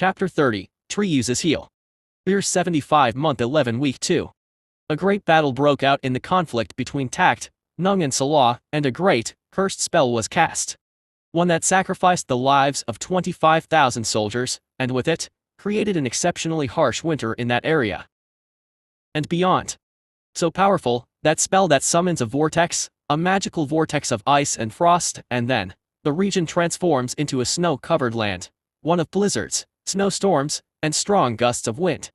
Chapter 30, Tree uses heal. Year 75 month 11 week 2. A great battle broke out in the conflict between Tact, Nung and Salah, and a great, cursed spell was cast. One that sacrificed the lives of 25,000 soldiers, and with it, created an exceptionally harsh winter in that area. And beyond. So powerful, that spell that summons a vortex, a magical vortex of ice and frost, and then, the region transforms into a snow-covered land, one of blizzards, snowstorms, and strong gusts of wind.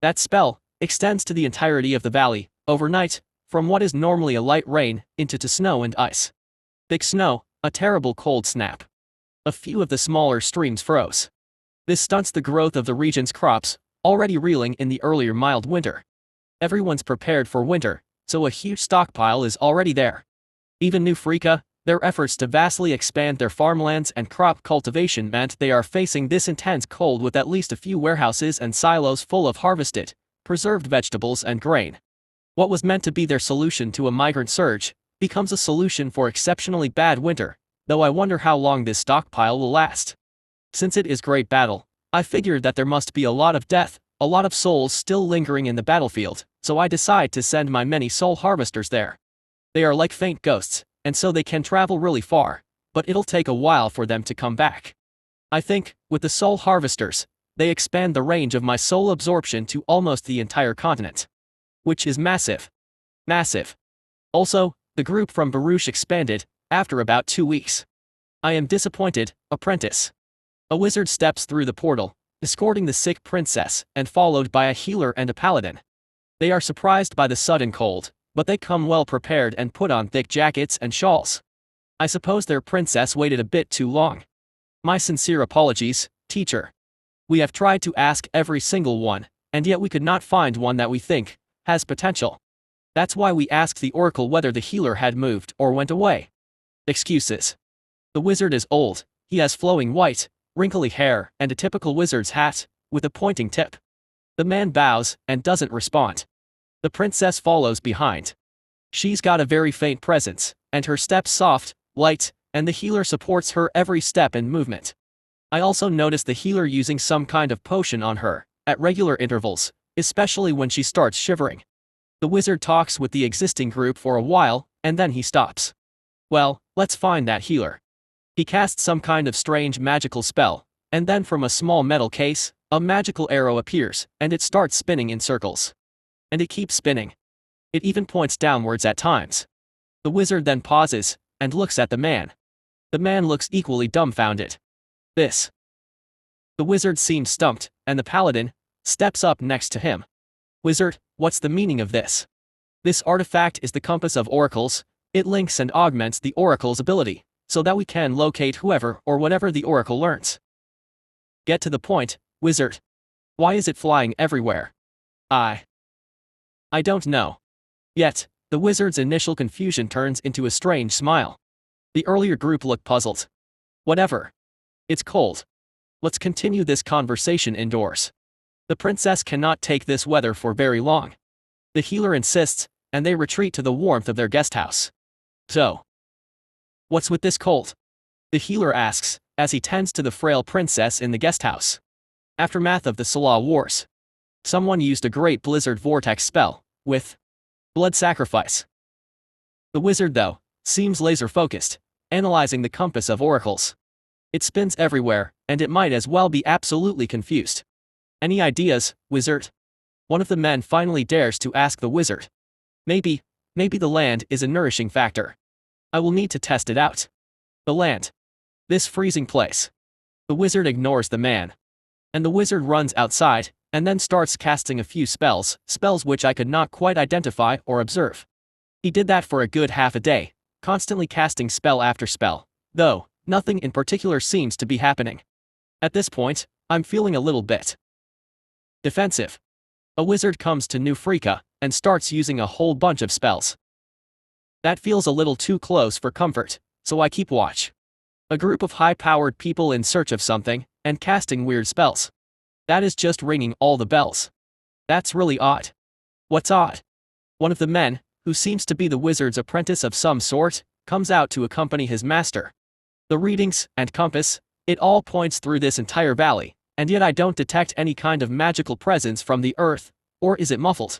That spell extends to the entirety of the valley, overnight, from what is normally a light rain, into to snow and ice. Thick snow, a terrible cold snap. A few of the smaller streams froze. This stunts the growth of the region's crops, already reeling in the earlier mild winter. Everyone's prepared for winter, so a huge stockpile is already there. Even New Freaka, their efforts to vastly expand their farmlands and crop cultivation meant they are facing this intense cold with at least a few warehouses and silos full of harvested, preserved vegetables and grain. What was meant to be their solution to a migrant surge becomes a solution for exceptionally bad winter, though I wonder how long this stockpile will last. Since it is great battle, I figured that there must be a lot of death, a lot of souls still lingering in the battlefield, so I decide to send my many soul harvesters there. They are like faint ghosts, and so they can travel really far, but it'll take a while for them to come back. I think, with the soul harvesters, they expand the range of my soul absorption to almost the entire continent. Which is massive. Massive. Also, the group from Baruch expanded, after about 2 weeks. I am disappointed, apprentice. A wizard steps through the portal, escorting the sick princess, and followed by a healer and a paladin. They are surprised by the sudden cold, but they come well prepared and put on thick jackets and shawls. I suppose their princess waited a bit too long. My sincere apologies, teacher. We have tried to ask every single one, and yet we could not find one that we think has potential. That's why we asked the oracle whether the healer had moved or went away. Excuses. The wizard is old, he has flowing white, wrinkly hair and a typical wizard's hat, with a pointing tip. The man bows and doesn't respond. The princess follows behind. She's got a very faint presence, and her steps soft, light, and the healer supports her every step and movement. I also noticed the healer using some kind of potion on her, at regular intervals, especially when she starts shivering. The wizard talks with the existing group for a while, and then he stops. Well, let's find that healer. He casts some kind of strange magical spell, and then from a small metal case, a magical arrow appears, and it starts spinning in circles. And it keeps spinning. It even points downwards at times. The wizard then pauses, and looks at the man. The man looks equally dumbfounded. This. The wizard seems stumped, and the paladin steps up next to him. Wizard, what's the meaning of this? This artifact is the compass of oracles. It links and augments the oracle's ability, so that we can locate whoever or whatever the oracle learns. Get to the point, wizard. Why is it flying everywhere? I don't know. Yet, the wizard's initial confusion turns into a strange smile. The earlier group looked puzzled. Whatever. It's cold. Let's continue this conversation indoors. The princess cannot take this weather for very long. The healer insists, and they retreat to the warmth of their guest house. So, what's with this cold? The healer asks, as he tends to the frail princess in the guest house. Aftermath of the Salah Wars. Someone used a great blizzard vortex spell, with blood sacrifice. The wizard, though, seems laser-focused, analyzing the compass of oracles. It spins everywhere, and it might as well be absolutely confused. Any ideas, wizard? One of the men finally dares to ask the wizard. Maybe the land is a nourishing factor. I will need to test it out. The land. This freezing place. The wizard ignores the man. And the wizard runs outside, and then starts casting a few spells which I could not quite identify or observe. He did that for a good half a day, constantly casting spell after spell, though nothing in particular seems to be happening. At this point, I'm feeling a little bit defensive. A wizard comes to New Freaka, and starts using a whole bunch of spells. That feels a little too close for comfort, so I keep watch. A group of high-powered people in search of something, and casting weird spells. That is just ringing all the bells. That's really odd. What's odd? One of the men, who seems to be the wizard's apprentice of some sort, comes out to accompany his master. The readings and compass, it all points through this entire valley, and yet I don't detect any kind of magical presence from the earth, or is it muffled?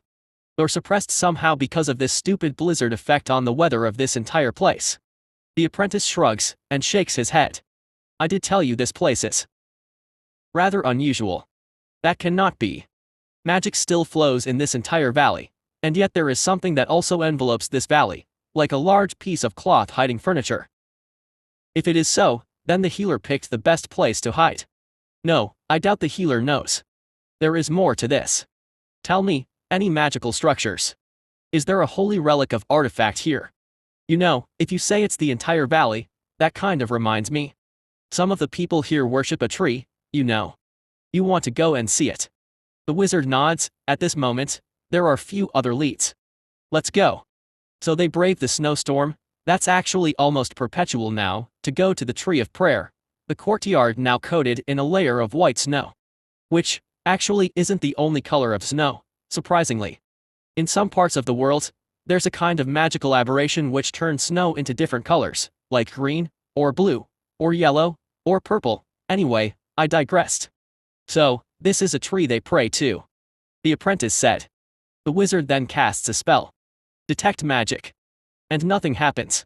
Or suppressed somehow because of this stupid blizzard effect on the weather of this entire place? The apprentice shrugs, and shakes his head. I did tell you this place is rather unusual. That cannot be. Magic still flows in this entire valley, and yet there is something that also envelopes this valley, like a large piece of cloth hiding furniture. If it is so, then the healer picked the best place to hide. No, I doubt the healer knows. There is more to this. Tell me, any magical structures? Is there a holy relic of artifact here? You know, if you say it's the entire valley, that kind of reminds me. Some of the people here worship a tree, you know. You want to go and see it. The wizard nods. At this moment, there are few other leads. Let's go. So they brave the snowstorm. That's actually almost perpetual now, to go to the tree of prayer, the courtyard now coated in a layer of white snow. Which, actually isn't the only color of snow, surprisingly. In some parts of the world, there's a kind of magical aberration which turns snow into different colors, like green, or blue, or yellow, or purple. Anyway, I digressed. So, this is a tree they pray to. The apprentice said. The wizard then casts a spell. Detect magic. And nothing happens.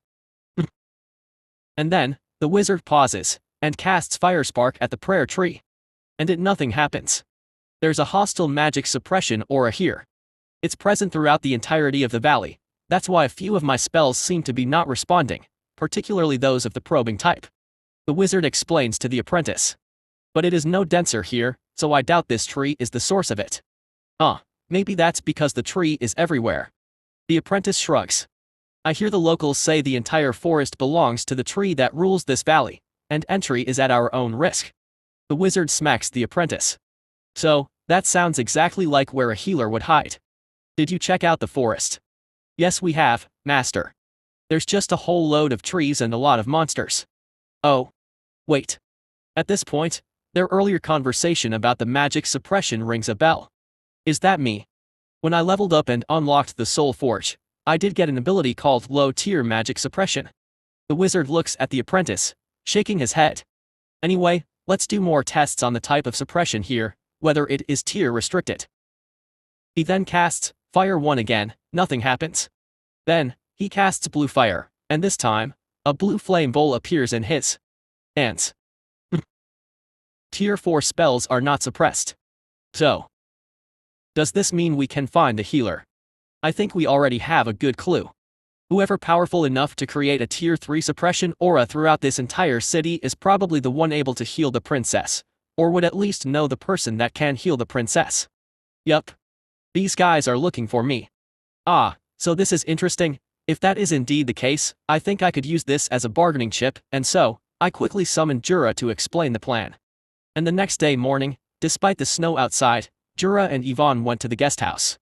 And then, the wizard pauses, and casts fire spark at the prayer tree. And nothing happens. There's a hostile magic suppression aura here. It's present throughout the entirety of the valley. That's why a few of my spells seem to be not responding, particularly those of the probing type. The wizard explains to the apprentice. But it is no denser here, so I doubt this tree is the source of it. Maybe that's because the tree is everywhere. The apprentice shrugs. I hear the locals say the entire forest belongs to the tree that rules this valley, and entry is at our own risk. The wizard smacks the apprentice. So, that sounds exactly like where a healer would hide. Did you check out the forest? Yes, we have, master. There's just a whole load of trees and a lot of monsters. Oh. Wait. At this point, their earlier conversation about the magic suppression rings a bell. Is that me? When I leveled up and unlocked the Soul Forge, I did get an ability called low-tier magic suppression. The wizard looks at the apprentice, shaking his head. Anyway, let's do more tests on the type of suppression here, whether it is tier restricted. He then casts Fire 1 again, nothing happens. Then, he casts Blue Fire, and this time, a blue flame bowl appears in his hands. Tier 4 spells are not suppressed. So, does this mean we can find the healer? I think we already have a good clue. Whoever powerful enough to create a tier 3 suppression aura throughout this entire city is probably the one able to heal the princess, or would at least know the person that can heal the princess. Yup. These guys are looking for me. So this is interesting. If that is indeed the case, I think I could use this as a bargaining chip, and so, I quickly summoned Jura to explain the plan. And the next day morning, despite the snow outside, Jura and Yvonne went to the guest house.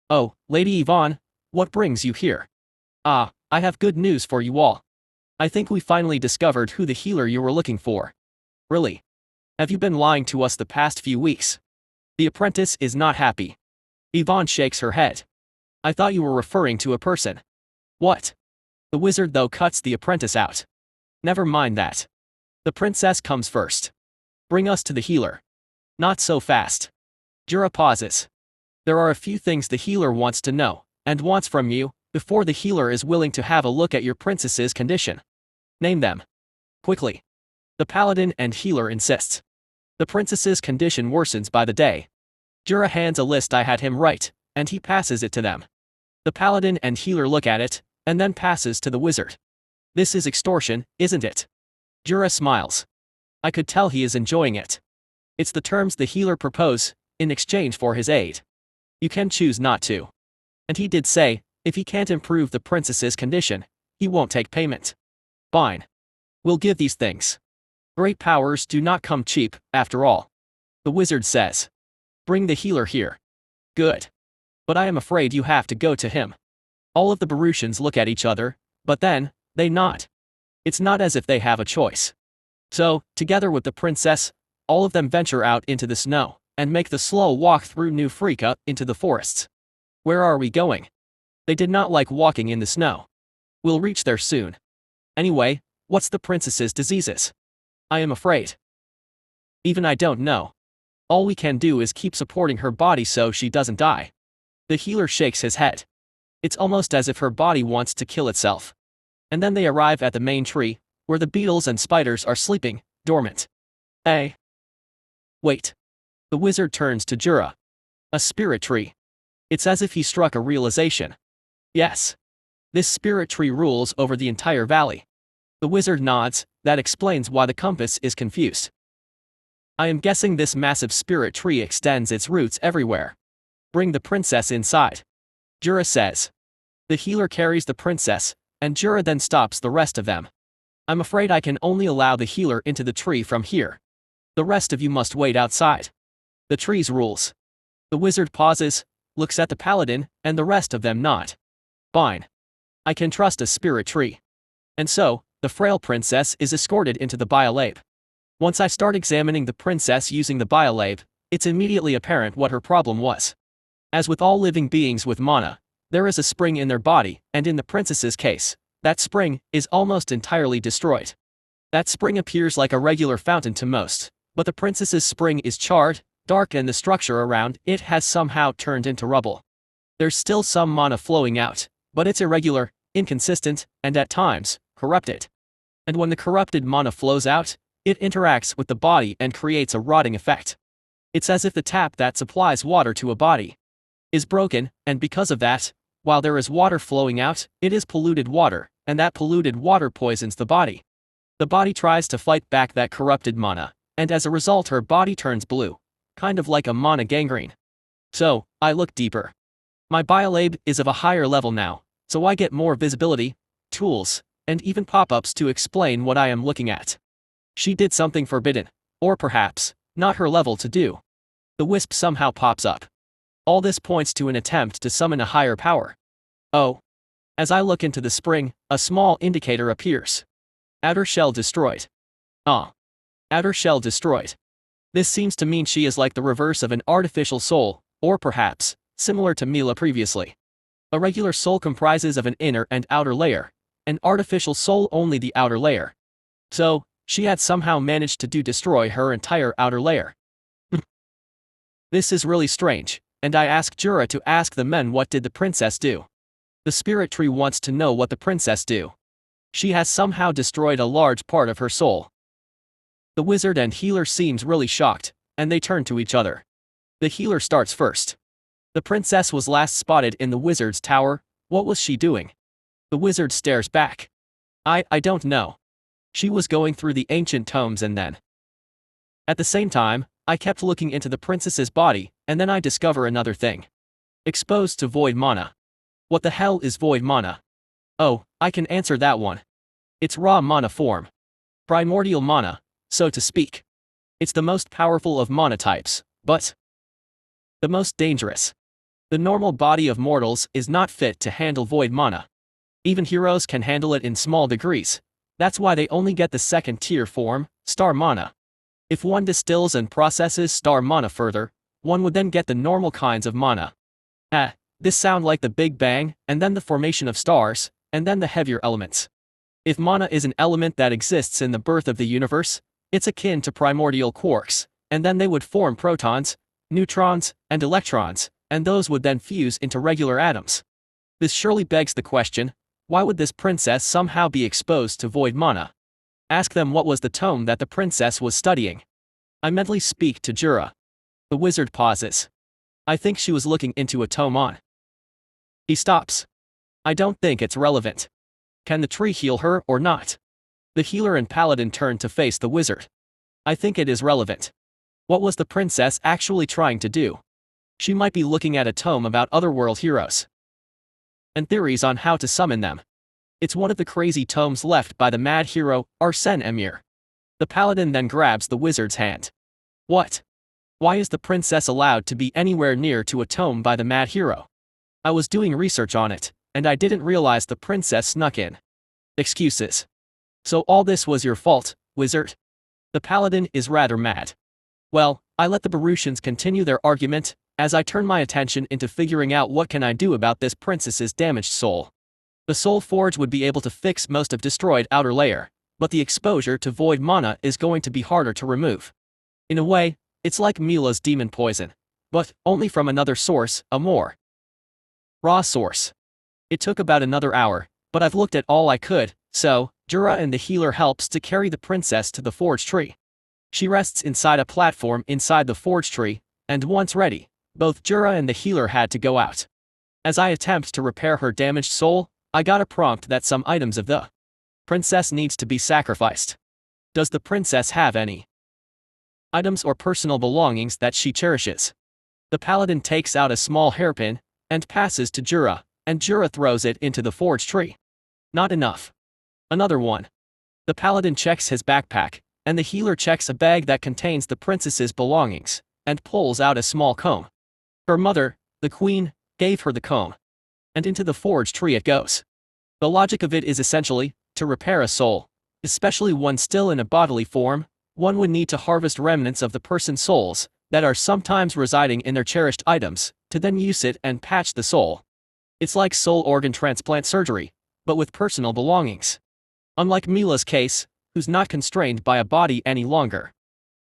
Oh, Lady Yvonne, what brings you here? I have good news for you all. I think we finally discovered who the healer you were looking for. Really? Have you been lying to us the past few weeks? The apprentice is not happy. Yvonne shakes her head. I thought you were referring to a person. What? The wizard though cuts the apprentice out. Never mind that. The princess comes first. Bring us to the healer. Not so fast. Jura pauses. There are a few things the healer wants to know, and wants from you, before the healer is willing to have a look at your princess's condition. Name them. Quickly. The paladin and healer insists. The princess's condition worsens by the day. Jura hands a list I had him write, and he passes it to them. The paladin and healer look at it, and then passes to the wizard. This is extortion, isn't it? Jura smiles. I could tell he is enjoying it. It's the terms the healer proposes, in exchange for his aid. You can choose not to. And he did say, if he can't improve the princess's condition, he won't take payment. Fine. We'll give these things. Great powers do not come cheap, after all. The wizard says. Bring the healer here. Good. But I am afraid you have to go to him. All of the Baruchans look at each other, but then, they nod. It's not as if they have a choice. So, together with the princess, all of them venture out into the snow, and make the slow walk through New Frika into the forests. Where are we going? They did not like walking in the snow. We'll reach there soon. Anyway, what's the princess's diseases? I am afraid. Even I don't know. All we can do is keep supporting her body so she doesn't die. The healer shakes his head. It's almost as if her body wants to kill itself. And then they arrive at the main tree, where the beetles and spiders are sleeping, dormant. Wait. The wizard turns to Jura. A spirit tree. It's as if he struck a realization. Yes. This spirit tree rules over the entire valley. The wizard nods. That explains why the compass is confused. I am guessing this massive spirit tree extends its roots everywhere. Bring the princess inside. Jura says. The healer carries the princess, and Jura then stops the rest of them. I'm afraid I can only allow the healer into the tree from here. The rest of you must wait outside. The tree's rules. The wizard pauses, looks at the paladin, and the rest of them nod. Fine. I can trust a spirit tree. And so, the frail princess is escorted into the biolabe. Once I start examining the princess using the biolabe, it's immediately apparent what her problem was. As with all living beings with mana, there is a spring in their body, and in the princess's case, that spring is almost entirely destroyed. That spring appears like a regular fountain to most, but the princess's spring is charred, dark, and the structure around it has somehow turned into rubble. There's still some mana flowing out, but it's irregular, inconsistent, and at times, corrupted. And when the corrupted mana flows out, it interacts with the body and creates a rotting effect. It's as if the tap that supplies water to a body is broken, and because of that, while there is water flowing out, it is polluted water, and that polluted water poisons the body. The body tries to fight back that corrupted mana, and as a result her body turns blue, kind of like a mana gangrene. So, I look deeper. My biolabe is of a higher level now, so I get more visibility, tools, and even pop-ups to explain what I am looking at. She did something forbidden, or perhaps, not her level to do. The wisp somehow pops up. All this points to an attempt to summon a higher power. Oh. As I look into the spring, a small indicator appears. Outer shell destroyed. Outer shell destroyed. This seems to mean she is like the reverse of an artificial soul, or perhaps, similar to Mila previously. A regular soul comprises of an inner and outer layer, an artificial soul only the outer layer. So, she had somehow managed to destroy her entire outer layer. This is really strange, and I ask Jura to ask the men what did the princess do. The spirit tree wants to know what the princess do. She has somehow destroyed a large part of her soul. The wizard and healer seems really shocked, and they turn to each other. The healer starts first. The princess was last spotted in the wizard's tower. What was she doing? The wizard stares back. I don't know. She was going through the ancient tomes and then. At the same time, I kept looking into the princess's body, and then I discover another thing. Exposed to void mana. What the hell is void mana? Oh, I can answer that one. It's raw mana form. Primordial mana, so to speak. It's the most powerful of mana types, but the most dangerous. The normal body of mortals is not fit to handle void mana. Even heroes can handle it in small degrees. That's why they only get the second tier form, star mana. If one distills and processes star mana further, one would then get the normal kinds of mana. This sound like the Big Bang, and then the formation of stars, and then the heavier elements. If mana is an element that exists in the birth of the universe, it's akin to primordial quarks, and then they would form protons, neutrons, and electrons, and those would then fuse into regular atoms. This surely begs the question, why would this princess somehow be exposed to void mana? Ask them what was the tome that the princess was studying. I mentally speak to Jura. The wizard pauses. I think she was looking into a tome on. He stops. I don't think it's relevant. Can the tree heal her or not? The healer and paladin turn to face the wizard. I think it is relevant. What was the princess actually trying to do? She might be looking at a tome about otherworld heroes and theories on how to summon them. It's one of the crazy tomes left by the mad hero, Arsène Emir. The paladin then grabs the wizard's hand. What? Why is the princess allowed to be anywhere near to a tome by the mad hero? I was doing research on it, and I didn't realize the princess snuck in. Excuses. So all this was your fault, wizard? The paladin is rather mad. Well, I let the Baruchans continue their argument, as I turn my attention into figuring out what can I do about this princess's damaged soul. The soul forge would be able to fix most of destroyed outer layer, but the exposure to void mana is going to be harder to remove. In a way, It's like Mila's demon poison. But, only from another source, a more raw source. It took about another hour, but I've looked at all I could, so, Jura and the healer helps to carry the princess to the forge tree. She rests inside a platform inside the forge tree, and once ready, both Jura and the healer had to go out. As I attempt to repair her damaged soul, I got a prompt that some items of the princess needs to be sacrificed. Does the princess have any items or personal belongings that she cherishes? The paladin takes out a small hairpin, and passes to Jura, and Jura throws it into the forge tree. Not enough. Another one. The paladin checks his backpack, and the healer checks a bag that contains the princess's belongings, and pulls out a small comb. Her mother, the queen, gave her the comb. And into the forge tree it goes. The logic of it is essentially, to repair a soul, especially one still in a bodily form, one would need to harvest remnants of the person's souls, that are sometimes residing in their cherished items, to then use it and patch the soul. It's like soul organ transplant surgery, but with personal belongings. Unlike Mila's case, who's not constrained by a body any longer.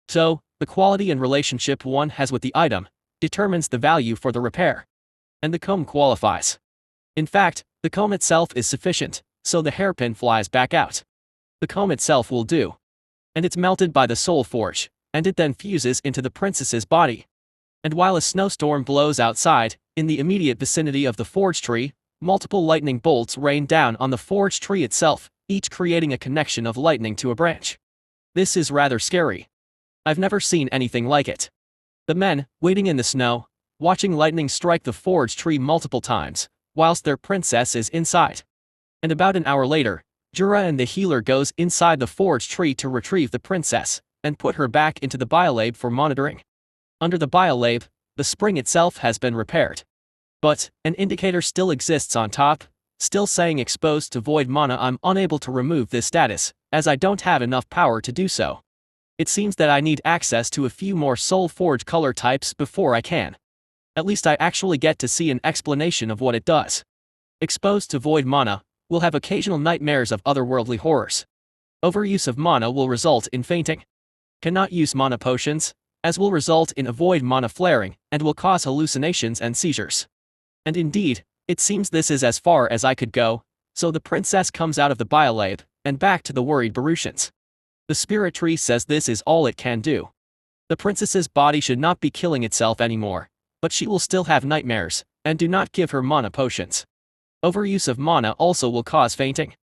So, the quality and relationship one has with the item, determines the value for the repair. And the comb qualifies. In fact, the comb itself is sufficient, so the hairpin flies back out. The comb itself will do. And it's melted by the soul forge, and it then fuses into the princess's body. And while a snowstorm blows outside, in the immediate vicinity of the forge tree, multiple lightning bolts rain down on the forge tree itself, each creating a connection of lightning to a branch. This is rather scary. I've never seen anything like it. The men, waiting in the snow, watching lightning strike the forge tree multiple times, whilst their princess is inside. And about an hour later, Jura and the healer goes inside the forge tree to retrieve the princess, and put her back into the biolab for monitoring. Under the biolab, the spring itself has been repaired. But, an indicator still exists on top, still saying exposed to void mana. I'm unable to remove this status, as I don't have enough power to do so. It seems that I need access to a few more soul forge color types before I can. At least I actually get to see an explanation of what it does. Exposed to void mana, will have occasional nightmares of otherworldly horrors. Overuse of mana will result in fainting. Cannot use mana potions, as will result in a void mana flaring, and will cause hallucinations and seizures. And indeed, it seems this is as far as I could go, so the princess comes out of the biolab, and back to the worried Baruchans. The spirit tree says this is all it can do. The princess's body should not be killing itself anymore, but she will still have nightmares, and do not give her mana potions. Overuse of mana also will cause fainting.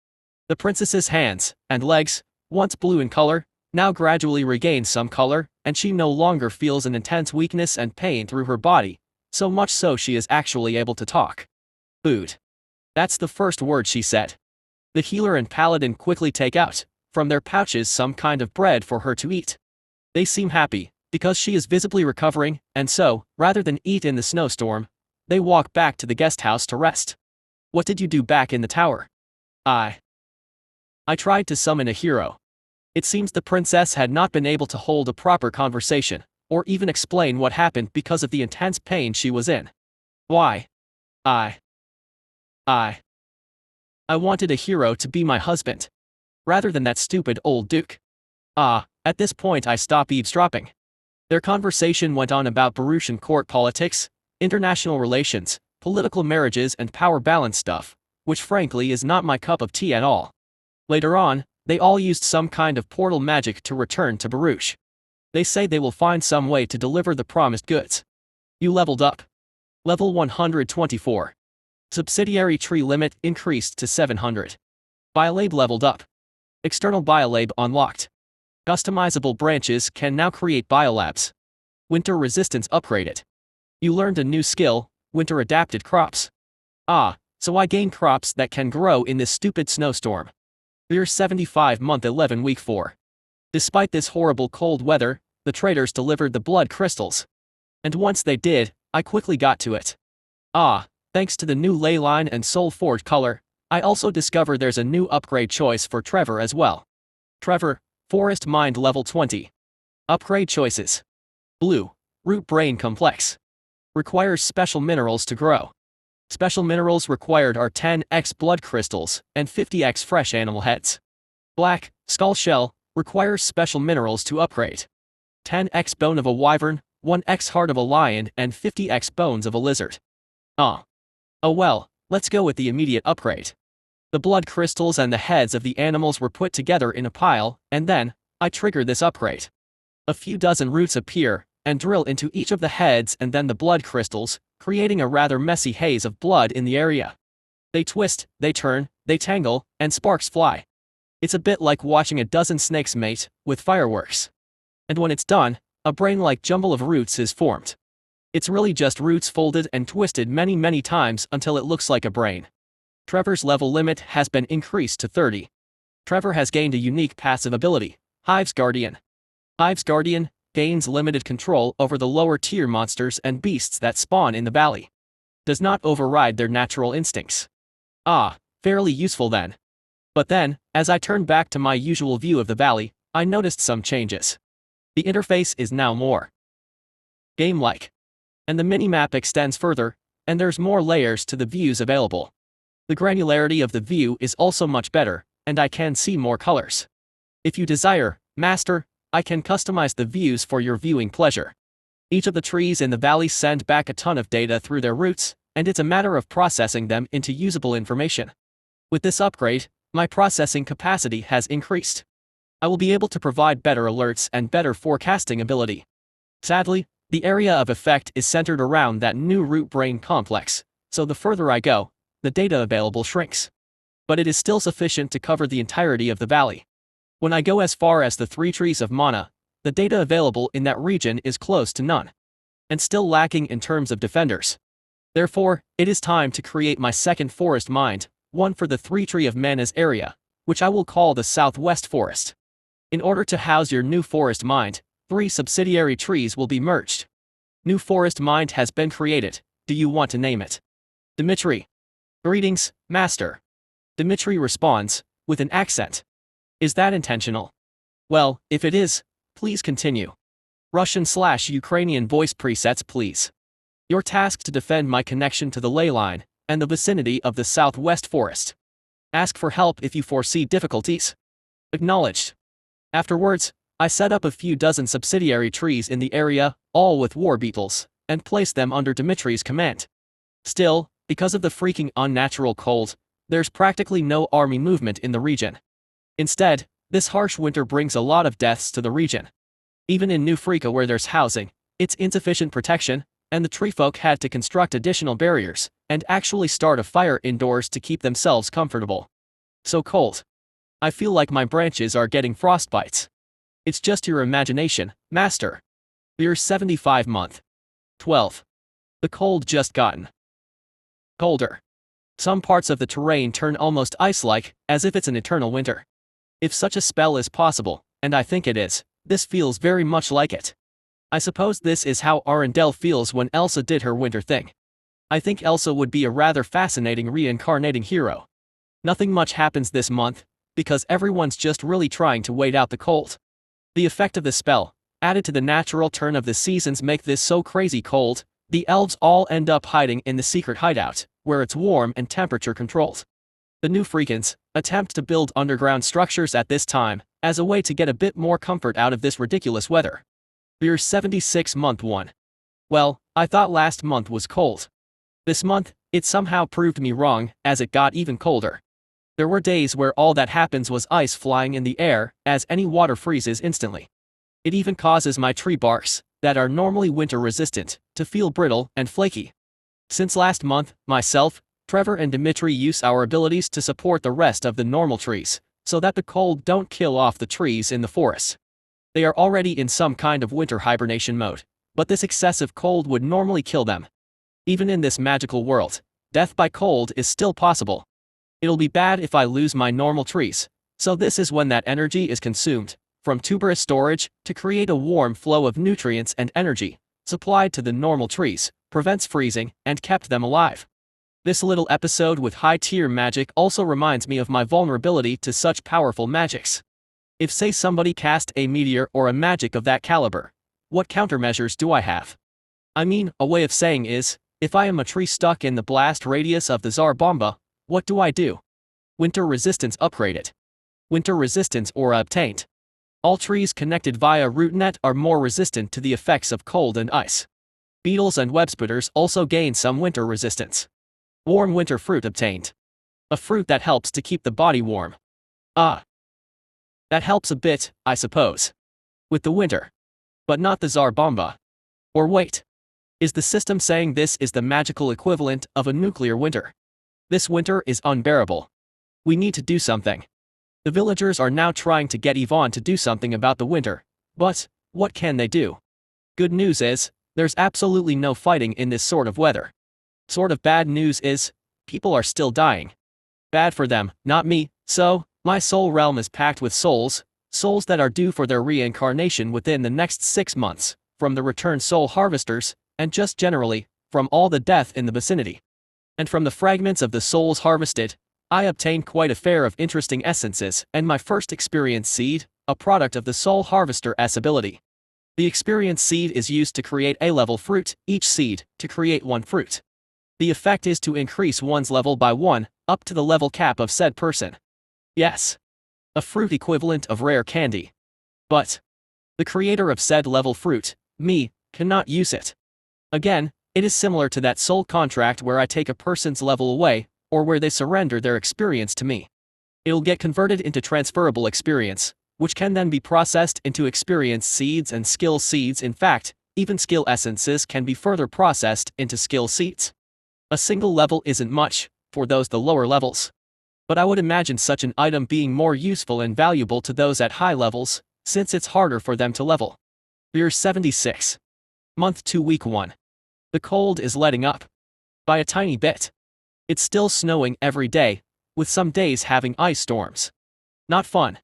The princess's hands and legs, once blue in color, now gradually regain some color, and she no longer feels an intense weakness and pain through her body, so much so she is actually able to talk. Food. That's the first word she said. The healer and paladin quickly take out, from their pouches, some kind of bread for her to eat. They seem happy, because she is visibly recovering, and so, rather than eat in the snowstorm, they walk back to the guest house to rest. What did you do back in the tower? I tried to summon a hero. It seems the princess had not been able to hold a proper conversation, or even explain what happened because of the intense pain she was in. Why? I wanted a hero to be my husband. Rather than that stupid old duke. At this point I stop eavesdropping. Their conversation went on about Baruchian court politics, international relations, political marriages and power balance stuff, which frankly is not my cup of tea at all. Later on, they all used some kind of portal magic to return to Baruch. They say they will find some way to deliver the promised goods. You leveled up. Level 124. Subsidiary tree limit increased to 700. Biolab leveled up. External biolab unlocked. Customizable branches can now create biolabs. Winter resistance upgraded. You learned a new skill, winter adapted crops. So I gain crops that can grow in this stupid snowstorm. Year 75 month 11 week 4. Despite this horrible cold weather, the traders delivered the blood crystals. And once they did, I quickly got to it. Thanks to the new ley line and soul forge color, I also discovered there's a new upgrade choice for Trevor as well. Trevor, Forest Mind level 20. Upgrade choices. Blue, Root Brain Complex. Requires special minerals to grow. Special minerals required are 10x blood crystals and 50x fresh animal heads. Black, Skull Shell, requires special minerals to upgrade. 10x bone of a wyvern, 1x heart of a lion, and 50x bones of a lizard. Oh well, let's go with the immediate upgrade. The blood crystals and the heads of the animals were put together in a pile, and then, I trigger this upgrade. A few dozen roots appear, and drill into each of the heads and then the blood crystals, creating a rather messy haze of blood in the area. They twist, they turn, they tangle, and sparks fly. It's a bit like watching a dozen snakes mate, with fireworks. And when it's done, a brain-like jumble of roots is formed. It's really just roots folded and twisted many times until it looks like a brain. Trevor's level limit has been increased to 30. Trevor has gained a unique passive ability, Hive's Guardian. Hive's Guardian gains limited control over the lower tier monsters and beasts that spawn in the valley. Does not override their natural instincts. Fairly useful then. But then, as I turned back to my usual view of the valley, I noticed some changes. The interface is now more game-like. And the minimap extends further, and there's more layers to the views available. The granularity of the view is also much better, and I can see more colors. If you desire, Master, I can customize the views for your viewing pleasure. Each of the trees in the valley send back a ton of data through their roots, and it's a matter of processing them into usable information. With this upgrade, my processing capacity has increased. I will be able to provide better alerts and better forecasting ability. Sadly, the area of effect is centered around that new root brain complex, so the further I go, the data available shrinks. But it is still sufficient to cover the entirety of the valley. When I go as far as the 3 trees of mana, the data available in that region is close to none. And still lacking in terms of defenders. Therefore, it is time to create my second forest mind, one for the 3 tree of mana's area, which I will call the Southwest Forest. In order to house your new forest mind, 3 subsidiary trees will be merged. New forest mind has been created. Do you want to name it? Dimitri. Greetings, Master. Dimitri responds, with an accent. Is that intentional? Well, if it is, please continue. Russian/Ukrainian voice presets please. You're tasked to defend my connection to the ley line, and the vicinity of the Southwest Forest. Ask for help if you foresee difficulties. Acknowledged. Afterwards, I set up a few dozen subsidiary trees in the area, all with war beetles, and placed them under Dimitri's command. Still, because of the freaking unnatural cold, there's practically no army movement in the region. Instead, this harsh winter brings a lot of deaths to the region. Even in New Freaka where there's housing, it's insufficient protection, and the treefolk had to construct additional barriers, and actually start a fire indoors to keep themselves comfortable. So cold. I feel like my branches are getting frostbites. It's just your imagination, Master. Year 75 month 12. The cold just gotten colder. Some parts of the terrain turn almost ice-like, as if it's an eternal winter. If such a spell is possible, and I think it is, this feels very much like it. I suppose this is how Arundel feels when Elsa did her winter thing. I think Elsa would be a rather fascinating reincarnating hero. Nothing much happens this month, because everyone's just really trying to wait out the cold. The effect of the spell, added to the natural turn of the seasons, make this so crazy cold. The elves all end up hiding in the secret hideout, where it's warm and temperature controlled. The New Freakans attempt to build underground structures at this time, as a way to get a bit more comfort out of this ridiculous weather. Year 76 month 1. Well, I thought last month was cold. This month, it somehow proved me wrong, as it got even colder. There were days where all that happens was ice flying in the air, as any water freezes instantly. It even causes my tree barks, that are normally winter resistant, to feel brittle and flaky. Since last month, myself, Trevor and Dimitri use our abilities to support the rest of the normal trees, so that the cold don't kill off the trees in the forest. They are already in some kind of winter hibernation mode, but this excessive cold would normally kill them. Even in this magical world, death by cold is still possible. It'll be bad if I lose my normal trees, so this is when that energy is consumed, from tuberous storage, to create a warm flow of nutrients and energy, supplied to the normal trees, prevents freezing, and kept them alive. This little episode with high-tier magic also reminds me of my vulnerability to such powerful magics. If say somebody cast a meteor or a magic of that caliber, what countermeasures do I have? I mean, a way of saying is, if I am a tree stuck in the blast radius of the Tsar Bomba, what do I do? Winter resistance upgraded. Winter resistance aura obtained. All trees connected via root net are more resistant to the effects of cold and ice. Beetles and web spitters also gain some winter resistance. Warm winter fruit obtained. A fruit that helps to keep the body warm. Ah. That helps a bit, I suppose. With the winter. But not the Tsar Bomba. Or wait. Is the system saying this is the magical equivalent of a nuclear winter? This winter is unbearable. We need to do something. The villagers are now trying to get Yvonne to do something about the winter, but what can they do? Good news is, there's absolutely no fighting in this sort of weather. Sort of bad news is, people are still dying. Bad for them, not me, so, my soul realm is packed with souls that are due for their reincarnation within the next 6 months, from the returned soul harvesters, and just generally, from all the death in the vicinity. And from the fragments of the souls harvested, I obtained quite a fair of interesting essences and my first experience seed, a product of the soul harvester S ability. The experience seed is used to create a level fruit, each seed, to create 1 fruit. The effect is to increase one's level by 1, up to the level cap of said person. Yes. A fruit equivalent of rare candy. But the creator of said level fruit, me, cannot use it. Again, it is similar to that soul contract where I take a person's level away, or where they surrender their experience to me. It'll get converted into transferable experience, which can then be processed into experience seeds and skill seeds. In fact, even skill essences can be further processed into skill seeds. A single level isn't much, for those the lower levels. But I would imagine such an item being more useful and valuable to those at high levels, since it's harder for them to level. Year 76. Month 2 Week 1. The cold is letting up. By a tiny bit. It's still snowing every day, with some days having ice storms. Not fun.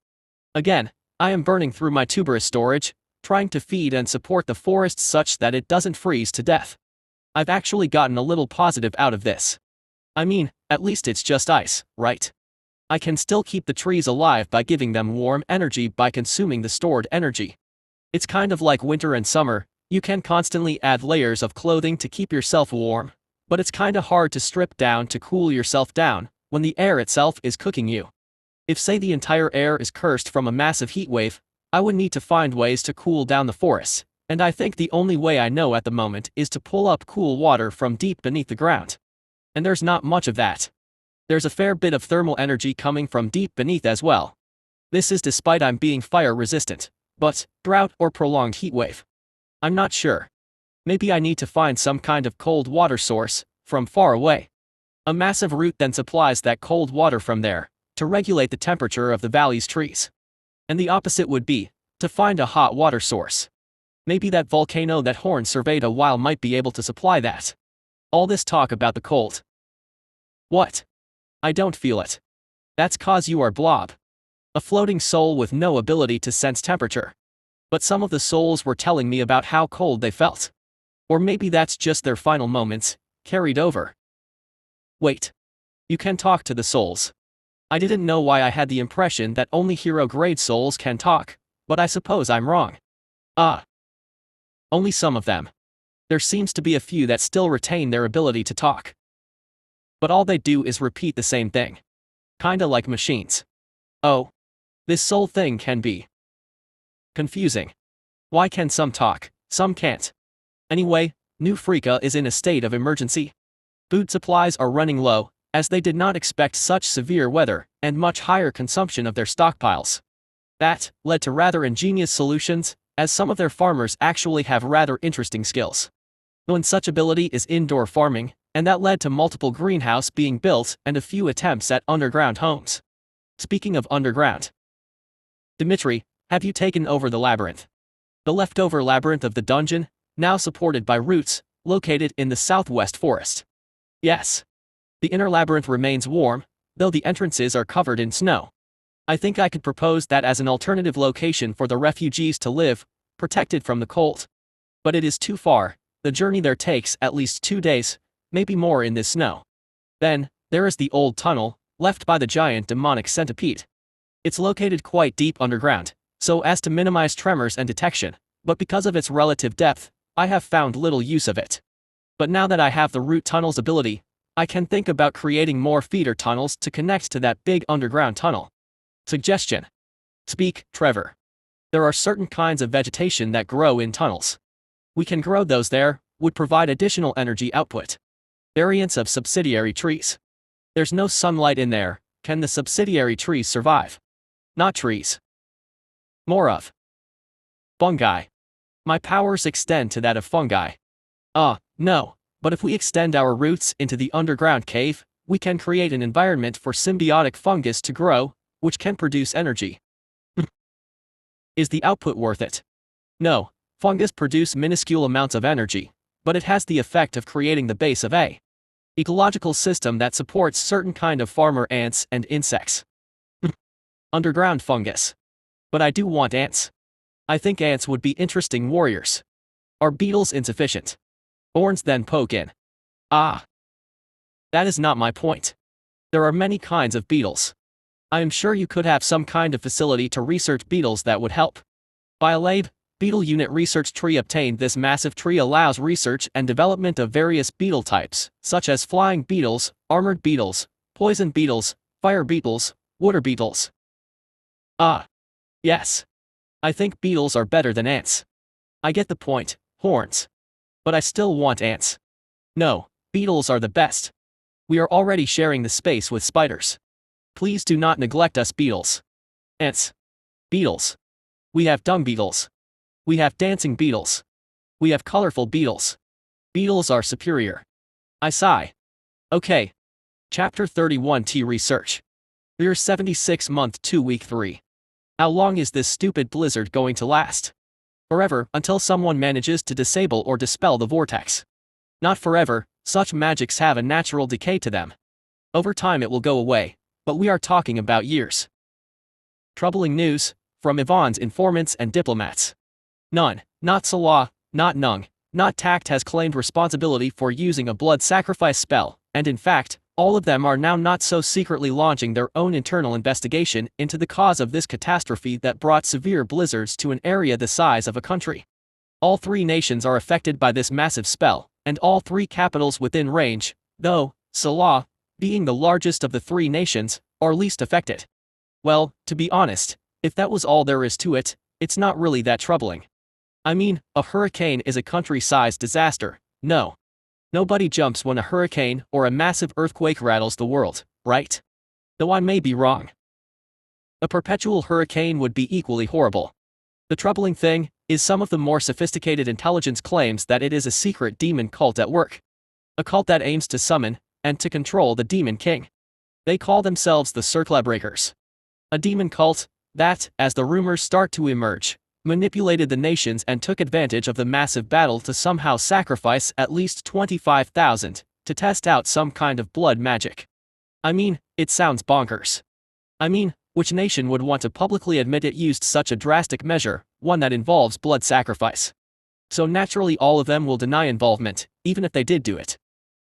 Again, I am burning through my tuberous storage, trying to feed and support the forest such that it doesn't freeze to death. I've actually gotten a little positive out of this. I mean, at least it's just ice, right? I can still keep the trees alive by giving them warm energy by consuming the stored energy. It's kind of like winter and summer, you can constantly add layers of clothing to keep yourself warm. But it's kinda hard to strip down to cool yourself down, when the air itself is cooking you. If say the entire air is cursed from a massive heat wave, I would need to find ways to cool down the forests, and I think the only way I know at the moment is to pull up cool water from deep beneath the ground. And there's not much of that. There's a fair bit of thermal energy coming from deep beneath as well. This is despite I'm being fire resistant, but drought or prolonged heat wave. I'm not sure. Maybe I need to find some kind of cold water source, from far away. A massive root then supplies that cold water from there, to regulate the temperature of the valley's trees. And the opposite would be, to find a hot water source. Maybe that volcano that Horn surveyed a while might be able to supply that. All this talk about the cold. What? I don't feel it. That's cause you are blob. A floating soul with no ability to sense temperature. But some of the souls were telling me about how cold they felt. Or maybe that's just their final moments, carried over. Wait. You can talk to the souls. I didn't know why I had the impression that only hero-grade souls can talk, but I suppose I'm wrong. Ah. Only some of them. There seems to be a few that still retain their ability to talk. But all they do is repeat the same thing. Kinda like machines. Oh. This soul thing can be confusing. Why can some talk, some can't? Anyway, New Freaka is in a state of emergency. Food supplies are running low, as they did not expect such severe weather, and much higher consumption of their stockpiles. That led to rather ingenious solutions, as some of their farmers actually have rather interesting skills. One such ability is indoor farming, and that led to multiple greenhouses being built and a few attempts at underground homes. Speaking of underground. Dimitri, have you taken over the labyrinth? The leftover labyrinth of the dungeon, now supported by roots, located in the southwest forest. Yes. The inner labyrinth remains warm, though the entrances are covered in snow. I think I could propose that as an alternative location for the refugees to live, protected from the cold. But it is too far, the journey there takes at least 2 days, maybe more in this snow. Then, there is the old tunnel, left by the giant demonic centipede. It's located quite deep underground, so as to minimize tremors and detection, but because of its relative depth, I have found little use of it. But now that I have the root tunnel's ability, I can think about creating more feeder tunnels to connect to that big underground tunnel. Suggestion. Speak, Trevor. There are certain kinds of vegetation that grow in tunnels. We can grow those there, would provide additional energy output. Variants of subsidiary trees. There's no sunlight in there, can the subsidiary trees survive? Not trees. More of fungi. My powers extend to that of fungi. No, but if we extend our roots into the underground cave, we can create an environment for symbiotic fungus to grow, which can produce energy. Is the output worth it? No, fungus produce minuscule amounts of energy, but it has the effect of creating the base of a ecological system that supports certain kind of farmer ants and insects. Underground fungus. But I do want ants. I think ants would be interesting warriors. Are beetles insufficient? Thorns then poke in. That is not my point. There are many kinds of beetles. I am sure you could have some kind of facility to research beetles that would help. BioLab, Beetle Unit Research Tree obtained. This massive tree allows research and development of various beetle types, such as flying beetles, armored beetles, poison beetles, fire beetles, water beetles. Yes. I think beetles are better than ants. I get the point, horns. But I still want ants. No, beetles are the best. We are already sharing the space with spiders. Please do not neglect us beetles. Ants. Beetles. We have dung beetles. We have dancing beetles. We have colorful beetles. Beetles are superior. I sigh. Okay. Chapter 31 T Research. Year 76 Month 2 Week 3. How long is this stupid blizzard going to last? Forever, until someone manages to disable or dispel the vortex. Not forever, such magics have a natural decay to them. Over time it will go away, but we are talking about years. Troubling news, from Yvonne's informants and diplomats. None, not Salah, not Nung, not Tact has claimed responsibility for using a blood sacrifice spell, and in fact, all of them are now not so secretly launching their own internal investigation into the cause of this catastrophe that brought severe blizzards to an area the size of a country. All three nations are affected by this massive spell, and all three capitals within range, though, Salah, being the largest of the three nations, are least affected. Well, to be honest, if that was all there is to it, it's not really that troubling. I mean, a hurricane is a country-sized disaster, no. Nobody jumps when a hurricane or a massive earthquake rattles the world, right? Though I may be wrong. A perpetual hurricane would be equally horrible. The troubling thing is some of the more sophisticated intelligence claims that it is a secret demon cult at work. A cult that aims to summon and to control the Demon King. They call themselves the Circle Breakers. A demon cult that, as the rumors start to emerge, manipulated the nations and took advantage of the massive battle to somehow sacrifice at least 25,000 to test out some kind of blood magic. I mean, it sounds bonkers. I mean, which nation would want to publicly admit it used such a drastic measure, one that involves blood sacrifice? So naturally all of them will deny involvement, even if they did do it.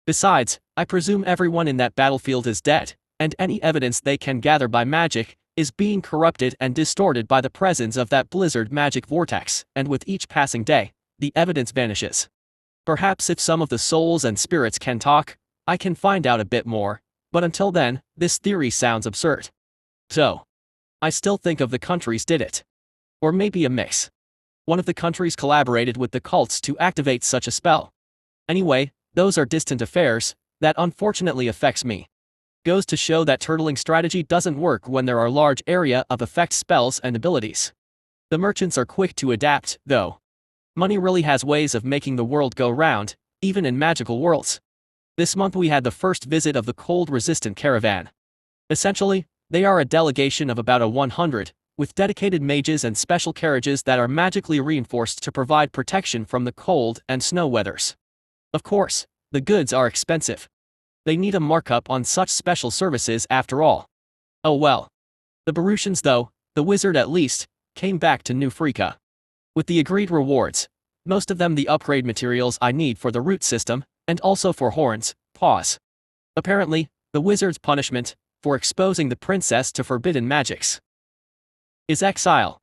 Besides, I presume everyone in that battlefield is dead, and any evidence they can gather by magic is being corrupted and distorted by the presence of that blizzard magic vortex, and with each passing day, the evidence vanishes. Perhaps if some of the souls and spirits can talk, I can find out a bit more, but until then, this theory sounds absurd. So, I still think of the countries did it. Or maybe a mix. One of the countries collaborated with the cults to activate such a spell. Anyway, those are distant affairs, that unfortunately affects me. Goes to show that turtling strategy doesn't work when there are large area of effect spells and abilities. The merchants are quick to adapt, though. Money really has ways of making the world go round, even in magical worlds. This month we had the first visit of the cold-resistant caravan. Essentially, they are a delegation of about 100, with dedicated mages and special carriages that are magically reinforced to provide protection from the cold and snow weathers. Of course, the goods are expensive. They need a markup on such special services after all. Oh well. The Baruchans though, the wizard at least, came back to New Freaka. With the agreed rewards, most of them the upgrade materials I need for the root system, and also for horns, paws. Apparently, the wizard's punishment, for exposing the princess to forbidden magics, is exile.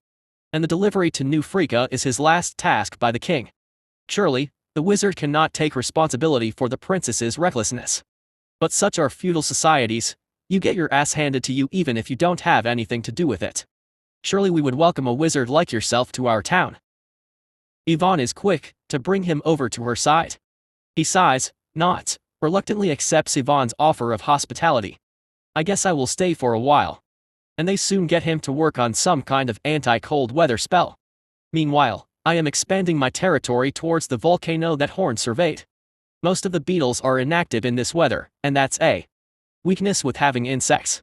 And the delivery to New Freaka is his last task by the king. Surely, the wizard cannot take responsibility for the princess's recklessness. But such are feudal societies, you get your ass handed to you even if you don't have anything to do with it. Surely we would welcome a wizard like yourself to our town. Yvonne is quick to bring him over to her side. He sighs, nods, reluctantly accepts Yvonne's offer of hospitality. I guess I will stay for a while. And they soon get him to work on some kind of anti-cold weather spell. Meanwhile, I am expanding my territory towards the volcano that Horn surveyed. Most of the beetles are inactive in this weather, and that's a weakness with having insects.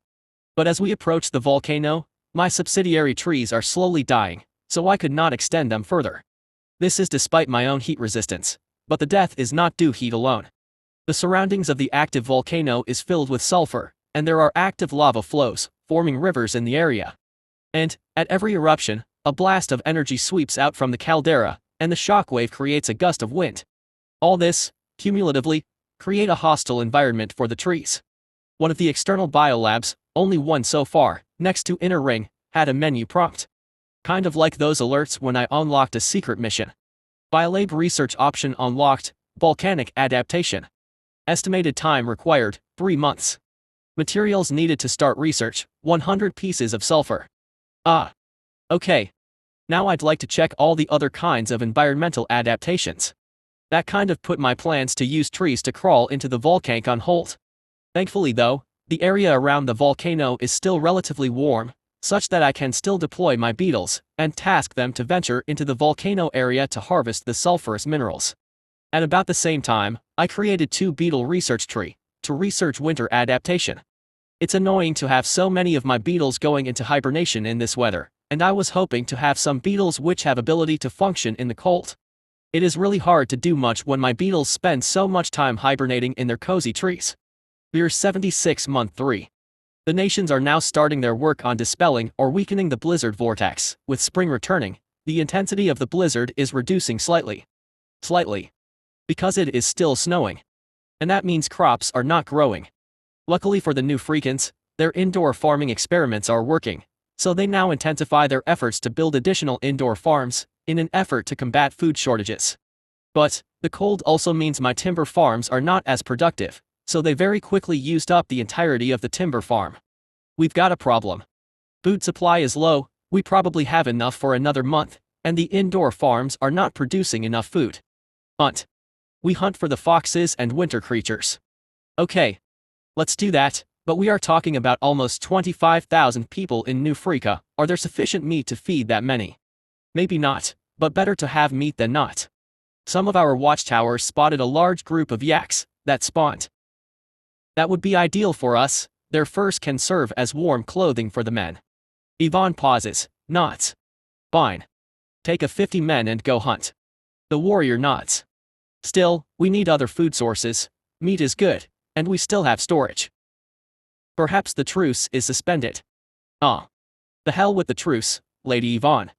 But as we approach the volcano, my subsidiary trees are slowly dying, so I could not extend them further. This is despite my own heat resistance, but the death is not due heat alone. The surroundings of the active volcano is filled with sulfur, and there are active lava flows, forming rivers in the area. And, at every eruption, a blast of energy sweeps out from the caldera, and the shockwave creates a gust of wind. All this, cumulatively, create a hostile environment for the trees. One of the external biolabs, only one so far, next to Inner Ring, had a menu prompt. Kind of like those alerts when I unlocked a secret mission. Biolab research option unlocked, Volcanic adaptation. Estimated time required, 3 months. Materials needed to start research, 100 pieces of sulfur. Okay. Now I'd like to check all the other kinds of environmental adaptations. That kind of put my plans to use trees to crawl into the volcanic on hold. Thankfully though, the area around the volcano is still relatively warm, such that I can still deploy my beetles, and task them to venture into the volcano area to harvest the sulfurous minerals. At about the same time, I created 2 beetle research tree, to research winter adaptation. It's annoying to have so many of my beetles going into hibernation in this weather, and I was hoping to have some beetles which have ability to function in the cold. It is really hard to do much when my beetles spend so much time hibernating in their cozy trees. We're 76 month 3. The nations are now starting their work on dispelling or weakening the blizzard vortex. With spring returning, the intensity of the blizzard is reducing slightly. Because it is still snowing. And that means crops are not growing. Luckily for the new freakins, their indoor farming experiments are working, so they now intensify their efforts to build additional indoor farms, in an effort to combat food shortages. But, the cold also means my timber farms are not as productive, so they very quickly used up the entirety of the timber farm. We've got a problem. Food supply is low, we probably have enough for another month, and the indoor farms are not producing enough food. Hunt. We hunt for the foxes and winter creatures. Okay. Let's do that, but we are talking about almost 25,000 people in New Freaka. Are there sufficient meat to feed that many? Maybe not, but better to have meat than not. Some of our watchtowers spotted a large group of yaks that spawned. That would be ideal for us, their furs can serve as warm clothing for the men. Yvonne pauses, nods. Fine. Take a 50 men and go hunt. The warrior nods. Still, we need other food sources, meat is good, and we still have storage. Perhaps the truce is suspended. The hell with the truce, Lady Yvonne.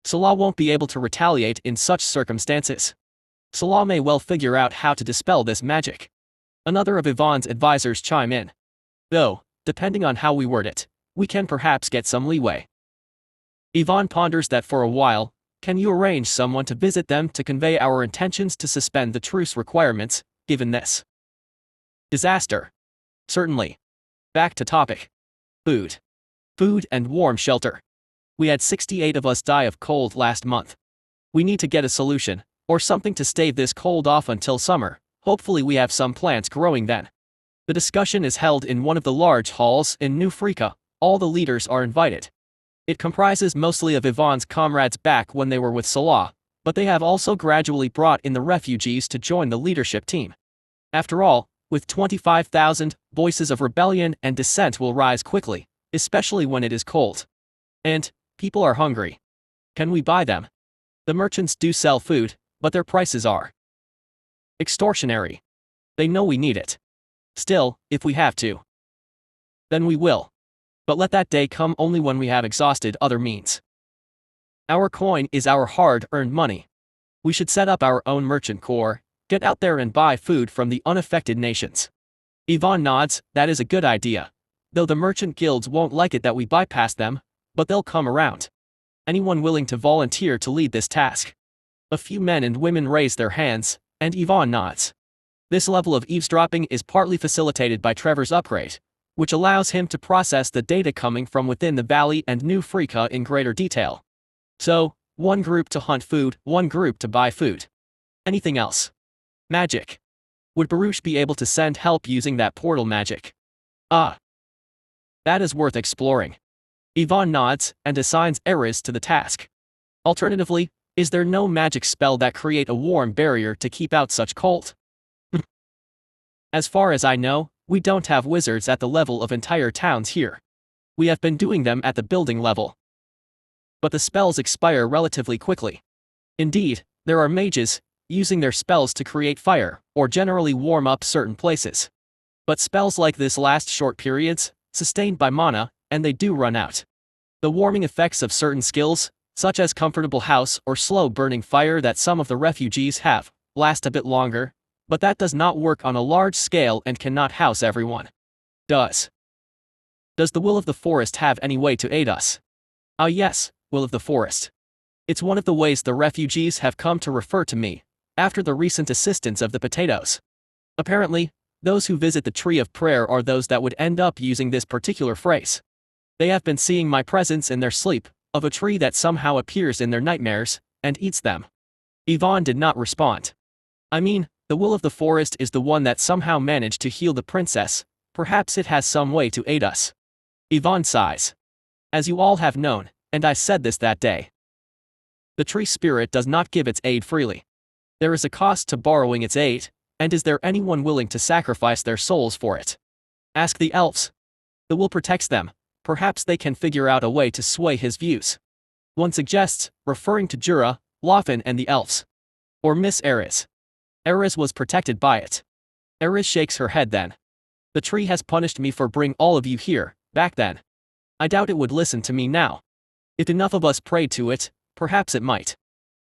Salah won't be able to retaliate in such circumstances. Salah may well figure out how to dispel this magic. Another of Yvonne's advisors chime in. Though, depending on how we word it, we can perhaps get some leeway. Yvonne ponders that for a while. Can you arrange someone to visit them to convey our intentions to suspend the truce requirements, given this disaster? Certainly. Back to topic. Food. Food and warm shelter. We had 68 of us die of cold last month. We need to get a solution, or something to stave this cold off until summer. Hopefully we have some plants growing then. The discussion is held in one of the large halls in New Freaka. All the leaders are invited. It comprises mostly of Yvonne's comrades back when they were with Salah, but they have also gradually brought in the refugees to join the leadership team. After all, with 25,000, voices of rebellion and dissent will rise quickly, especially when it is cold. And, people are hungry. Can we buy them? The merchants do sell food, but their prices are extortionary. They know we need it. Still, if we have to, then we will. But let that day come only when we have exhausted other means. Our coin is our hard-earned money. We should set up our own merchant corps, get out there and buy food from the unaffected nations. Yvonne nods, that is a good idea. Though the merchant guilds won't like it that we bypass them, but they'll come around. Anyone willing to volunteer to lead this task? A few men and women raise their hands, and Yvonne nods. This level of eavesdropping is partly facilitated by Trevor's upgrade, which allows him to process the data coming from within the valley and New Freaka in greater detail. So, one group to hunt food, one group to buy food. Anything else? Magic. Would Baruch be able to send help using that portal magic? Ah. That is worth exploring. Yvonne nods and assigns Eris to the task. Alternatively, is there no magic spell that create a warm barrier to keep out such cold? As far as I know, we don't have wizards at the level of entire towns here. We have been doing them at the building level. But the spells expire relatively quickly. Indeed, there are mages, using their spells to create fire, or generally warm up certain places. But spells like this last short periods, sustained by mana, and they do run out. The warming effects of certain skills, such as comfortable house or slow burning fire that some of the refugees have, last a bit longer, but that does not work on a large scale and cannot house everyone. Does the Will of the Forest have any way to aid us? Ah yes, Will of the Forest. It's one of the ways the refugees have come to refer to me, after the recent assistance of the potatoes. Apparently, those who visit the Tree of Prayer are those that would end up using this particular phrase. They have been seeing my presence in their sleep, of a tree that somehow appears in their nightmares, and eats them. Yvonne did not respond. I mean, the Will of the Forest is the one that somehow managed to heal the princess, perhaps it has some way to aid us. Yvonne sighs. As you all have known, and I said this that day. The tree spirit does not give its aid freely. There is a cost to borrowing its aid, and is there anyone willing to sacrifice their souls for it? Ask the elves. The will protects them, perhaps they can figure out a way to sway his views. One suggests, referring to Jura, Loanne and the elves. Or Miss Eris. Eris was protected by it. Eris shakes her head then. The tree has punished me for bringing all of you here, back then. I doubt it would listen to me now. If enough of us prayed to it, perhaps it might.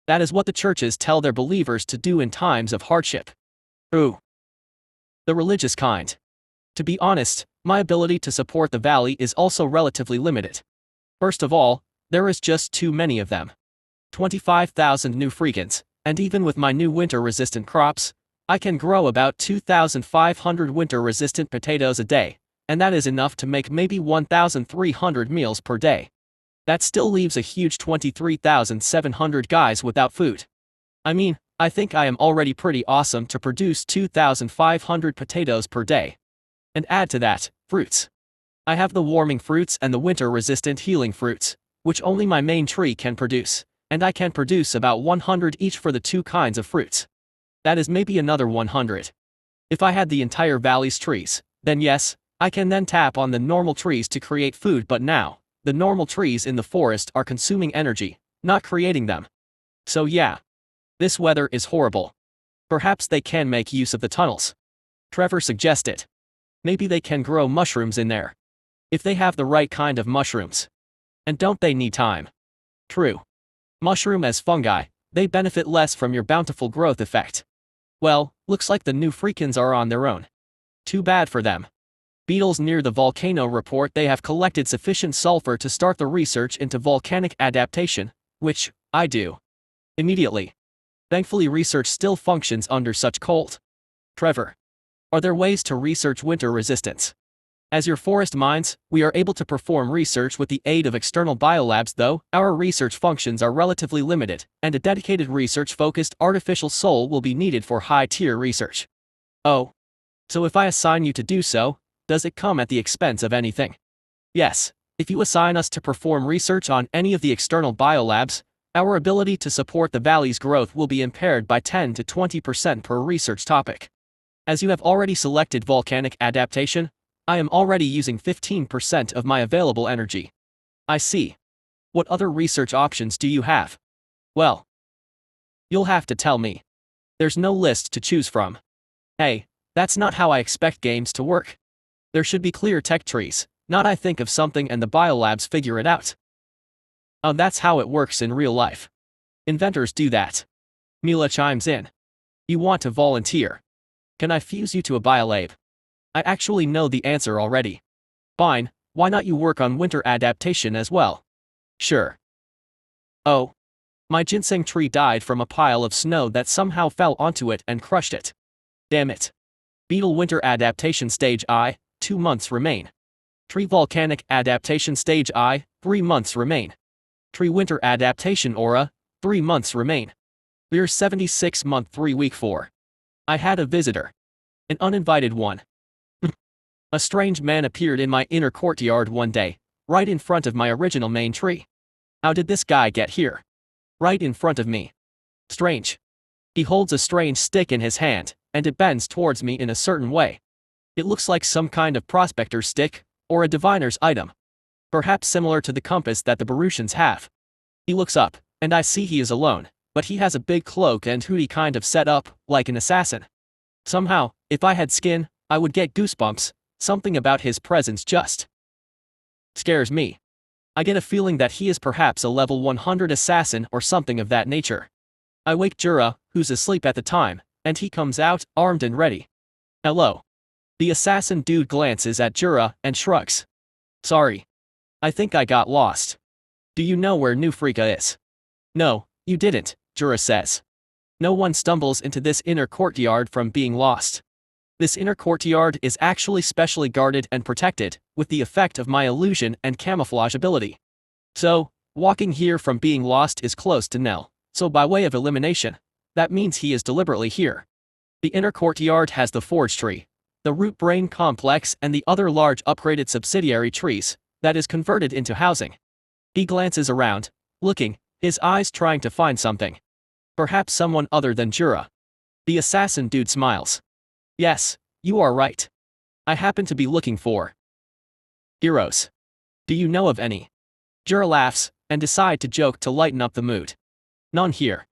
That is what the churches tell their believers to do in times of hardship. Ooh. The religious kind. To be honest, my ability to support the valley is also relatively limited. First of all, there is just too many of them. 25,000 new freakins, and even with my new winter-resistant crops, I can grow about 2,500 winter-resistant potatoes a day, and that is enough to make maybe 1,300 meals per day. That still leaves a huge 23,700 guys without food. I mean, I think I am already pretty awesome to produce 2,500 potatoes per day. And add to that, fruits. I have the warming fruits and the winter-resistant healing fruits, which only my main tree can produce, and I can produce about 100 each for the two kinds of fruits. That is maybe another 100. If I had the entire valley's trees, then yes, I can then tap on the normal trees to create food, but now, the normal trees in the forest are consuming energy, not creating them. So yeah. This weather is horrible. Perhaps they can make use of the tunnels. Trevor suggested. Maybe they can grow mushrooms in there. If they have the right kind of mushrooms. And don't they need time? True. Mushroom as fungi, they benefit less from your bountiful growth effect. Well, looks like the new freakins are on their own. Too bad for them. Beetles near the Volcano report they have collected sufficient sulfur to start the research into volcanic adaptation, which, I do. Immediately. Thankfully research still functions under such cold. Trevor. Are there ways to research winter resistance? As your forest minds, we are able to perform research with the aid of external biolabs, though our research functions are relatively limited, and a dedicated research-focused artificial soul will be needed for high-tier research. Oh. So if I assign you to do so, does it come at the expense of anything? Yes, if you assign us to perform research on any of the external biolabs, our ability to support the valley's growth will be impaired by 10 to 20% per research topic. As you have already selected volcanic adaptation, I am already using 15% of my available energy. I see. What other research options do you have? Well, you'll have to tell me. There's no list to choose from. Hey, that's not how I expect games to work. There should be clear tech trees, not I think of something and the biolabs figure it out. Oh, that's how it works in real life. Inventors do that. Mila chimes in. You want to volunteer? Can I fuse you to a biolab? I actually know the answer already. Fine, why not you work on winter adaptation as well? Sure. Oh. My ginseng tree died from a pile of snow that somehow fell onto it and crushed it. Damn it. Beetle winter adaptation stage I, 2 months remain. Tree Volcanic Adaptation Stage I, 3 months remain. Tree Winter Adaptation Aura, 3 months remain. We're 76 month 3 week 4. I had a visitor. An uninvited one. A strange man appeared in my inner courtyard one day, right in front of my original main tree. How did this guy get here? Right in front of me. Strange. He holds a strange stick in his hand, and it bends towards me in a certain way. It looks like some kind of prospector's stick, or a diviner's item. Perhaps similar to the compass that the Baruchans have. He looks up, and I see he is alone, but he has a big cloak and hoodie kind of set up, like an assassin. Somehow, if I had skin, I would get goosebumps. Something about his presence just scares me. I get a feeling that he is perhaps a level 100 assassin or something of that nature. I wake Jura, who's asleep at the time, and he comes out, armed and ready. Hello. The assassin dude glances at Jura and shrugs. Sorry. I think I got lost. Do you know where New Freaka is? No, you didn't, Jura says. No one stumbles into this inner courtyard from being lost. This inner courtyard is actually specially guarded and protected, with the effect of my illusion and camouflage ability. So, walking here from being lost is close to nil, so by way of elimination, that means he is deliberately here. The inner courtyard has the forge tree, the root brain complex and the other large upgraded subsidiary trees, that is converted into housing. He glances around, looking, his eyes trying to find something. Perhaps someone other than Jura. The assassin dude smiles. Yes, you are right. I happen to be looking for heroes. Do you know of any? Jura laughs, and decide to joke to lighten up the mood. None here.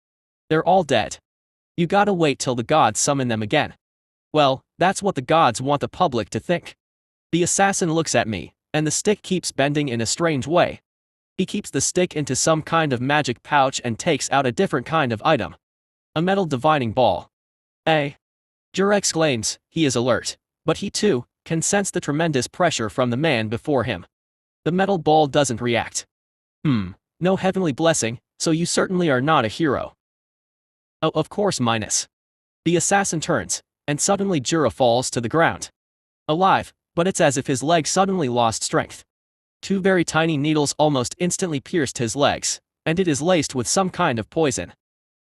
They're all dead. You gotta wait till the gods summon them again. Well, that's what the gods want the public to think. The assassin looks at me, and the stick keeps bending in a strange way. He keeps the stick into some kind of magic pouch and takes out a different kind of item. A metal divining ball. Jura exclaims, he is alert, but he too can sense the tremendous pressure from the man before him. The metal ball doesn't react. No heavenly blessing, so you certainly are not a hero. Oh, of course minus. The assassin turns, and suddenly Jura falls to the ground. Alive, but it's as if his leg suddenly lost strength. 2 very tiny needles almost instantly pierced his legs, and it is laced with some kind of poison.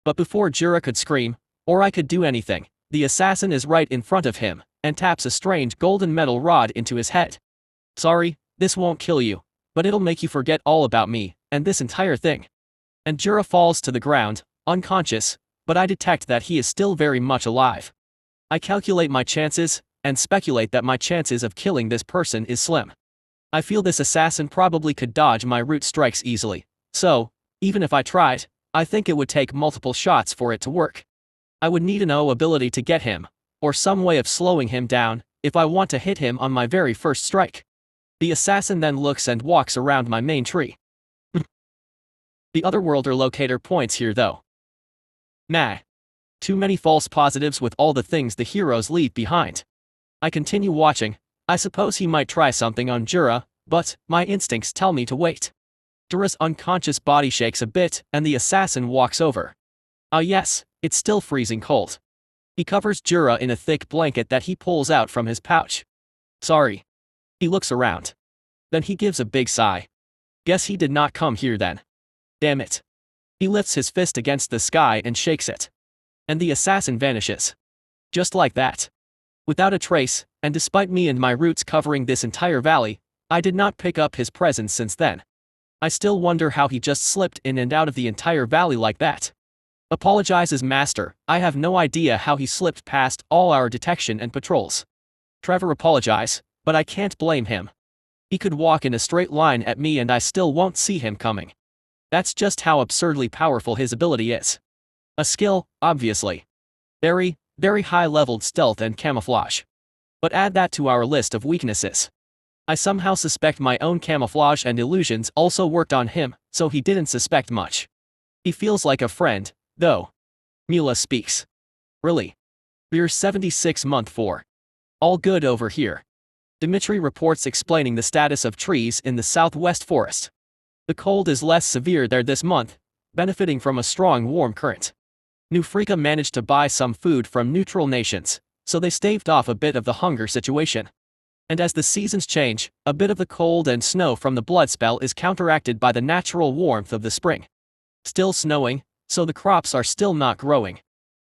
But before Jura could scream, or I could do anything, the assassin is right in front of him, and taps a strange golden metal rod into his head. Sorry, this won't kill you, but it'll make you forget all about me, and this entire thing. And Jura falls to the ground, unconscious, but I detect that he is still very much alive. I calculate my chances, and speculate that my chances of killing this person is slim. I feel this assassin probably could dodge my root strikes easily, so, even if I tried, I think it would take multiple shots for it to work. I would need an ability to get him, or some way of slowing him down, if I want to hit him on my very first strike. The assassin then looks and walks around my main tree. The otherworlder locator points here though. Nah. Too many false positives with all the things the heroes leave behind. I continue watching. I suppose he might try something on Jura, but my instincts tell me to wait. Jura's unconscious body shakes a bit, and the assassin walks over. Ah yes, it's still freezing cold. He covers Jura in a thick blanket that he pulls out from his pouch. Sorry. He looks around. Then he gives a big sigh. Guess he did not come here then. Damn it. He lifts his fist against the sky and shakes it. And the assassin vanishes. Just like that. Without a trace, and despite me and my roots covering this entire valley, I did not pick up his presence since then. I still wonder how he just slipped in and out of the entire valley like that. Apologizes master, I have no idea how he slipped past all our detection and patrols. Trevor apologize, but I can't blame him. He could walk in a straight line at me and I still won't see him coming. That's just how absurdly powerful his ability is. A skill, obviously. Very, very high-leveled stealth and camouflage. But add that to our list of weaknesses. I somehow suspect my own camouflage and illusions also worked on him, so he didn't suspect much. He feels like a friend, though. Mula speaks. Really? We're 76 month 4. All good over here. Dimitri reports explaining the status of trees in the southwest forest. The cold is less severe there this month, benefiting from a strong warm current. New Freaka managed to buy some food from neutral nations, so they staved off a bit of the hunger situation. And as the seasons change, a bit of the cold and snow from the blood spell is counteracted by the natural warmth of the spring. Still snowing, so the crops are still not growing.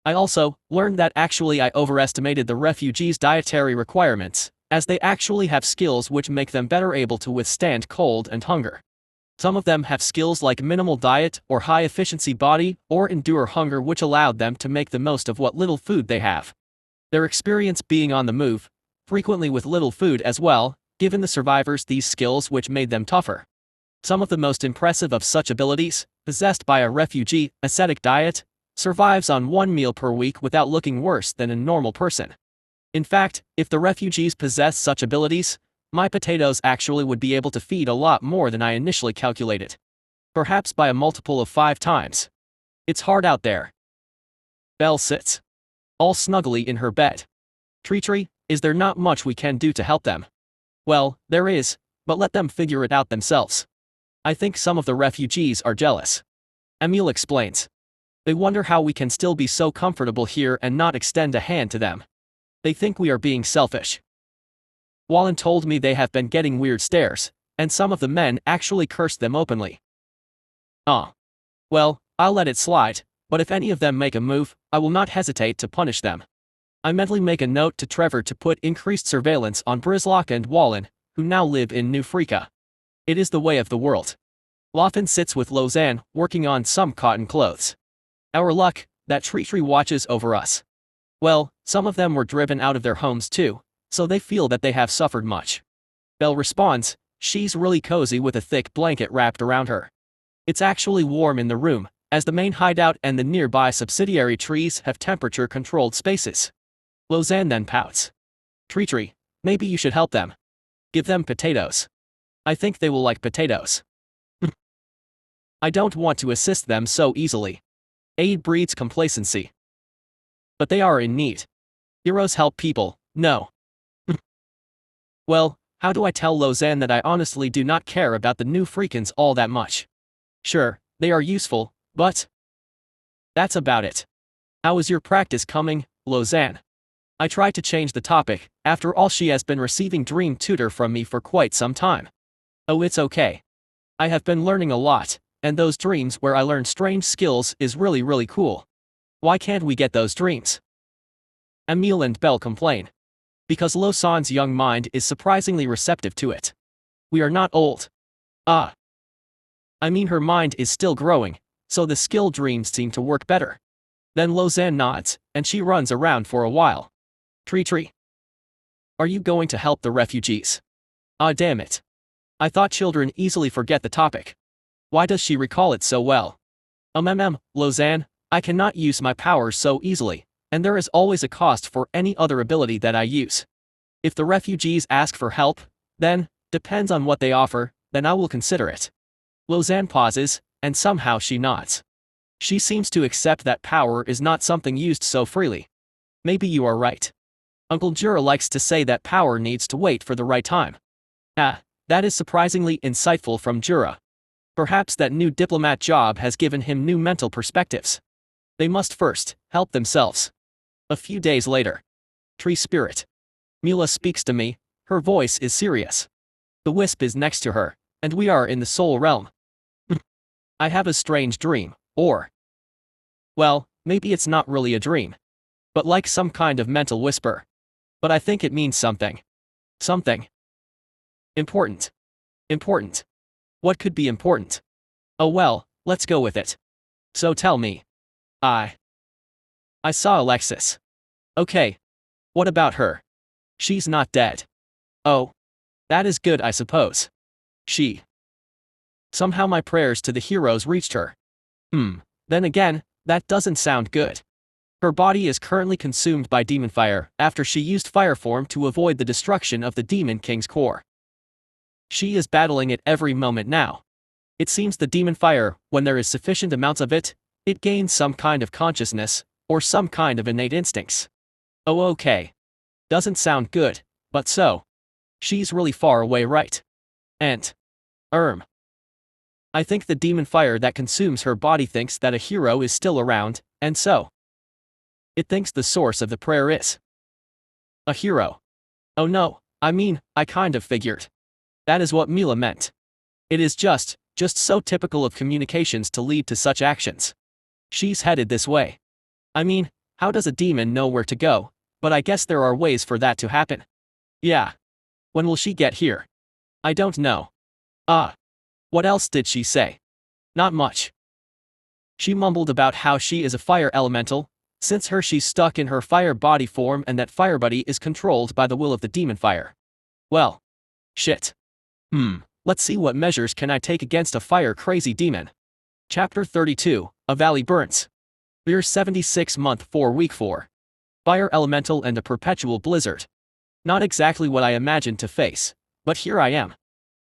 I also learned that actually I overestimated the refugees' dietary requirements, as they actually have skills which make them better able to withstand cold and hunger. Some of them have skills like minimal diet or high-efficiency body or endure hunger, which allowed them to make the most of what little food they have. Their experience being on the move, frequently with little food as well, given the survivors these skills which made them tougher. Some of the most impressive of such abilities, possessed by a refugee, ascetic diet, survives on 1 meal per week without looking worse than a normal person. In fact, if the refugees possess such abilities, my potatoes actually would be able to feed a lot more than I initially calculated. Perhaps by a multiple of 5 times. It's hard out there. Belle sits all snuggly in her bed. TreeTree, is there not much we can do to help them? Well, there is, but let them figure it out themselves. I think some of the refugees are jealous. Emil explains. They wonder how we can still be so comfortable here and not extend a hand to them. They think we are being selfish. Loanne told me they have been getting weird stares, and some of the men actually cursed them openly. Well, I'll let it slide, but if any of them make a move, I will not hesitate to punish them. I mentally make a note to Trevor to put increased surveillance on Brizlock and Loanne, who now live in New Freaka. It is the way of the world. Loanne sits with Loanne, working on some cotton clothes. Our luck, that TreeTree watches over us. Well, some of them were driven out of their homes too, so they feel that they have suffered much. Belle responds, she's really cozy with a thick blanket wrapped around her. It's actually warm in the room, as the main hideout and the nearby subsidiary trees have temperature-controlled spaces. Loanne then pouts. TreeTree, maybe you should help them. Give them potatoes. I think they will like potatoes. I don't want to assist them so easily. Aid breeds complacency. But they are in need. Heroes help people, no. Well, how do I tell Loanne that I honestly do not care about the new Freakins all that much? Sure, they are useful, but that's about it. How is your practice coming, Loanne? I tried to change the topic, after all she has been receiving dream tutor from me for quite some time. Oh, it's okay. I have been learning a lot, and those dreams where I learn strange skills is really cool. Why can't we get those dreams? Emil and Belle complain. Because Loanne's young mind is surprisingly receptive to it. We are not old. I mean her mind is still growing, so the skill dreams seem to work better. Then Loanne nods, and she runs around for a while. TreeTree. Are you going to help the refugees? Ah, damn it. I thought children easily forget the topic. Why does she recall it so well? Loanne, I cannot use my powers so easily, and there is always a cost for any other ability that I use. If the refugees ask for help, then, depends on what they offer, then I will consider it. Loanne pauses, and somehow she nods. She seems to accept that power is not something used so freely. Maybe you are right. Uncle Jura likes to say that power needs to wait for the right time. That is surprisingly insightful from Jura. Perhaps that new diplomat job has given him new mental perspectives. They must first help themselves. A few days later. Tree Spirit. Mila speaks to me, her voice is serious. The wisp is next to her, and we are in the soul realm. I have a strange dream, or well, maybe it's not really a dream. But like some kind of mental whisper. But I think it means something. Something. Important. Important. What could be important? Oh well, let's go with it. So tell me. I saw Alexis. Okay. What about her? She's not dead. Oh. That is good, I suppose. Somehow my prayers to the heroes reached her. Then again, that doesn't sound good. Her body is currently consumed by demon fire after she used fire form to avoid the destruction of the Demon King's core. She is battling it every moment now. It seems the demon fire, when there is sufficient amounts of it, it gains some kind of consciousness, or some kind of innate instincts. Oh okay. Doesn't sound good, but so. She's really far away, right? And I think the demon fire that consumes her body thinks that a hero is still around, and so it thinks the source of the prayer is a hero. Oh no, I mean, I kind of figured. That is what Mila meant. It is just so typical of communications to lead to such actions. She's headed this way. I mean, how does a demon know where to go? But I guess there are ways for that to happen. Yeah. When will she get here? I don't know. What else did she say? Not much. She mumbled about how she is a fire elemental, since she's stuck in her fire body form and that fire body is controlled by the will of the demon fire. Well. Shit. Let's see what measures can I take against a fire-crazy demon. Chapter 32, A Valley Burns. We're 76 month 4 week 4. Fire elemental and a perpetual blizzard. Not exactly what I imagined to face, but here I am.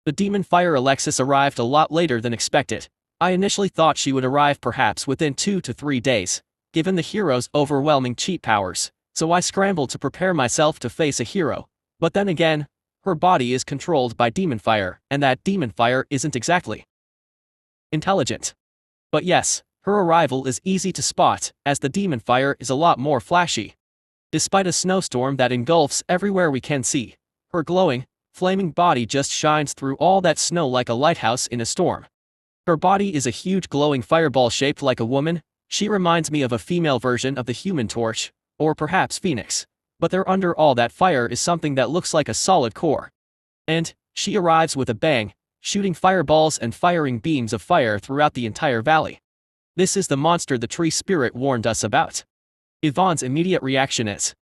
The demon fire Alexis arrived a lot later than expected. I initially thought she would arrive perhaps within 2 to 3 days, given the hero's overwhelming cheat powers, so I scrambled to prepare myself to face a hero, but then again, her body is controlled by demon fire, and that demon fire isn't exactly intelligent. But yes, her arrival is easy to spot, as the demon fire is a lot more flashy. Despite a snowstorm that engulfs everywhere we can see, her glowing, flaming body just shines through all that snow like a lighthouse in a storm. Her body is a huge glowing fireball shaped like a woman. She reminds me of a female version of the Human Torch, or perhaps Phoenix, but there under all that fire is something that looks like a solid core. And she arrives with a bang, shooting fireballs and firing beams of fire throughout the entire valley. This is the monster the tree spirit warned us about. Yvonne's immediate reaction is,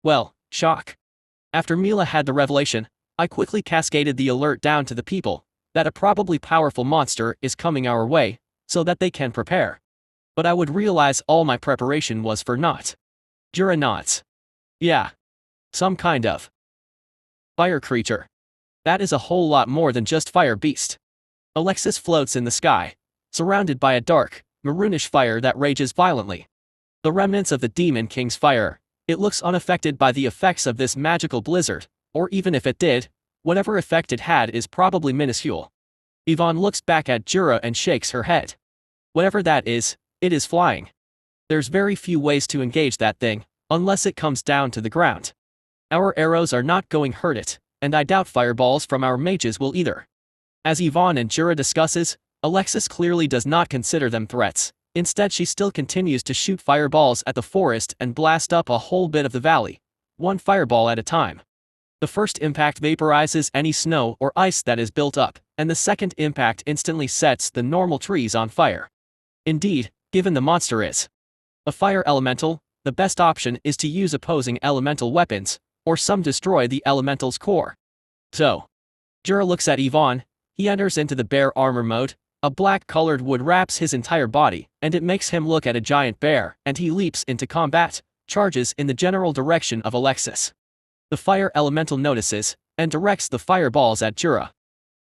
well, shock. After Mila had the revelation, I quickly cascaded the alert down to the people that a probably powerful monster is coming our way, so that they can prepare. But I would realize all my preparation was for naught. Jura nods. Yeah. Some kind of fire creature. That is a whole lot more than just fire beast. Alexis floats in the sky, surrounded by a dark, maroonish fire that rages violently. The remnants of the Demon King's fire, it looks unaffected by the effects of this magical blizzard, or even if it did, whatever effect it had is probably minuscule. Yvonne looks back at Jura and shakes her head. Whatever that is, it is flying. There's very few ways to engage that thing, unless it comes down to the ground. Our arrows are not going to hurt it, and I doubt fireballs from our mages will either. As Yvonne and Jura discusses, Alexis clearly does not consider them threats. Instead, she still continues to shoot fireballs at the forest and blast up a whole bit of the valley, one fireball at a time. The first impact vaporizes any snow or ice that is built up, and the second impact instantly sets the normal trees on fire. Indeed, given the monster is a fire elemental, the best option is to use opposing elemental weapons, or some destroy the elemental's core. So, Jura looks at Yvonne. He enters into the bear armor mode. A black-colored wood wraps his entire body, and it makes him look at a giant bear, and he leaps into combat, charges in the general direction of Alexis. The fire elemental notices, and directs the fireballs at Jura.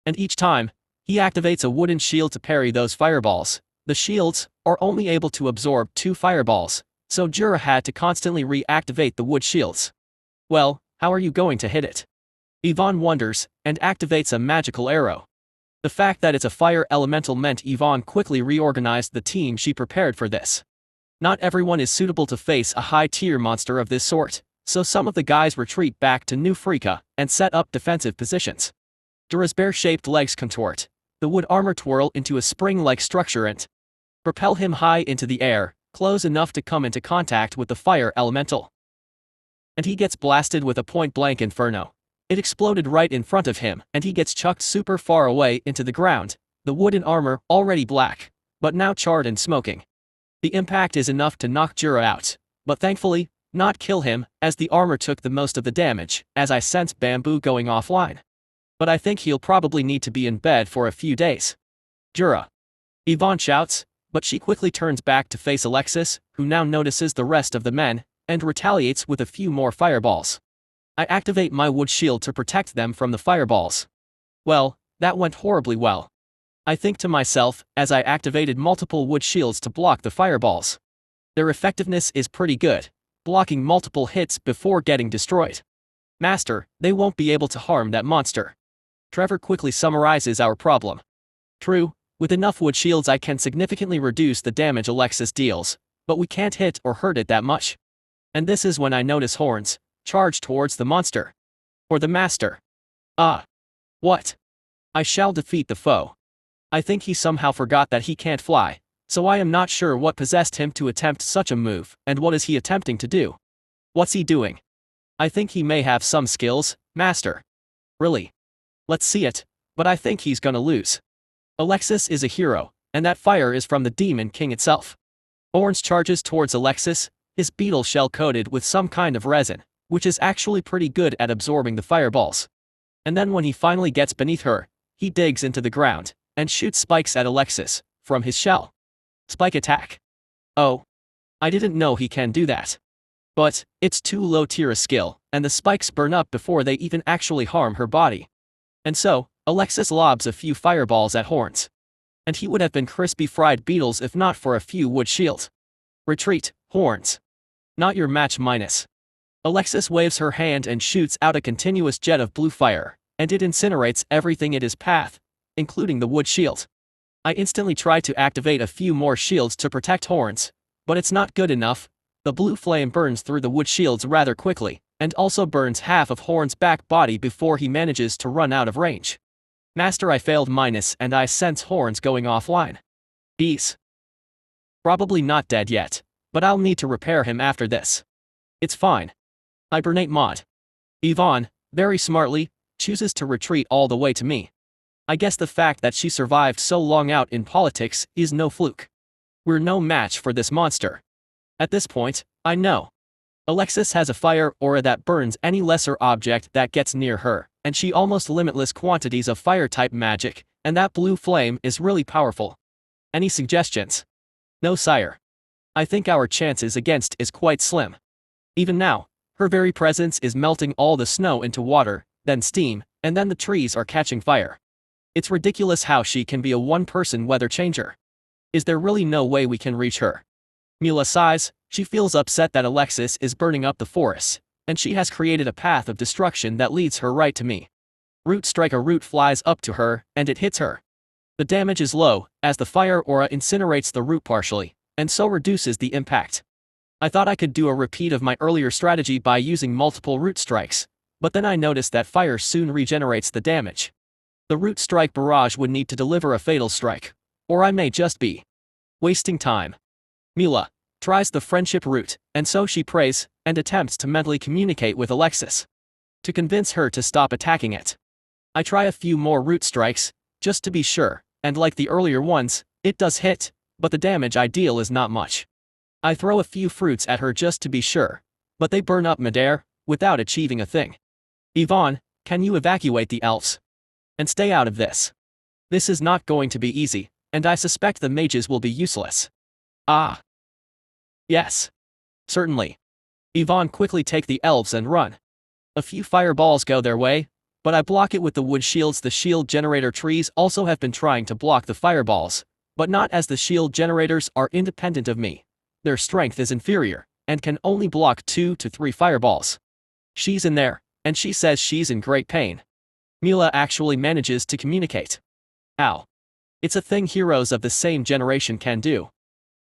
And each time, he activates a wooden shield to parry those fireballs. The shields are only able to absorb 2 fireballs, so Jura had to constantly reactivate the wood shields. Well, how are you going to hit it? Yvonne wonders, and activates a magical arrow. The fact that it's a fire elemental meant Yvonne quickly reorganized the team she prepared for this. Not everyone is suitable to face a high-tier monster of this sort, so some of the guys retreat back to New Freaka and set up defensive positions. Jura's bear-shaped legs contort, the wood armor twirl into a spring-like structure and propel him high into the air, close enough to come into contact with the fire elemental. And he gets blasted with a point-blank inferno. It exploded right in front of him, and he gets chucked super far away into the ground, the wooden armor already black, but now charred and smoking. The impact is enough to knock Jura out, but thankfully, not kill him, as the armor took the most of the damage, as I sense Bamboo going offline. But I think he'll probably need to be in bed for a few days. Jura. Yvonne shouts, but she quickly turns back to face Alexis, who now notices the rest of the men, and retaliates with a few more fireballs. I activate my wood shield to protect them from the fireballs. Well, that went horribly well. I think to myself, as I activated multiple wood shields to block the fireballs. Their effectiveness is pretty good, blocking multiple hits before getting destroyed. Master, they won't be able to harm that monster. Trevor quickly summarizes our problem. True, with enough wood shields I can significantly reduce the damage Alexis deals, but we can't hit or hurt it that much. And this is when I notice horns charge towards the monster. Or the master? Ah. What? I shall defeat the foe. I think he somehow forgot that he can't fly, so I am not sure what possessed him to attempt such a move, and what is he attempting to do? What's he doing? I think he may have some skills, master. Really? Let's see it, but I think he's gonna lose. Alexis is a hero, and that fire is from the Demon King itself. Orange charges towards Alexis, his beetle shell coated with some kind of resin, which is actually pretty good at absorbing the fireballs. And then when he finally gets beneath her, he digs into the ground, and shoots spikes at Alexis, from his shell. Spike attack. Oh. I didn't know he can do that. But, it's too low tier a skill, and the spikes burn up before they even actually harm her body. And so, Alexis lobs a few fireballs at Horns. And he would have been crispy fried beetles if not for a few wood shield. Retreat, Horns. Not your match minus. Alexis waves her hand and shoots out a continuous jet of blue fire, and it incinerates everything in his path, including the wood shield. I instantly try to activate a few more shields to protect Horns, but it's not good enough. The blue flame burns through the wood shields rather quickly, and also burns half of Horn's back body before he manages to run out of range. Master, I failed minus and I sense Horns going offline. He's probably not dead yet, but I'll need to repair him after this. It's fine. Hibernate mod. Yvonne, very smartly, chooses to retreat all the way to me. I guess the fact that she survived so long out in politics is no fluke. We're no match for this monster. At this point, I know. Alexis has a fire aura that burns any lesser object that gets near her, and she almost limitless quantities of fire-type magic, and that blue flame is really powerful. Any suggestions? No, sire. I think our chances against is quite slim. Even now, her very presence is melting all the snow into water, then steam, and then the trees are catching fire. It's ridiculous how she can be a one-person weather changer. Is there really no way we can reach her? Mila sighs. She feels upset that Alexis is burning up the forest, and she has created a path of destruction that leads her right to me. Root strike. A root flies up to her, and it hits her. The damage is low, as the fire aura incinerates the root partially, and so reduces the impact. I thought I could do a repeat of my earlier strategy by using multiple root strikes, but then I noticed that fire soon regenerates the damage. The root strike barrage would need to deliver a fatal strike, or I may just be wasting time. Mila tries the friendship route, and so she prays, and attempts to mentally communicate with Alexis to convince her to stop attacking it. I try a few more root strikes, just to be sure, and like the earlier ones, it does hit, but the damage I deal is not much. I throw a few fruits at her just to be sure, but they burn up midair, without achieving a thing. Yvonne, can you evacuate the elves? And stay out of this. This is not going to be easy, and I suspect the mages will be useless. Ah. Yes. Certainly. Yvonne quickly take the elves and run. A few fireballs go their way, but I block it with the wood shields. The shield generator trees also have been trying to block the fireballs, but not as the shield generators are independent of me. Their strength is inferior, and can only block 2 to 3 fireballs. She's in there, and she says she's in great pain. Mila actually manages to communicate. Ow. It's a thing heroes of the same generation can do.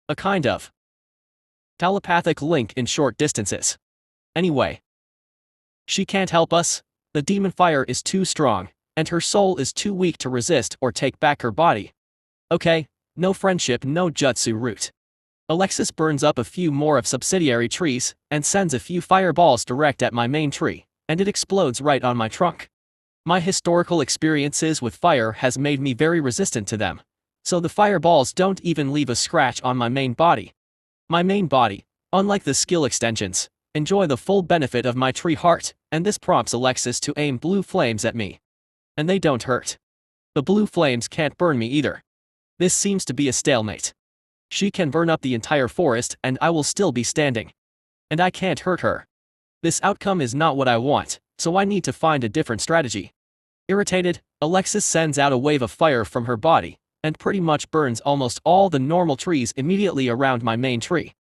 A kind of telepathic link in short distances. Anyway. She can't help us. The demon fire is too strong, and her soul is too weak to resist or take back her body. Okay, no friendship, no jutsu route. Alexis burns up a few more of subsidiary trees, and sends a few fireballs direct at my main tree, and it explodes right on my trunk. My historical experiences with fire has made me very resistant to them, so the fireballs don't even leave a scratch on my main body. My main body, unlike the skill extensions, enjoy the full benefit of my tree heart, and this prompts Alexis to aim blue flames at me. And they don't hurt. The blue flames can't burn me either. This seems to be a stalemate. She can burn up the entire forest and I will still be standing. And I can't hurt her. This outcome is not what I want, so I need to find a different strategy. Irritated, Alexis sends out a wave of fire from her body, and pretty much burns almost all the normal trees immediately around my main tree.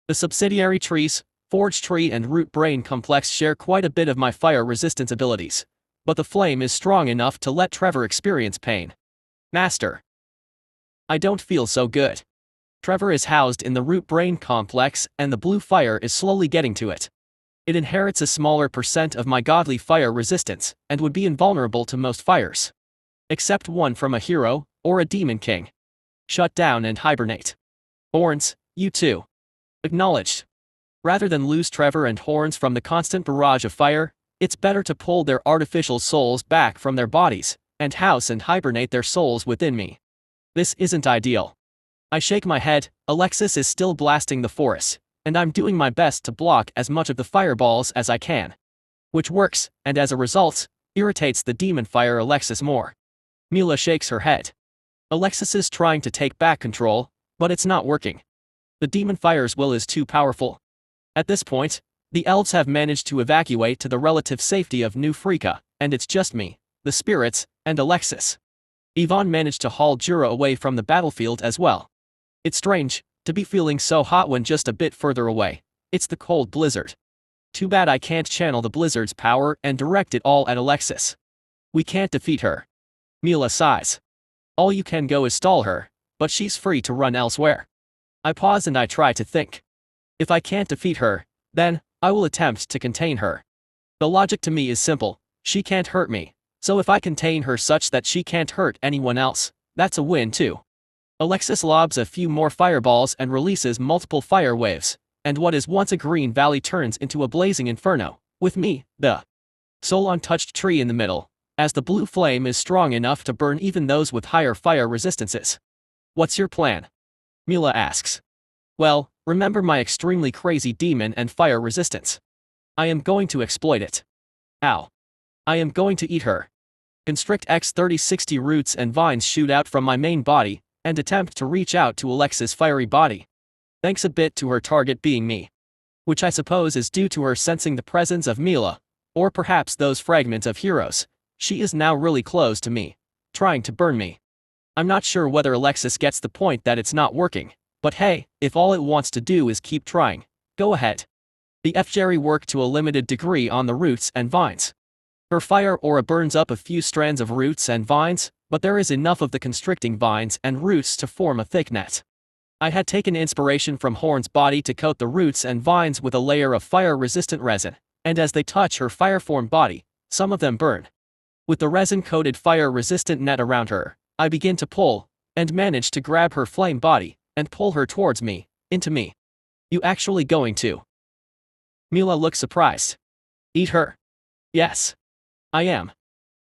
The subsidiary trees, Forge Tree and Root Brain Complex share quite a bit of my fire resistance abilities, but the flame is strong enough to let Trevor experience pain. Master. I don't feel so good. Trevor is housed in the Root Brain Complex and the blue fire is slowly getting to it. It inherits a smaller percent of my godly fire resistance, and would be invulnerable to most fires. Except one from a hero, or a demon king. Shut down and hibernate. Horns, you too. Acknowledged. Rather than lose Trevor and Horns from the constant barrage of fire, it's better to pull their artificial souls back from their bodies, and house and hibernate their souls within me. This isn't ideal. I shake my head. Alexis is still blasting the forest, and I'm doing my best to block as much of the fireballs as I can. Which works, and as a result, irritates the demon fire Alexis more. Mila shakes her head. Alexis is trying to take back control, but it's not working. The demon fire's will is too powerful. At this point, the elves have managed to evacuate to the relative safety of New Freaka, and it's just me, the spirits, and Alexis. Yvonne managed to haul Jura away from the battlefield as well. It's strange to be feeling so hot when just a bit further away. It's the cold blizzard. Too bad I can't channel the blizzard's power and direct it all at Alexis. We can't defeat her. Mila sighs. All you can go is stall her, but she's free to run elsewhere. I pause and I try to think. If I can't defeat her, then I will attempt to contain her. The logic to me is simple. She can't hurt me, so if I contain her such that she can't hurt anyone else, that's a win too. Alexis lobs a few more fireballs and releases multiple fire waves, and what is once a green valley turns into a blazing inferno, with me, the sole untouched tree in the middle, as the blue flame is strong enough to burn even those with higher fire resistances. What's your plan? Mila asks. Well, remember my extremely crazy demon and fire resistance. I am going to exploit it. Ow. I am going to eat her. Constrict X3060 roots and vines shoot out from my main body, and attempt to reach out to Alexis' fiery body. Thanks a bit to her target being me. Which I suppose is due to her sensing the presence of Mila, or perhaps those fragments of heroes. She is now really close to me, trying to burn me. I'm not sure whether Alexis gets the point that it's not working, but hey, if all it wants to do is keep trying, go ahead. The F-Jerry work to a limited degree on the roots and vines. Her fire aura burns up a few strands of roots and vines, but there is enough of the constricting vines and roots to form a thick net. I had taken inspiration from Horn's body to coat the roots and vines with a layer of fire-resistant resin, and as they touch her fire-formed body, some of them burn. With the resin-coated fire-resistant net around her, I begin to pull, and manage to grab her flame body, and pull her towards me, into me. You actually going to? Mila looks surprised. Eat her? Yes. I am.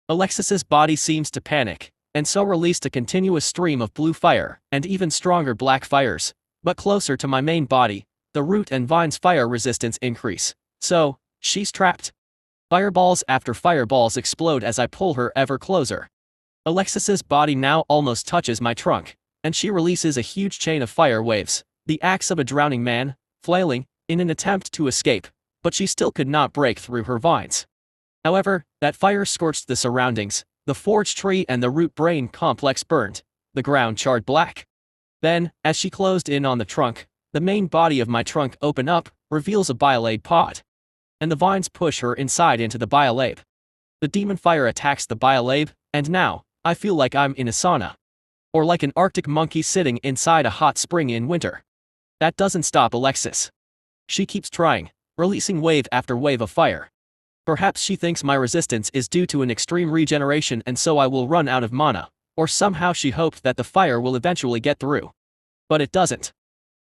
Alexis's body seems to panic, and so released a continuous stream of blue fire, and even stronger black fires, but closer to my main body, the root and vine's fire resistance increase, so, she's trapped. Fireballs after fireballs explode as I pull her ever closer. Alexis's body now almost touches my trunk, and she releases a huge chain of fire waves, the axe of a drowning man, flailing, in an attempt to escape, but she still could not break through her vines. However, that fire scorched the surroundings, the forge tree and the root brain complex burned, the ground charred black. Then, as she closed in on the trunk, the main body of my trunk open up, reveals a biolabe pod. And the vines push her inside into the biolabe. The demon fire attacks the biolabe, and now, I feel like I'm in a sauna. Or like an Arctic monkey sitting inside a hot spring in winter. That doesn't stop Alexis. She keeps trying, releasing wave after wave of fire. Perhaps she thinks my resistance is due to an extreme regeneration and so I will run out of mana, or somehow she hoped that the fire will eventually get through. But it doesn't.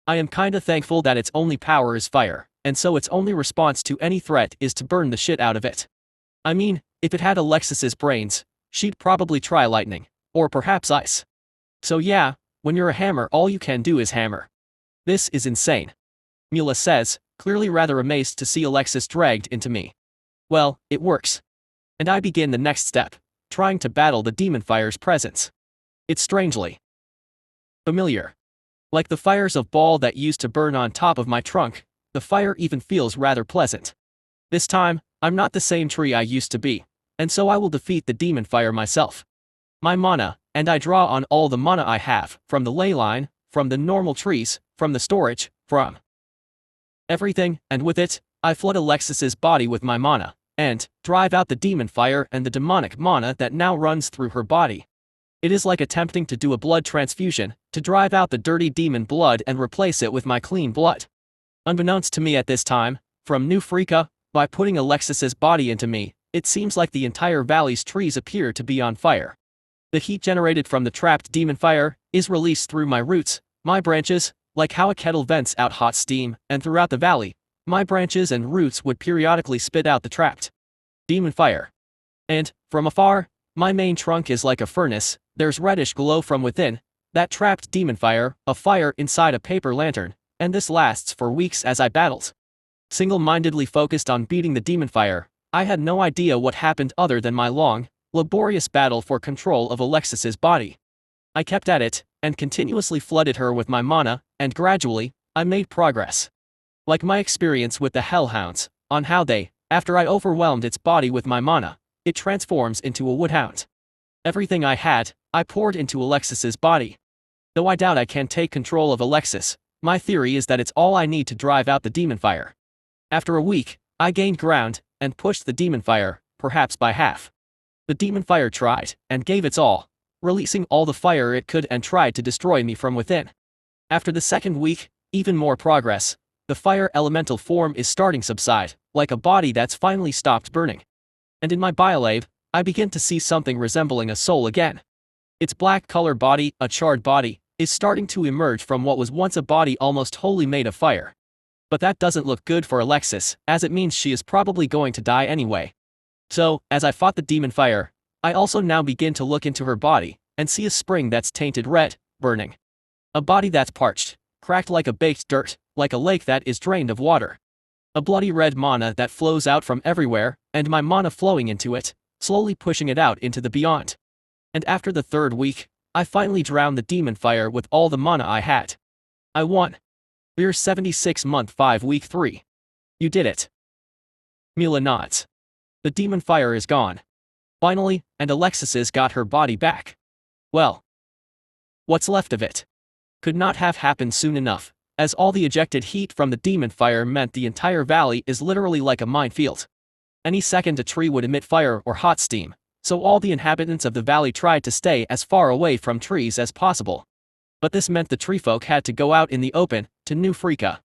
I am kinda thankful that its only power is fire, and so its only response to any threat is to burn the shit out of it. I mean, if it had Alexis's brains, she'd probably try lightning, or perhaps ice. So yeah, when you're a hammer all you can do is hammer. This is insane. Mila says, clearly rather amazed to see Alexis dragged into me. Well, it works. And I begin the next step, trying to battle the demon fire's presence. It's strangely familiar. Like the fires of Ball that used to burn on top of my trunk, the fire even feels rather pleasant. This time, I'm not the same tree I used to be, and so I will defeat the demon fire myself. My mana, and I draw on all the mana I have, from the ley line, from the normal trees, from the storage, from everything, and with it, I flood Alexis's body with my mana, and drive out the demon fire and the demonic mana that now runs through her body. It is like attempting to do a blood transfusion, to drive out the dirty demon blood and replace it with my clean blood. Unbeknownst to me at this time, from New Freaka, By putting Alexis's body into me, it seems like the entire valley's trees appear to be on fire. The heat generated from the trapped demon fire is released through my roots, my branches, like how a kettle vents out hot steam, and throughout the valley, my branches and roots would periodically spit out the trapped demon fire. And, from afar, my main trunk is like a furnace, there's reddish glow from within, that trapped demon fire, a fire inside a paper lantern, and this lasts for weeks as I battled. Single-mindedly focused on beating the demon fire, I had no idea what happened other than my long, laborious battle for control of Alexis's body. I kept at it, and continuously flooded her with my mana, and gradually, I made progress. Like my experience with the Hellhounds, on how they, after I overwhelmed its body with my mana, it transforms into a woodhound. Everything I had, I poured into Alexis's body. Though I doubt I can take control of Alexis, my theory is that it's all I need to drive out the demon fire. After a week, I gained ground, and pushed the demon fire, perhaps by half. The demon fire tried, and gave its all, releasing all the fire it could and tried to destroy me from within. After the second week, even more progress. The fire elemental form is starting to subside, like a body that's finally stopped burning. And in my biolab, I begin to see something resembling a soul again. Its black color body, a charred body, is starting to emerge from what was once a body almost wholly made of fire. But that doesn't look good for Alexis, as it means she is probably going to die anyway. So, as I fought the demon fire, I also now begin to look into her body, and see a spring that's tainted red, burning. A body that's parched, cracked like a baked dirt, like a lake that is drained of water. A bloody red mana that flows out from everywhere, and my mana flowing into it, slowly pushing it out into the beyond. And after the third week, I finally drowned the demon fire with all the mana I had. I won. We're 76 month 5 week 3. You did it. Mila nods. The demon fire is gone. Finally, and Alexis's got her body back. Well, what's left of it? Could not have happened soon enough, as all the ejected heat from the demon fire meant the entire valley is literally like a minefield. Any second a tree would emit fire or hot steam, so all the inhabitants of the valley tried to stay as far away from trees as possible. But this meant the treefolk had to go out in the open, to New Freaka.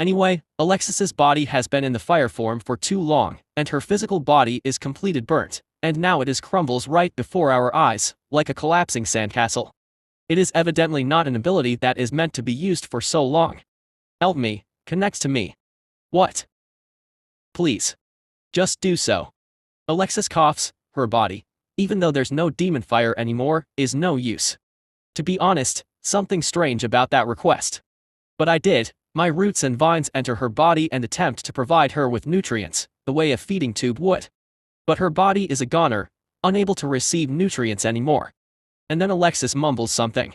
Anyway, Alexis's body has been in the fire form for too long, and her physical body is completely burnt, and now it is crumbles right before our eyes, like a collapsing sandcastle. It is evidently not an ability that is meant to be used for so long. Help me, connect to me. What? Please. Just do so. Alexis coughs, her body, even though there's no demon fire anymore, is no use. To be honest, something strange about that request. But I did. My roots and vines enter her body and attempt to provide her with nutrients, the way a feeding tube would. But her body is a goner, unable to receive nutrients anymore. And then Alexis mumbles something.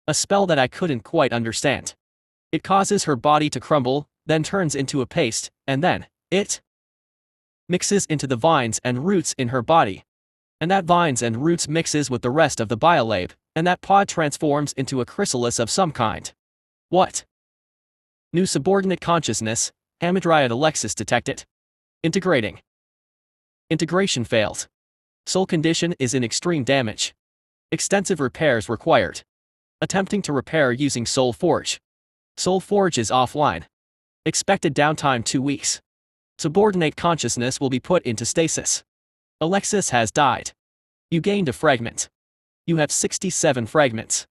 A spell that I couldn't quite understand. It causes her body to crumble, then turns into a paste, and then, it mixes into the vines and roots in her body. And that vines and roots mixes with the rest of the biolab, and that pod transforms into a chrysalis of some kind. What? New subordinate consciousness, Hamadryad Alexis detected. Integrating. Integration failed. Soul condition is in extreme damage. Extensive repairs required. Attempting to repair using Soul Forge. Soul Forge is offline. Expected downtime 2 weeks. Subordinate consciousness will be put into stasis. Alexis has died. You gained a fragment. You have 67 fragments.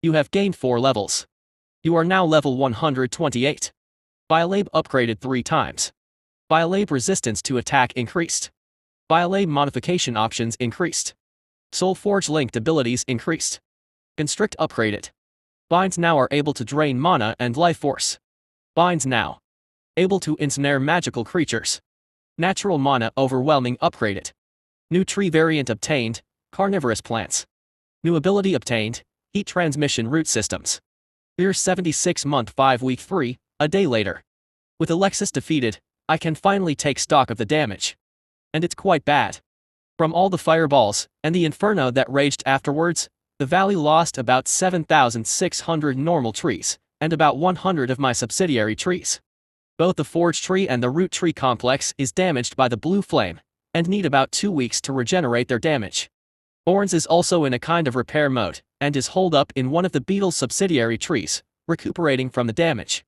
You have gained 4 levels. You are now level 128. Biolab upgraded 3 times. Biolab resistance to attack increased. Biolab modification options increased. Soul Forge linked abilities increased. Constrict upgraded. Binds now are able to drain mana and life force. Binds now. Able to ensnare magical creatures. Natural mana overwhelming upgraded. New tree variant obtained, carnivorous plants. New ability obtained, heat transmission root systems. We're 76 month 5 week 3, a day later. With Alexis defeated, I can finally take stock of the damage. And it's quite bad. From all the fireballs, and the inferno that raged afterwards, the valley lost about 7,600 normal trees, and about 100 of my subsidiary trees. Both the forge tree and the root tree complex is damaged by the blue flame, and need about 2 weeks to regenerate their damage. Orange is also in a kind of repair mode, and is holed up in one of the Beetle's subsidiary trees, recuperating from the damage.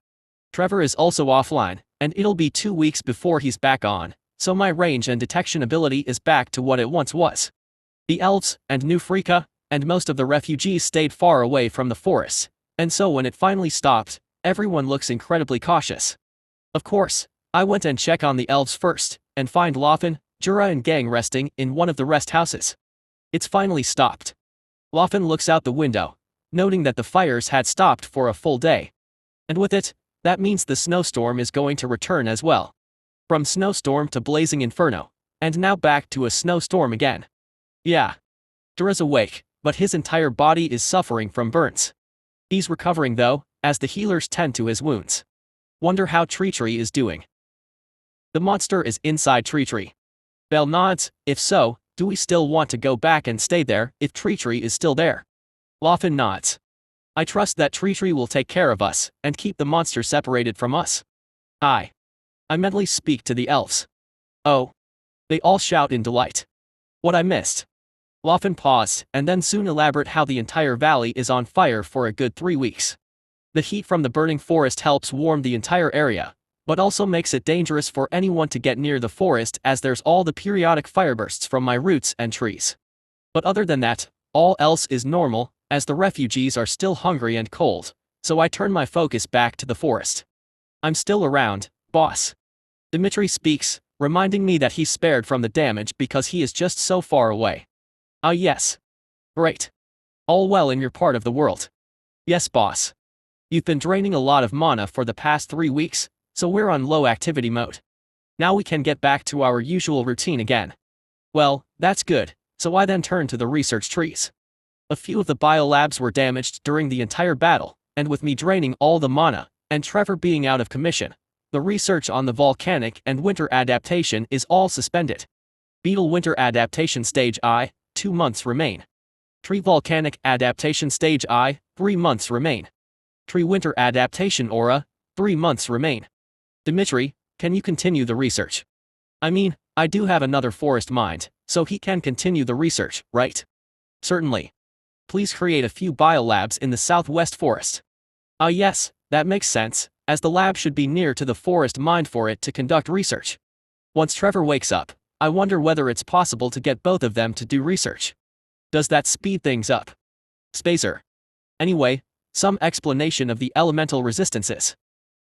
Trevor is also offline, and it'll be 2 weeks before he's back on, so my range and detection ability is back to what it once was. The elves, and New Freaka, and most of the refugees stayed far away from the forest, and so when it finally stopped, everyone looks incredibly cautious. Of course, I went and checked on the elves first, and find Loanne, Jura and gang resting in one of the rest houses. It's finally stopped. Loanne looks out the window, noting that the fires had stopped for a full day. And with it, that means the snowstorm is going to return as well. From snowstorm to blazing inferno, and now back to a snowstorm again. Yeah. Jura's awake, but his entire body is suffering from burns. He's recovering though, as the healers tend to his wounds. Wonder how TreeTree is doing. The monster is inside TreeTree. Belle nods. If so, do we still want to go back and stay there if TreeTree is still there? Loanne nods. I trust that TreeTree will take care of us and keep the monster separated from us. I mentally speak to the elves. Oh. They all shout in delight. What I missed. Loanne paused and then soon elaborate how the entire valley is on fire for a good 3 weeks. The heat from the burning forest helps warm the entire area, but also makes it dangerous for anyone to get near the forest as there's all the periodic firebursts from my roots and trees. But other than that, all else is normal, as the refugees are still hungry and cold, so I turn my focus back to the forest. I'm still around, boss. Dimitri speaks, reminding me that he's spared from the damage because he is just so far away. Ah yes. Great. All well in your part of the world. Yes boss. You've been draining a lot of mana for the past 3 weeks, so we're on low activity mode. Now we can get back to our usual routine again. Well, that's good, so I then turned to the research trees. A few of the biolabs were damaged during the entire battle, and with me draining all the mana, and Trevor being out of commission, the research on the volcanic and winter adaptation is all suspended. Beetle winter adaptation stage I, 2 months remain. Tree volcanic adaptation stage I, 3 months remain. Tree winter adaptation aura, 3 months remain. Dimitri, can you continue the research? I mean, I do have another forest mind, so he can continue the research, right? Certainly. Please create a few biolabs in the southwest forest. Ah yes, that makes sense, as the lab should be near to the forest mind for it to conduct research. Once Trevor wakes up, I wonder whether it's possible to get both of them to do research. Does that speed things up? Spaizzzer. Anyway, some explanation of the elemental resistances.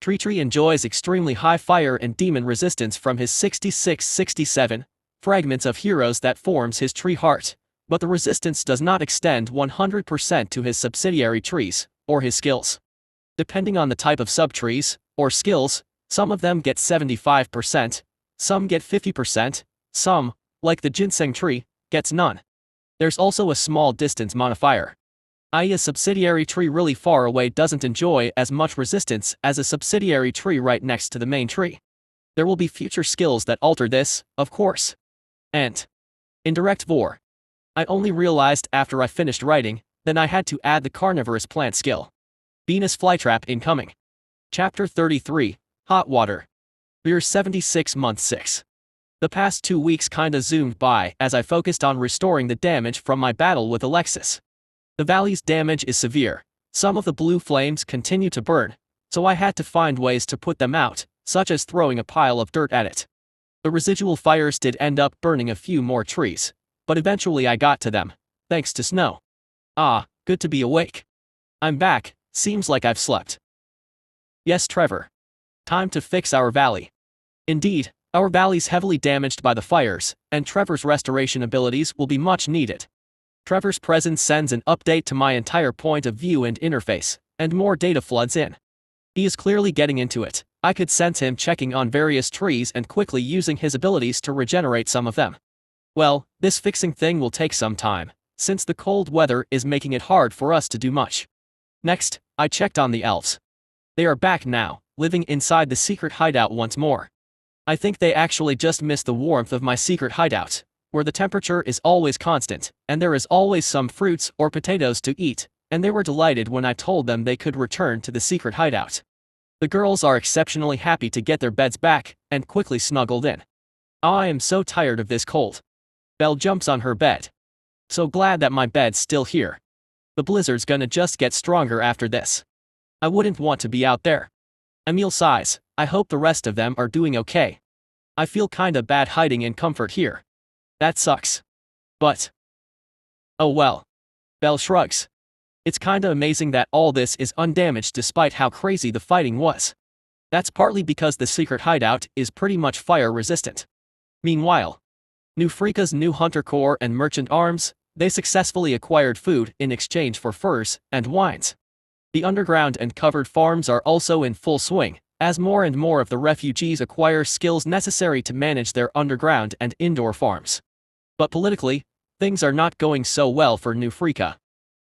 TreeTree enjoys extremely high fire and demon resistance from his 66-67 fragments of heroes that forms his tree heart, but the resistance does not extend 100% to his subsidiary trees, or his skills. Depending on the type of subtrees, or skills, some of them get 75%, some get 50%, some, like the ginseng tree, gets none. There's also a small distance modifier. i.e. a subsidiary tree really far away doesn't enjoy as much resistance as a subsidiary tree right next to the main tree. There will be future skills that alter this, of course. And indirect vor. I only realized after I finished writing, then I had to add the carnivorous plant skill. Venus flytrap incoming. Chapter 33, Hot Water. Year 76 month 6. The past 2 weeks kinda zoomed by as I focused on restoring the damage from my battle with Alexis. The valley's damage is severe, some of the blue flames continue to burn, so I had to find ways to put them out, such as throwing a pile of dirt at it. The residual fires did end up burning a few more trees, but eventually I got to them, thanks to snow. Ah, good to be awake. I'm back, seems like I've slept. Yes Trevor. Time to fix our valley. Indeed, our valley's heavily damaged by the fires, and Trevor's restoration abilities will be much needed. Trevor's presence sends an update to my entire point of view and interface, and more data floods in. He is clearly getting into it. I could sense him checking on various trees and quickly using his abilities to regenerate some of them. Well, this fixing thing will take some time, since the cold weather is making it hard for us to do much. Next, I checked on the elves. They are back now, living inside the secret hideout once more. I think they actually just missed the warmth of my secret hideout, where the temperature is always constant, and there is always some fruits or potatoes to eat, and they were delighted when I told them they could return to the secret hideout. The girls are exceptionally happy to get their beds back, and quickly snuggled in. I am so tired of this cold. Belle jumps on her bed. So glad that my bed's still here. The blizzard's gonna just get stronger after this. I wouldn't want to be out there. Emile sighs, I hope the rest of them are doing okay. I feel kinda bad hiding in comfort here. That sucks. But oh well. Belle shrugs. It's kinda amazing that all this is undamaged despite how crazy the fighting was. That's partly because the secret hideout is pretty much fire resistant. Meanwhile, Nufrika's new hunter corps and merchant arms, they successfully acquired food in exchange for furs and wines. The underground and covered farms are also in full swing, as more and more of the refugees acquire skills necessary to manage their underground and indoor farms. But politically, things are not going so well for Nufrika.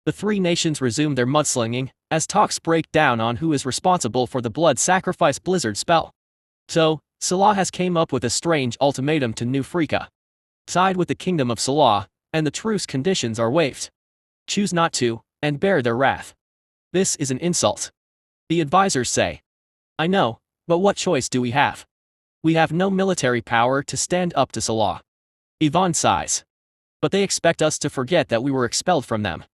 The three nations resume their mudslinging, as talks break down on who is responsible for the blood sacrifice blizzard spell. So, Salah has came up with a strange ultimatum to Nufrika. Side with the kingdom of Salah, and the truce conditions are waived. Choose not to, and bear their wrath. This is an insult. The advisors say. I know, but what choice do we have? We have no military power to stand up to Salah. Yvonne sighs. But they expect us to forget that we were expelled from them.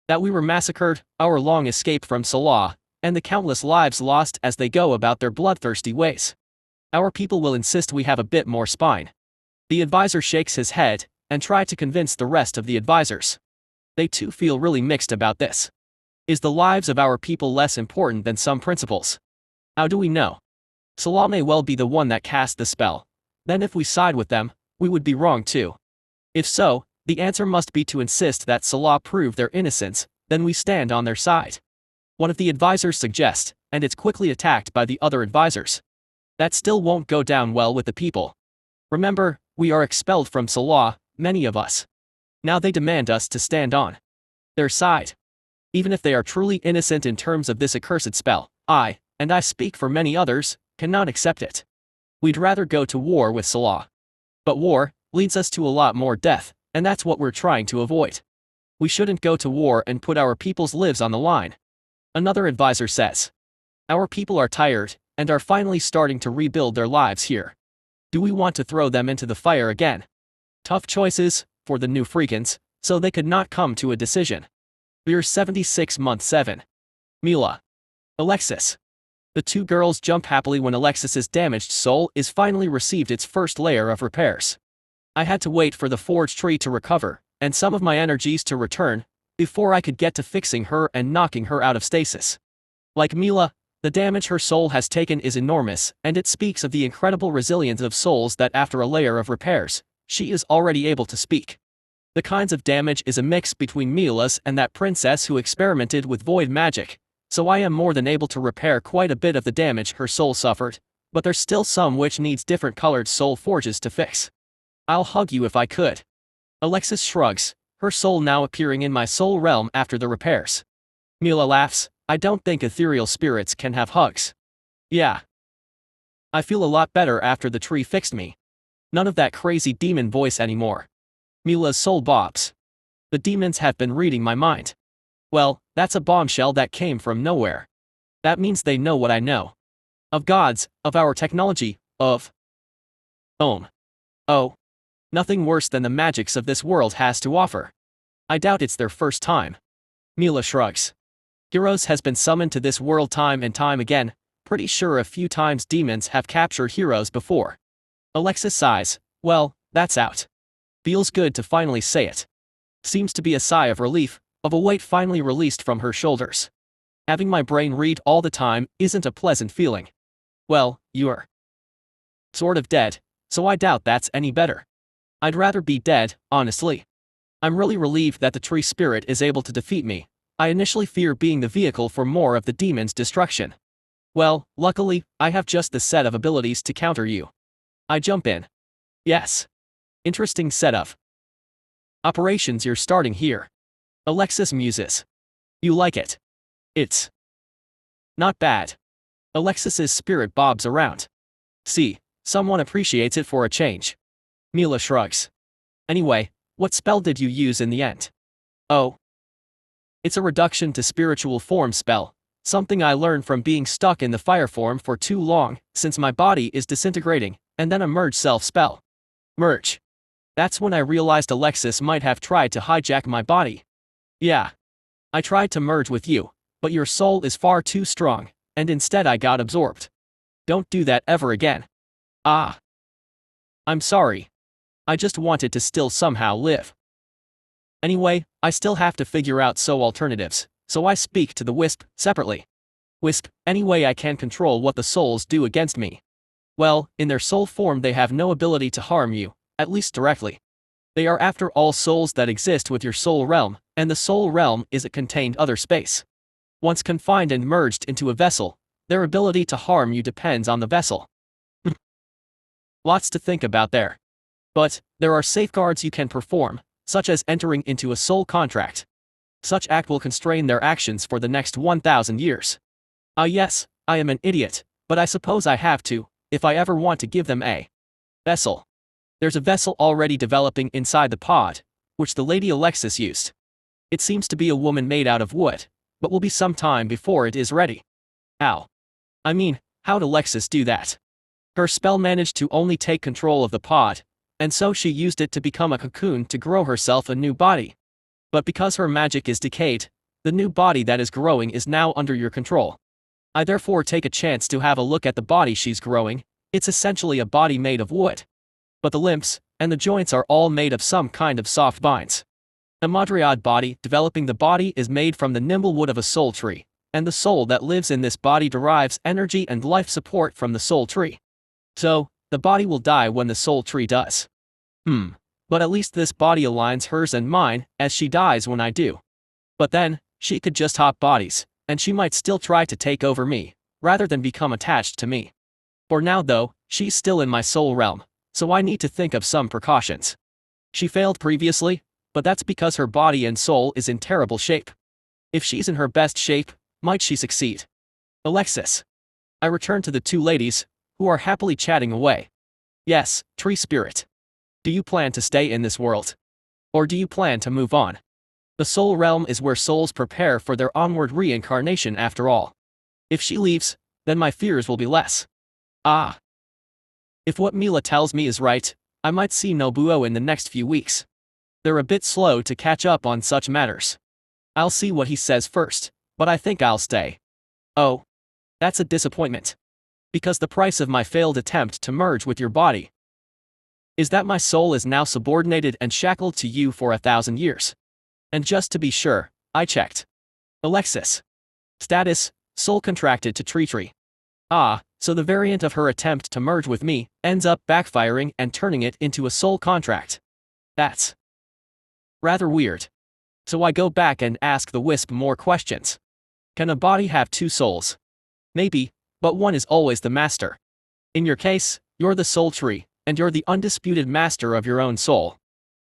That we were massacred, our long escape from Salah, and the countless lives lost as they go about their bloodthirsty ways. Our people will insist we have a bit more spine. The advisor shakes his head, and try to convince the rest of the advisors. They too feel really mixed about this. Is the lives of our people less important than some principles? How do we know? Salah may well be the one that cast the spell. Then if we side with them, we would be wrong too. If so, the answer must be to insist that Salah prove their innocence, then we stand on their side. One of the advisors suggests, and it's quickly attacked by the other advisors. That still won't go down well with the people. Remember, we are expelled from Salah, many of us. Now they demand us to stand on their side. Even if they are truly innocent in terms of this accursed spell, and I speak for many others, cannot accept it. We'd rather go to war with Salah. But war leads us to a lot more death, and that's what we're trying to avoid. We shouldn't go to war and put our people's lives on the line. Another advisor says. Our people are tired, and are finally starting to rebuild their lives here. Do we want to throw them into the fire again? Tough choices, for the Nufrikans, so they could not come to a decision. We're 76 month 7. Mila. Alexis. The two girls jump happily when Alexis's damaged soul is finally received its first layer of repairs. I had to wait for the forge tree to recover, and some of my energies to return, before I could get to fixing her and knocking her out of stasis. Like Mila, the damage her soul has taken is enormous, and it speaks of the incredible resilience of souls that after a layer of repairs, she is already able to speak. The kinds of damage is a mix between Mila's and that princess who experimented with void magic, so I am more than able to repair quite a bit of the damage her soul suffered, but there's still some which needs different colored soul forges to fix. I'll hug you if I could. Alexis shrugs, her soul now appearing in my soul realm after the repairs. Mila laughs, I don't think ethereal spirits can have hugs. Yeah. I feel a lot better after the tree fixed me. None of that crazy demon voice anymore. Mila's soul bobs. The demons have been reading my mind. Well, that's a bombshell that came from nowhere. That means they know what I know. Of gods, of our technology, of Oh. Nothing worse than the magics of this world has to offer. I doubt it's their first time. Mila shrugs. Heroes has been summoned to this world time and time again, pretty sure a few times demons have captured heroes before. Alexis sighs, well, that's out. Feels good to finally say it. Seems to be a sigh of relief, of a weight finally released from her shoulders. Having my brain read all the time isn't a pleasant feeling. Well, you're sort of dead, so I doubt that's any better. I'd rather be dead, honestly. I'm really relieved that the tree spirit is able to defeat me. I initially fear being the vehicle for more of the demon's destruction. Well, luckily, I have just the set of abilities to counter you. I jump in. Yes. Interesting setup. Operations you're starting here. Alexis muses. You like it? It's not bad. Alexis's spirit bobs around. See, someone appreciates it for a change. Mila shrugs. Anyway, what spell did you use in the end? Oh. It's a reduction to spiritual form spell, something I learned from being stuck in the fire form for too long, since my body is disintegrating, and then a merge self spell. Merge. That's when I realized Alexis might have tried to hijack my body. Yeah. I tried to merge with you, but your soul is far too strong, and instead I got absorbed. Don't do that ever again. Ah. I'm sorry. I just wanted to still somehow live. Anyway, I still have to figure out alternatives, so I speak to the Wisp separately. Wisp, any way I can control what the souls do against me. Well, in their soul form they have no ability to harm you, at least directly. They are after all souls that exist with your soul realm, and the soul realm is a contained other space. Once confined and merged into a vessel, their ability to harm you depends on the vessel. Lots to think about there. But, there are safeguards you can perform, such as entering into a soul contract. Such act will constrain their actions for the next 1,000 years. Ah yes, I am an idiot, but I suppose I have to, if I ever want to give them a vessel. There's a vessel already developing inside the pod, which the lady Alexis used. It seems to be a woman made out of wood, but will be some time before it is ready. Ow. I mean, how'd Alexis do that? Her spell managed to only take control of the pod, and so she used it to become a cocoon to grow herself a new body. But because her magic is decayed, the new body that is growing is now under your control. I therefore take a chance to have a look at the body she's growing. It's essentially a body made of wood. But the limbs and the joints are all made of some kind of soft binds. A Madriad body developing the body is made from the nimble wood of a soul tree, and the soul that lives in this body derives energy and life support from the soul tree. So, the body will die when the soul tree does. But at least this body aligns hers and mine, as she dies when I do. But then, she could just hop bodies, and she might still try to take over me, rather than become attached to me. For now though, she's still in my soul realm, so I need to think of some precautions. She failed previously, but that's because her body and soul is in terrible shape. If she's in her best shape, might she succeed? Alexis. I return to the two ladies, who are happily chatting away. Yes, tree spirit. Do you plan to stay in this world? Or do you plan to move on? The soul realm is where souls prepare for their onward reincarnation after all. If she leaves, then my fears will be less. Ah. If what Mila tells me is right, I might see Nobuo in the next few weeks. They're a bit slow to catch up on such matters. I'll see what he says first, but I think I'll stay. Oh. That's a disappointment. Because the price of my failed attempt to merge with your body is that my soul is now subordinated and shackled to you for 1,000 years. And just to be sure, I checked. Alexis. Status, soul contracted to TreeTree. Ah, so the variant of her attempt to merge with me ends up backfiring and turning it into a soul contract. That's rather weird. So I go back and ask the Wisp more questions. Can a body have two souls? Maybe, but one is always the master. In your case, you're the soul tree, and you're the undisputed master of your own soul.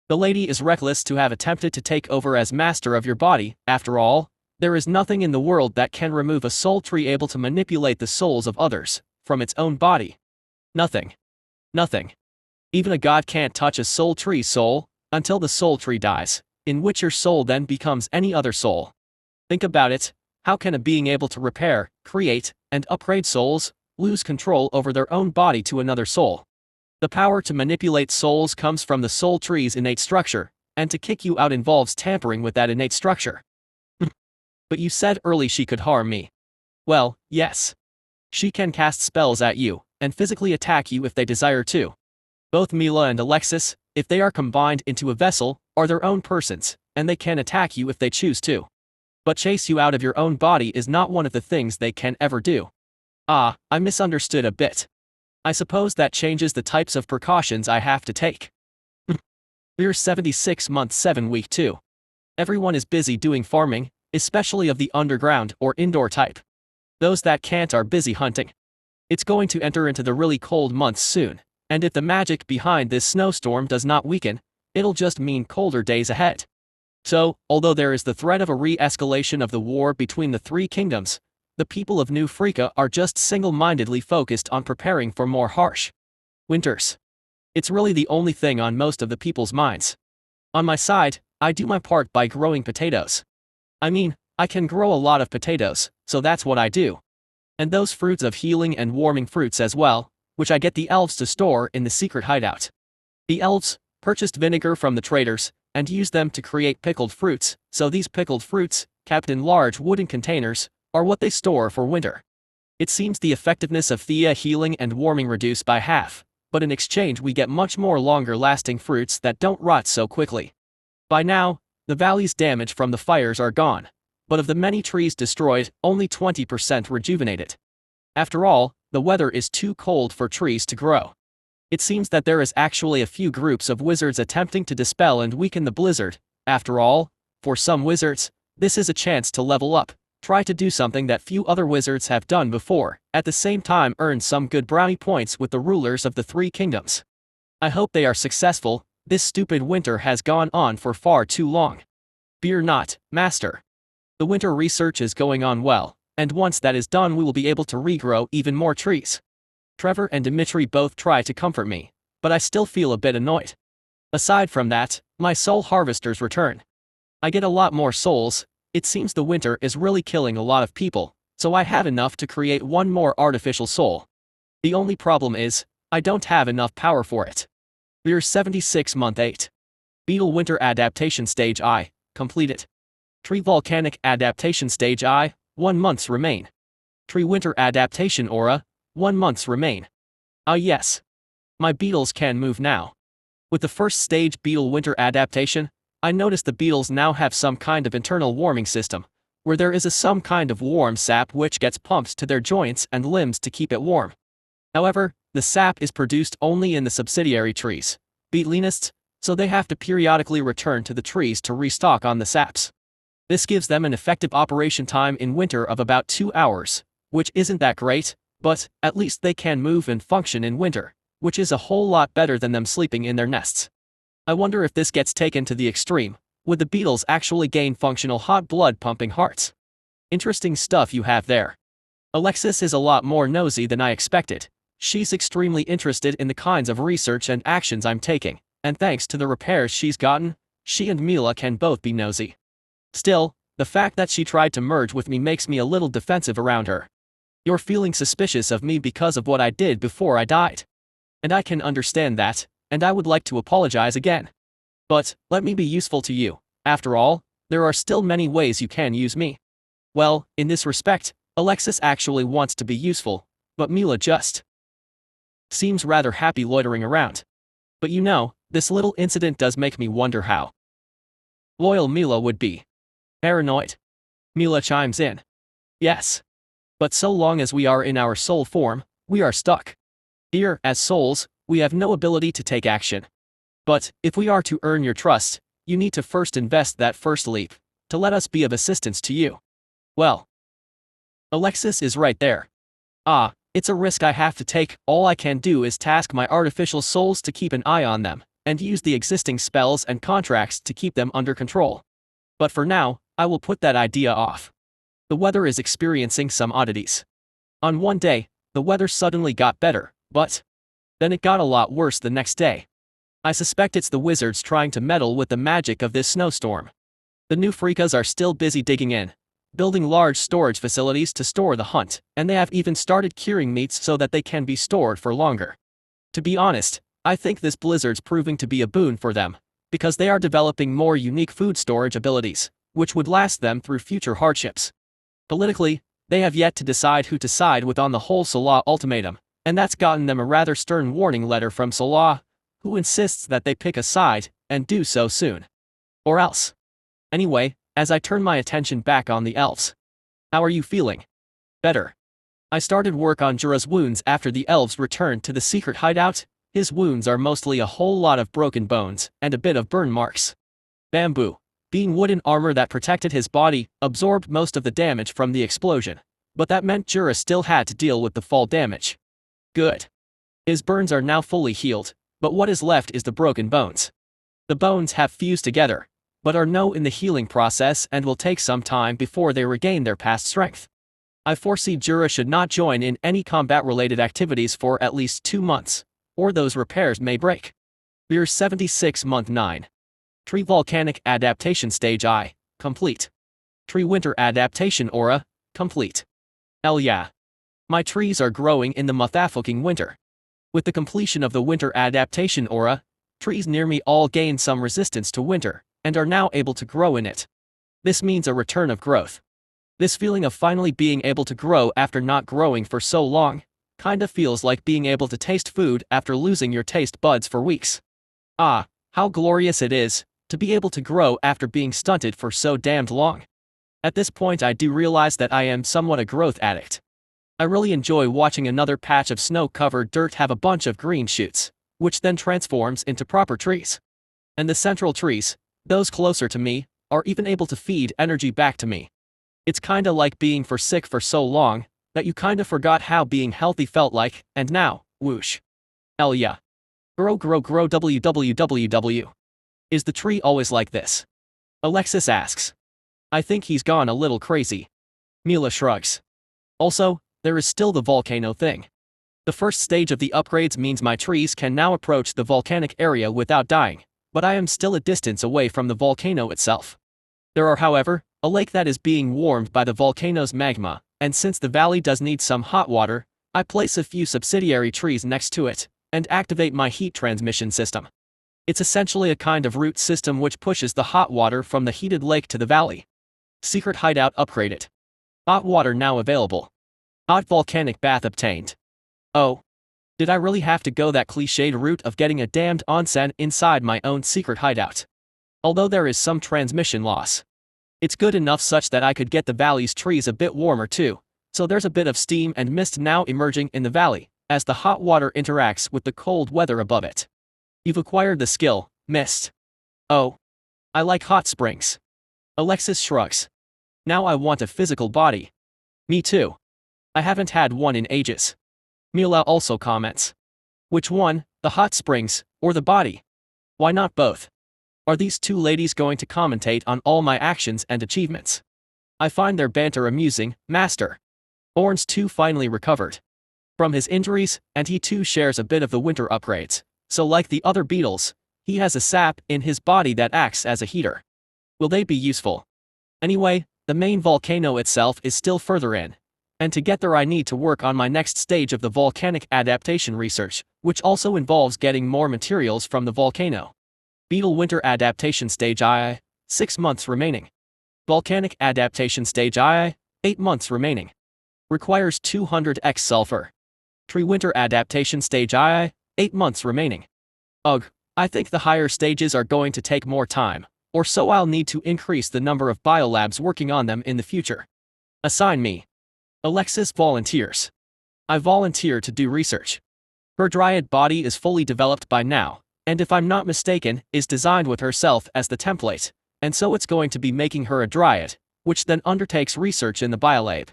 The lady is reckless to have attempted to take over as master of your body. After all, there is nothing in the world that can remove a soul tree able to manipulate the souls of others from its own body. Nothing. Nothing. Even a god can't touch a soul tree's soul until the soul tree dies, in which your soul then becomes any other soul. Think about it. How can a being able to repair, create, and upgrade souls lose control over their own body to another soul? The power to manipulate souls comes from the soul tree's innate structure, and to kick you out involves tampering with that innate structure. But you said early she could harm me. Well, yes. She can cast spells at you, and physically attack you if they desire to. Both Mila and Alexis, if they are combined into a vessel, are their own persons, and they can attack you if they choose to. But chase you out of your own body is not one of the things they can ever do. Ah, I misunderstood a bit. I suppose that changes the types of precautions I have to take. We're 76 month 7 week 2. Everyone is busy doing farming, especially of the underground or indoor type. Those that can't are busy hunting. It's going to enter into the really cold months soon, and if the magic behind this snowstorm does not weaken, it'll just mean colder days ahead. So, although there is the threat of a re-escalation of the war between the three kingdoms, the people of New Freaka are just single-mindedly focused on preparing for more harsh winters. It's really the only thing on most of the people's minds. On my side, I do my part by growing potatoes. I mean, I can grow a lot of potatoes, so that's what I do. And those fruits of healing and warming fruits as well, which I get the elves to store in the secret hideout. The elves purchased vinegar from the traders, and used them to create pickled fruits, so these pickled fruits, kept in large wooden containers, are what they store for winter. It seems the effectiveness of Thea healing and warming reduced by half, but in exchange we get much more longer-lasting fruits that don't rot so quickly. By now, the valley's damage from the fires are gone, but of the many trees destroyed, only 20% rejuvenated. After all, the weather is too cold for trees to grow. It seems that there is actually a few groups of wizards attempting to dispel and weaken the blizzard. After all, for some wizards, this is a chance to level up, try to do something that few other wizards have done before, at the same time earn some good brownie points with the rulers of the three kingdoms. I hope they are successful. This stupid winter has gone on for far too long. Fear not, master. The winter research is going on well, and once that is done we will be able to regrow even more trees. Trevor and Dimitri both try to comfort me, but I still feel a bit annoyed. Aside from that, my soul harvesters return. I get a lot more souls. It seems the winter is really killing a lot of people, so I have enough to create one more artificial soul. The only problem is, I don't have enough power for it. We're 76 month 8. Beetle Winter Adaptation Stage I, completed. Tree Volcanic Adaptation Stage I, 1 months remain. Tree Winter Adaptation Aura, 1 months remain. Ah yes. My beetles can move now. With the first stage Beetle Winter Adaptation, I noticed the beetles now have some kind of internal warming system, where there is some kind of warm sap which gets pumped to their joints and limbs to keep it warm. However, the sap is produced only in the subsidiary trees, Beetlenists, so they have to periodically return to the trees to restock on the saps. This gives them an effective operation time in winter of about 2 hours, which isn't that great, but at least they can move and function in winter, which is a whole lot better than them sleeping in their nests. I wonder if this gets taken to the extreme, would the beetles actually gain functional hot blood pumping hearts? Interesting stuff you have there. Alexis is a lot more nosy than I expected. She's extremely interested in the kinds of research and actions I'm taking, and thanks to the repairs she's gotten, she and Mila can both be nosy. Still, the fact that she tried to merge with me makes me a little defensive around her. You're feeling suspicious of me because of what I did before I died. And I can understand that, and I would like to apologize again. But, let me be useful to you. After all, there are still many ways you can use me. Well, in this respect, Alexis actually wants to be useful, but Mila just seems rather happy loitering around. But you know, this little incident does make me wonder how loyal Mila would be. Paranoid? Mila chimes in. Yes. But so long as we are in our soul form, we are stuck. Here, as souls, we have no ability to take action. But, if we are to earn your trust, you need to first invest that first leap, to let us be of assistance to you. Well, Alexis is right there. Ah, it's a risk I have to take. All I can do is task my artificial souls to keep an eye on them, and use the existing spells and contracts to keep them under control. But for now, I will put that idea off. The weather is experiencing some oddities. On one day, the weather suddenly got better, but then it got a lot worse the next day. I suspect it's the wizards trying to meddle with the magic of this snowstorm. The new freakas are still busy digging in, building large storage facilities to store the hunt, and they have even started curing meats so that they can be stored for longer. To be honest, I think this blizzard's proving to be a boon for them, because they are developing more unique food storage abilities, which would last them through future hardships. Politically, they have yet to decide who to side with on the whole Salah ultimatum, and that's gotten them a rather stern warning letter from Salah, who insists that they pick a side, and do so soon. Or else. Anyway, as I turn my attention back on the elves. How are you feeling? Better. I started work on Jura's wounds after the elves returned to the secret hideout. His wounds are mostly a whole lot of broken bones, and a bit of burn marks. Bamboo, being wooden armor that protected his body, absorbed most of the damage from the explosion, but that meant Jura still had to deal with the fall damage. Good. His burns are now fully healed, but what is left is the broken bones. The bones have fused together, but are now in the healing process and will take some time before they regain their past strength. I foresee Jura should not join in any combat-related activities for at least 2 months, or those repairs may break. We're 76 month 9. Tree Volcanic Adaptation Stage I, complete. Tree Winter Adaptation Aura, complete. Hell yeah. My trees are growing in the motherfucking winter. With the completion of the Winter Adaptation Aura, trees near me all gain some resistance to winter, and are now able to grow in it. This means a return of growth. This feeling of finally being able to grow after not growing for so long, kinda feels like being able to taste food after losing your taste buds for weeks. Ah, how glorious it is, to be able to grow after being stunted for so damned long. At this point I do realize that I am somewhat a growth addict. I really enjoy watching another patch of snow-covered dirt have a bunch of green shoots, which then transforms into proper trees. And the central trees, those closer to me, are even able to feed energy back to me. It's kinda like being sick for so long, that you kinda forgot how being healthy felt like, and now, whoosh. Hell yeah. Grow www. Is the tree always like this? Alexis asks. I think he's gone a little crazy. Mila shrugs. Also, there is still the volcano thing. The first stage of the upgrades means my trees can now approach the volcanic area without dying, but I am still a distance away from the volcano itself. There are, however, a lake that is being warmed by the volcano's magma, and since the valley does need some hot water, I place a few subsidiary trees next to it, and activate my heat transmission system. It's essentially a kind of root system which pushes the hot water from the heated lake to the valley. Secret hideout upgraded. Hot water now available. Hot volcanic bath obtained. Oh. Did I really have to go that cliched route of getting a damned onsen inside my own secret hideout? Although there is some transmission loss. It's good enough such that I could get the valley's trees a bit warmer too, so there's a bit of steam and mist now emerging in the valley, as the hot water interacts with the cold weather above it. You've acquired the skill, mist. Oh. I like hot springs. Alexis shrugs. Now I want a physical body. Me too. I haven't had one in ages. Mila also comments. Which one, the hot springs, or the body? Why not both? Are these two ladies going to commentate on all my actions and achievements? I find their banter amusing, master. Orange too finally recovered from his injuries, and he too shares a bit of the winter upgrades, so like the other beetles, he has a sap in his body that acts as a heater. Will they be useful? Anyway, the main volcano itself is still further in, and to get there I need to work on my next stage of the volcanic adaptation research, which also involves getting more materials from the volcano. Beetle winter adaptation stage II, 6 months remaining. Volcanic adaptation stage II, 8 months remaining. Requires 200x sulfur. Tree winter adaptation stage II, 8 months remaining. Ugh, I think the higher stages are going to take more time, or so I'll need to increase the number of biolabs working on them in the future. Assign me. Alexis volunteers. I volunteer to do research. Her dryad body is fully developed by now, and if I'm not mistaken, is designed with herself as the template, and so it's going to be making her a dryad, which then undertakes research in the biolab.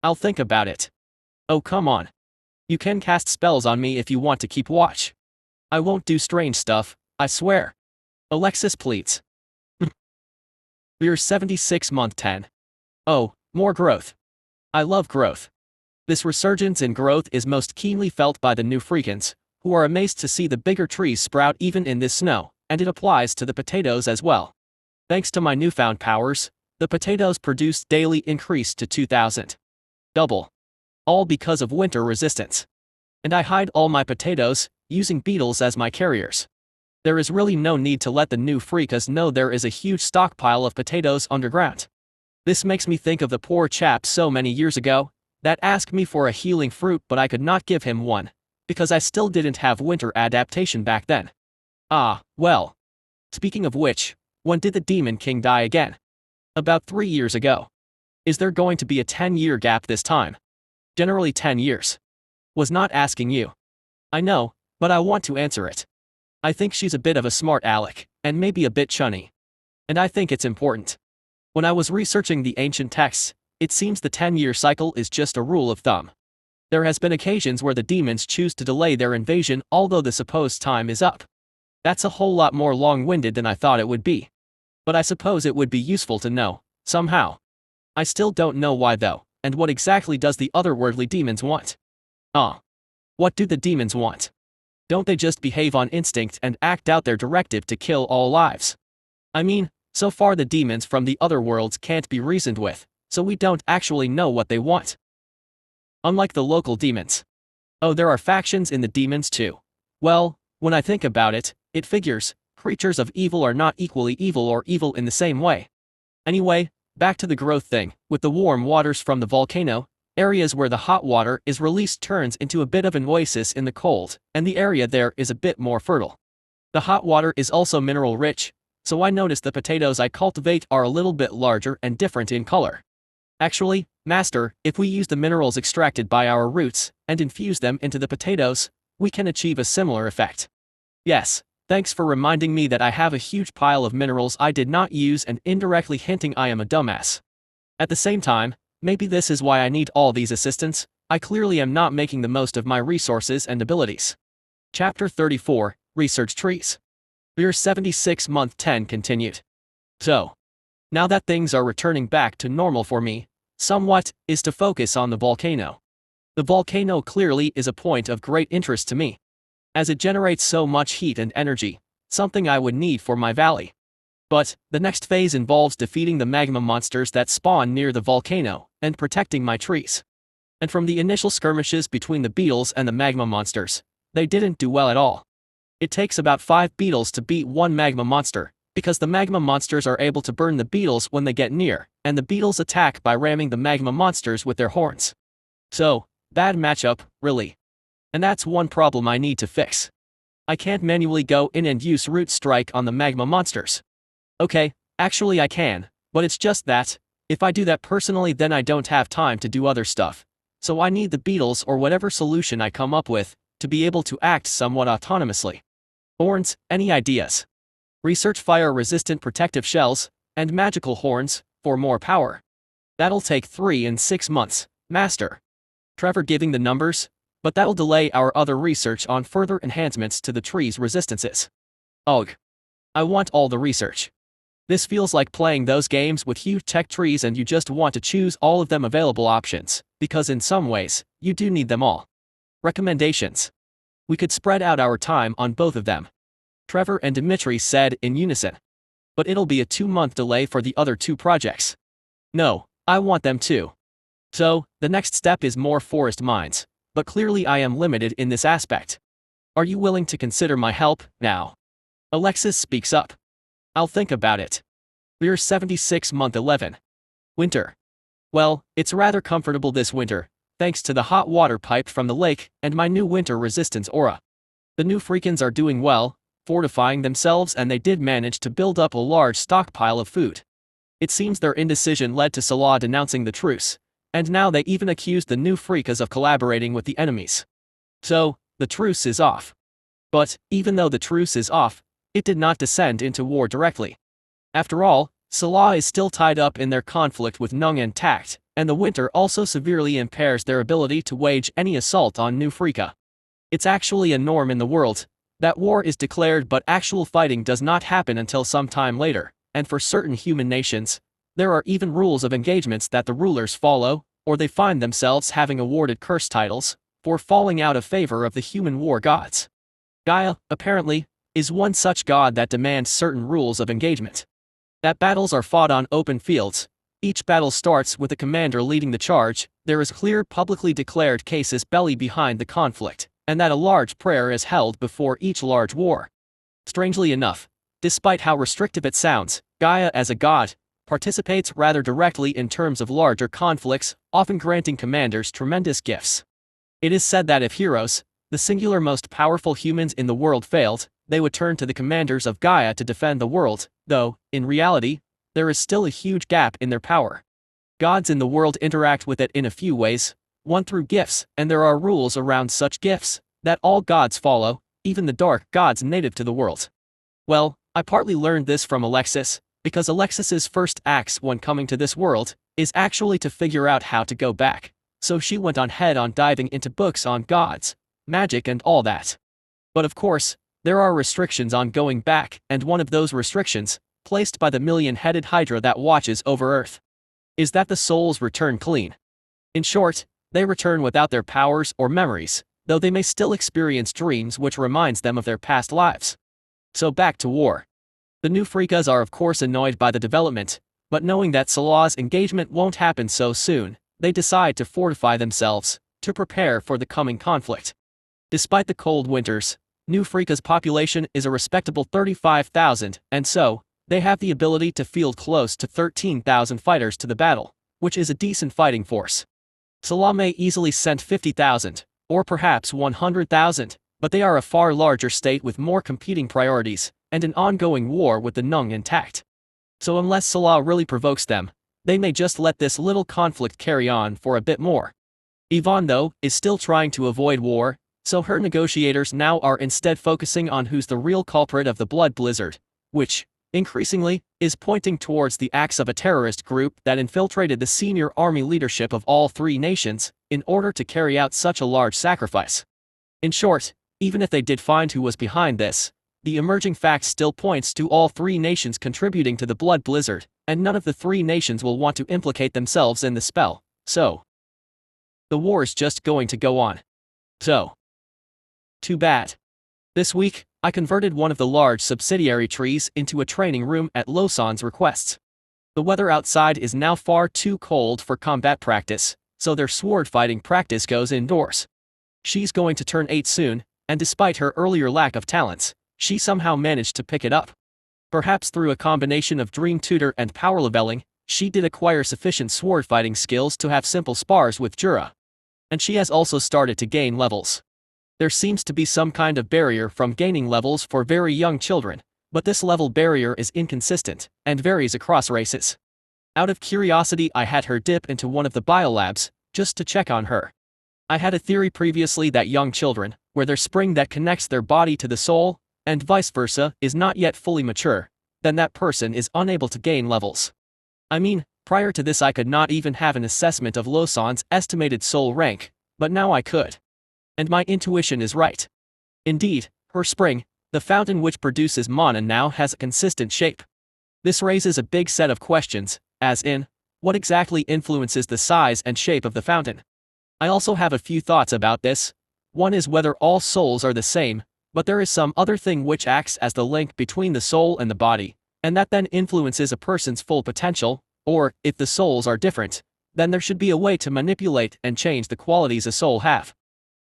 I'll think about it. Oh come on. You can cast spells on me if you want to keep watch. I won't do strange stuff, I swear. Alexis pleads. We're 76 month 10. Oh, more growth. I love growth. This resurgence in growth is most keenly felt by the new freakins, who are amazed to see the bigger trees sprout even in this snow, and it applies to the potatoes as well. Thanks to my newfound powers, the potatoes produced daily increased to 2,000. Double. All because of winter resistance. And I hide all my potatoes, using beetles as my carriers. There is really no need to let the new freakas know there is a huge stockpile of potatoes underground. This makes me think of the poor chap so many years ago, that asked me for a healing fruit but I could not give him one, because I still didn't have winter adaptation back then. Ah, well. Speaking of which, when did the Demon King die again? About 3 years ago. Is there going to be a 10-year gap this time? Generally 10 years. Was not asking you. I know, but I want to answer it. I think she's a bit of a smart aleck, and maybe a bit chunny. And I think it's important. When I was researching the ancient texts, it seems the 10-year cycle is just a rule of thumb. There has been occasions where the demons choose to delay their invasion although the supposed time is up. That's a whole lot more long-winded than I thought it would be. But I suppose it would be useful to know, somehow. I still don't know why though, and what exactly does the otherworldly demons want? What do the demons want? Don't they just behave on instinct and act out their directive to kill all lives? I mean, so far the demons from the other worlds can't be reasoned with, so we don't actually know what they want. Unlike the local demons. Oh, there are factions in the demons too. Well, when I think about it, it figures, creatures of evil are not equally evil or evil in the same way. Anyway, Back to the growth thing, with the warm waters from the volcano, areas where the hot water is released turns into a bit of an oasis in the cold, and the area there is a bit more fertile. The hot water is also mineral rich, so I noticed the potatoes I cultivate are a little bit larger and different in color. Actually, Master, if we use the minerals extracted by our roots and infuse them into the potatoes, we can achieve a similar effect. Yes, thanks for reminding me that I have a huge pile of minerals I did not use and indirectly hinting I am a dumbass. At the same time, maybe this is why I need all these assistants. I clearly am not making the most of my resources and abilities. Chapter 34, Research Trees. Year 76 Month 10 continued. So, now that things are returning back to normal for me, somewhat, is to focus on the volcano. The volcano clearly is a point of great interest to me, as it generates so much heat and energy, something I would need for my valley. But, the next phase involves defeating the magma monsters that spawn near the volcano, and protecting my trees. And from the initial skirmishes between the beetles and the magma monsters, they didn't do well at all. It takes about 5 beetles to beat one magma monster, because the magma monsters are able to burn the beetles when they get near, and the beetles attack by ramming the magma monsters with their horns. So, bad matchup, really. And that's one problem I need to fix. I can't manually go in and use root strike on the magma monsters. Okay, actually I can, but it's just that, if I do that personally then I don't have time to do other stuff. So I need the beetles or whatever solution I come up with, to be able to act somewhat autonomously. Horns, any ideas? Research fire-resistant protective shells, and magical horns, for more power. That'll take 3 and 6 months, Master. Trevor giving the numbers, but that'll delay our other research on further enhancements to the tree's resistances. Ugh. I want all the research. This feels like playing those games with huge tech trees and you just want to choose all of them available options, because in some ways, you do need them all. Recommendations. We could spread out our time on both of them. Trevor and Dimitri said in unison. But it'll be a 2-month delay for the other 2 projects. No, I want them too. So, the next step is more forest mines, but clearly I am limited in this aspect. Are you willing to consider my help, now? Alexis speaks up. I'll think about it. Year 76 Month 11. Winter. Well, it's rather comfortable this winter, thanks to the hot water piped from the lake and my new winter resistance aura. The new freakins are doing well, fortifying themselves, and they did manage to build up a large stockpile of food. It seems their indecision led to Salah denouncing the truce, and now they even accused the new freakas of collaborating with the enemies. So, the truce is off. But, even though the truce is off, it did not descend into war directly. After all, Salah is still tied up in their conflict with Nung and Tact, and the winter also severely impairs their ability to wage any assault on New Freaka. It's actually a norm in the world that war is declared but actual fighting does not happen until some time later, and for certain human nations, there are even rules of engagements that the rulers follow, or they find themselves having awarded curse titles for falling out of favor of the human war gods. Gaia, apparently, is one such god that demands certain rules of engagement. That battles are fought on open fields. Each battle starts with a commander leading the charge, there is clear publicly declared casus belli behind the conflict, and that a large prayer is held before each large war. Strangely enough, despite how restrictive it sounds, Gaia as a god participates rather directly in terms of larger conflicts, often granting commanders tremendous gifts. It is said that if heroes, the singular most powerful humans in the world, failed, they would turn to the commanders of Gaia to defend the world, though, in reality, there is still a huge gap in their power. Gods in the world interact with it in a few ways, one through gifts, and there are rules around such gifts that all gods follow, even the dark gods native to the world. Well, I partly learned this from Alexis, because Alexis's first acts when coming to this world is actually to figure out how to go back, so she went on head on diving into books on gods, magic and all that. But of course, there are restrictions on going back, and one of those restrictions, placed by the million-headed hydra that watches over Earth, is that the souls return clean. In short, they return without their powers or memories, though they may still experience dreams which reminds them of their past lives. So back to war. The new freakas are of course annoyed by the development, but knowing that Salah's engagement won't happen so soon, they decide to fortify themselves, to prepare for the coming conflict. Despite the cold winters, New Freaka's population is a respectable 35,000, and so, They have the ability to field close to 13,000 fighters to the battle, which is a decent fighting force. Salah may easily send 50,000, or perhaps 100,000, but they are a far larger state with more competing priorities, and an ongoing war with the Nung intact. So unless Salah really provokes them, they may just let this little conflict carry on for a bit more. Yvonne, though, is still trying to avoid war, so her negotiators now are instead focusing on who's the real culprit of the blood blizzard, which, increasingly, is pointing towards the acts of a terrorist group that infiltrated the senior army leadership of all three nations in order to carry out such a large sacrifice. In short, even if they did find who was behind this, the emerging fact still points to all three nations contributing to the blood blizzard, and none of the three nations will want to implicate themselves in the spell, so the war is just going to go on. So, too bad. This week, I converted one of the large subsidiary trees into a training room at Loanne's request. The weather outside is now far too cold for combat practice, so their sword fighting practice goes indoors. She's going to turn 8 soon, and despite her earlier lack of talents, she somehow managed to pick it up. Perhaps through a combination of dream tutor and power leveling, she did acquire sufficient sword fighting skills to have simple spars with Jura. And she has also started to gain levels. There seems to be some kind of barrier from gaining levels for very young children, but this level barrier is inconsistent and varies across races. Out of curiosity, I had her dip into one of the biolabs, just to check on her. I had a theory previously that young children, where their spring that connects their body to the soul, and vice versa, is not yet fully mature, then that person is unable to gain levels. I mean, prior to this I could not even have an assessment of Loanne's estimated soul rank, but now I could. And my intuition is right. Indeed, her spring, the fountain which produces mana, now has a consistent shape. This raises a big set of questions, as in, what exactly influences the size and shape of the fountain? I also have a few thoughts about this. One is whether all souls are the same, but there is some other thing which acts as the link between the soul and the body, and that then influences a person's full potential, or, if the souls are different, then there should be a way to manipulate and change the qualities a soul have.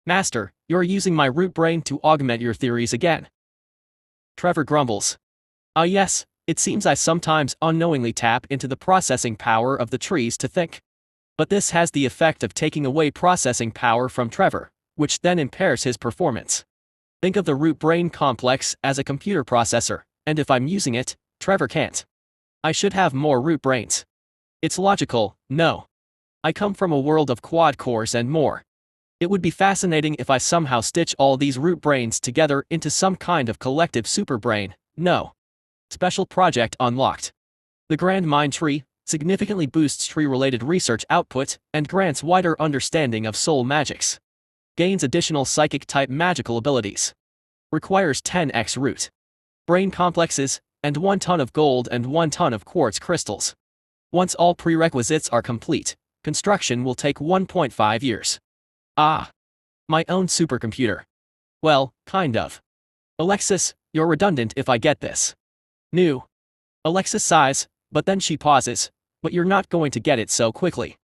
Master, you're using my root brain to augment your theories again. Trevor grumbles. Yes, it seems I sometimes unknowingly tap into the processing power of the trees to think. But this has the effect of taking away processing power from Trevor, which then impairs his performance. Think of the root brain complex as a computer processor, and if I'm using it, Trevor can't. I should have more root brains. It's logical, no. I come from a world of quad cores and more. It would be fascinating if I somehow stitch all these root brains together into some kind of collective superbrain, no. Special project unlocked. The Grand Mind Tree significantly boosts tree-related research output and grants wider understanding of soul magics. Gains additional psychic-type magical abilities. Requires 10x root brain complexes, and 1 ton of gold and 1 ton of quartz crystals. Once all prerequisites are complete, construction will take 1.5 years. Ah. My own supercomputer. Well, kind of. Alexis, you're redundant if I get this. New. Alexis sighs, but then she pauses. But you're not going to get it so quickly.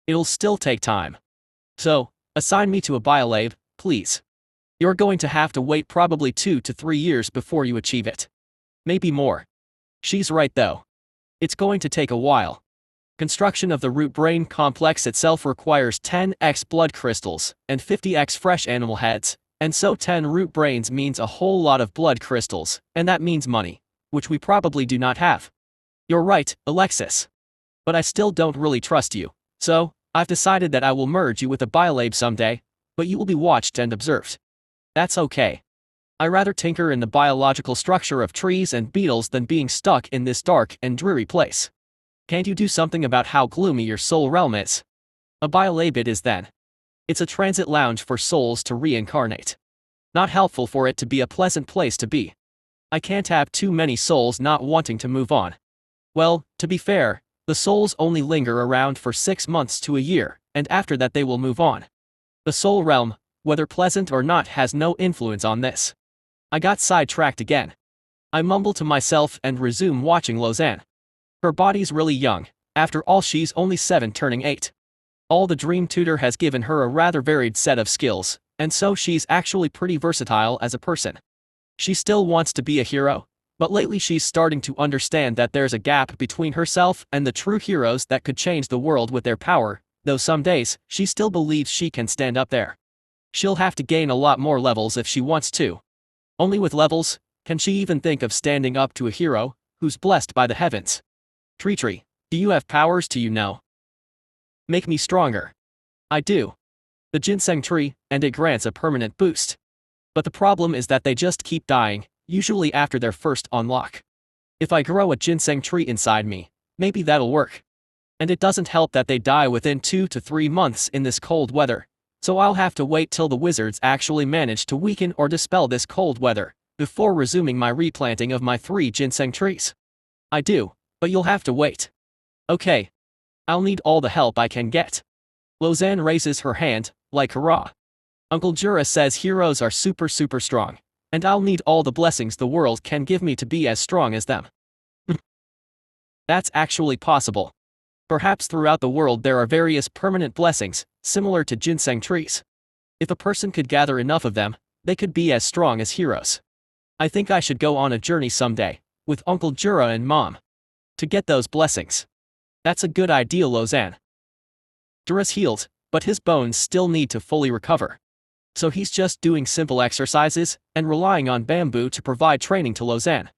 It'll still take time. So, assign me to a biolab, please. You're going to have to wait probably 2 to 3 years before you achieve it. Maybe more. She's right though. It's going to take a while. Construction of the root brain complex itself requires 10x blood crystals and 50x fresh animal heads, and so 10 root brains means a whole lot of blood crystals, and that means money, which we probably do not have. You're right, Alexis. But I still don't really trust you, so I've decided that I will merge you with a biolab someday, but you will be watched and observed. That's okay. I rather tinker in the biological structure of trees and beetles than being stuck in this dark and dreary place. Can't you do something about how gloomy your soul realm is? A biolab it is then. It's a transit lounge for souls to reincarnate. Not helpful for it to be a pleasant place to be. I can't have too many souls not wanting to move on. Well, to be fair, the souls only linger around for 6 months to a year, and after that they will move on. The soul realm, whether pleasant or not, has no influence on this. I got sidetracked again. I mumble to myself and resume watching Loanne. Her body's really young, after all she's only 7 turning 8. All the Dream Tutor has given her a rather varied set of skills, and so she's actually pretty versatile as a person. She still wants to be a hero, But lately she's starting to understand that there's a gap between herself and the true heroes that could change the world with their power, though some days, she still believes she can stand up there. She'll have to gain a lot more levels if she wants to. Only with levels, can she even think of standing up to a hero who's blessed by the heavens. TreeTree, do you have powers make me stronger? I do. The ginseng tree, and it grants a permanent boost. But the problem is that they just keep dying, usually after their first unlock. If I grow a ginseng tree inside me, maybe that'll work. And it doesn't help that they die within 2 to 3 months in this cold weather, so I'll have to wait till the wizards actually manage to weaken or dispel this cold weather, before resuming my replanting of my 3 ginseng trees. I do, but you'll have to wait. Okay. I'll need all the help I can get. Loanne raises her hand, like hurrah. Uncle Jura says heroes are super strong, and I'll need all the blessings the world can give me to be as strong as them. That's actually possible. Perhaps throughout the world there are various permanent blessings, similar to ginseng trees. If a person could gather enough of them, they could be as strong as heroes. I think I should go on a journey someday, with Uncle Jura and Mom, to get those blessings. That's a good idea, Loanne. Jura's healed, but his bones still need to fully recover. So he's just doing simple exercises, and relying on Bamboo to provide training to Loanne.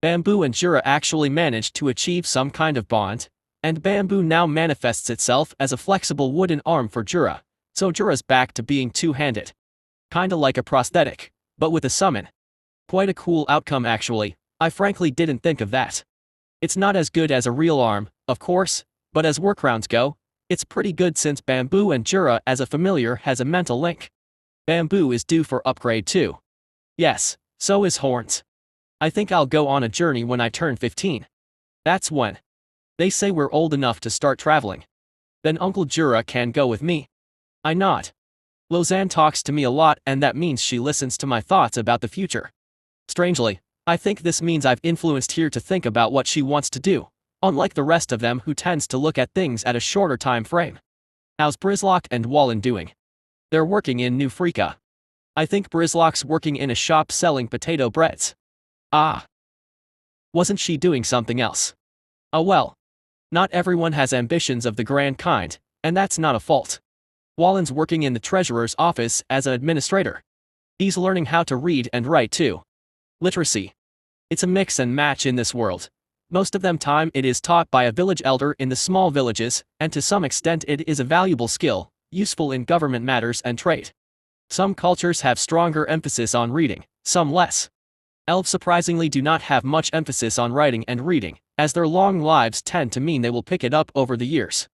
Bamboo and Jura actually managed to achieve some kind of bond, and Bamboo now manifests itself as a flexible wooden arm for Jura, so Jura's back to being two-handed. Kinda like a prosthetic, but with a summon. Quite a cool outcome actually, I frankly didn't think of that. It's not as good as a real arm, of course, but as workarounds go, it's pretty good since Bamboo and Jura as a familiar has a mental link. Bamboo is due for upgrade too. Yes, so is Horns. I think I'll go on a journey when I turn 15. That's when. They say we're old enough to start traveling. Then Uncle Jura can go with me. I nod. Loanne talks to me a lot and that means she listens to my thoughts about the future. Strangely, I think this means I've influenced her to think about what she wants to do, unlike the rest of them who tends to look at things at a shorter time frame. How's Brizlock and Loanne doing? They're working in New Freaka. I think Brizlock's working in a shop selling potato breads. Ah. Wasn't she doing something else? Oh well. Not everyone has ambitions of the grand kind, and that's not a fault. Loanne's working in the treasurer's office as an administrator. He's learning how to read and write too. Literacy. It's a mix and match in this world. Most of them time it is taught by a village elder in the small villages, and to some extent it is a valuable skill, useful in government matters and trade. Some cultures have stronger emphasis on reading, some less. Elves surprisingly do not have much emphasis on writing and reading, as their long lives tend to mean they will pick it up over the years.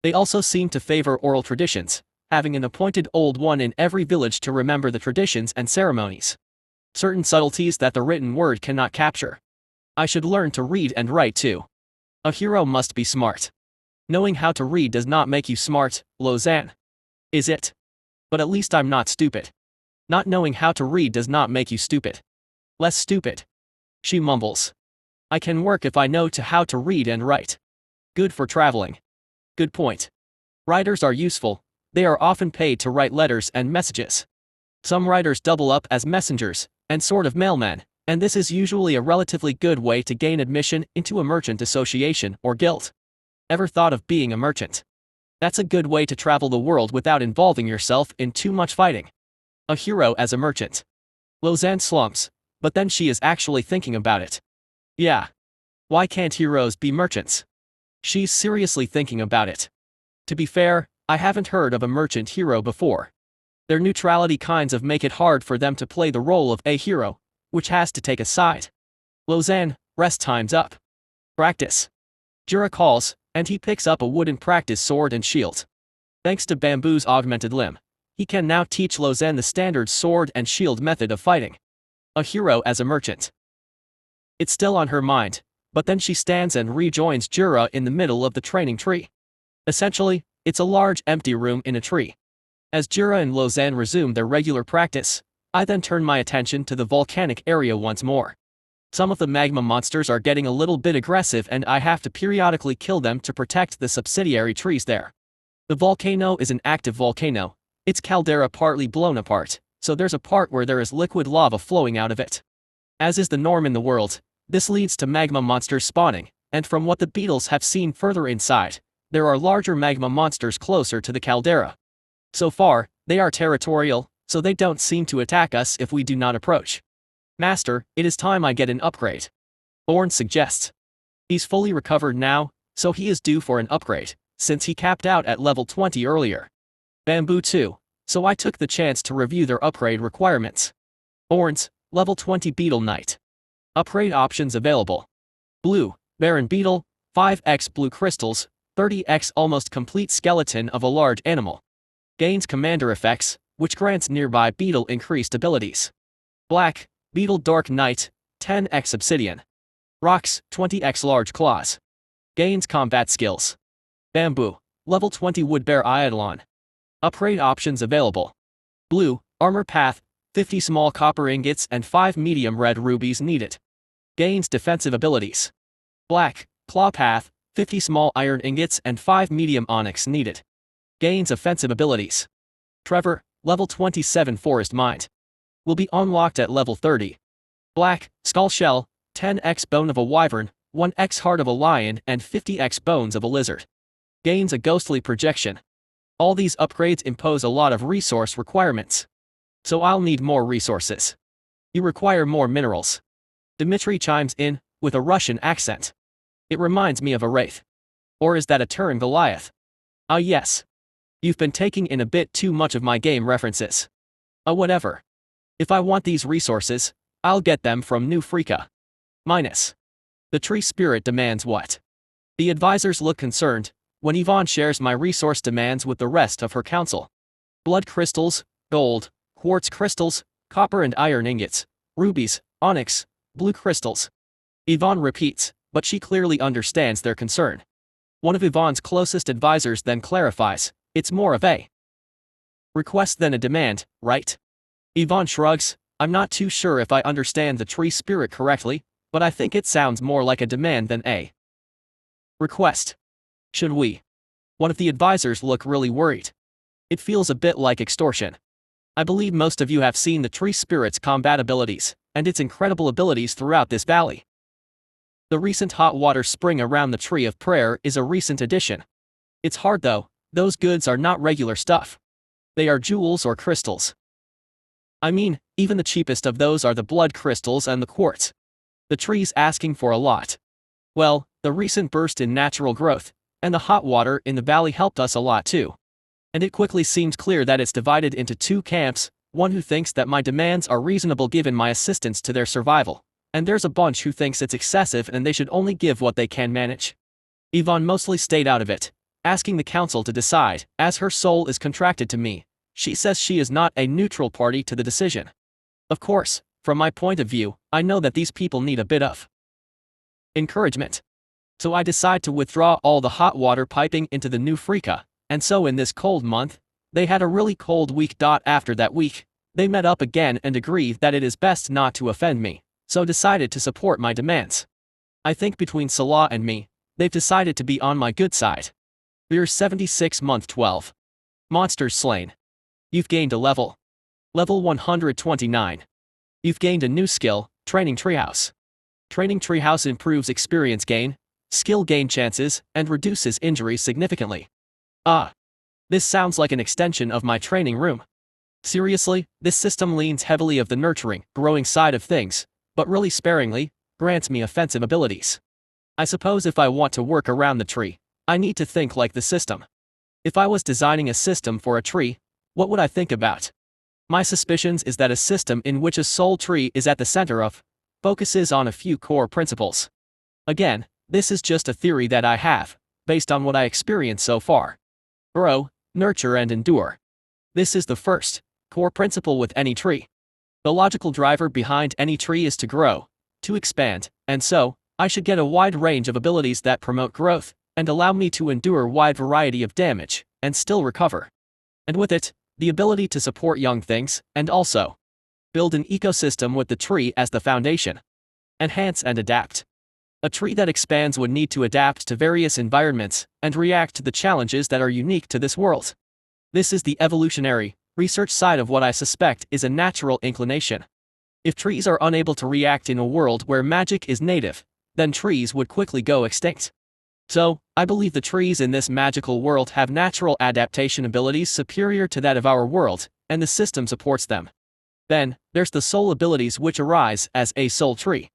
They also seem to favor oral traditions, having an appointed old one in every village to remember the traditions and ceremonies. Certain subtleties that the written word cannot capture. I should learn to read and write too. A hero must be smart. Knowing how to read does not make you smart, Loanne. Is it? But at least I'm not stupid. Not knowing how to read does not make you stupid. Less stupid. She mumbles. I can work if I know how to read and write. Good for traveling. Good point. Writers are useful, they are often paid to write letters and messages. Some writers double up as messengers, and sort of mailmen, and this is usually a relatively good way to gain admission into a merchant association or guild. Ever thought of being a merchant? That's a good way to travel the world without involving yourself in too much fighting. A hero as a merchant. Loanne slumps, but then she is actually thinking about it. Yeah. Why can't heroes be merchants? She's seriously thinking about it. To be fair, I haven't heard of a merchant hero before. Their neutrality kinds of make it hard for them to play the role of a hero, which has to take a side. Loanne, rest time's up. Practice. Jura calls, and he picks up a wooden practice sword and shield. Thanks to Bamboo's augmented limb, he can now teach Loanne the standard sword and shield method of fighting. A hero as a merchant. It's still on her mind, but then she stands and rejoins Jura in the middle of the training tree. Essentially, it's a large empty room in a tree. As Jura and Loanne resume their regular practice, I then turn my attention to the volcanic area once more. Some of the magma monsters are getting a little bit aggressive and I have to periodically kill them to protect the subsidiary trees there. The volcano is an active volcano, its caldera partly blown apart, so there's a part where there is liquid lava flowing out of it. As is the norm in the world, This leads to magma monsters spawning, and from what the beetles have seen further inside, there are larger magma monsters closer to the caldera. So far, they are territorial, so they don't seem to attack us if we do not approach. Master, it is time I get an upgrade. Loanne suggests. He's fully recovered now, so he is due for an upgrade, since he capped out at level 20 earlier. Bamboo too, so I took the chance to review their upgrade requirements. Loanne's, level 20 Beetle Knight. Upgrade options available. Blue, Baron Beetle, 5x blue crystals, 30x almost complete skeleton of a large animal. Gains commander effects, which grants nearby beetle increased abilities. Black, Beetle Dark Knight, 10x obsidian. Rocks, 20x large claws. Gains combat skills. Bamboo, level 20 Woodbear Eidolon. Upgrade options available. Blue, Armor Path, 50 small copper ingots and 5 medium red rubies needed. Gains defensive abilities. Black, Claw Path, 50 small iron ingots and 5 medium onyx needed. Gains offensive abilities. Trevor, level 27 Forest Mind. Will be unlocked at level 30. Black, Skull Shell, 10x Bone of a Wyvern, 1x Heart of a Lion and 50x Bones of a Lizard. Gains a ghostly projection. All these upgrades impose a lot of resource requirements. So I'll need more resources. You require more minerals. Dimitri chimes in, with a Russian accent. It reminds me of a wraith. Or is that a Turin Goliath? Ah yes. You've been taking in a bit too much of my game references. Whatever. If I want these resources, I'll get them from New Freaka. Minus. The tree spirit demands what? The advisors look concerned, when Yvonne shares my resource demands with the rest of her council. Blood crystals, gold, quartz crystals, copper and iron ingots, rubies, onyx, blue crystals. Yvonne repeats, but she clearly understands their concern. One of Yvonne's closest advisors then clarifies, it's more of a request than a demand, right? Yvonne shrugs, I'm not too sure if I understand the tree spirit correctly, but I think it sounds more like a demand than a request. Should we? One of the advisors look really worried. It feels a bit like extortion. I believe most of you have seen the tree spirit's combat abilities, and its incredible abilities throughout this valley. The recent hot water spring around the Tree of Prayer is a recent addition. It's hard though, those goods are not regular stuff. They are jewels or crystals. I mean, even the cheapest of those are the blood crystals and the quartz. The tree's asking for a lot. Well, the recent burst in natural growth, and the hot water in the valley helped us a lot too. And it quickly seemed clear that it's divided into two camps, one who thinks that my demands are reasonable given my assistance to their survival, and there's a bunch who thinks it's excessive and they should only give what they can manage. Yvonne mostly stayed out of it, asking the council to decide, as her soul is contracted to me. She says she is not a neutral party to the decision. Of course, from my point of view, I know that these people need a bit of encouragement. So I decide to withdraw all the hot water piping into the New Freaka, and so in this cold month, they had a really cold week. After that week, they met up again and agreed that it is best not to offend me, so decided to support my demands. I think between Salah and me, they've decided to be on my good side. We're 76 month 12. Monsters slain. You've gained a level. Level 129. You've gained a new skill, Training Treehouse. Training Treehouse improves experience gain, skill gain chances, and reduces injuries significantly. This sounds like an extension of my training room. Seriously, this system leans heavily of the nurturing, growing side of things, but really sparingly, grants me offensive abilities. I suppose if I want to work around the tree, I need to think like the system. If I was designing a system for a tree, what would I think about? My suspicions is that a system in which a soul tree is at the center of, focuses on a few core principles. Again, this is just a theory that I have, based on what I experienced so far. Grow, nurture and endure. This is the first, core principle with any tree. The logical driver behind any tree is to grow, to expand, and so, I should get a wide range of abilities that promote growth, and allow me to endure a wide variety of damage, and still recover. And with it, the ability to support young things, and also build an ecosystem with the tree as the foundation. Enhance and adapt. A tree that expands would need to adapt to various environments, and react to the challenges that are unique to this world. This is the evolutionary, research side of what I suspect is a natural inclination. If trees are unable to react in a world where magic is native, then trees would quickly go extinct. So, I believe the trees in this magical world have natural adaptation abilities superior to that of our world, and the system supports them. Then, there's the soul abilities which arise as a soul tree.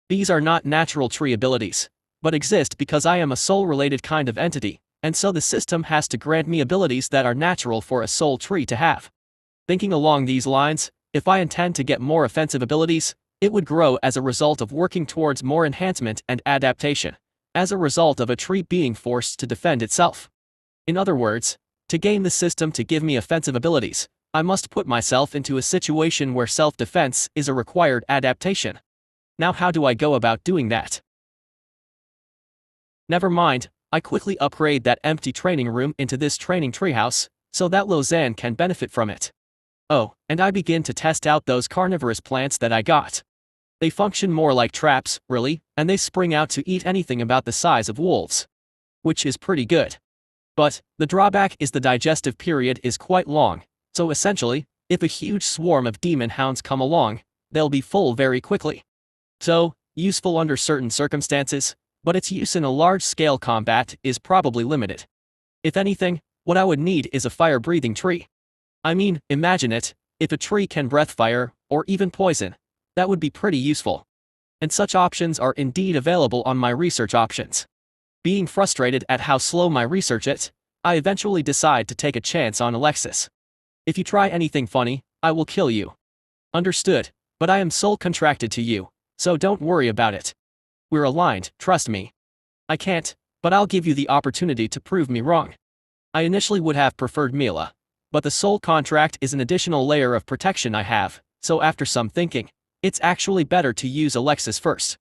These are not natural tree abilities, but exist because I am a soul-related kind of entity, and so the system has to grant me abilities that are natural for a soul tree to have. Thinking along these lines, if I intend to get more offensive abilities, it would grow as a result of working towards more enhancement and adaptation, as a result of a tree being forced to defend itself. In other words, to gain the system to give me offensive abilities, I must put myself into a situation where self-defense is a required adaptation. Now how do I go about doing that? Never mind, I quickly upgrade that empty training room into this training treehouse, so that Loanne can benefit from it. Oh, and I begin to test out those carnivorous plants that I got. They function more like traps, really, and they spring out to eat anything about the size of wolves. Which is pretty good. But, the drawback is the digestive period is quite long, so essentially, if a huge swarm of demon hounds come along, they'll be full very quickly. So, useful under certain circumstances, but its use in a large-scale combat is probably limited. If anything, what I would need is a fire-breathing tree. I mean, imagine it, if a tree can breath fire, or even poison, that would be pretty useful. And such options are indeed available on my research options. Being frustrated at how slow my research is, I eventually decide to take a chance on Alexis. If you try anything funny, I will kill you. Understood, but I am soul contracted to you, so don't worry about it. We're aligned, trust me. I can't, but I'll give you the opportunity to prove me wrong. I initially would have preferred Mila, but the soul contract is an additional layer of protection I have, so after some thinking, it's actually better to use Alexis first.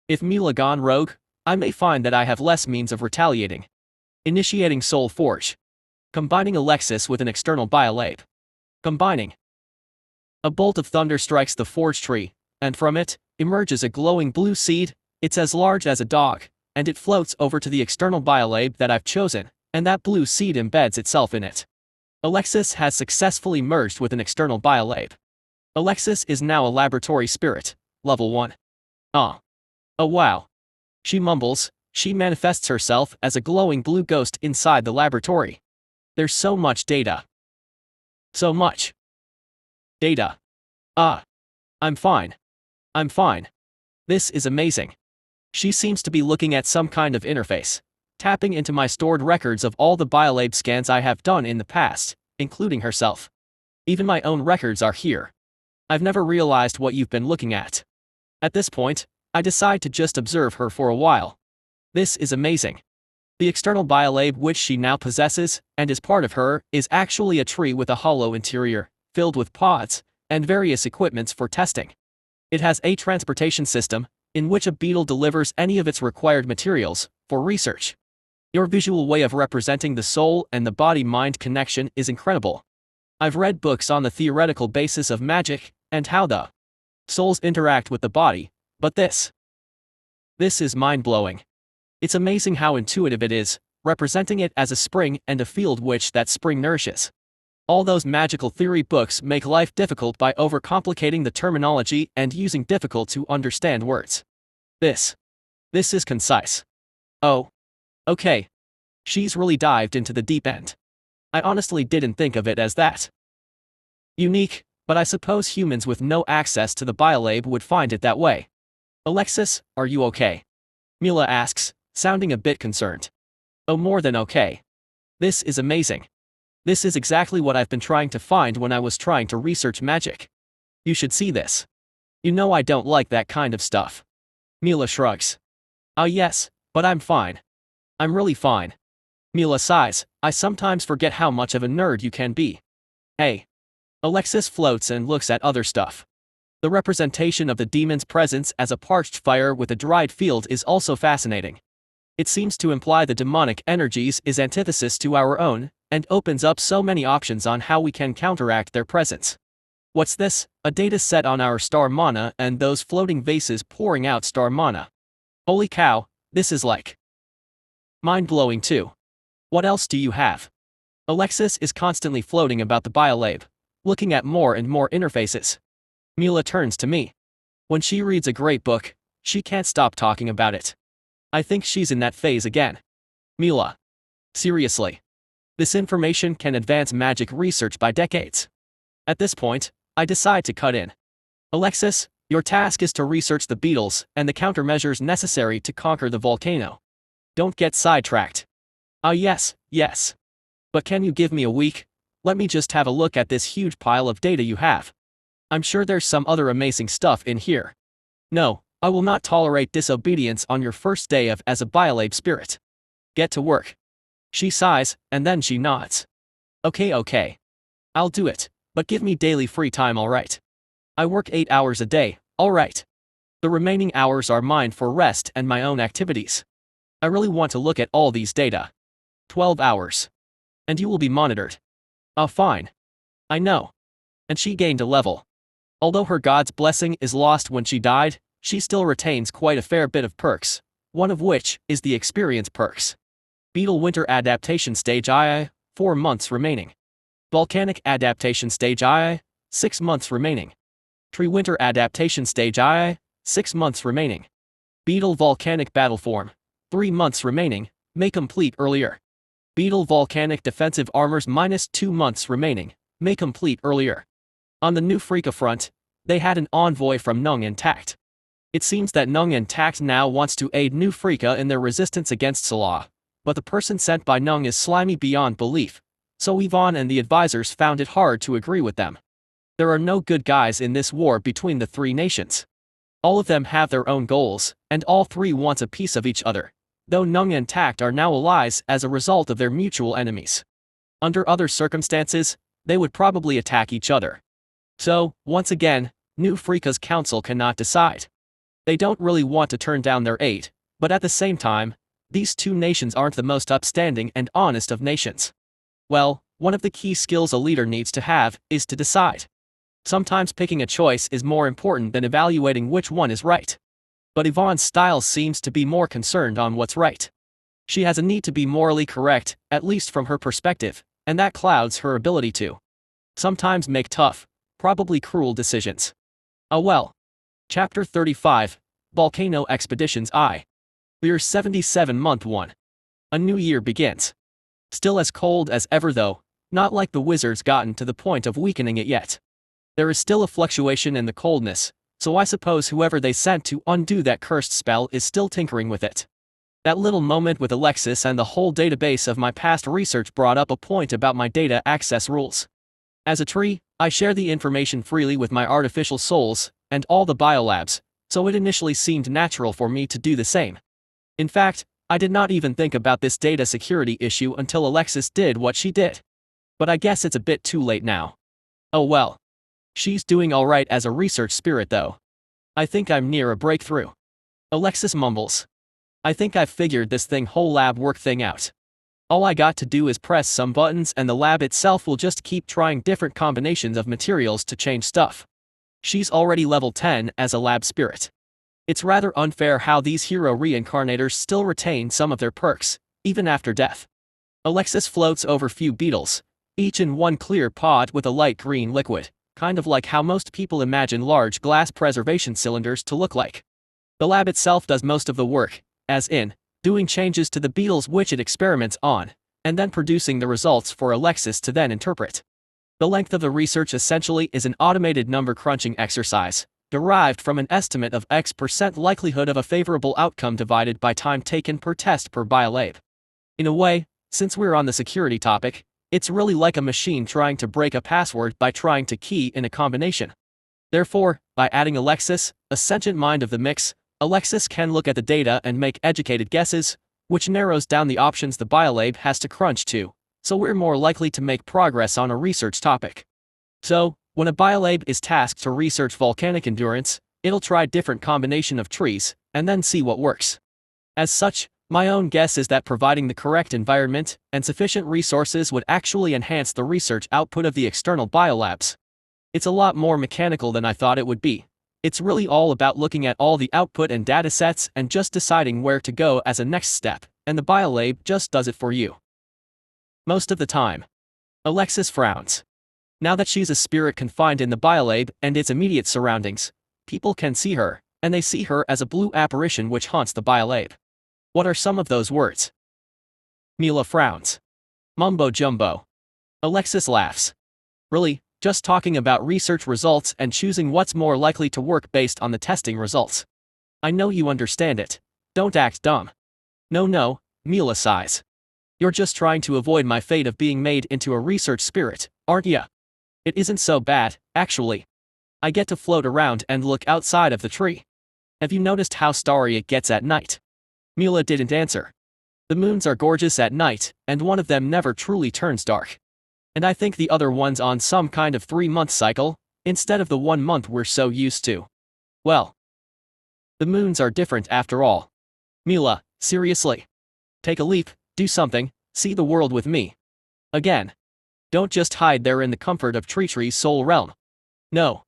If Mila gone rogue, I may find that I have less means of retaliating. Initiating Soul Forge. Combining Alexis with an external biolab. Combining. A bolt of thunder strikes the forge tree, and from it, emerges a glowing blue seed. It's as large as a dog, and it floats over to the external biolab that I've chosen, and that blue seed embeds itself in it. Alexis has successfully merged with an external biolab. Alexis is now a laboratory spirit, level 1. Oh wow. She mumbles, she manifests herself as a glowing blue ghost inside the laboratory. There's so much data. So much data. I'm fine. I'm fine. This is amazing. She seems to be looking at some kind of interface, tapping into my stored records of all the biolab scans I have done in the past, including herself. Even my own records are here. I've never realized what you've been looking at. At this point, I decide to just observe her for a while. This is amazing. The external biolab which she now possesses, and is part of her, is actually a tree with a hollow interior, filled with pods, and various equipments for testing. It has a transportation system, in which a beetle delivers any of its required materials, for research. Your visual way of representing the soul and the body-mind connection is incredible. I've read books on the theoretical basis of magic, and how the souls interact with the body, but this is mind-blowing. It's amazing how intuitive it is, representing it as a spring and a field which that spring nourishes. All those magical theory books make life difficult by overcomplicating the terminology and using difficult to understand words. This is concise. Oh. Okay. She's really dived into the deep end. I honestly didn't think of it as that. Unique, but I suppose humans with no access to the biolab would find it that way. Alexis, are you okay? Mila asks, sounding a bit concerned. Oh, more than okay. This is amazing. This is exactly what I've been trying to find when I was trying to research magic. You should see this. You know I don't like that kind of stuff. Mila shrugs. Yes, but I'm fine. I'm really fine. Mila sighs, I sometimes forget how much of a nerd you can be. Hey. Alexis floats and looks at other stuff. The representation of the demon's presence as a parched fire with a dried field is also fascinating. It seems to imply the demonic energies is antithesis to our own, and opens up so many options on how we can counteract their presence. What's this? A data set on our star mana and those floating vases pouring out star mana. Holy cow, this is like mind-blowing too. What else do you have? Alexis is constantly floating about the biolab, looking at more and more interfaces. Mila turns to me. When she reads a great book, she can't stop talking about it. I think she's in that phase again. Mila. Seriously. This information can advance magic research by decades. At this point, I decide to cut in. Alexis, your task is to research the Beetles and the countermeasures necessary to conquer the volcano. Don't get sidetracked. Yes. But can you give me a week? Let me just have a look at this huge pile of data you have. I'm sure there's some other amazing stuff in here. No, I will not tolerate disobedience on your first day as a biolab spirit. Get to work. She sighs, and then she nods. Okay. I'll do it, but give me daily free time, alright? I work 8 hours a day, alright. The remaining hours are mine for rest and my own activities. I really want to look at all these data. 12 hours. And you will be monitored. Oh, fine. I know. And she gained a level. Although her god's blessing is lost when she died, she still retains quite a fair bit of perks, one of which is the experience perks. Beetle Winter Adaptation Stage II, 4 months remaining. Volcanic Adaptation Stage II, 6 months remaining. Tree Winter Adaptation Stage II, 6 months remaining. Beetle Volcanic Battle Form, 3 months remaining, may complete earlier. Beetle Volcanic Defensive Armors -2 months remaining, may complete earlier. On the new Freaka front, they had an envoy from Nung intact. It seems that Nung intact now wants to aid new Freaka in their resistance against Salah, but the person sent by Nung is slimy beyond belief, so Yvonne and the advisors found it hard to agree with them. There are no good guys in this war between the three nations. All of them have their own goals, and all three want a piece of each other, though Nung and Tact are now allies as a result of their mutual enemies. Under other circumstances, they would probably attack each other. So, once again, New Freaka's council cannot decide. They don't really want to turn down their aid, but at the same time, these two nations aren't the most upstanding and honest of nations. Well, one of the key skills a leader needs to have is to decide. Sometimes picking a choice is more important than evaluating which one is right. But Yvonne's style seems to be more concerned on what's right. She has a need to be morally correct, at least from her perspective, and that clouds her ability to sometimes make tough, probably cruel decisions. Oh well. Chapter 35, Volcano Expeditions I. Year 77 Month 1. A new year begins. Still as cold as ever though, not like the wizards gotten to the point of weakening it yet. There is still a fluctuation in the coldness, so I suppose whoever they sent to undo that cursed spell is still tinkering with it. That little moment with Alexis and the whole database of my past research brought up a point about my data access rules. As a tree, I share the information freely with my artificial souls, and all the biolabs, so it initially seemed natural for me to do the same. In fact, I did not even think about this data security issue until Alexis did what she did. But I guess it's a bit too late now. Oh well. She's doing alright as a research spirit though. I think I'm near a breakthrough. Alexis mumbles. I think I've figured this whole lab work thing out. All I got to do is press some buttons and the lab itself will just keep trying different combinations of materials to change stuff. She's already level 10 as a lab spirit. It's rather unfair how these hero reincarnators still retain some of their perks, even after death. Alexis floats over few beetles, each in one clear pod with a light green liquid, kind of like how most people imagine large glass preservation cylinders to look like. The lab itself does most of the work, as in, doing changes to the beetles which it experiments on, and then producing the results for Alexis to then interpret. The length of the research essentially is an automated number crunching exercise, derived from an estimate of X% likelihood of a favorable outcome divided by time taken per test per biolab. In a way, since we're on the security topic, it's really like a machine trying to break a password by trying to key in a combination. Therefore, by adding Alexis, a sentient mind of the mix, Alexis can look at the data and make educated guesses, which narrows down the options the biolab has to crunch to, so we're more likely to make progress on a research topic. So, when a biolab is tasked to research volcanic endurance, it'll try different combination of trees, and then see what works. As such, my own guess is that providing the correct environment and sufficient resources would actually enhance the research output of the external biolabs. It's a lot more mechanical than I thought it would be. It's really all about looking at all the output and datasets and just deciding where to go as a next step, and the biolab just does it for you. Most of the time. Alexis frowns. Now that she's a spirit confined in the biolab and its immediate surroundings, people can see her, and they see her as a blue apparition which haunts the biolab. What are some of those words? Mila frowns. Mumbo jumbo. Alexis laughs. Really, just talking about research results and choosing what's more likely to work based on the testing results. I know you understand it. Don't act dumb. No, Mila sighs. You're just trying to avoid my fate of being made into a research spirit, aren't ya? It isn't so bad, actually. I get to float around and look outside of the tree. Have you noticed how starry it gets at night? Mila didn't answer. The moons are gorgeous at night, and one of them never truly turns dark. And I think the other one's on some kind of 3-month cycle, instead of the 1 month we're so used to. Well, the moons are different after all. Mila, seriously. Take a leap, do something, see the world with me. Again. Don't just hide there in the comfort of TreeTree's soul realm. No.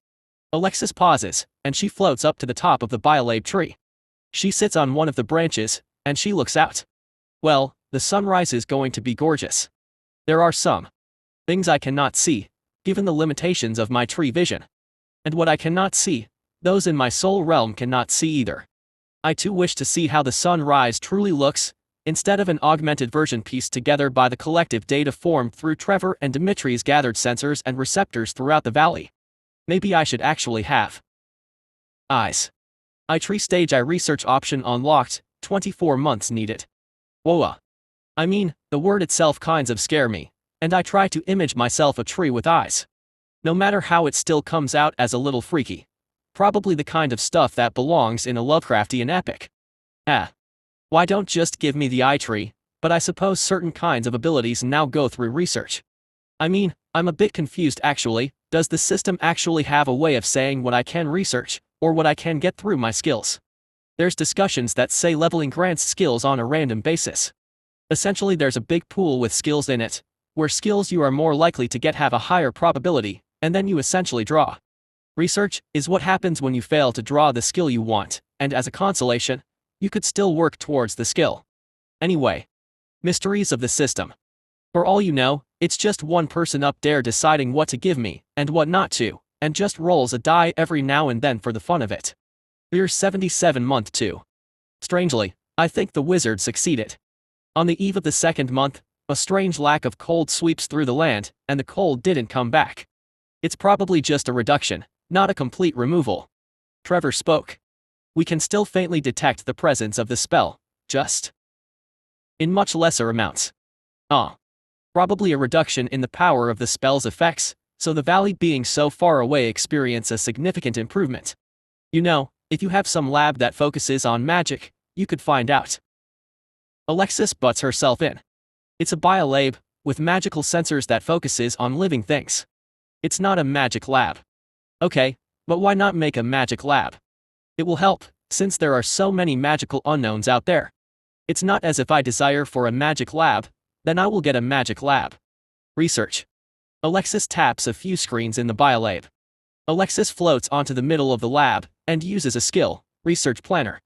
Alexis pauses, and she floats up to the top of the biolab tree. She sits on one of the branches, and she looks out. Well, the sunrise is going to be gorgeous. There are some things I cannot see, given the limitations of my tree vision. And what I cannot see, those in my soul realm cannot see either. I too wish to see how the sunrise truly looks, instead of an augmented version pieced together by the collective data formed through Trevor and Dimitri's gathered sensors and receptors throughout the valley. Maybe I should actually have eyes. Tree stage I research option unlocked, 24 months needed. Whoa. I mean, the word itself kinds of scare me, and I try to image myself a tree with eyes. No matter how it still comes out as a little freaky. Probably the kind of stuff that belongs in a Lovecraftian epic. Why don't just give me the eye tree, but I suppose certain kinds of abilities now go through research. I mean, I'm a bit confused actually. Does the system actually have a way of saying what I can research, or what I can get through my skills? There's discussions that say leveling grants skills on a random basis. Essentially there's a big pool with skills in it, where skills you are more likely to get have a higher probability, and then you essentially draw. Research is what happens when you fail to draw the skill you want, and as a consolation, you could still work towards the skill. Anyway. Mysteries of the system. For all you know, it's just one person up there deciding what to give me, and what not to, and just rolls a die every now and then for the fun of it. We're 77 month 2. Strangely, I think the wizard succeeded. On the eve of the 2nd month, a strange lack of cold sweeps through the land, and the cold didn't come back. It's probably just a reduction, not a complete removal. Trevor spoke. We can still faintly detect the presence of the spell, just in much lesser amounts. Probably a reduction in the power of the spell's effects, so the valley being so far away experience a significant improvement. You know, if you have some lab that focuses on magic, you could find out. Alexis butts herself in. It's a biolab, with magical sensors that focuses on living things. It's not a magic lab. Okay, but why not make a magic lab? It will help, since there are so many magical unknowns out there. It's not as if I desire for a magic lab, then I will get a magic lab. Research. Alexis taps a few screens in the biolab. Alexis floats onto the middle of the lab, and uses a skill, Research Planner.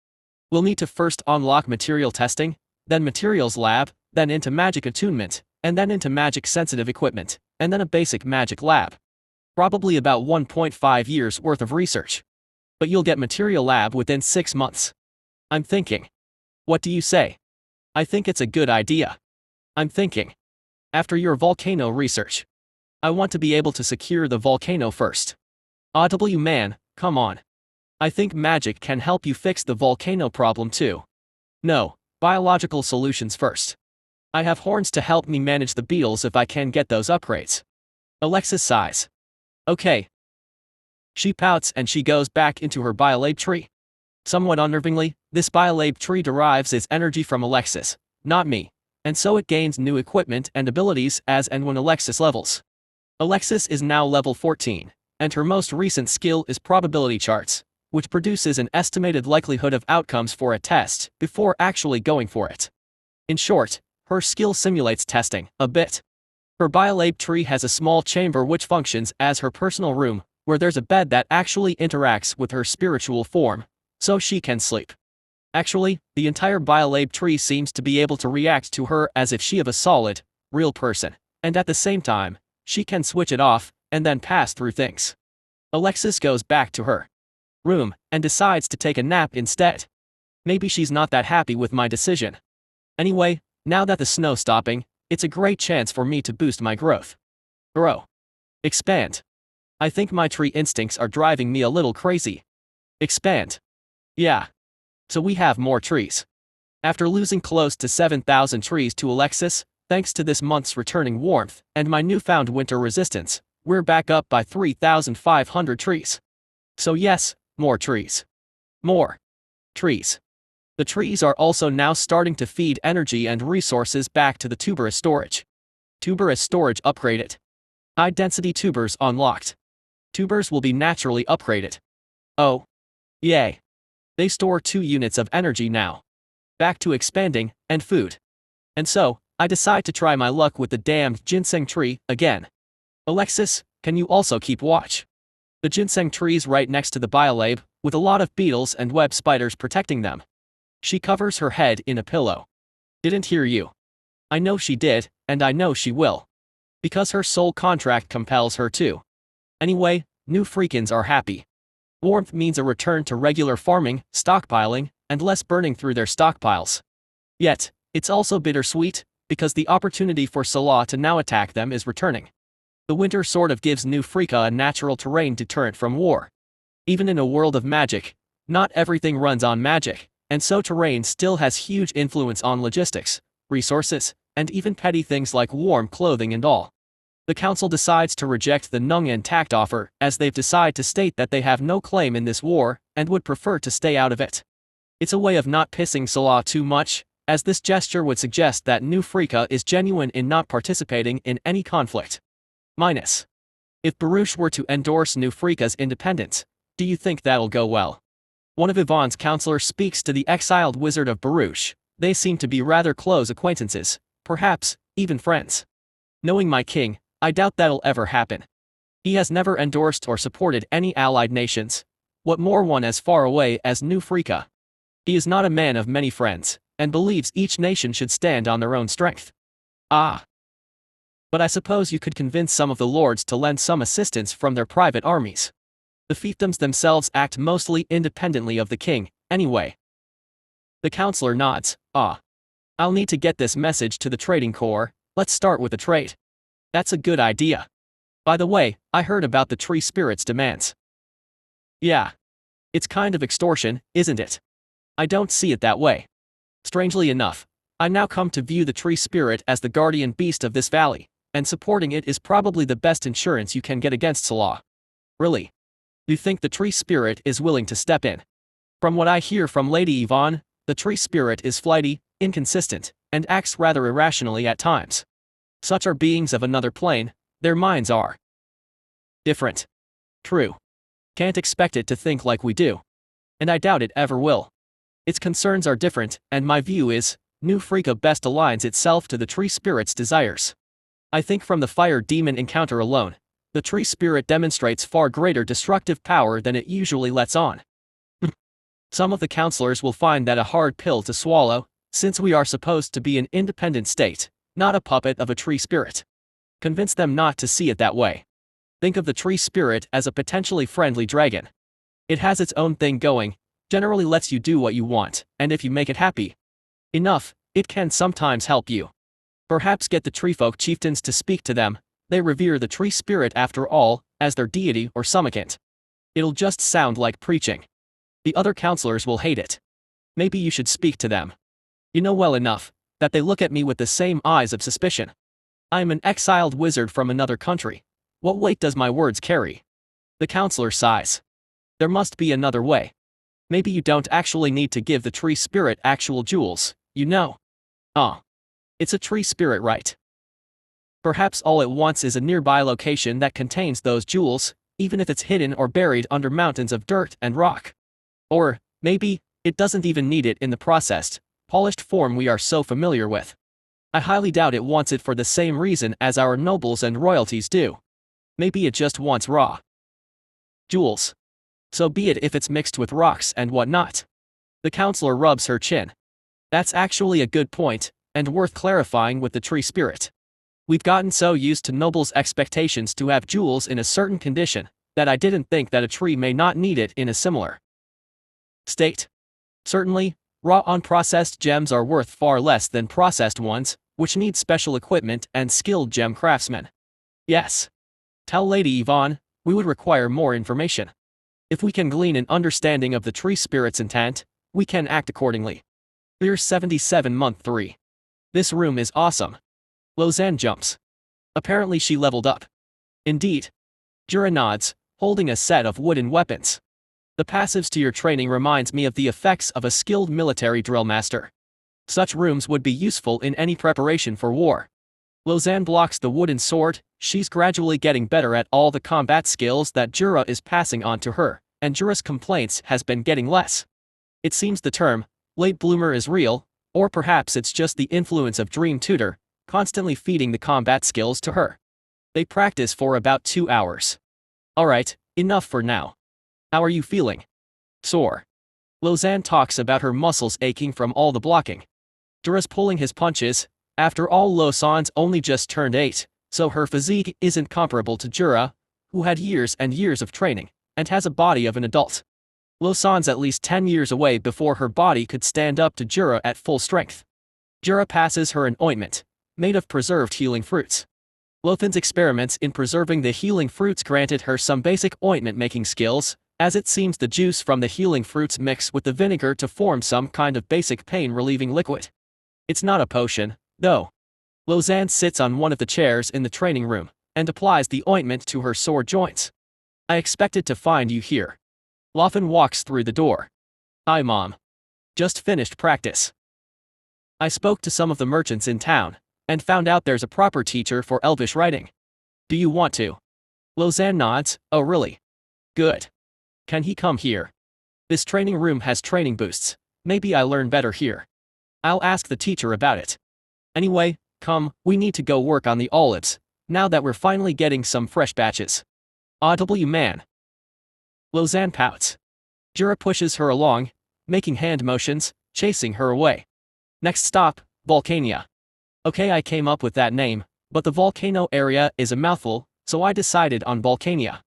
We'll need to first unlock material testing, then materials lab, then into magic attunement, and then into magic sensitive equipment, and then a basic magic lab. Probably about 1.5 years worth of research. But you'll get material lab within 6 months. I'm thinking. What do you say? I think it's a good idea. I'm thinking. After your volcano research. I want to be able to secure the volcano first. Man, come on. I think magic can help you fix the volcano problem too. No, biological solutions first. I have horns to help me manage the beetles if I can get those upgrades. Alexis sighs. Okay. She pouts and she goes back into her biolab tree. Somewhat unnervingly, this biolab tree derives its energy from Alexis, not me, and so it gains new equipment and abilities as and when Alexis levels. Alexis is now level 14, and her most recent skill is probability charts, which produces an estimated likelihood of outcomes for a test before actually going for it. In short, her skill simulates testing a bit. Her biolab tree has a small chamber which functions as her personal room, where there's a bed that actually interacts with her spiritual form, so she can sleep. Actually, the entire biolab tree seems to be able to react to her as if she of a solid, real person, and at the same time, she can switch it off, and then pass through things. Alexis goes back to her room and decides to take a nap instead. Maybe she's not that happy with my decision. Anyway, now that the snow's stopping, it's a great chance for me to boost my growth. Grow. Expand. I think my tree instincts are driving me a little crazy. Expand. Yeah. So we have more trees. After losing close to 7,000 trees to Alexis, thanks to this month's returning warmth and my newfound winter resistance, we're back up by 3,500 trees. So yes, more trees. More trees. The trees are also now starting to feed energy and resources back to the tuberous storage. Tuberous storage upgraded. High-density tubers unlocked. Tubers will be naturally upgraded. Oh. Yay. They store 2 units of energy now. Back to expanding, and food. And so, I decide to try my luck with the damned ginseng tree again. Alexis, can you also keep watch? The ginseng tree's right next to the biolab, with a lot of beetles and web spiders protecting them. She covers her head in a pillow. Didn't hear you. I know she did, and I know she will. Because her soul contract compels her to. Anyway, new freakins are happy. Warmth means a return to regular farming, stockpiling, and less burning through their stockpiles. Yet, it's also bittersweet, because the opportunity for Salah to now attack them is returning. The winter sort of gives New Freaka a natural terrain deterrent from war. Even in a world of magic, not everything runs on magic, and so terrain still has huge influence on logistics, resources, and even petty things like warm clothing and all. The council decides to reject the Nung tact offer, as they've decided to state that they have no claim in this war, and would prefer to stay out of it. It's a way of not pissing Salah too much, as this gesture would suggest that New Freaka is genuine in not participating in any conflict. Minus. If Baruch were to endorse New Freaka's independence, do you think that'll go well? One of Yvonne's counselors speaks to the exiled wizard of Baruch. They seem to be rather close acquaintances, perhaps, even friends. Knowing my king, I doubt that'll ever happen. He has never endorsed or supported any allied nations, what more one as far away as New Freaka. He is not a man of many friends, and believes each nation should stand on their own strength. Ah. But I suppose you could convince some of the lords to lend some assistance from their private armies. The fiefdoms themselves act mostly independently of the king, anyway. The counselor nods. Ah. I'll need to get this message to the trading corps. Let's start with the trade. That's a good idea. By the way, I heard about the tree spirit's demands. Yeah. It's kind of extortion, isn't it? I don't see it that way. Strangely enough, I now come to view the tree spirit as the guardian beast of this valley, and supporting it is probably the best insurance you can get against Salah. Really? You think the tree spirit is willing to step in? From what I hear from Lady Yvonne, the tree spirit is flighty, inconsistent, and acts rather irrationally at times. Such are beings of another plane, their minds are different. True. Can't expect it to think like we do. And I doubt it ever will. Its concerns are different, and my view is, New Freaka best aligns itself to the tree spirit's desires. I think from the fire demon encounter alone, the tree spirit demonstrates far greater destructive power than it usually lets on. Some of the counselors will find that a hard pill to swallow, since we are supposed to be an independent state, not a puppet of a tree spirit. Convince them not to see it that way. Think of the tree spirit as a potentially friendly dragon. It has its own thing going, generally lets you do what you want, and if you make it happy enough, it can sometimes help you. Perhaps get the treefolk chieftains to speak to them. They revere the tree spirit after all, as their deity or summicant. It'll just sound like preaching. The other counselors will hate it. Maybe you should speak to them. You know well enough, that they look at me with the same eyes of suspicion. I am an exiled wizard from another country. What weight does my words carry? The counselor sighs. There must be another way. Maybe you don't actually need to give the tree spirit actual jewels, you know. It's a tree spirit, right? Perhaps all it wants is a nearby location that contains those jewels, even if it's hidden or buried under mountains of dirt and rock. Or, maybe, it doesn't even need it in the processed, polished form we are so familiar with. I highly doubt it wants it for the same reason as our nobles and royalties do. Maybe it just wants raw jewels. So be it if it's mixed with rocks and whatnot. The counselor rubs her chin. That's actually a good point, and worth clarifying with the tree spirit. We've gotten so used to Noble's expectations to have jewels in a certain condition, that I didn't think that a tree may not need it in a similar state. Certainly, raw unprocessed gems are worth far less than processed ones, which need special equipment and skilled gem craftsmen. Yes. Tell Lady Yvonne, we would require more information. If we can glean an understanding of the tree spirit's intent, we can act accordingly. Here's 77 month 3. This room is awesome. Loanne jumps. Apparently she leveled up. Indeed. Jura nods, holding a set of wooden weapons. The passives to your training reminds me of the effects of a skilled military drill master. Such rooms would be useful in any preparation for war. Loanne blocks the wooden sword. She's gradually getting better at all the combat skills that Jura is passing on to her, and Jura's complaints has been getting less. It seems the term, late bloomer is real, or perhaps it's just the influence of Dream Tutor, constantly feeding the combat skills to her. They practice for about 2 hours. Alright, enough for now. How are you feeling? Sore. Loanne talks about her muscles aching from all the blocking. Jura's pulling his punches. After all, Loanne's only just turned 8, so her physique isn't comparable to Jura, who had years and years of training, and has a body of an adult. Loanne's at least 10 years away before her body could stand up to Jura at full strength. Jura passes her an ointment, made of preserved healing fruits. Loanne's experiments in preserving the healing fruits granted her some basic ointment-making skills, as it seems the juice from the healing fruits mix with the vinegar to form some kind of basic pain-relieving liquid. It's not a potion, though. Loanne sits on one of the chairs in the training room, and applies the ointment to her sore joints. I expected to find you here. Loanne walks through the door. Hi Mom. Just finished practice. I spoke to some of the merchants in town, and found out there's a proper teacher for Elvish writing. Do you want to? Loanne nods. Oh really? Good. Can he come here? This training room has training boosts. Maybe I learn better here. I'll ask the teacher about it. Anyway, come, we need to go work on the olives, now that we're finally getting some fresh batches. Audible man. Loanne pouts. Jura pushes her along, making hand motions, chasing her away. Next stop, Volcania. Okay, I came up with that name, but the Volcano area is a mouthful, so I decided on Volcania.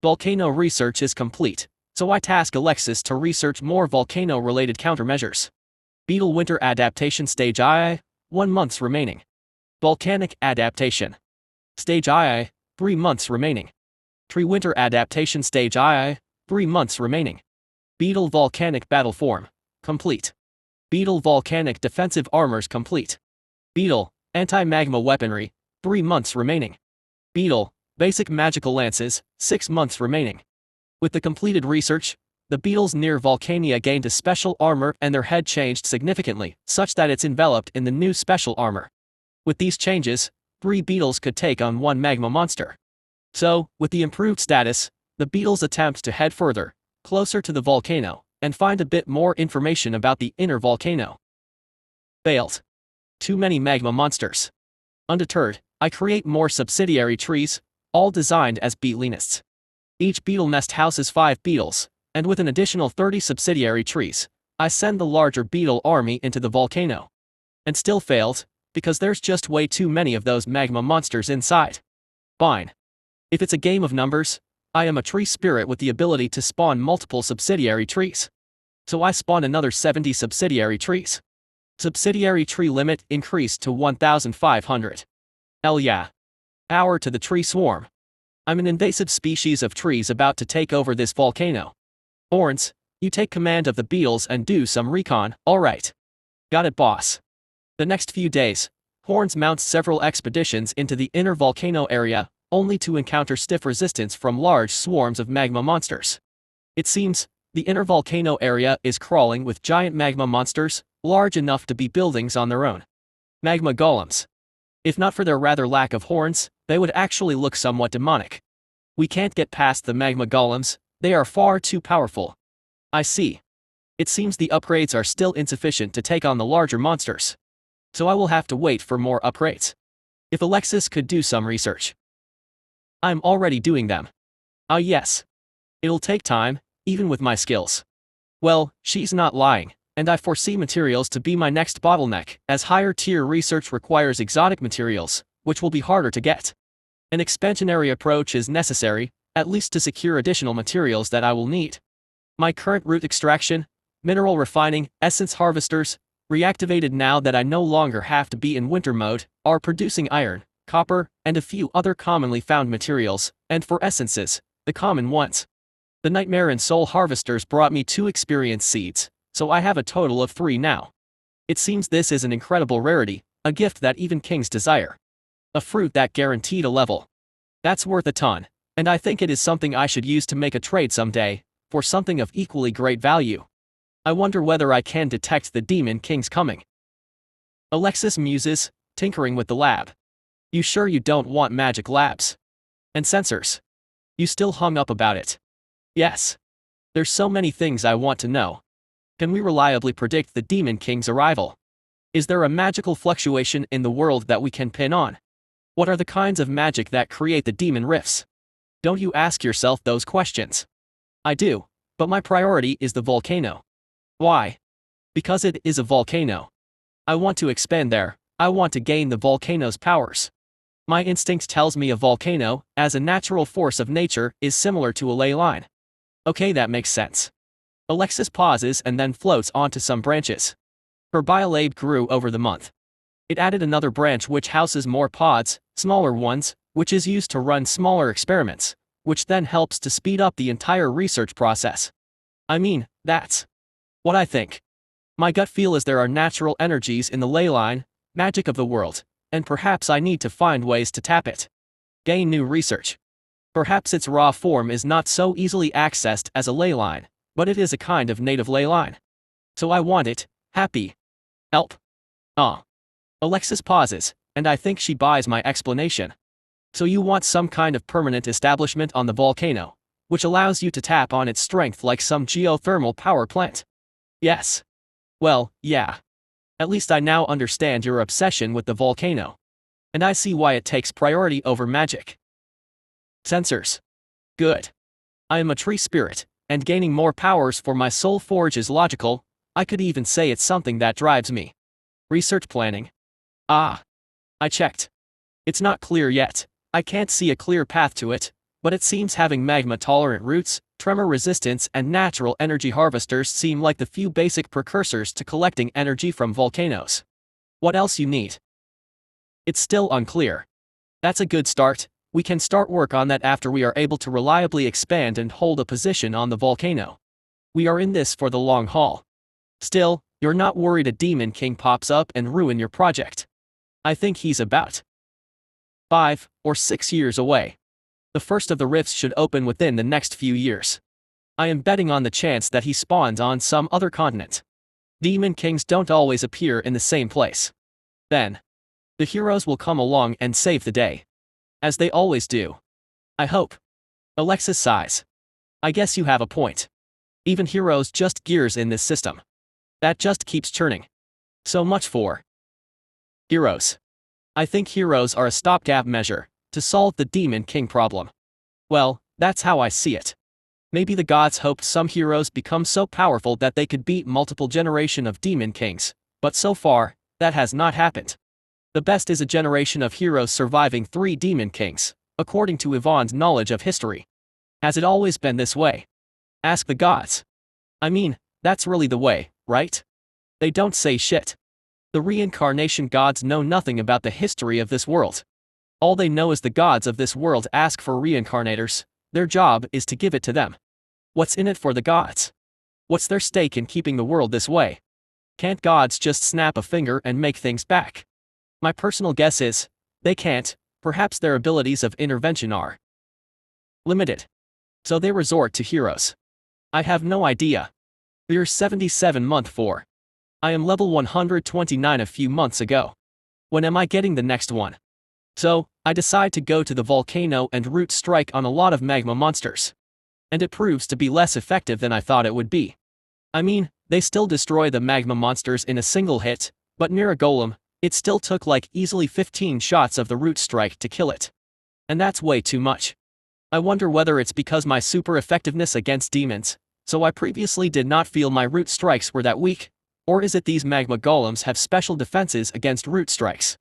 Volcano research is complete, so I task Alexis to research more volcano-related countermeasures. Beetle Winter Adaptation Stage II, 1 month remaining. Volcanic Adaptation Stage II, 3 months remaining. Tree Winter Adaptation Stage II, 3 months remaining. Beetle Volcanic Battle Form, complete. Beetle Volcanic Defensive Armors complete. Beetle, Anti-Magma Weaponry, 3 months remaining. Beetle, Basic Magical Lances, 6 months remaining. With the completed research, the beetles near Volcania gained a special armor and their head changed significantly, such that it's enveloped in the new special armor. With these changes, 3 beetles could take on 1 magma monster. So, with the improved status, the beetles attempt to head further, closer to the volcano, and find a bit more information about the inner volcano. Failed. Too many magma monsters. Undeterred, I create more subsidiary trees, all designed as beetlenists. Each beetle nest houses 5 beetles, and with an additional 30 subsidiary trees, I send the larger beetle army into the volcano. And still failed, because there's just way too many of those magma monsters inside. Fine. If it's a game of numbers, I am a tree spirit with the ability to spawn multiple subsidiary trees. So I spawn another 70 subsidiary trees. Subsidiary tree limit increased to 1,500. Hell yeah. Power to the tree swarm. I'm an invasive species of trees about to take over this volcano. Horns, you take command of the beetles and do some recon, alright. Got it boss. The next few days, Horns mounts several expeditions into the inner volcano area, only to encounter stiff resistance from large swarms of magma monsters. It seems, the inner volcano area is crawling with giant magma monsters, large enough to be buildings on their own. Magma golems. If not for their rather lack of horns, they would actually look somewhat demonic. We can't get past the magma golems, they are far too powerful. I see. It seems the upgrades are still insufficient to take on the larger monsters. So I will have to wait for more upgrades. If Alexis could do some research. I'm already doing them. Ah yes. It'll take time, even with my skills. Well, she's not lying, and I foresee materials to be my next bottleneck, as higher tier research requires exotic materials, which will be harder to get. An expansionary approach is necessary, at least to secure additional materials that I will need. My current root extraction, mineral refining, essence harvesters, reactivated now that I no longer have to be in winter mode, are producing iron, copper, and a few other commonly found materials, and for essences, the common ones. The Nightmare and Soul harvesters brought me 2 experience seeds, so I have a total of 3 now. It seems this is an incredible rarity, a gift that even kings desire. A fruit that guaranteed a level. That's worth a ton, and I think it is something I should use to make a trade someday, for something of equally great value. I wonder whether I can detect the demon kings coming. Alexis muses, tinkering with the lab. You sure you don't want magic labs? And sensors? You still hung up about it? Yes. There's so many things I want to know. Can we reliably predict the demon king's arrival? Is there a magical fluctuation in the world that we can pin on? What are the kinds of magic that create the demon rifts? Don't you ask yourself those questions? I do, but my priority is the volcano. Why? Because it is a volcano. I want to expand there, I want to gain the volcano's powers. My instinct tells me a volcano, as a natural force of nature, is similar to a ley line. Okay, that makes sense. Alexis pauses and then floats onto some branches. Her biolab grew over the month. It added another branch which houses more pods, smaller ones, which is used to run smaller experiments, which then helps to speed up the entire research process. I mean, that's what I think. My gut feel is there are natural energies in the ley line, magic of the world, and perhaps I need to find ways to tap it. Gain new research. Perhaps its raw form is not so easily accessed as a ley line, but it is a kind of native ley line. So I want it, happy. Help. Alexis pauses, and I think she buys my explanation. So you want some kind of permanent establishment on the volcano, which allows you to tap on its strength like some geothermal power plant? Yes. Well, yeah. At least I now understand your obsession with the volcano. And I see why it takes priority over magic. Sensors. Good. I am a tree spirit, and gaining more powers for my soul forge is logical. I could even say it's something that drives me. Research planning. I checked. It's not clear yet. I can't see a clear path to it, but it seems having magma-tolerant roots, tremor resistance and natural energy harvesters seem like the few basic precursors to collecting energy from volcanoes. What else you need? It's still unclear. That's a good start. We can start work on that after we are able to reliably expand and hold a position on the volcano. We are in this for the long haul. Still, you're not worried a demon king pops up and ruin your project? I think he's about 5 or 6 years away. The first of the rifts should open within the next few years. I am betting on the chance that he spawns on some other continent. Demon kings don't always appear in the same place. Then, the heroes will come along and save the day. As they always do. I hope. Alexis sighs. I guess you have a point. Even heroes just gears in this system. That just keeps churning. So much for heroes. I think heroes are a stopgap measure to solve the demon king problem. Well, that's how I see it. Maybe the gods hoped some heroes become so powerful that they could beat multiple generation of demon kings, but so far, that has not happened. The best is a generation of heroes surviving 3 demon kings, according to Yvonne's knowledge of history. Has it always been this way? Ask the gods. I mean, that's really the way, right? They don't say shit. The reincarnation gods know nothing about the history of this world. All they know is the gods of this world ask for reincarnators. Their job is to give it to them. What's in it for the gods? What's their stake in keeping the world this way? Can't gods just snap a finger and make things back? My personal guess is, they can't. Perhaps their abilities of intervention are limited. So they resort to heroes. I have no idea. We're 77 month 4. I am level 129 a few months ago. When am I getting the next one? So, I decide to go to the volcano and root strike on a lot of magma monsters. And it proves to be less effective than I thought it would be. I mean, they still destroy the magma monsters in a single hit, but near a golem, it still took like easily 15 shots of the root strike to kill it. And that's way too much. I wonder whether it's because my super effectiveness against demons, so I previously did not feel my root strikes were that weak, or is it these magma golems have special defenses against root strikes?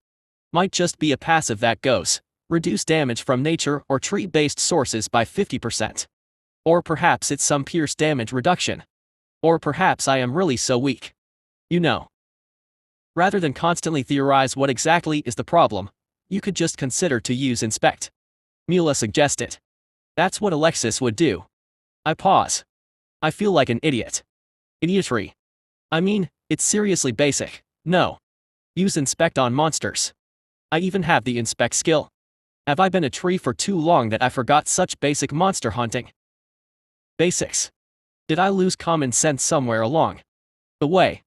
Might just be a passive that goes, reduce damage from nature or tree-based sources by 50%. Or perhaps it's some pierce damage reduction. Or perhaps I am really so weak. You know. Rather than constantly theorize what exactly is the problem, you could just consider to use inspect. Mila suggested. That's what Alexis would do. I pause. I feel like an idiot. Idiotry. I mean, it's seriously basic. No. Use inspect on monsters. I even have the inspect skill. Have I been a tree for too long that I forgot such basic monster hunting? Basics. Did I lose common sense somewhere along the way?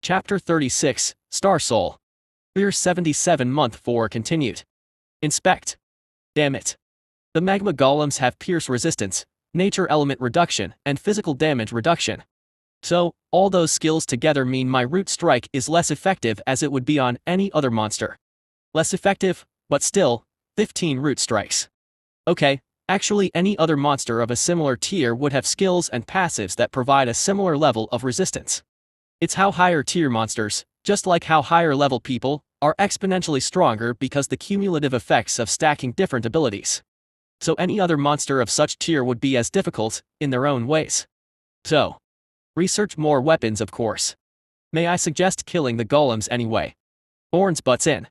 Chapter 36, Star Soul. Year 77 Month 4 continued. Inspect. Damn it. The magma golems have pierce resistance, nature element reduction, and physical damage reduction. So, all those skills together mean my root strike is less effective as it would be on any other monster. Less effective, but still, 15 root strikes. Okay, actually any other monster of a similar tier would have skills and passives that provide a similar level of resistance. It's how higher tier monsters, just like how higher level people, are exponentially stronger because the cumulative effects of stacking different abilities. So any other monster of such tier would be as difficult, in their own ways. So, research more weapons of course. May I suggest killing the golems anyway? Horns butts in.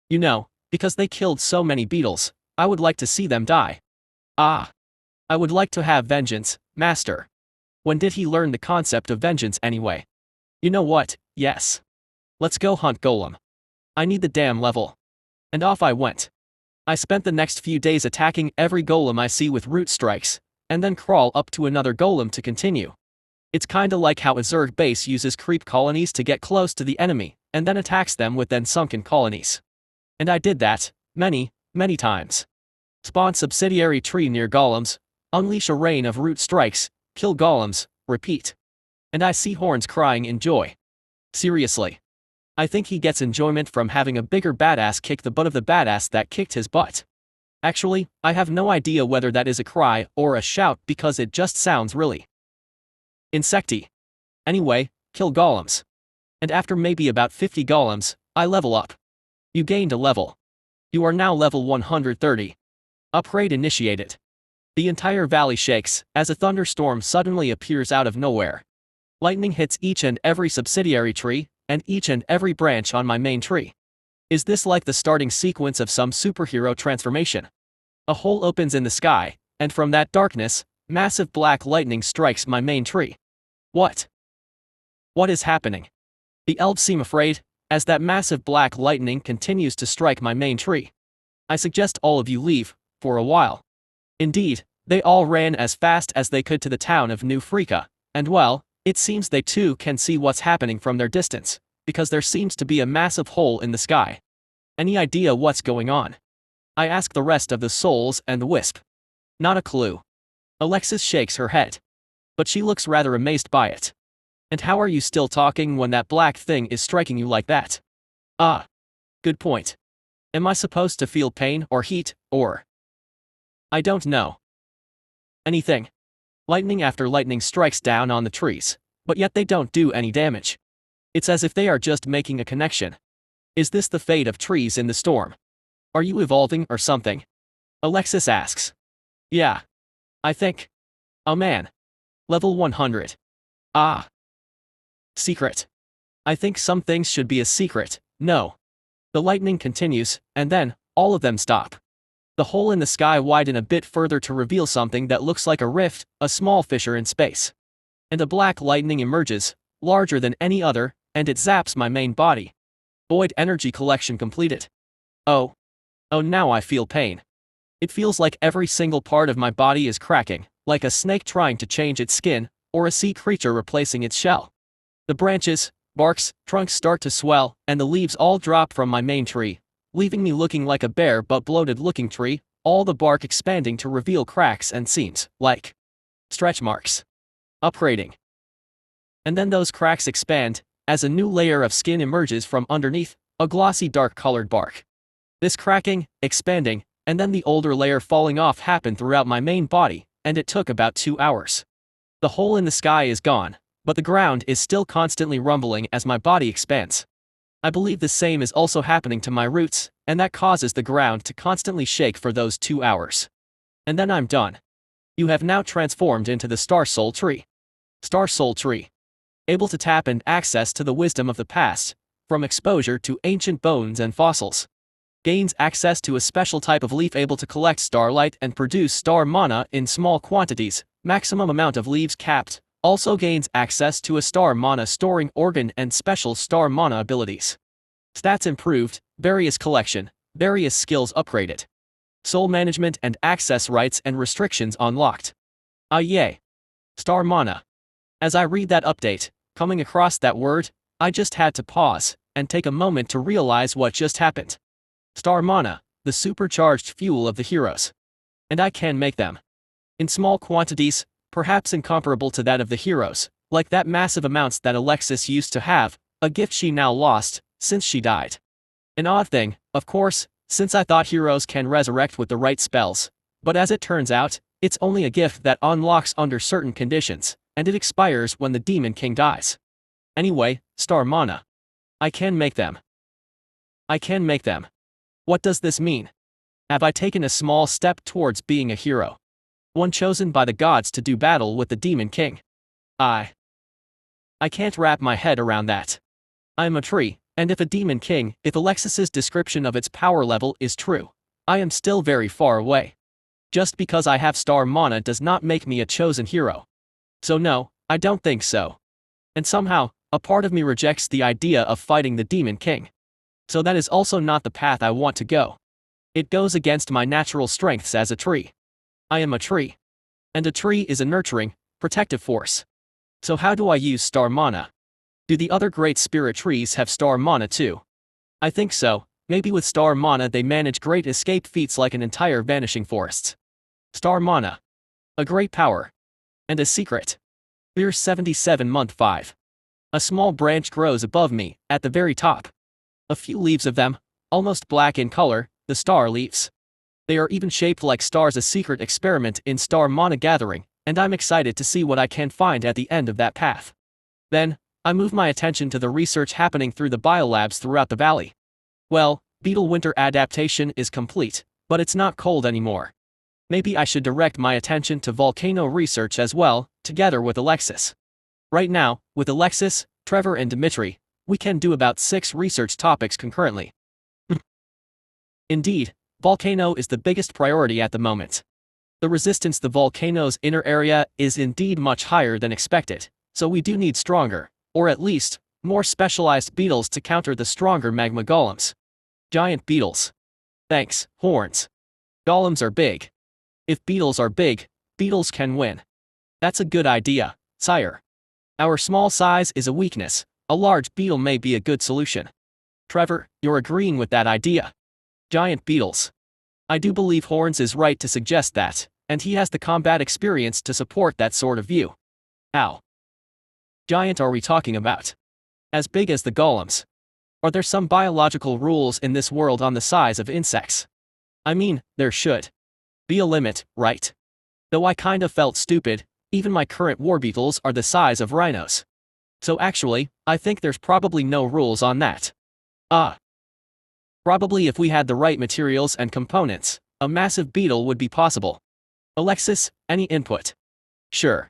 You know, because they killed so many beetles, I would like to see them die. Ah. I would like to have vengeance, master. When did he learn the concept of vengeance anyway? You know what, yes. Let's go hunt golem. I need the damn level. And off I went. I spent the next few days attacking every golem I see with root strikes, and then crawl up to another golem to continue. It's kinda like how a Zerg base uses creep colonies to get close to the enemy, and then attacks them with then sunken colonies. And I did that, many times. Spawn subsidiary tree near golems, unleash a rain of root strikes, kill golems, repeat. And I see horns crying in joy. Seriously. I think he gets enjoyment from having a bigger badass kick the butt of the badass that kicked his butt. Actually, I have no idea whether that is a cry or a shout because it just sounds really insecty. Anyway, kill golems. And after maybe about 50 golems, I level up. You gained a level. You are now level 130. Upgrade initiated. The entire valley shakes as a thunderstorm suddenly appears out of nowhere. Lightning hits each and every subsidiary tree, and each and every branch on my main tree. Is this like the starting sequence of some superhero transformation? A hole opens in the sky, and from that darkness, massive black lightning strikes my main tree. What? What is happening? The elves seem afraid, as that massive black lightning continues to strike my main tree. I suggest all of you leave, for a while. Indeed, they all ran as fast as they could to the town of New Freaka, and well, it seems they too can see what's happening from their distance, because there seems to be a massive hole in the sky. Any idea what's going on? I ask the rest of the souls and the wisp. Not a clue. Alexis shakes her head. But she looks rather amazed by it. And how are you still talking when that black thing is striking you like that? Ah. Good point. Am I supposed to feel pain or heat, or? I don't know. Anything. Lightning after lightning strikes down on the trees, but yet they don't do any damage. It's as if they are just making a connection. Is this the fate of trees in the storm? Are you evolving or something? Alexis asks. Yeah. I think. Oh man. Level 100. Ah. Secret. I think some things should be a secret, no. The lightning continues, and then, all of them stop. The hole in the sky widens a bit further to reveal something that looks like a rift, a small fissure in space. And a black lightning emerges, larger than any other, and it zaps my main body. Void energy collection completed. Oh. Oh, now I feel pain. It feels like every single part of my body is cracking, like a snake trying to change its skin, or a sea creature replacing its shell. The branches, barks, trunks start to swell, and the leaves all drop from my main tree, leaving me looking like a bare but bloated looking tree, all the bark expanding to reveal cracks and seams, like stretch marks. Upgrading. And then those cracks expand, as a new layer of skin emerges from underneath, a glossy dark colored bark. This cracking, expanding, and then the older layer falling off happened throughout my main body, and it took about 2 hours. The hole in the sky is gone, but the ground is still constantly rumbling as my body expands. I believe the same is also happening to my roots, and that causes the ground to constantly shake for those 2 hours. And then I'm done. You have now transformed into the Star Soul Tree. Star Soul Tree. Able to tap and access to the wisdom of the past, from exposure to ancient bones and fossils. Gains access to a special type of leaf able to collect starlight and produce star mana in small quantities, maximum amount of leaves capped. Also gains access to a star mana storing organ and special star mana abilities. Stats improved, various collection, various skills upgraded. Soul management and access rights and restrictions unlocked. Ah yay. Star mana. As I read that update, coming across that word, I just had to pause and take a moment to realize what just happened. Star mana, the supercharged fuel of the heroes. And I can make them. In small quantities, perhaps incomparable to that of the heroes, like that massive amounts that Alexis used to have, a gift she now lost, since she died. An odd thing, of course, since I thought heroes can resurrect with the right spells, but as it turns out, it's only a gift that unlocks under certain conditions, and it expires when the Demon King dies. Anyway, star mana. I can make them. I can make them. What does this mean? Have I taken a small step towards being a hero? One chosen by the gods to do battle with the Demon King. I can't wrap my head around that. I'm a tree, and if a Demon King, if Alexis's description of its power level is true, I am still very far away. Just because I have star mana does not make me a chosen hero. So no, I don't think so. And somehow, a part of me rejects the idea of fighting the Demon King. So that is also not the path I want to go. It goes against my natural strengths as a tree. I am a tree. And a tree is a nurturing, protective force. So how do I use star mana? Do the other great spirit trees have star mana too? I think so, maybe with star mana they manage great escape feats like an entire vanishing forests. Star mana. A great power. And a secret. Year 77 month 5. A small branch grows above me, at the very top. A few leaves of them, almost black in color, the star leaves. They are even shaped like stars, a secret experiment in star mana gathering, and I'm excited to see what I can find at the end of that path. Then, I move my attention to the research happening through the biolabs throughout the valley. Well, Beetle winter adaptation is complete, but it's not cold anymore. Maybe I should direct my attention to Volcano research as well, together with Alexis. Right now, with Alexis, Trevor and Dimitri, we can do about 6 research topics concurrently. Indeed, Volcano is the biggest priority at the moment. The resistance to the volcano's inner area is indeed much higher than expected, so we do need stronger, or at least, more specialized beetles to counter the stronger magma golems. Giant beetles. Thanks, horns. Golems are big. If beetles are big, beetles can win. That's a good idea, sire. Our small size is a weakness, a large beetle may be a good solution. Trevor, you're agreeing with that idea. Giant beetles. I do believe Horns is right to suggest that, and he has the combat experience to support that sort of view. How giant are we talking about? As big as the golems? Are there some biological rules in this world on the size of insects? I mean, there should be a limit, right? Though I kind of felt stupid, even my current war beetles are the size of rhinos. So actually, I think there's probably no rules on that. Probably if we had the right materials and components, a massive beetle would be possible. Alexis, any input? Sure.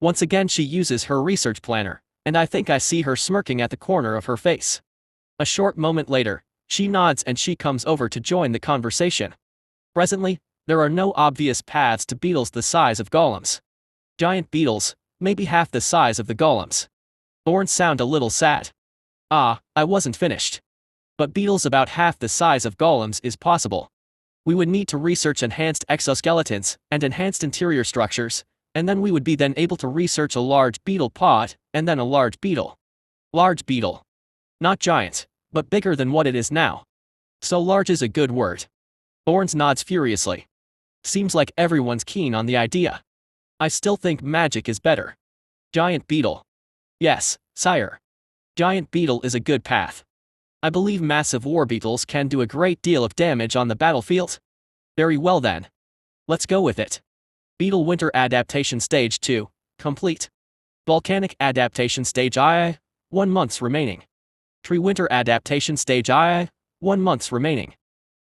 Once again she uses her research planner, and I think I see her smirking at the corner of her face. A short moment later, she nods and she comes over to join the conversation. Presently, there are no obvious paths to beetles the size of golems. Giant beetles, maybe half the size of the golems. Horns sound a little sad. I wasn't finished. But beetles about half the size of golems is possible. We would need to research enhanced exoskeletons and enhanced interior structures, and then we would be then able to research a large beetle pod, and then a large beetle. Large beetle. Not giant, but bigger than what it is now. So large is a good word. Horns nods furiously. Seems like everyone's keen on the idea. I still think magic is better. Giant beetle. Yes, sire. Giant beetle is a good path. I believe massive war beetles can do a great deal of damage on the battlefield. Very well then. Let's go with it. Beetle Winter Adaptation Stage 2, complete. Volcanic Adaptation Stage I, 1 month remaining. Tree Winter Adaptation Stage I, 1 month remaining.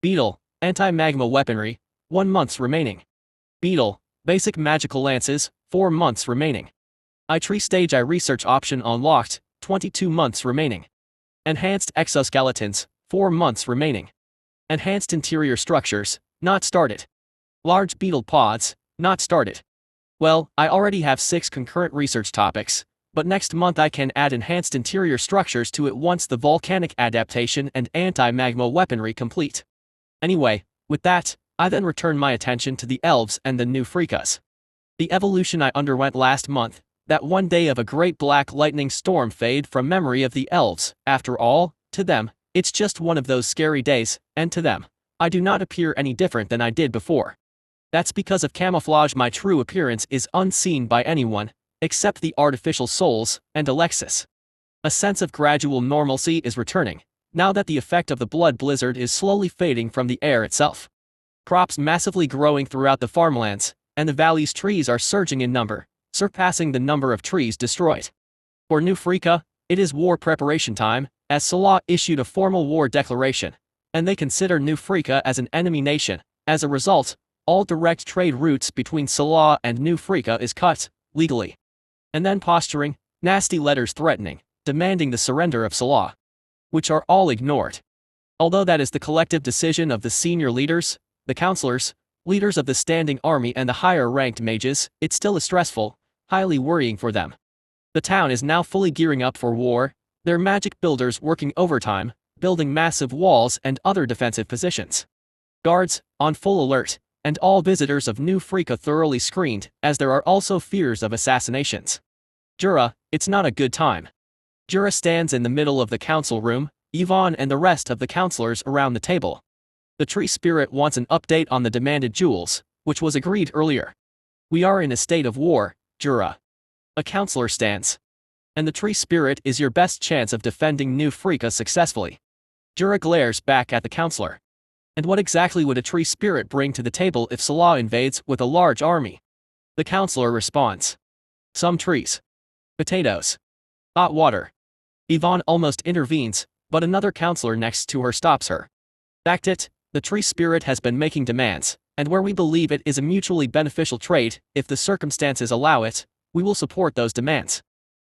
Beetle, anti-magma weaponry, 1 month remaining. Beetle, basic magical lances, 4 months remaining. TreeTree stage I research option unlocked, 22 months remaining. Enhanced exoskeletons, 4 months remaining. Enhanced interior structures, not started. Large beetle pods, not started. Well, I already have 6 concurrent research topics, but next month I can add enhanced interior structures to it once the volcanic adaptation and anti-magma weaponry complete. Anyway, with that, I then return my attention to the elves and the new freakas. The evolution I underwent last month, that one day of a great black lightning storm fade from memory of the elves. After all, to them, it's just one of those scary days, and to them, I do not appear any different than I did before. That's because of camouflage. My true appearance is unseen by anyone, except the artificial souls, and Alexis. A sense of gradual normalcy is returning, now that the effect of the blood blizzard is slowly fading from the air itself. Crops massively growing throughout the farmlands, and the valley's trees are surging in number, surpassing the number of trees destroyed. For New Freaka, it is war preparation time, as Salah issued a formal war declaration, and they consider New Freaka as an enemy nation. As a result, all direct trade routes between Salah and New Freaka is cut, legally. And then posturing, nasty letters threatening, demanding the surrender of Salah. Which are all ignored. Although that is the collective decision of the senior leaders, the counselors, leaders of the standing army and the higher-ranked mages, it still is stressful, highly worrying for them. The town is now fully gearing up for war, their magic builders working overtime, building massive walls and other defensive positions. Guards, on full alert, and all visitors of New Freaka thoroughly screened, as there are also fears of assassinations. Jura, it's not a good time. Jura stands in the middle of the council room, Yvonne and the rest of the counselors around the table. The tree spirit wants an update on the demanded jewels, which was agreed earlier. We are in a state of war, Jura. A counselor stands. And the tree spirit is your best chance of defending New Freaka successfully. Jura glares back at the counselor. And what exactly would a tree spirit bring to the table if Salah invades with a large army? The counselor responds. Some trees. Potatoes. Hot water. Yvonne almost intervenes, but another counselor next to her stops her. Fact it, the tree spirit has been making demands, and where we believe it is a mutually beneficial trade, if the circumstances allow it, we will support those demands.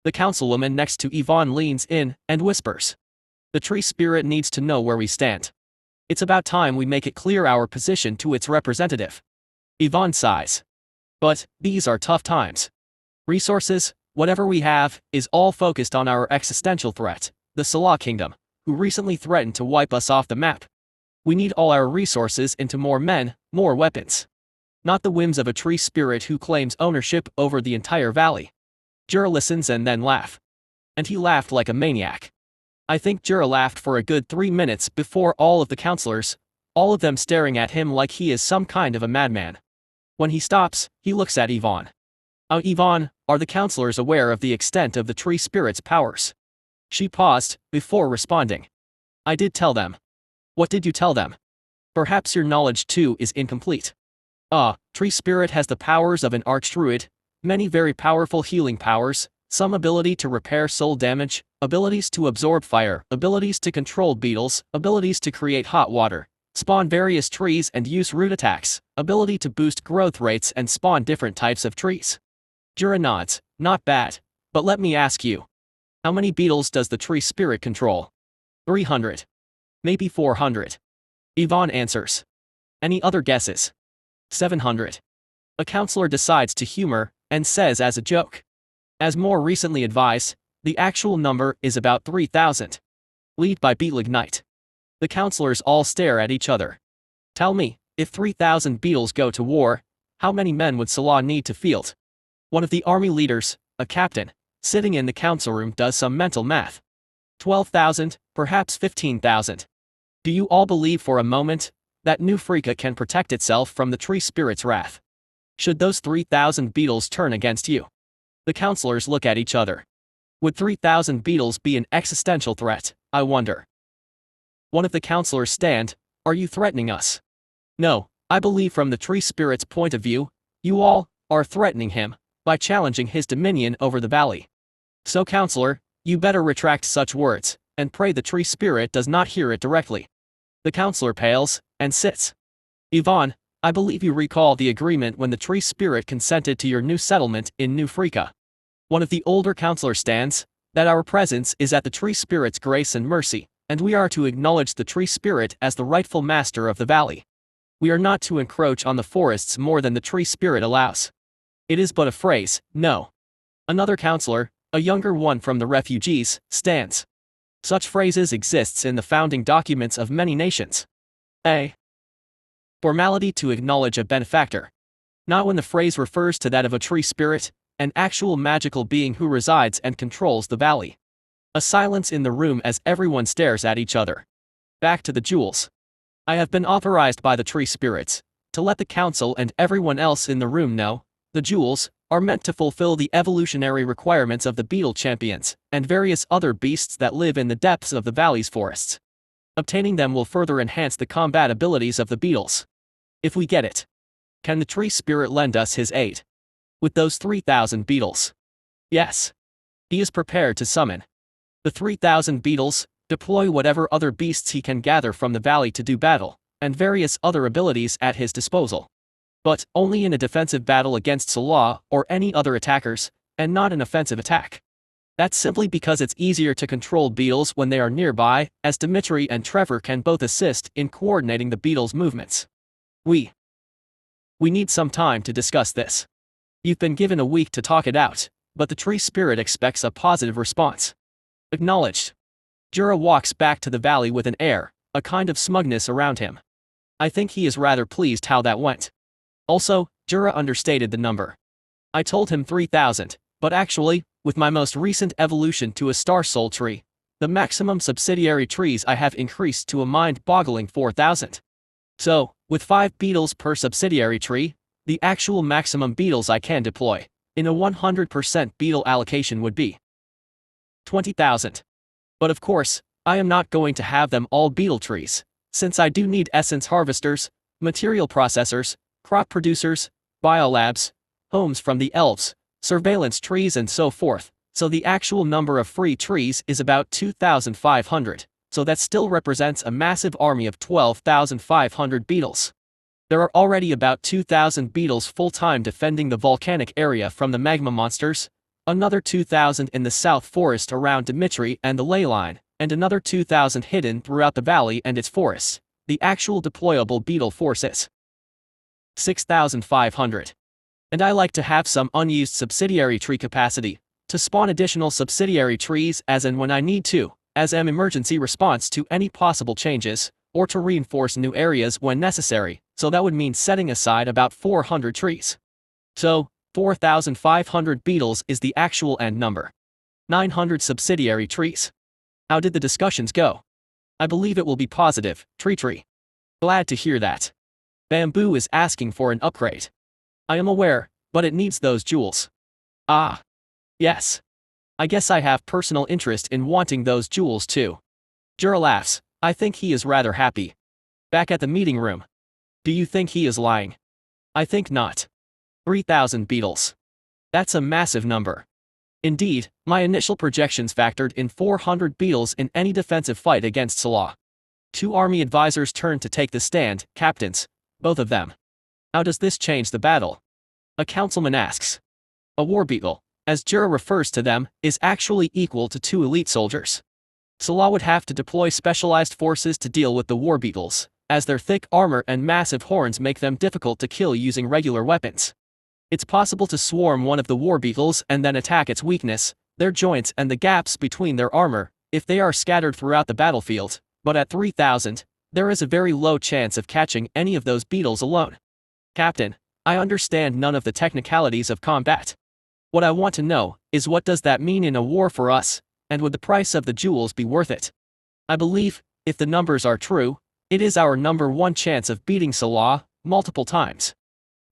The councilwoman next to Yvonne leans in and whispers. The tree spirit needs to know where we stand. It's about time we make it clear our position to its representative. Yvonne sighs. But, these are tough times. Resources, whatever we have, is all focused on our existential threat, the Salah Kingdom, who recently threatened to wipe us off the map. We need all our resources into more men, more weapons. Not the whims of a tree spirit who claims ownership over the entire valley. Jura listens and then laugh. And he laughed like a maniac. I think Jura laughed for a good 3 minutes before all of the counselors, all of them staring at him like he is some kind of a madman. When he stops, he looks at Yvonne. Yvonne, are the counselors aware of the extent of the tree spirit's powers? She paused, before responding. I did tell them. What did you tell them? Perhaps your knowledge too is incomplete. Tree spirit has the powers of an archdruid, many very powerful healing powers, some ability to repair soul damage, abilities to absorb fire, abilities to control beetles, abilities to create hot water, spawn various trees and use root attacks, ability to boost growth rates and spawn different types of trees. Jura nods, not bad, but let me ask you. How many beetles does the tree spirit control? 300. Maybe 400. Yvonne answers. Any other guesses? 700. A counselor decides to humor, and says as a joke. As more recently advised, the actual number is about 3,000. Lead by Beetle Ignite. The counselors all stare at each other. Tell me, if 3,000 beetles go to war, how many men would Salah need to field? One of the army leaders, a captain, sitting in the council room does some mental math. 12,000, perhaps 15,000. Do you all believe for a moment that New Freaka can protect itself from the tree spirit's wrath? Should those 3,000 beetles turn against you? The counselors look at each other. Would 3,000 beetles be an existential threat, I wonder? One of the counselors stand, are you threatening us? No, I believe from the tree spirit's point of view, you all are threatening him by challenging his dominion over the valley. So counselor, you better retract such words, and pray the tree spirit does not hear it directly. The counselor pales, and sits. Yvonne, I believe you recall the agreement when the tree spirit consented to your new settlement in New Freaka. One of the older counselors stands, that our presence is at the tree spirit's grace and mercy, and we are to acknowledge the tree spirit as the rightful master of the valley. We are not to encroach on the forests more than the tree spirit allows. It is but a phrase, no. Another counselor, a younger one from the refugees, stands. Such phrases exists in the founding documents of many nations. A formality to acknowledge a benefactor. Not when the phrase refers to that of a tree spirit, an actual magical being who resides and controls the valley. A silence in the room as everyone stares at each other. Back to the jewels. I have been authorized by the tree spirits to let the council and everyone else in the room know the jewels are meant to fulfill the evolutionary requirements of the beetle champions and various other beasts that live in the depths of the valley's forests. Obtaining them will further enhance the combat abilities of the beetles. If we get it, can the tree spirit lend us his aid? With those 3,000 beetles? Yes. He is prepared to summon the 3,000 beetles, deploy whatever other beasts he can gather from the valley to do battle, and various other abilities at his disposal. But only in a defensive battle against Salah or any other attackers, and not an offensive attack. That's simply because it's easier to control beetles when they are nearby, as Dimitri and Trevor can both assist in coordinating the beetles' movements. We need some time to discuss this. You've been given a week to talk it out, but the tree spirit expects a positive response. Acknowledged. Jura walks back to the valley with an air, a kind of smugness around him. I think he is rather pleased how that went. Also, Jura understated the number. I told him 3,000, but actually, with my most recent evolution to a star soul tree, the maximum subsidiary trees I have increased to a mind-boggling 4,000. So, with 5 beetles per subsidiary tree, the actual maximum beetles I can deploy, in a 100% beetle allocation would be 20,000. But of course, I am not going to have them all beetle trees, since I do need essence harvesters, material processors, crop producers, biolabs, homes from the elves, surveillance trees and so forth, so the actual number of free trees is about 2,500, so that still represents a massive army of 12,500 beetles. There are already about 2,000 beetles full-time defending the volcanic area from the magma monsters, another 2,000 in the south forest around Dimitri and the ley line, and another 2,000 hidden throughout the valley and its forests. The actual deployable beetle force is 6,500. And I like to have some unused subsidiary tree capacity, to spawn additional subsidiary trees as and when I need to, as an emergency response to any possible changes, or to reinforce new areas when necessary, so that would mean setting aside about 400 trees. So, 4,500 beetles is the actual end number. 900 subsidiary trees. How did the discussions go? I believe it will be positive, TreeTree. Glad to hear that. Bamboo is asking for an upgrade. I am aware, but it needs those jewels. Ah. Yes. I guess I have personal interest in wanting those jewels too. Jura laughs. I think he is rather happy. Back at the meeting room. Do you think he is lying? I think not. 3,000 beetles. That's a massive number. Indeed, my initial projections factored in 400 beetles in any defensive fight against Salah. 2 army advisors turned to take the stand, captains, both of them. How does this change the battle? A councilman asks. A war beetle, as Jura refers to them, is actually equal to 2 elite soldiers. Salah would have to deploy specialized forces to deal with the war beetles, as their thick armor and massive horns make them difficult to kill using regular weapons. It's possible to swarm one of the war beetles and then attack its weakness, their joints and the gaps between their armor, if they are scattered throughout the battlefield, but at 3,000, there is a very low chance of catching any of those beetles alone. Captain, I understand none of the technicalities of combat. What I want to know is what does that mean in a war for us, and would the price of the jewels be worth it? I believe, if the numbers are true, it is our number 1 chance of beating Salah, multiple times.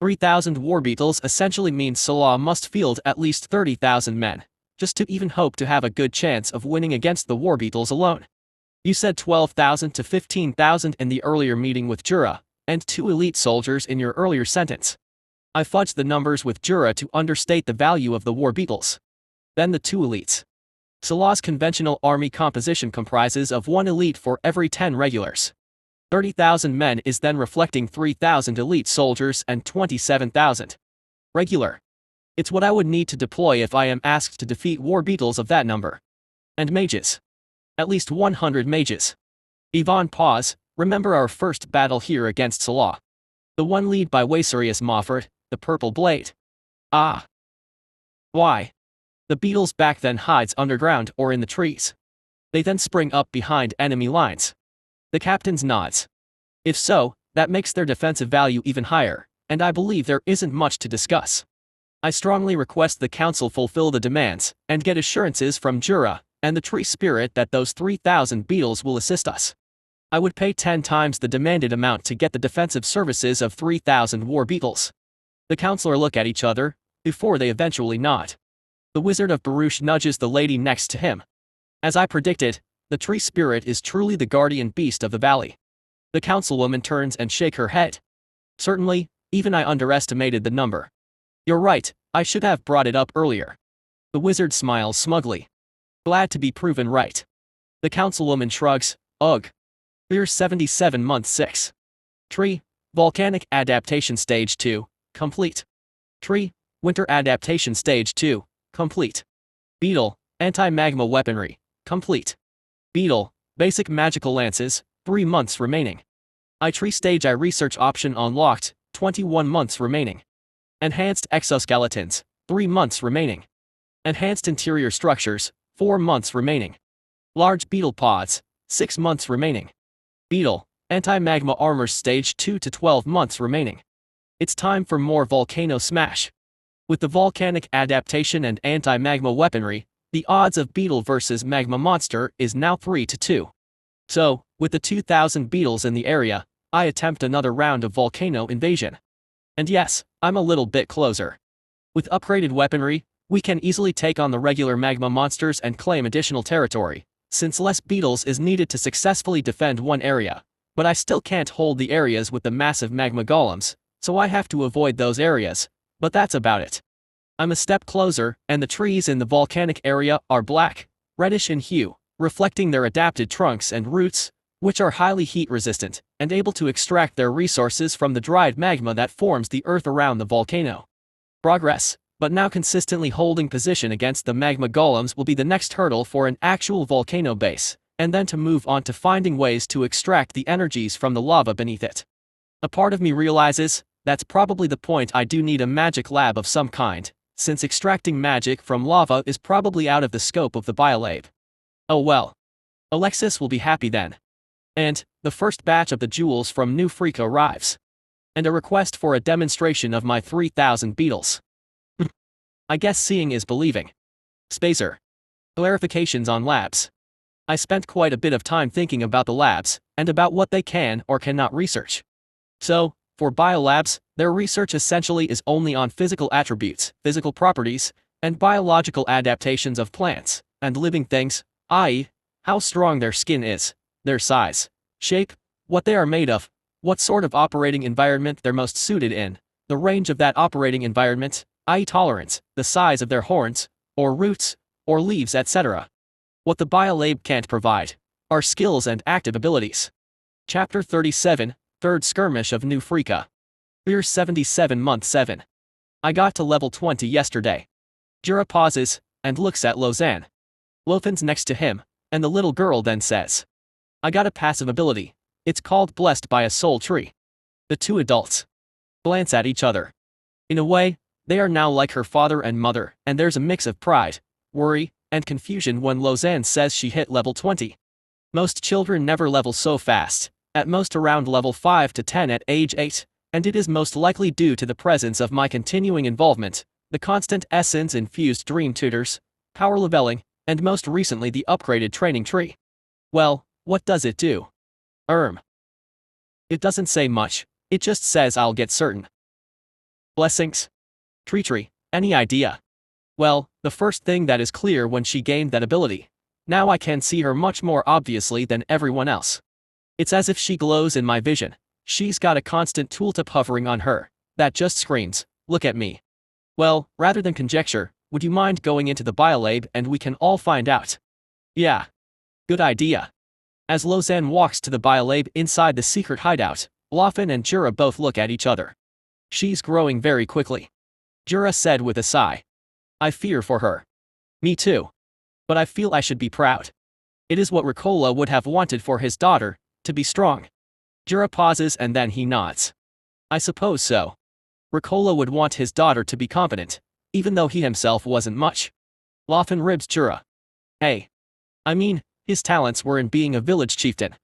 3,000 war beetles essentially means Salah must field at least 30,000 men, just to even hope to have a good chance of winning against the war beetles alone. You said 12,000 to 15,000 in the earlier meeting with Jura, and 2 elite soldiers in your earlier sentence. I fudged the numbers with Jura to understate the value of the war beetles. Then the 2 elites. Salah's conventional army composition comprises of 1 elite for every 10 regulars. 30,000 men is then reflecting 3,000 elite soldiers and 27,000 regular. It's what I would need to deploy if I am asked to defeat war beetles of that number. And mages. At least 100 mages. Yvonne pause, remember our first battle here against Salah. The one led by Waisarius Mofford, the purple blade. Ah. Why? The beetles back then hides underground or in the trees. They then spring up behind enemy lines. The captain's nods. If so, that makes their defensive value even higher, and I believe there isn't much to discuss. I strongly request the council fulfill the demands, and get assurances from Jura and the tree spirit that those 3,000 beetles will assist us. I would pay 10 times the demanded amount to get the defensive services of 3,000 war beetles. The counselor look at each other, before they eventually nod. The Wizard of Baruch nudges the lady next to him. As I predicted, the tree spirit is truly the guardian beast of the valley. The councilwoman turns and shakes her head. Certainly, even I underestimated the number. You're right, I should have brought it up earlier. The wizard smiles smugly. Glad to be proven right. The councilwoman shrugs, ugh. We're 77 month 6. Tree, Volcanic Adaptation Stage 2, complete. Tree, Winter Adaptation Stage 2, complete. Beetle, Anti-Magma Weaponry, complete. Beetle, Basic Magical Lances, 3 months remaining. Tree Stage I Research Option unlocked, 21 months remaining. Enhanced Exoskeletons, 3 months remaining. Enhanced Interior Structures, 4 months remaining. Large Beetle Pods, 6 months remaining. Beetle, Anti-Magma Armors Stage 2 to 12 months remaining. It's time for more Volcano Smash. With the Volcanic Adaptation and Anti-Magma Weaponry, the odds of Beetle versus Magma Monster is now 3 to 2. So, with the 2,000 beetles in the area, I attempt another round of Volcano Invasion. And yes, I'm a little bit closer. With upgraded weaponry, we can easily take on the regular magma monsters and claim additional territory, since less beetles is needed to successfully defend one area, but I still can't hold the areas with the massive magma golems, so I have to avoid those areas, but that's about it. I'm a step closer, and the trees in the volcanic area are black, reddish in hue, reflecting their adapted trunks and roots, which are highly heat-resistant, and able to extract their resources from the dried magma that forms the earth around the volcano. Progress, but now consistently holding position against the magma golems will be the next hurdle for an actual volcano base, and then to move on to finding ways to extract the energies from the lava beneath it. A part of me realizes, that's probably the point. I do need a magic lab of some kind, since extracting magic from lava is probably out of the scope of the biolab. Oh well. Alexis will be happy then. And, the first batch of the jewels from New Freak arrives. And a request for a demonstration of my 3,000 beetles. I guess seeing is believing. Spaizzzer. Clarifications on labs. I spent quite a bit of time thinking about the labs, and about what they can or cannot research. So, for biolabs, their research essentially is only on physical attributes, physical properties, and biological adaptations of plants and living things, i.e., how strong their skin is, their size, shape, what they are made of, what sort of operating environment they're most suited in, the range of that operating environment, i.e. tolerance, the size of their horns, or roots, or leaves, etc. What the biolab can't provide are skills and active abilities. Chapter 37, Third Skirmish of New Freaka. We're 77 month 7. I got to level 20 yesterday. Jura pauses, and looks at Loanne. Loanne's next to him, and the little girl then says, I got a passive ability. It's called Blessed by a Soul Tree. The two adults glance at each other. In a way, they are now like her father and mother, and there's a mix of pride, worry, and confusion when Loanne says she hit level 20. Most children never level so fast, at most around level 5 to 10 at age 8, and it is most likely due to the presence of my continuing involvement, the constant essence-infused dream tutors, power leveling, and most recently the upgraded training tree. Well, what does it do? It doesn't say much, it just says I'll get certain blessings. TreeTree, any idea? Well, the first thing that is clear when she gained that ability. Now I can see her much more obviously than everyone else. It's as if she glows in my vision. She's got a constant tooltip hovering on her, that just screams, look at me. Well, rather than conjecture, would you mind going into the biolab and we can all find out? Yeah. Good idea. As Loanne walks to the biolab inside the secret hideout, Loanne and Jura both look at each other. She's growing very quickly. Jura said with a sigh. I fear for her. Me too. But I feel I should be proud. It is what Ricola would have wanted for his daughter, to be strong. Jura pauses and then he nods. I suppose so. Ricola would want his daughter to be competent, even though he himself wasn't much. Loanne ribs Jura. Hey. I mean, his talents were in being a village chieftain.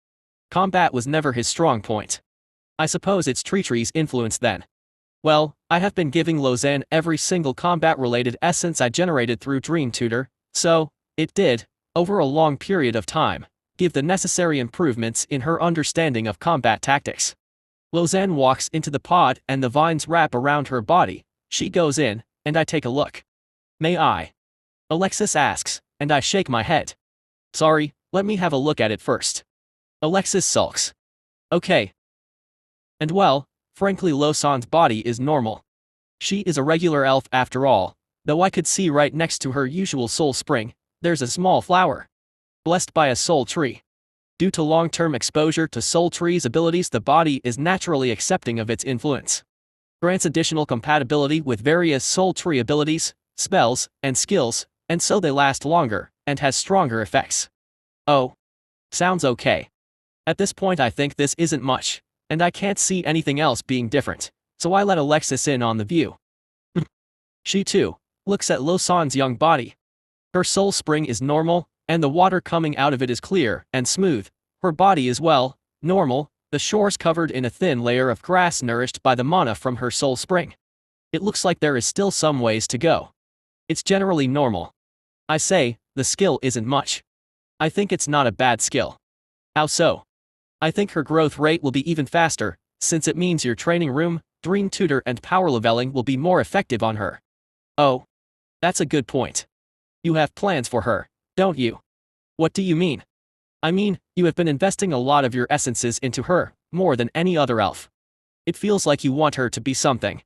Combat was never his strong point. I suppose it's TreeTree's influence then. Well, I have been giving Loanne every single combat-related essence I generated through Dream Tutor, so, it did, over a long period of time, give the necessary improvements in her understanding of combat tactics. Loanne walks into the pod and the vines wrap around her body. She goes in, and I take a look. May I? Alexis asks, and I shake my head. Sorry, let me have a look at it first. Alexis sulks. Okay. And well, frankly Loanne's body is normal. She is a regular elf after all, though I could see right next to her usual soul spring, there's a small flower. Blessed by a soul tree. Due to long-term exposure to soul tree's abilities, the body is naturally accepting of its influence. Grants additional compatibility with various soul tree abilities, spells, and skills, and so they last longer, and has stronger effects. Oh. Sounds okay. At this point I think this isn't much, and I can't see anything else being different, so I let Alexis in on the view. She too looks at Loanne's young body. Her soul spring is normal, and the water coming out of it is clear and smooth. Her body is well, normal, the shores covered in a thin layer of grass nourished by the mana from her soul spring. It looks like there is still some ways to go. It's generally normal. I say, the skill isn't much. I think it's not a bad skill. How so? I think her growth rate will be even faster, since it means your training room, Dream Tutor and power leveling will be more effective on her. Oh. That's a good point. You have plans for her, don't you? What do you mean? I mean, you have been investing a lot of your essences into her, more than any other elf. It feels like you want her to be something.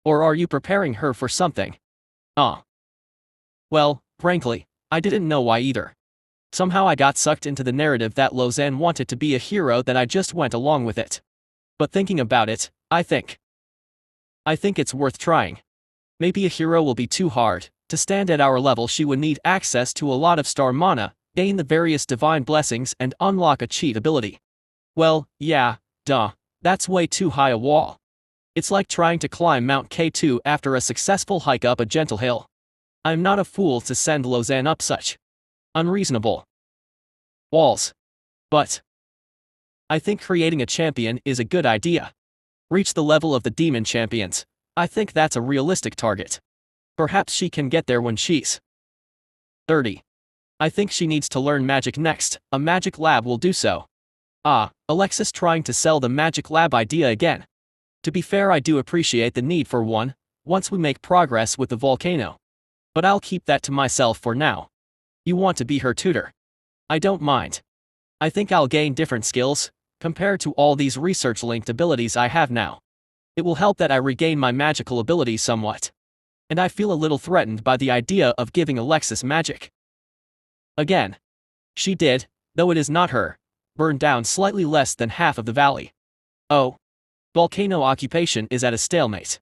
Or are you preparing her for something? Well, frankly, I didn't know why either. Somehow I got sucked into the narrative that Loanne wanted to be a hero, that I just went along with it. But thinking about it, I think it's worth trying. Maybe a hero will be too hard. To stand at our level she would need access to a lot of star mana, gain the various divine blessings and unlock a cheat ability. Well, yeah, duh, that's way too high a wall. It's like trying to climb Mount K2 after a successful hike up a gentle hill. I'm not a fool to send Loanne up such unreasonable walls. But I think creating a champion is a good idea. Reach the level of the demon champions. I think that's a realistic target. Perhaps she can get there when she's 30. I think she needs to learn magic next. A magic lab will do so. Alexis trying to sell the magic lab idea again. To be fair, I do appreciate the need for one, once we make progress with the Volcano. But I'll keep that to myself for now. You want to be her tutor? I don't mind. I think I'll gain different skills, compared to all these research-linked abilities I have now. It will help that I regain my magical abilities somewhat. And I feel a little threatened by the idea of giving Alexis magic. Again. She did, though it is not her, burn down slightly less than half of the valley. Oh. Volcano occupation is at a stalemate.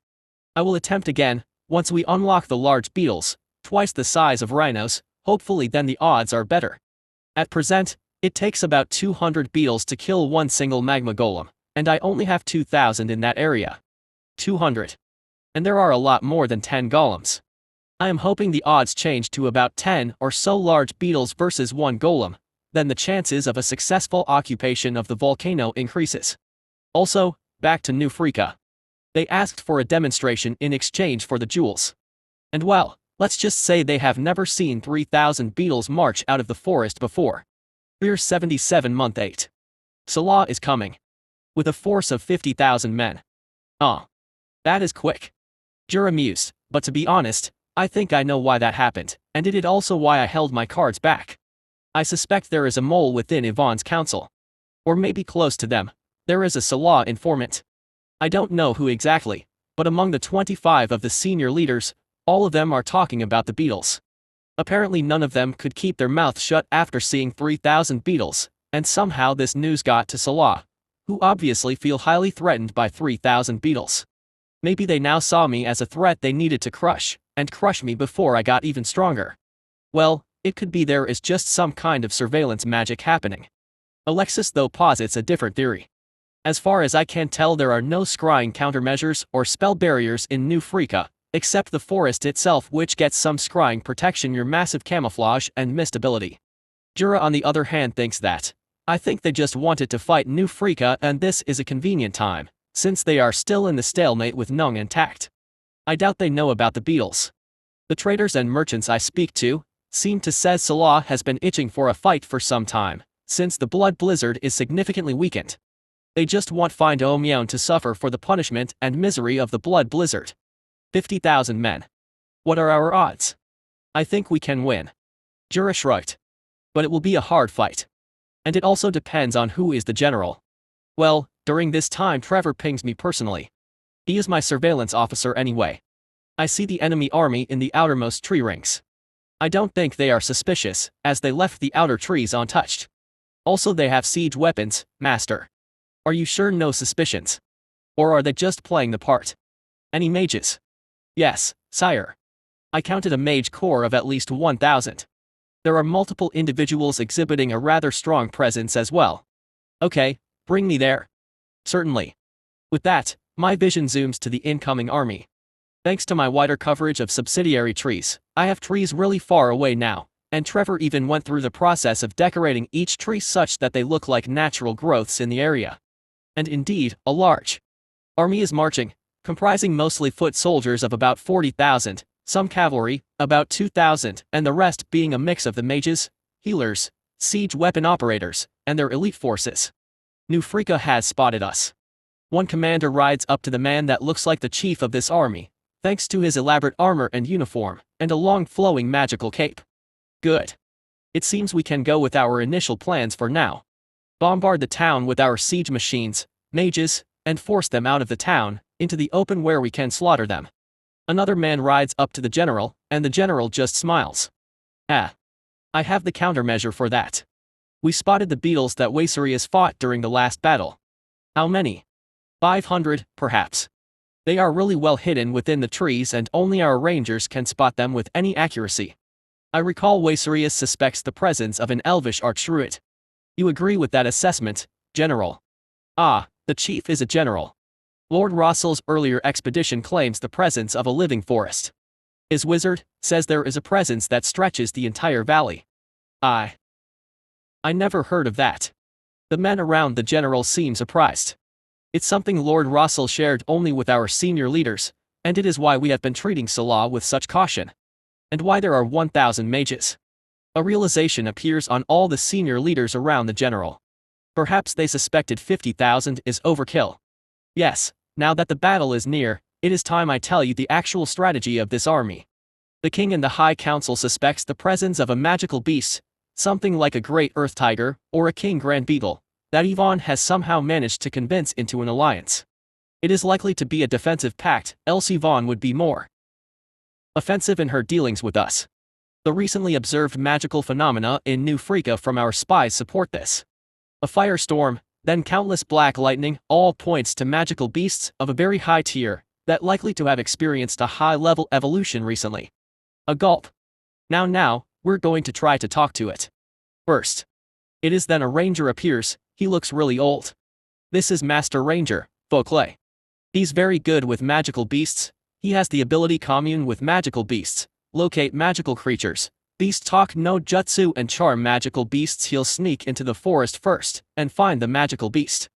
I will attempt again, once we unlock the large beetles, twice the size of rhinos, hopefully then the odds are better. At present, it takes about 200 beetles to kill one single magma golem, and I only have 2,000 in that area. 200. And there are a lot more than 10 golems. I am hoping the odds change to about 10 or so large beetles versus one golem, then the chances of a successful occupation of the volcano increases. Also, back to New Freaka. They asked for a demonstration in exchange for the jewels. And well, let's just say they have never seen 3,000 beetles march out of the forest before. We're 77 month 8. Salah is coming. With a force of 50,000 men. That is quick. Jura mused, but to be honest, I think I know why that happened, and it is also why I held my cards back. I suspect there is a mole within Yvonne's council. Or maybe close to them, there is a Salah informant. I don't know who exactly, but among the 25 of the senior leaders, all of them are talking about the beetles. Apparently none of them could keep their mouth shut after seeing 3,000 beetles, And somehow this news got to Salah, who obviously feel highly threatened by 3,000 beetles. Maybe they now saw me as a threat they needed to crush, and crush me before I got even stronger. Well, it could be there is just some kind of surveillance magic happening. Alexis though posits a different theory. As far as I can tell, there are no scrying countermeasures or spell barriers in New Freaka, except the forest itself, which gets some scrying protection, your massive camouflage and mist ability. Jura on the other hand thinks that, I think they just wanted to fight New Freaka, and this is a convenient time, since they are still in the stalemate with Nung intact. I doubt they know about the beetles. The traders and merchants I speak to seem to say Salah has been itching for a fight for some time, since the blood blizzard is significantly weakened. They just want find Omeon to suffer for the punishment and misery of the blood blizzard. 50,000 men. What are our odds? I think we can win. Jura shrugged. But it will be a hard fight. And it also depends on who is the general. Well, during this time Trevor pings me personally. He is my surveillance officer anyway. I see the enemy army in the outermost tree rings. I don't think they are suspicious, as they left the outer trees untouched. Also they have siege weapons, Master. Are you sure no suspicions? Or are they just playing the part? Any mages? Yes, sire. I counted a mage corps of at least 1,000. There are multiple individuals exhibiting a rather strong presence as well. Okay, bring me there. Certainly. With that, my vision zooms to the incoming army. Thanks to my wider coverage of subsidiary trees, I have trees really far away now, and Trevor even went through the process of decorating each tree such that they look like natural growths in the area. And indeed, a large army is marching, comprising mostly foot soldiers of about 40,000, some cavalry, about 2,000, and the rest being a mix of the mages, healers, siege weapon operators, and their elite forces. New Freaka has spotted us. One commander rides up to the man that looks like the chief of this army, thanks to his elaborate armor and uniform, and a long flowing magical cape. Good. It seems we can go with our initial plans for now. Bombard the town with our siege machines, mages, and force them out of the town, into the open where we can slaughter them. Another man rides up to the general, and the general just smiles. Ah. I have the countermeasure for that. We spotted the beetles that Waiserius fought during the last battle. How many? 500, perhaps. They are really well hidden within the trees and only our rangers can spot them with any accuracy. I recall Waiserius suspects the presence of an elvish archdruid. You agree with that assessment, General? Ah, the chief is a general. Lord Rossel's earlier expedition claims the presence of a living forest. His wizard says there is a presence that stretches the entire valley. I never heard of that. The men around the general seem surprised. It's something Lord Rossel shared only with our senior leaders, and it is why we have been treating Salah with such caution. And why there are 1,000 mages. A realization appears on all the senior leaders around the general. Perhaps they suspected 50,000 is overkill. Yes, now that the battle is near, it is time I tell you the actual strategy of this army. The king and the high council suspects the presence of a magical beast, something like a great earth tiger, or a king grand beetle, that Yvonne has somehow managed to convince into an alliance. It is likely to be a defensive pact, else Yvonne would be more offensive in her dealings with us. The recently observed magical phenomena in New Freaka from our spies support this. A firestorm, then countless black lightning, all points to magical beasts of a very high tier, that likely to have experienced a high-level evolution recently. A gulp. Now, we're going to try to talk to it. First. It is then a ranger appears, he looks really old. This is Master Ranger, Volcano. He's very good with magical beasts, he has the ability commune with magical beasts, locate magical creatures, beast talk no jutsu and charm magical beasts. He'll sneak into the forest first, and find the magical beast.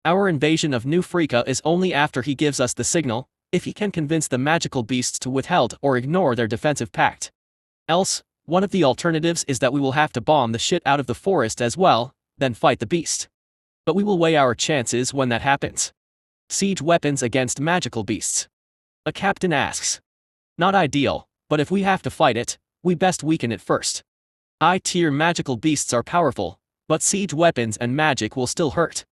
Our invasion of New Freaka is only after he gives us the signal, if he can convince the magical beasts to withheld or ignore their defensive pact. Else, one of the alternatives is that we will have to bomb the shit out of the forest as well, then fight the beast. But we will weigh our chances when that happens. Siege weapons against magical beasts. A captain asks. Not ideal, but if we have to fight it, we best weaken it first. High-tier magical beasts are powerful, but siege weapons and magic will still hurt.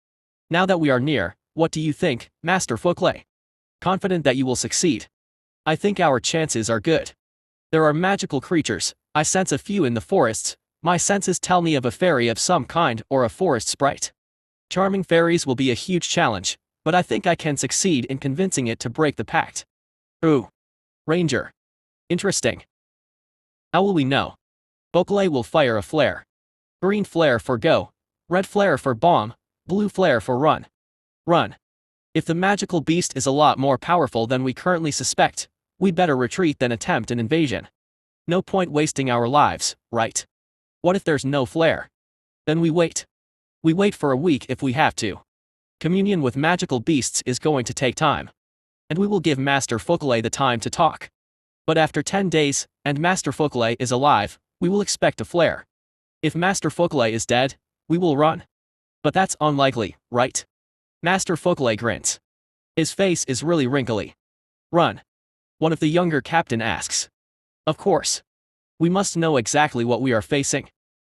Now that we are near, what do you think, Master Volcano? Confident that you will succeed. I think our chances are good. There are magical creatures, I sense a few in the forests, My senses tell me of a fairy of some kind or a forest sprite. Charming fairies will be a huge challenge, but I think I can succeed in convincing it to break the pact. Ooh. Ranger. Interesting. How will we know? Volcano will fire a flare. Green flare for go, red flare for bomb, blue flare for run. Run. If the magical beast is a lot more powerful than we currently suspect, we better retreat than attempt an invasion. No point wasting our lives, right? What if there's no flare? Then we wait. We wait for a week if we have to. Communion with magical beasts is going to take time. And we will give Master Volcano the time to talk. But after 10 days, and Master Volcano is alive, we will expect a flare. If Master Volcano is dead, we will run. But that's unlikely, right? Master Volcano grins. His face is really wrinkly. Run. One of the younger captain asks. Of course. We must know exactly what we are facing.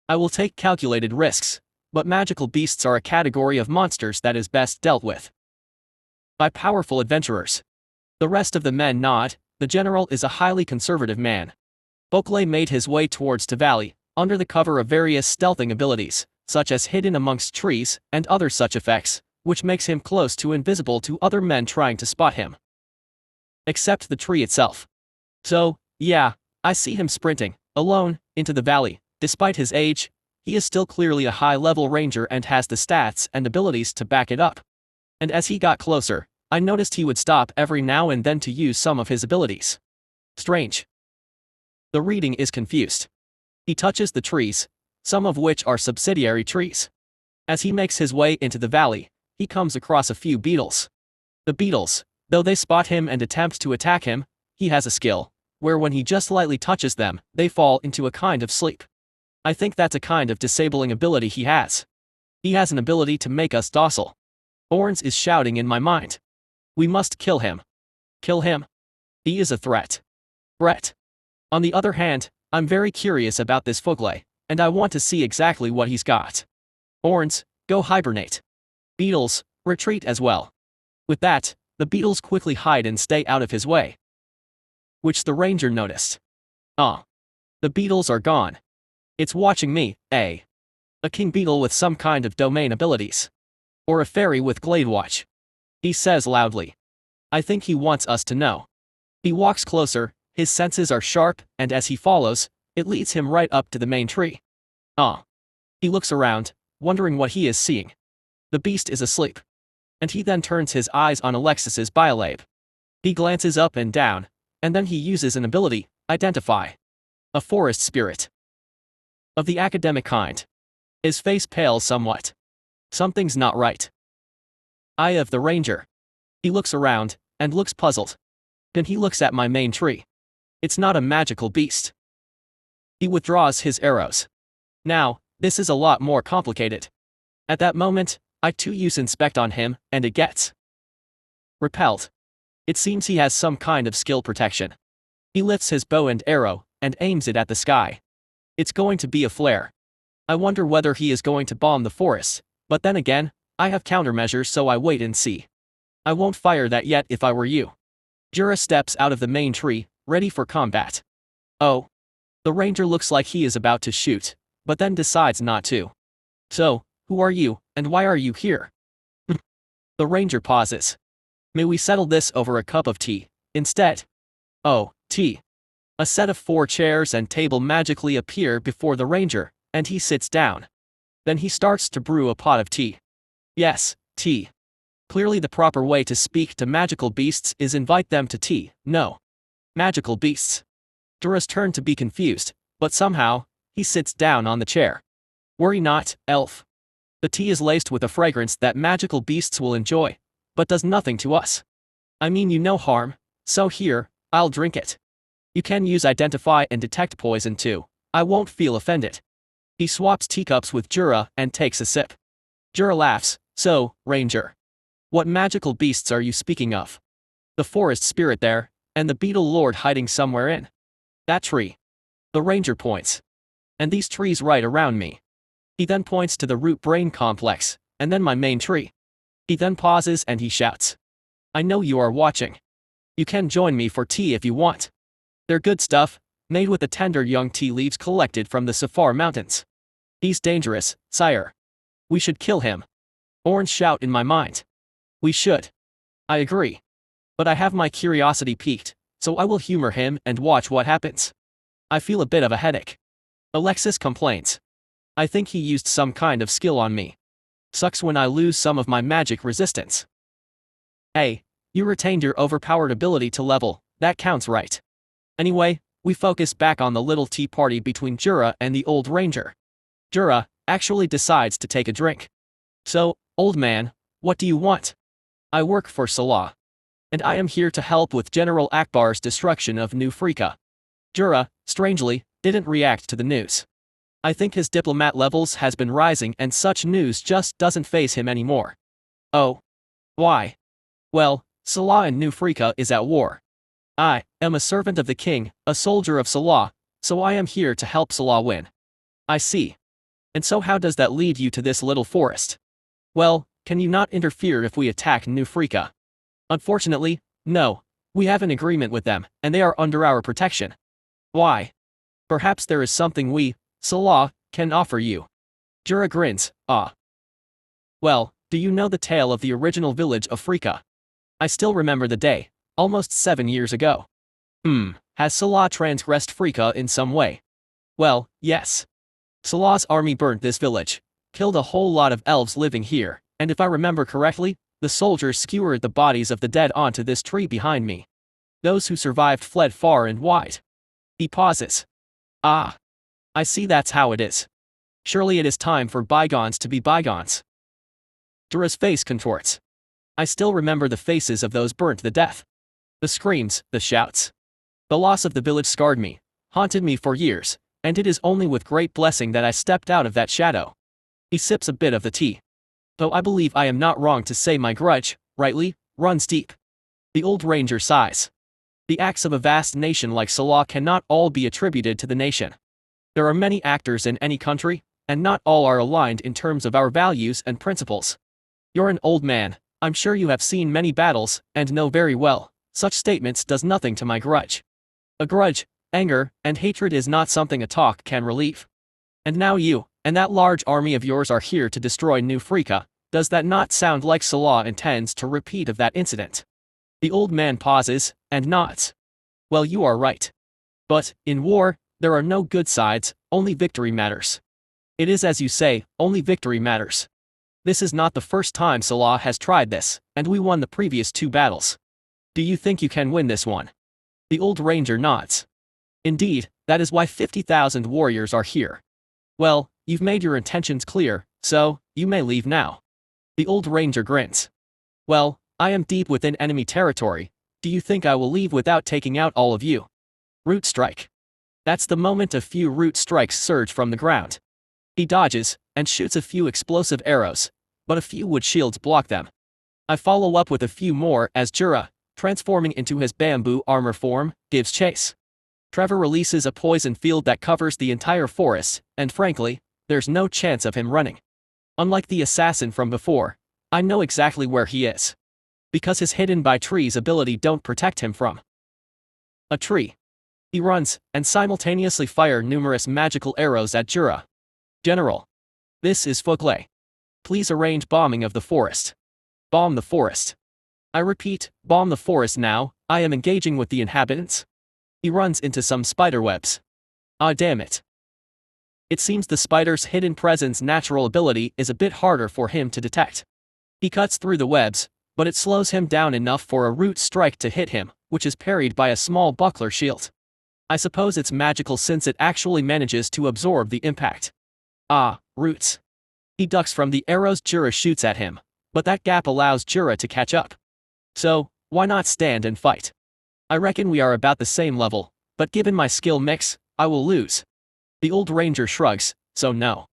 I will take calculated risks, but magical beasts are a category of monsters that is best dealt with by powerful adventurers. The rest of the men nod. The general is a highly conservative man. Volcano made his way towards the valley, under the cover of various stealthing abilities, such as hidden amongst trees and other such effects, which makes him close to invisible to other men trying to spot him. Except the tree itself. So, yeah, I see him sprinting, alone, into the valley. Despite his age, he is still clearly a high-level ranger and has the stats and abilities to back it up. And as he got closer, I noticed he would stop every now and then to use some of his abilities. Strange. The reading is confused. He touches the trees, some of which are subsidiary trees. As he makes his way into the valley, he comes across a few beetles. The beetles, though they spot him and attempt to attack him, he has a skill, where when he just lightly touches them, they fall into a kind of sleep. I think that's a kind of disabling ability he has. He has an ability to make us docile. Orange is shouting in my mind. We must kill him. Kill him. He is a threat. Threat. On the other hand, I'm very curious about this Volcano, and I want to see exactly what he's got. Orange, go hibernate. Beetles, retreat as well. With that, the beetles quickly hide and stay out of his way. Which the ranger noticed. Ah. The beetles are gone. It's watching me, eh? A king beetle with some kind of domain abilities. Or a fairy with glade watch. He says loudly. I think he wants us to know. He walks closer, his senses are sharp, and as he follows, it leads him right up to the main tree. Ah. He looks around, wondering what he is seeing. The beast is asleep. And he then turns his eyes on Alexis's biolab. He glances up and down, and then he uses an ability, identify. A forest spirit. Of the academic kind. His face pales somewhat. Something's not right. Eye of the ranger. He looks around, and looks puzzled. Then he looks at my main tree. It's not a magical beast. He withdraws his arrows. Now, this is a lot more complicated. At that moment, I too use inspect on him, and it gets repelled. It seems he has some kind of skill protection. He lifts his bow and arrow, and aims it at the sky. It's going to be a flare. I wonder whether he is going to bomb the forest, but then again, I have countermeasures so I wait and see. I won't fire that yet if I were you. Jura steps out of the main tree, ready for combat. Oh. The ranger looks like he is about to shoot, but then decides not to. So, who are you, and why are you here? The ranger pauses. May we settle this over a cup of tea, instead? Oh, tea. A set of 4 chairs and table magically appear before the ranger, and he sits down. Then he starts to brew a pot of tea. Yes, tea. Clearly the proper way to speak to magical beasts is invite them to tea, no. Magical beasts. Jura's turn to be confused, but somehow, he sits down on the chair. Worry not, elf. The tea is laced with a fragrance that magical beasts will enjoy, but does nothing to us. I mean you no harm, so here, I'll drink it. You can use identify and detect poison too, I won't feel offended. He swaps teacups with Jura and takes a sip. Jura laughs, so, ranger. What magical beasts are you speaking of? The forest spirit there, and the beetle lord hiding somewhere in that tree. The ranger points. And these trees right around me. He then points to the root brain complex, and then my main tree. He then pauses and he shouts. I know you are watching. You can join me for tea if you want. They're good stuff, made with the tender young tea leaves collected from the Safar Mountains. He's dangerous, sire. We should kill him. Orange shout in my mind. We should. I agree. But I have my curiosity piqued, so I will humor him and watch what happens. I feel a bit of a headache. Alexis complains. I think he used some kind of skill on me. Sucks when I lose some of my magic resistance. Hey, you retained your overpowered ability to level, that counts, right? Anyway, we focus back on the little tea party between Jura and the old ranger. Jura actually decides to take a drink. So, old man, what do you want? I work for Salah. And I am here to help with General Akbar's destruction of New Afrika. Jura, strangely, didn't react to the news. I think his diplomat levels has been rising and such news just doesn't faze him anymore. Oh. Why? Well, Salah and New Afrika is at war. I am a servant of the king, a soldier of Salah, so I am here to help Salah win. I see. And so how does that lead you to this little forest? Well, can you not interfere if we attack New Afrika? Unfortunately, no. We have an agreement with them, and they are under our protection. Why? Perhaps there is something we, Salah, can offer you. Jura grins, ah. Well, do you know the tale of the original village of Afrika? I still remember the day, almost 7 years ago. Has Salah transgressed Afrika in some way? Well, yes. Salah's army burnt this village, killed a whole lot of elves living here, and if I remember correctly, the soldiers skewered the bodies of the dead onto this tree behind me. Those who survived fled far and wide. He pauses. Ah. I see, that's how it is. Surely it is time for bygones to be bygones. Jura's face contorts. I still remember the faces of those burnt to death. The screams, the shouts. The loss of the village scarred me, haunted me for years, and it is only with great blessing that I stepped out of that shadow. He sips a bit of the tea. Though I believe I am not wrong to say my grudge, rightly, runs deep. The old ranger sighs. The acts of a vast nation like Salah cannot all be attributed to the nation. There are many actors in any country, and not all are aligned in terms of our values and principles. You're an old man, I'm sure you have seen many battles, and know very well, such statements does nothing to my grudge. A grudge, anger, and hatred is not something a talk can relieve. And now you, and that large army of yours are here to destroy New Afrika. Does that not sound like Salah intends to repeat of that incident? The old man pauses, and nods. Well, you are right. But, in war, there are no good sides, only victory matters. It is as you say, only victory matters. This is not the first time Salah has tried this, and we won the previous 2 battles. Do you think you can win this one? The old ranger nods. Indeed, that is why 50,000 warriors are here. Well, you've made your intentions clear, so, you may leave now. The old ranger grins. Well, I am deep within enemy territory. Do you think I will leave without taking out all of you? Root strike. That's the moment a few root strikes surge from the ground. He dodges, and shoots a few explosive arrows, but a few wood shields block them. I follow up with a few more as Jura, transforming into his bamboo armor form, gives chase. Trevor releases a poison field that covers the entire forest, and frankly, there's no chance of him running. Unlike the assassin from before, I know exactly where he is. Because his hidden by trees ability don't protect him from a tree. He runs, and simultaneously fire numerous magical arrows at Jura. General. This is Fouclay. Please arrange bombing of the forest. Bomb the forest. I repeat, bomb the forest now, I am engaging with the inhabitants. He runs into some spiderwebs. Ah, damn it. It seems the spider's hidden presence natural ability is a bit harder for him to detect. He cuts through the webs, but it slows him down enough for a root strike to hit him, which is parried by a small buckler shield. I suppose it's magical since it actually manages to absorb the impact. Ah, roots. He ducks from the arrows Jura shoots at him, but that gap allows Jura to catch up. So, why not stand and fight? I reckon we are about the same level, but given my skill mix, I will lose. The old ranger shrugs, so no.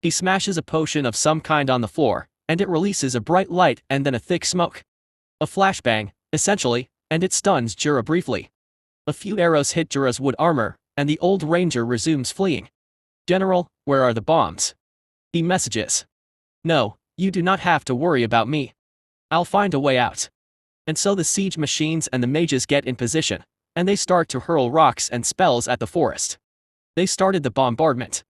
He smashes a potion of some kind on the floor, and it releases a bright light and then a thick smoke. A flashbang, essentially, and it stuns Jura briefly. A few arrows hit Jura's wood armor, and the old ranger resumes fleeing. General, where are the bombs? He messages. No, you do not have to worry about me. I'll find a way out. And so the siege machines and the mages get in position, and they start to hurl rocks and spells at the forest. They started the bombardment.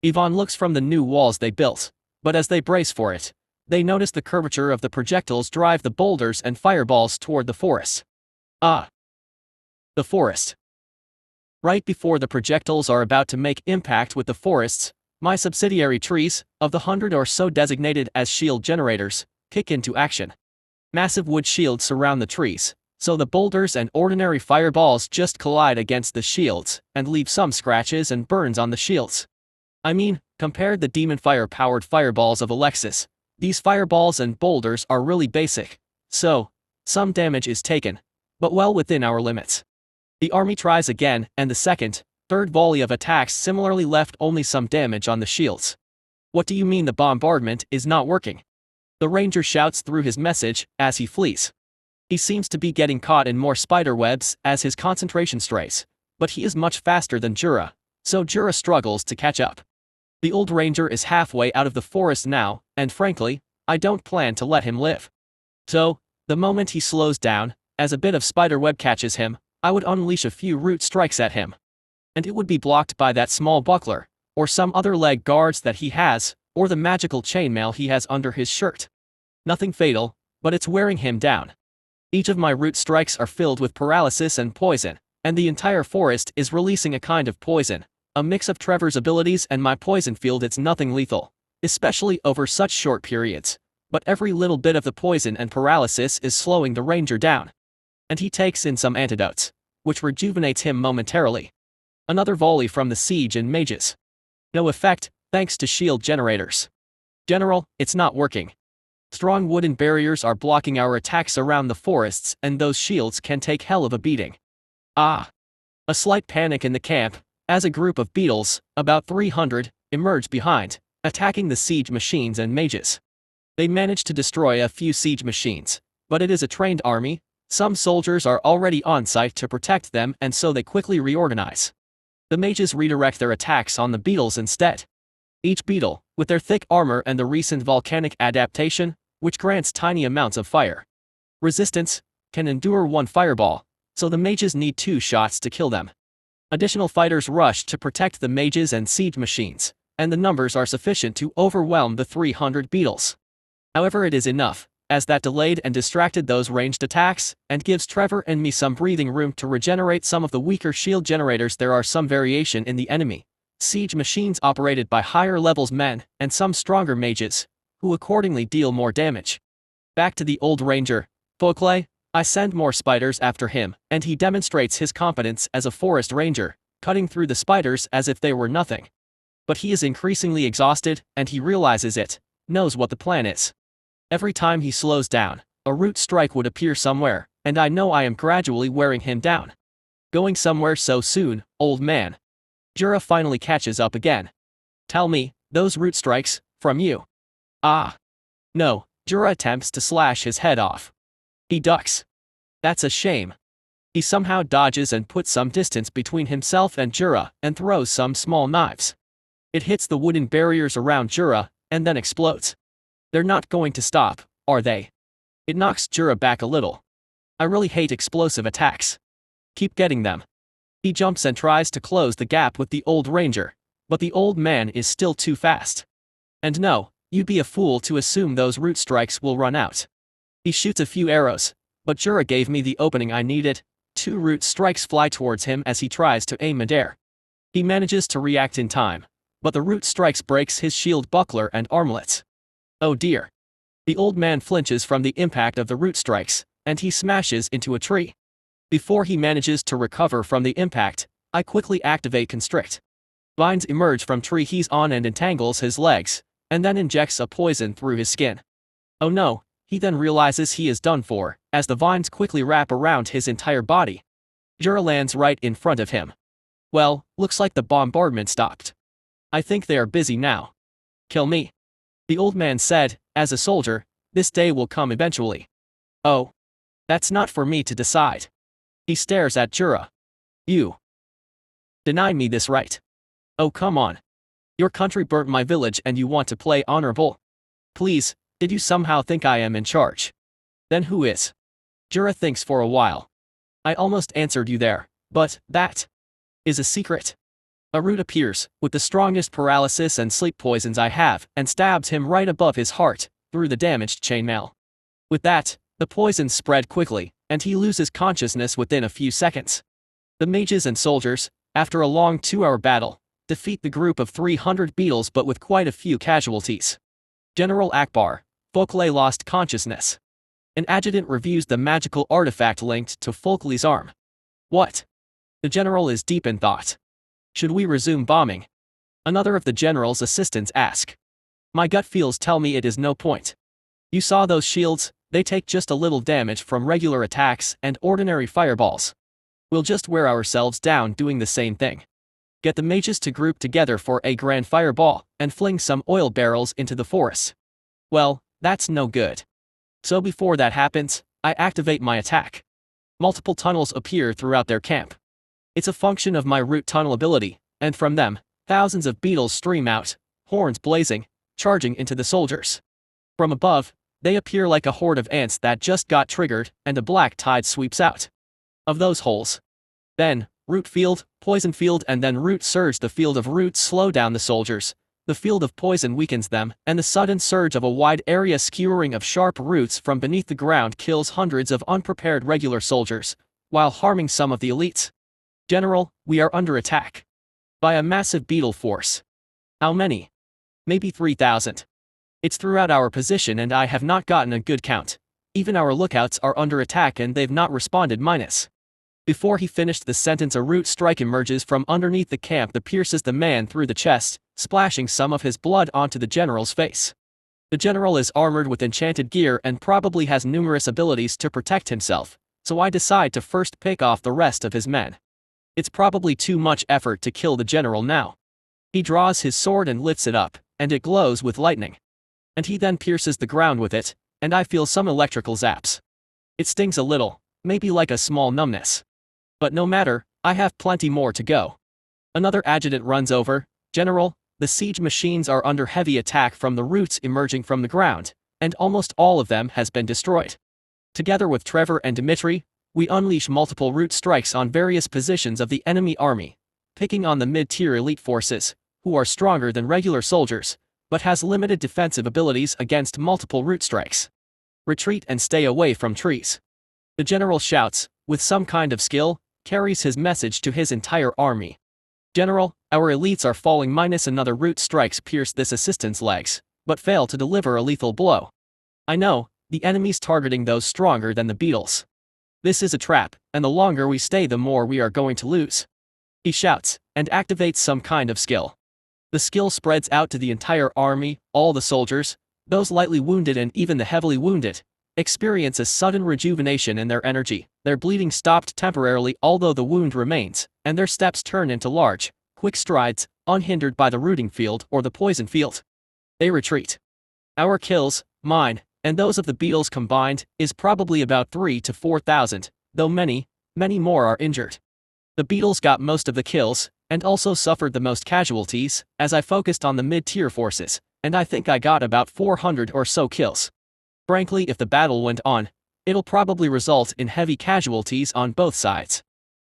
Yvonne looks from the new walls they built, but as they brace for it, they notice the curvature of the projectiles drive the boulders and fireballs toward the forest. Ah! The forest. Right before the projectiles are about to make impact with the forests, my subsidiary trees, of the 100 or so designated as shield generators, kick into action. Massive wood shields surround the trees, so the boulders and ordinary fireballs just collide against the shields and leave some scratches and burns on the shields. I mean, compared the demon fire-powered fireballs of Alexis, these fireballs and boulders are really basic, so some damage is taken, but well within our limits. The army tries again, and the second, third volley of attacks similarly left only some damage on the shields. What do you mean the bombardment is not working? The ranger shouts through his message as he flees. He seems to be getting caught in more spiderwebs as his concentration strays, but he is much faster than Jura, so Jura struggles to catch up. The old ranger is halfway out of the forest now, and frankly, I don't plan to let him live. So, the moment he slows down, as a bit of spiderweb catches him, I would unleash a few root strikes at him. And it would be blocked by that small buckler, or some other leg guards that he has, or the magical chainmail he has under his shirt. Nothing fatal, but it's wearing him down. Each of my root strikes are filled with paralysis and poison, and the entire forest is releasing a kind of poison, a mix of Trevor's abilities and my poison field. It's nothing lethal, especially over such short periods, but every little bit of the poison and paralysis is slowing the ranger down. And he takes in some antidotes, which rejuvenates him momentarily. Another volley from the siege and mages. No effect, thanks to shield generators. General, it's not working. Strong wooden barriers are blocking our attacks around the forests, and those shields can take hell of a beating. Ah! A slight panic in the camp, as a group of beetles, about 300, emerge behind, attacking the siege machines and mages. They manage to destroy a few siege machines, but it is a trained army. Some soldiers are already on site to protect them, and so they quickly reorganize. The mages redirect their attacks on the beetles instead. Each beetle, with their thick armor and the recent volcanic adaptation, which grants tiny amounts of fire resistance, can endure one fireball, so the mages need 2 shots to kill them. Additional fighters rush to protect the mages and siege machines, and the numbers are sufficient to overwhelm the 300 beetles. However, it is enough, as that delayed and distracted those ranged attacks, and gives Trevor and me some breathing room to regenerate some of the weaker shield generators. There are some variation in the enemy siege machines operated by higher levels men, and some stronger mages, who accordingly deal more damage. Back to the old ranger, Folkley, I send more spiders after him, and he demonstrates his competence as a forest ranger, cutting through the spiders as if they were nothing. But he is increasingly exhausted, and he realizes it, knows what the plan is. Every time he slows down, a root strike would appear somewhere, and I know I am gradually wearing him down. Going somewhere so soon, old man. Jura finally catches up again. Tell me, those root strikes, from you? Ah. No, Jura attempts to slash his head off. He ducks. That's a shame. He somehow dodges and puts some distance between himself and Jura, and throws some small knives. It hits the wooden barriers around Jura, and then explodes. They're not going to stop, are they? It knocks Jura back a little. I really hate explosive attacks. Keep getting them. He jumps and tries to close the gap with the old ranger, but the old man is still too fast. And no, you'd be a fool to assume those root strikes will run out. He shoots a few arrows, but Jura gave me the opening I needed. 2 root strikes fly towards him as he tries to aim midair. He manages to react in time, but the root strikes breaks his shield buckler and armlets. Oh dear. The old man flinches from the impact of the root strikes, and he smashes into a tree. Before he manages to recover from the impact, I quickly activate Constrict. Vines emerge from tree he's on and entangles his legs, and then injects a poison through his skin. Oh no, he then realizes he is done for, as the vines quickly wrap around his entire body. Jura lands right in front of him. Well, looks like the bombardment stopped. I think they are busy now. Kill me. The old man said, as a soldier, this day will come eventually. Oh. That's not for me to decide. He stares at Jura. You deny me this right. Oh come on. Your country burnt my village and you want to play honorable? Please, did you somehow think I am in charge? Then who is? Jura thinks for a while. I almost answered you there, but that is a secret. A root appears, with the strongest paralysis and sleep poisons I have, and stabs him right above his heart, through the damaged chainmail. With that, the poisons spread quickly, and he loses consciousness within a few seconds. The mages and soldiers, after a long 2-hour battle, defeat the group of 300 beetles but with quite a few casualties. General Akbar, Folkley lost consciousness. An adjutant reviews the magical artifact linked to Folkley's arm. What? The general is deep in thought. Should we resume bombing? Another of the general's assistants ask. My gut feels tell me it is no point. You saw those shields, they take just a little damage from regular attacks and ordinary fireballs. We'll just wear ourselves down doing the same thing. Get the mages to group together for a grand fireball, and fling some oil barrels into the forest. Well, that's no good. So before that happens, I activate my attack. Multiple tunnels appear throughout their camp. It's a function of my root tunnel ability, and from them, thousands of beetles stream out, horns blazing, charging into the soldiers. From above, they appear like a horde of ants that just got triggered, and a black tide sweeps out of those holes. Then, root field, poison field, and then root surge. The field of roots slow down the soldiers, the field of poison weakens them, and the sudden surge of a wide area skewering of sharp roots from beneath the ground kills hundreds of unprepared regular soldiers, while harming some of the elites. General, we are under attack. By a massive beetle force. How many? Maybe 3,000. It's throughout our position and I have not gotten a good count. Even our lookouts are under attack and they've not responded minus. Before he finished the sentence, a root strike emerges from underneath the camp that pierces the man through the chest, splashing some of his blood onto the general's face. The general is armored with enchanted gear and probably has numerous abilities to protect himself, so I decide to first pick off the rest of his men. It's probably too much effort to kill the general now. He draws his sword and lifts it up, and it glows with lightning. And he then pierces the ground with it, and I feel some electrical zaps. It stings a little, maybe like a small numbness. But no matter, I have plenty more to go. Another adjutant runs over. General, the siege machines are under heavy attack from the roots emerging from the ground, and almost all of them has been destroyed. Together with Trevor and Dimitri, we unleash multiple root strikes on various positions of the enemy army, picking on the mid-tier elite forces, who are stronger than regular soldiers, but has limited defensive abilities against multiple root strikes. Retreat and stay away from trees. The general shouts, with some kind of skill, carries his message to his entire army. General, our elites are falling minus another root strikes pierce this assistant's legs, but fail to deliver a lethal blow. I know, the enemy's targeting those stronger than the beetles. This is a trap, and the longer we stay the more we are going to lose. He shouts, and activates some kind of skill. The skill spreads out to the entire army, all the soldiers, those lightly wounded and even the heavily wounded, experience a sudden rejuvenation in their energy, their bleeding stopped temporarily although the wound remains, and their steps turn into large, quick strides, unhindered by the rooting field or the poison field. They retreat. Our kills, mine, and those of the beetles combined, is probably about 3,000 to 4,000, though many, many more are injured. The beetles got most of the kills, and also suffered the most casualties, as I focused on the mid-tier forces, and I think I got about 400 or so kills. Frankly, if the battle went on, it'll probably result in heavy casualties on both sides.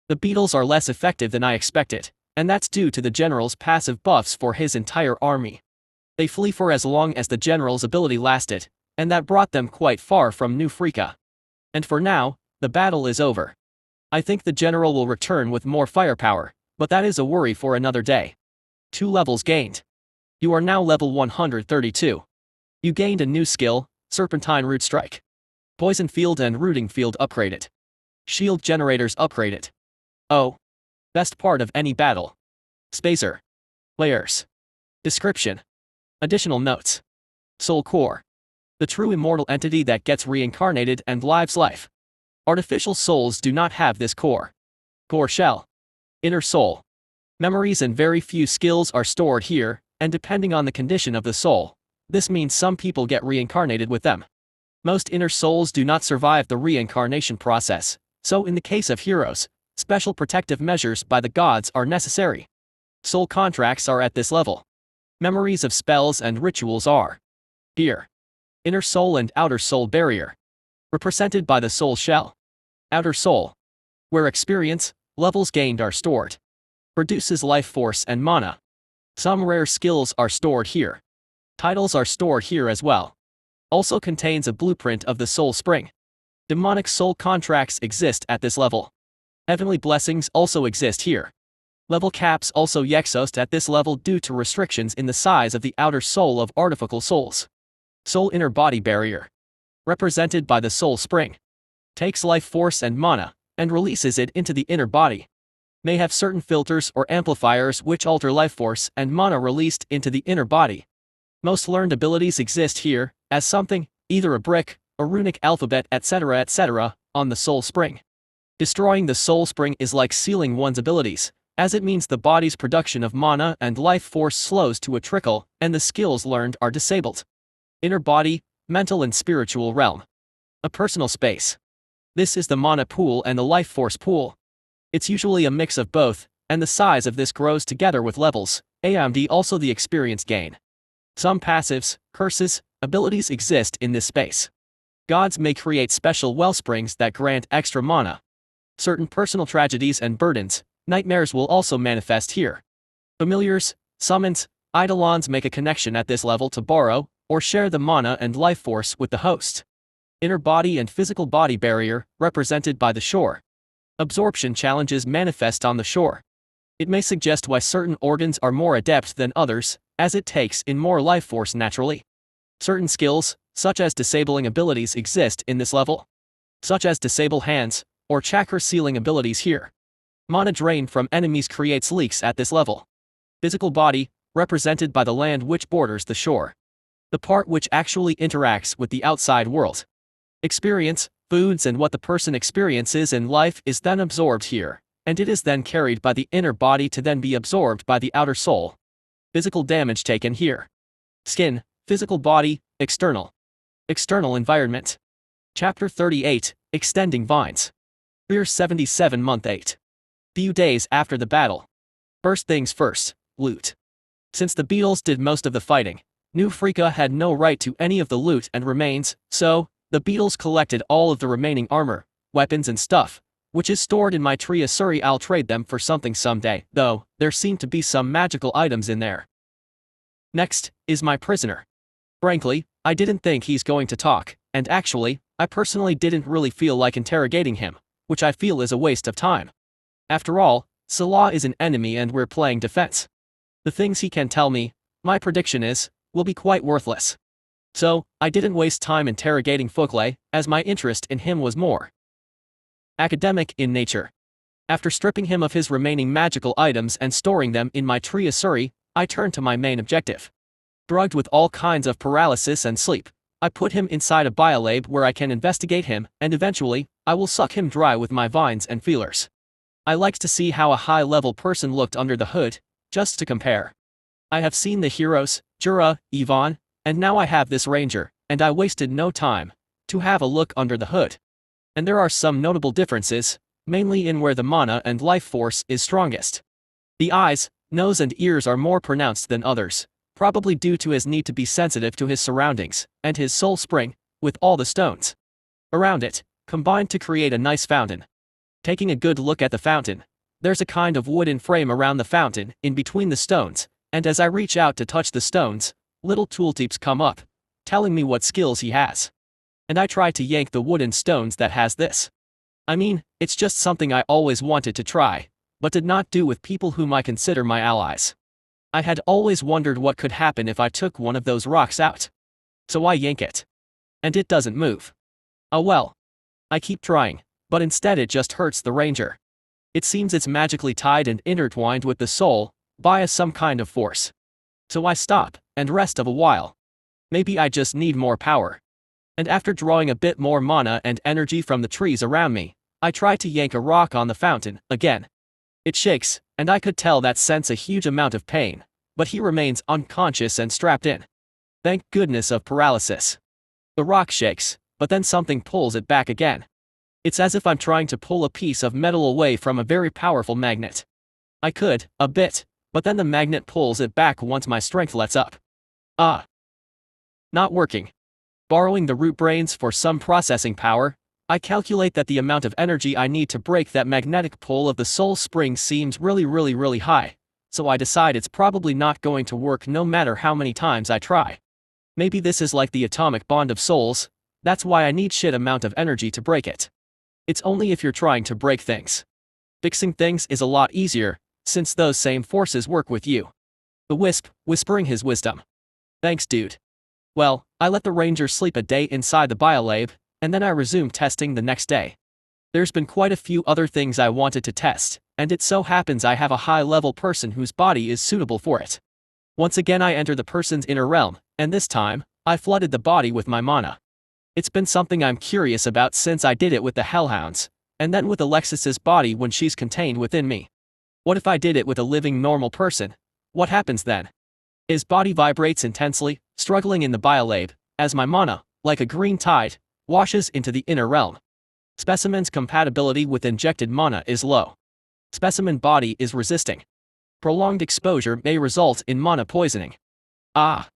The beetles are less effective than I expected, and that's due to the general's passive buffs for his entire army. They flee for as long as the general's ability lasted, and that brought them quite far from New Freaka. And for now, the battle is over. I think the general will return with more firepower, but that is a worry for another day. 2 levels gained. You are now level 132. You gained a new skill, Serpentine Root Strike. Poison Field and Rooting Field upgraded. Shield Generators upgraded. Oh. Best part of any battle. Spaizzzer. Layers. Description. Additional notes. Soul Core. The true immortal entity that gets reincarnated and lives life. Artificial souls do not have this core. Core shell. Inner soul. Memories and very few skills are stored here, and depending on the condition of the soul, this means some people get reincarnated with them. Most inner souls do not survive the reincarnation process, so in the case of heroes, special protective measures by the gods are necessary. Soul contracts are at this level. Memories of spells and rituals are here. Inner soul and outer soul barrier. Represented by the soul shell. Outer soul. where experience, levels gained are stored. Produces life force and mana. Some rare skills are stored here. Titles are stored here as well. Also contains a blueprint of the soul spring. Demonic soul contracts exist at this level. Heavenly blessings also exist here. Level caps also exist at this level due to restrictions in the size of the outer soul of artificial souls. Soul inner body barrier. Represented by the soul spring. Takes life force and mana, and releases it into the inner body. May have certain filters or amplifiers which alter life force and mana released into the inner body. Most learned abilities exist here, as something, either a brick, a runic alphabet etc., on the soul spring. Destroying the soul spring is like sealing one's abilities, as it means the body's production of mana and life force slows to a trickle, and the skills learned are disabled. Inner body, mental and spiritual realm. A personal space. This is the mana pool and the life force pool. It's usually a mix of both, and the size of this grows together with levels, and also the experience gain. Some passives, curses, abilities exist in this space. Gods may create special wellsprings that grant extra mana. Certain personal tragedies and burdens, nightmares will also manifest here. Familiars, summons, eidolons make a connection at this level to borrow, or share the mana and life force with the host. Inner body and physical body barrier, represented by the shore. Absorption challenges manifest on the shore. It may suggest why certain organs are more adept than others, as it takes in more life force naturally. Certain skills, such as disabling abilities exist in this level. Such as disable hands, or chakra sealing abilities here. Mana drain from enemies creates leaks at this level. Physical body, represented by the land which borders the shore. The part which actually interacts with the outside world. Experience, foods and what the person experiences in life is then absorbed here, and it is then carried by the inner body to then be absorbed by the outer soul. Physical damage taken here. Skin, physical body, external. External environment. Chapter 38, Extending Vines. Year 77 Month 8. Few days after the battle. First things first, loot. Since the Beetles did most of the fighting, New Freaka had no right to any of the loot and remains, so, the Beetles collected all of the remaining armor, weapons and stuff, which is stored in my nursery. I'll trade them for something someday, though, there seem to be some magical items in there. Next, is my prisoner. Frankly, I didn't think he's going to talk, and actually, I personally didn't really feel like interrogating him, which I feel is a waste of time. After all, Salah is an enemy and we're playing defense. The things he can tell me, my prediction is, will be quite worthless. So, I didn't waste time interrogating Fukle, as my interest in him was more academic in nature. After stripping him of his remaining magical items and storing them in my nursery, I turned to my main objective. Drugged with all kinds of paralysis and sleep, I put him inside a biolab where I can investigate him, and eventually, I will suck him dry with my vines and feelers. I liked to see how a high-level person looked under the hood, just to compare. I have seen the heroes, Jura, Yvonne, and now I have this ranger, and I wasted no time to have a look under the hood. And there are some notable differences, mainly in where the mana and life force is strongest. The eyes, nose and ears are more pronounced than others, probably due to his need to be sensitive to his surroundings, and his soul spring, with all the stones around it, combined to create a nice fountain. Taking a good look at the fountain, there's a kind of wooden frame around the fountain, in between the stones, and as I reach out to touch the stones, little tooltips come up, telling me what skills he has. And I try to yank the wooden stones that has this. I mean, it's just something I always wanted to try, but did not do with people whom I consider my allies. I had always wondered what could happen if I took one of those rocks out. So I yank it. And it doesn't move. Oh well. I keep trying, but instead it just hurts the ranger. It seems it's magically tied and intertwined with the soul, by some kind of force. So I stop, and rest of a while. Maybe I just need more power. And after drawing a bit more mana and energy from the trees around me, I try to yank a rock on the fountain, again. It shakes, and I could tell that sense a huge amount of pain, but he remains unconscious and strapped in. Thank goodness of paralysis. The rock shakes, but then something pulls it back again. It's as if I'm trying to pull a piece of metal away from a very powerful magnet. I could, a bit, but then the magnet pulls it back once my strength lets up. Not working. Borrowing the root brains for some processing power, I calculate that the amount of energy I need to break that magnetic pull of the soul spring seems really high, so I decide it's probably not going to work no matter how many times I try. Maybe this is like the atomic bond of souls, that's why I need shit amount of energy to break it. It's only if you're trying to break things. Fixing things is a lot easier, since those same forces work with you. The wisp, whispering his wisdom. Thanks, dude. Well, I let the ranger sleep a day inside the biolab, and then I resumed testing the next day. There's been quite a few other things I wanted to test, and it so happens I have a high-level person whose body is suitable for it. Once again I enter the person's inner realm, and this time, I flooded the body with my mana. It's been something I'm curious about since I did it with the Hellhounds, and then with Alexis's body when she's contained within me. What if I did it with a living normal person? What happens then? His body vibrates intensely, struggling in the biolab, as my mana, like a green tide, washes into the inner realm. Specimen's compatibility with injected mana is low. Specimen body is resisting. Prolonged exposure may result in mana poisoning. Ah.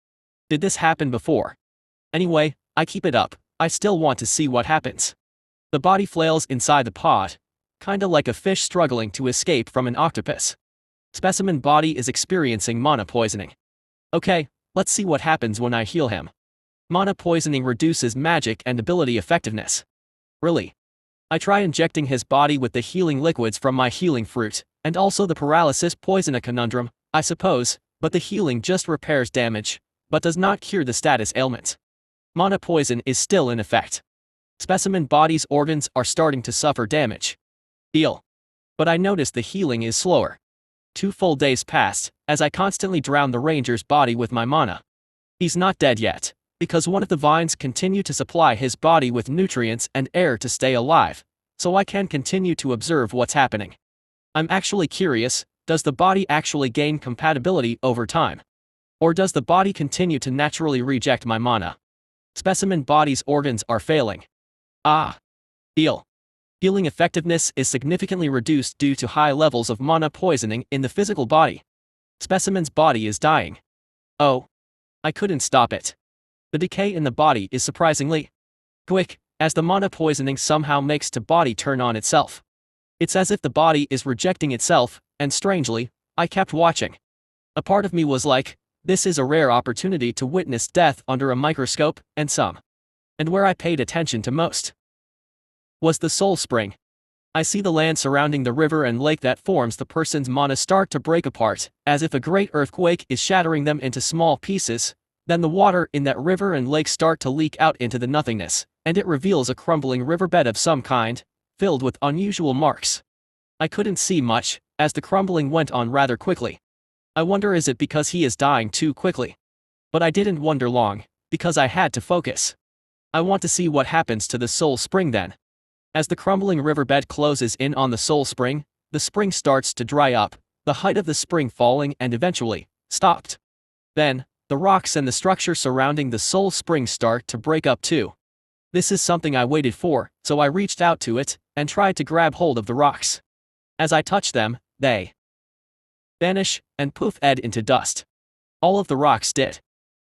Did this happen before? Anyway, I keep it up, I still want to see what happens. The body flails inside the pod, kinda like a fish struggling to escape from an octopus. Specimen body is experiencing mana poisoning. Okay, let's see what happens when I heal him. Mana poisoning reduces magic and ability effectiveness. Really? I try injecting his body with the healing liquids from my healing fruit, and also the paralysis poison, a conundrum, I suppose, but the healing just repairs damage, but does not cure the status ailment. Mana poison is still in effect. Specimen body's organs are starting to suffer damage. Deal. But I notice the healing is slower. 2 full days passed, as I constantly drown the ranger's body with my mana. He's not dead yet, because one of the vines continue to supply his body with nutrients and air to stay alive, so I can continue to observe what's happening. I'm actually curious, does the body actually gain compatibility over time? Or does the body continue to naturally reject my mana? Specimen body's organs are failing. Ah. Deal. Healing effectiveness is significantly reduced due to high levels of mana poisoning in the physical body. Specimen's body is dying. Oh. I couldn't stop it. The decay in the body is surprisingly quick, as the mana poisoning somehow makes the body turn on itself. It's as if the body is rejecting itself, and strangely, I kept watching. A part of me was like, this is a rare opportunity to witness death under a microscope, and where I paid attention to most was the soul spring. I see the land surrounding the river and lake that forms the person's mana start to break apart, as if a great earthquake is shattering them into small pieces. Then the water in that river and lake start to leak out into the nothingness, and it reveals a crumbling riverbed of some kind, filled with unusual marks. I couldn't see much, as the crumbling went on rather quickly. I wonder, is it because he is dying too quickly? But I didn't wonder long, because I had to focus. I want to see what happens to the soul spring then. As the crumbling riverbed closes in on the soul spring, the spring starts to dry up, the height of the spring falling and eventually stopped. Then, the rocks and the structure surrounding the soul spring start to break up too. This is something I waited for, so I reached out to it, and tried to grab hold of the rocks. As I touched them, they vanish, and poof ed into dust. All of the rocks did.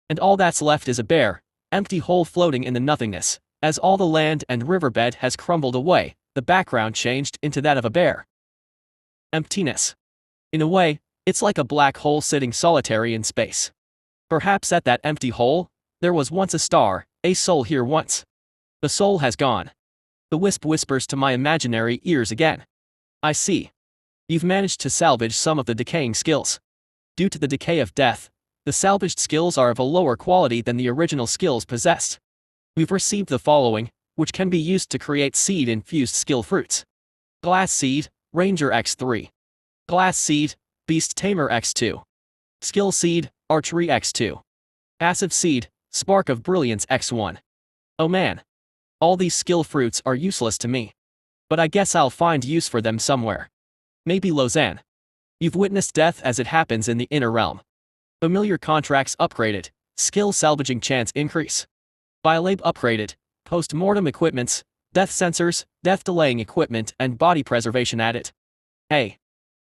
And all that's left is a bare, empty hole floating in the nothingness. As all the land and riverbed has crumbled away, the background changed into that of a bare emptiness. In a way, it's like a black hole sitting solitary in space. Perhaps at that empty hole, there was once a star, a soul here once. The soul has gone. The wisp whispers to my imaginary ears again. I see. You've managed to salvage some of the decaying skills. Due to the decay of death, the salvaged skills are of a lower quality than the original skills possessed. We've received the following, which can be used to create seed-infused skill fruits. Glass Seed, Ranger X3. Glass Seed, Beast Tamer X2. Skill Seed, Archery X2. Passive Seed, Spark of Brilliance X1. Oh man. All these skill fruits are useless to me. But I guess I'll find use for them somewhere. Maybe Loanne. You've witnessed death as it happens in the inner realm. Familiar contracts upgraded, skill salvaging chance increase. Biolab upgraded, post-mortem equipments, death sensors, death delaying equipment and body preservation added. Hey.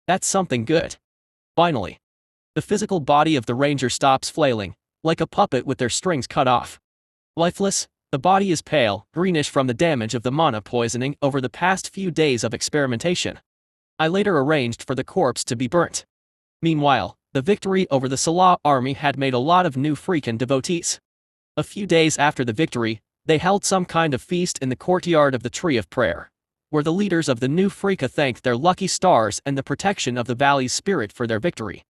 That's something good. Finally. The physical body of the ranger stops flailing, like a puppet with their strings cut off. Lifeless, The body is pale, greenish from the damage of the mana poisoning over the past few days of experimentation. I later arranged for the corpse to be burnt. Meanwhile, the victory over the Salah army had made a lot of new freakin' devotees. A few days after the victory, they held some kind of feast in the courtyard of the Tree of Prayer, where the leaders of the new Freaka thanked their lucky stars and the protection of the valley's spirit for their victory.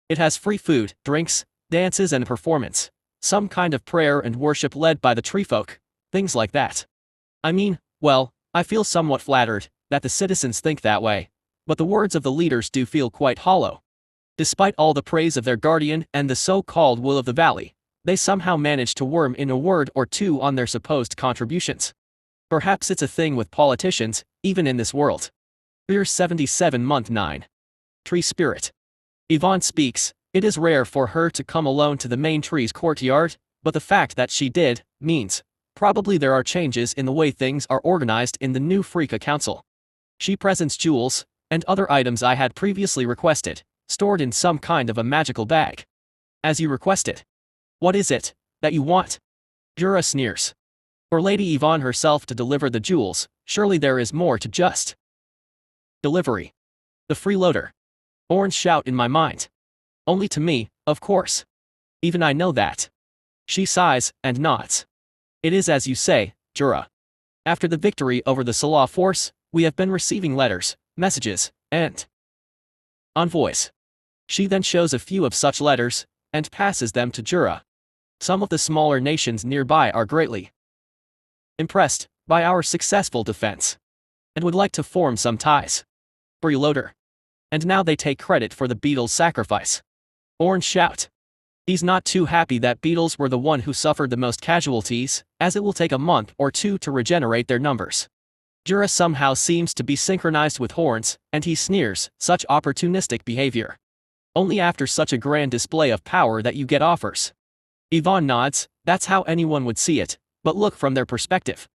It has free food, drinks, dances and performance, some kind of prayer and worship led by the tree folk, things like that. I mean, well, I feel somewhat flattered that the citizens think that way, but the words of the leaders do feel quite hollow. Despite all the praise of their guardian and the so-called will of the valley, they somehow manage to worm in a word or two on their supposed contributions. Perhaps it's a thing with politicians, even in this world. Year 77 month 9. Tree Spirit. Yvonne speaks. It is rare for her to come alone to the main tree's courtyard, but the fact that she did, means, probably there are changes in the way things are organized in the new Freaka Council. She presents jewels, and other items I had previously requested, stored in some kind of a magical bag. As you requested. What is it that you want? Jura sneers. For Lady Yvonne herself to deliver the jewels, surely there is more to just delivery. The freeloader. Orange shout in my mind. Only to me, of course. Even I know that. She sighs and nods. It is as you say, Jura. After the victory over the Salah force, we have been receiving letters, messages, and envoys. She then shows a few of such letters, and passes them to Jura. Some of the smaller nations nearby are greatly impressed by our successful defense, and would like to form some ties. Freeloader. And now they take credit for the Beetle's sacrifice. Orange shout. He's not too happy that Beetles were the one who suffered the most casualties, as it will take a month or two to regenerate their numbers. Jura somehow seems to be synchronized with Horns, and he sneers, such opportunistic behavior. Only after such a grand display of power that you get offers. Yvonne nods, that's how anyone would see it, but look from their perspective.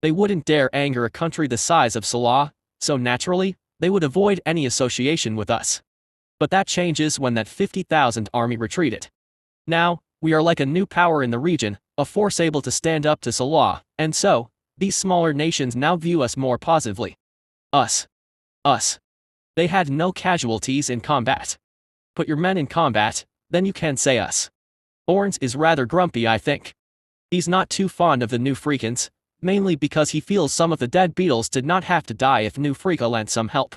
They wouldn't dare anger a country the size of Salah, so naturally, they would avoid any association with us. But that changes when that 50,000 army retreated. Now, we are like a new power in the region, a force able to stand up to Salah, and so, these smaller nations now view us more positively. Us. They had no casualties in combat. Put your men in combat, then you can say us. Orange is rather grumpy, I think. He's not too fond of the new Freakans, mainly because he feels some of the dead Beetles did not have to die if new Freaka lent some help.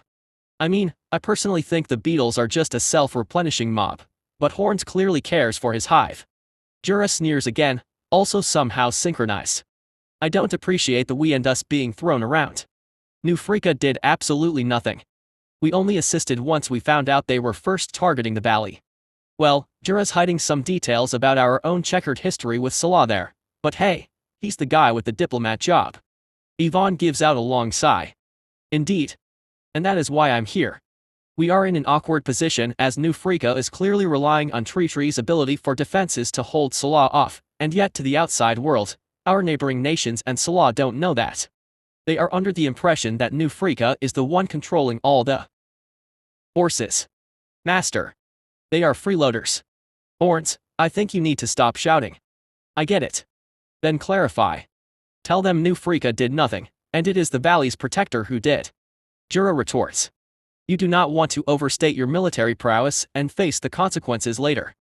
I mean, I personally think the Beetles are just a self-replenishing mob, but Horns clearly cares for his hive. Jura sneers again, also somehow synchronized. I don't appreciate the we and us being thrown around. New Freaka did absolutely nothing. We only assisted once we found out they were first targeting the valley. Well, Jura's hiding some details about our own checkered history with Salah there, but hey, he's the guy with the diplomat job. Yvonne gives out a long sigh. Indeed. And that is why I'm here. We are in an awkward position as New Freaka is clearly relying on TreeTree's ability for defenses to hold Salah off, and yet to the outside world, our neighboring nations and Salah don't know that. They are under the impression that New Freaka is the one controlling all the forces. Master. They are freeloaders. Horns, I think you need to stop shouting. I get it. Then clarify. Tell them New Freaka did nothing, and it is the valley's protector who did. Jura retorts. You do not want to overstate your military prowess and face the consequences later.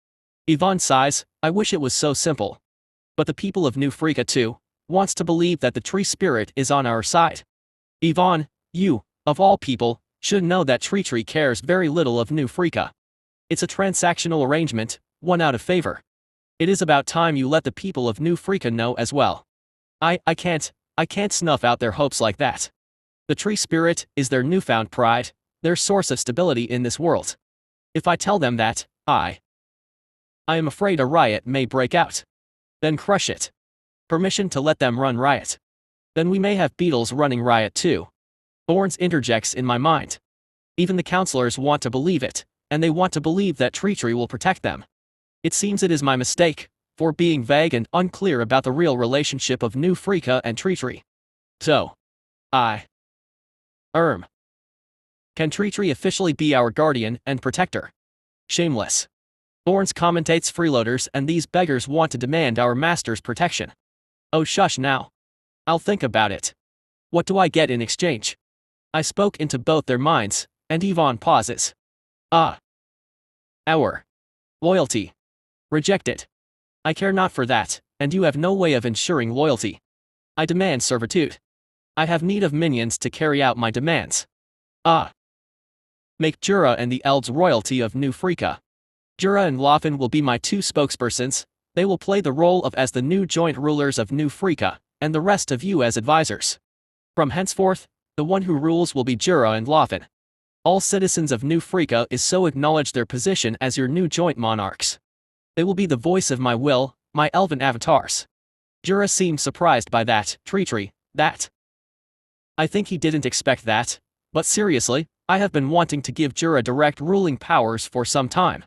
Yvonne sighs, I wish it was so simple. But the people of New Freaka too, wants to believe that the tree spirit is on our side. Yvonne, you, of all people, should know that TreeTree cares very little of New Freaka. It's a transactional arrangement, one out of favor. It is about time you let the people of New Freaka know as well. I can't snuff out their hopes like that. The tree spirit is their newfound pride, their source of stability in this world. If I tell them that, I am afraid a riot may break out. Then crush it. Permission to let them run riot. Then we may have Beetles running riot too. Thorns interjects in my mind. Even the counselors want to believe it, and they want to believe that TreeTree will protect them. It seems it is my mistake, for being vague and unclear about the real relationship of New Freaka and TreeTree. So, can TreeTree officially be our guardian and protector? Shameless. Thorns commentates freeloaders and these beggars want to demand our master's protection. Oh shush now. I'll think about it. What do I get in exchange? I spoke into both their minds, and Yvonne pauses. Ah. Our loyalty. Reject it. I care not for that, and you have no way of ensuring loyalty. I demand servitude. I have need of minions to carry out my demands. Ah. Make Jura and the elves royalty of New Freaka. Jura and Loanne will be my two spokespersons. They will play the role of as the new joint rulers of New Freaka, and the rest of you as advisors. From henceforth, the one who rules will be Jura and Loanne. All citizens of New Freaka is so acknowledge their position as your new joint monarchs. They will be the voice of my will, my elven avatars. Jura seemed surprised by that, TreeTree, that. I think he didn't expect that, but seriously, I have been wanting to give Jura direct ruling powers for some time.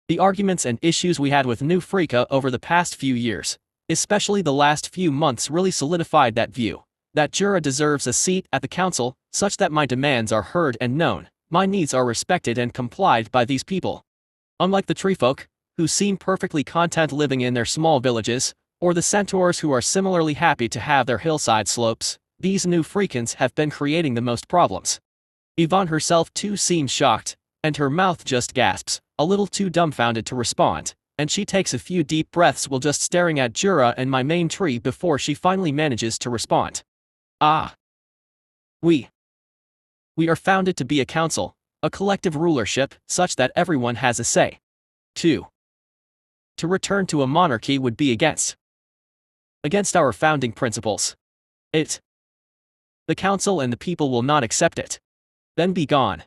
The arguments and issues we had with New Freaka over the past few years, especially the last few months, really solidified that view, that Jura deserves a seat at the council, such that my demands are heard and known, my needs are respected and complied by these people. Unlike the tree folk, who seem perfectly content living in their small villages, or the centaurs who are similarly happy to have their hillside slopes, these New Freakans have been creating the most problems. Yvonne herself too seems shocked, and her mouth just gasps, a little too dumbfounded to respond, and she takes a few deep breaths while just staring at Jura and my main tree before she finally manages to respond. Ah. We are founded to be a council, a collective rulership, such that everyone has a say. 2. To return to a monarchy would be against our founding principles. The council and the people will not accept it. Then be gone.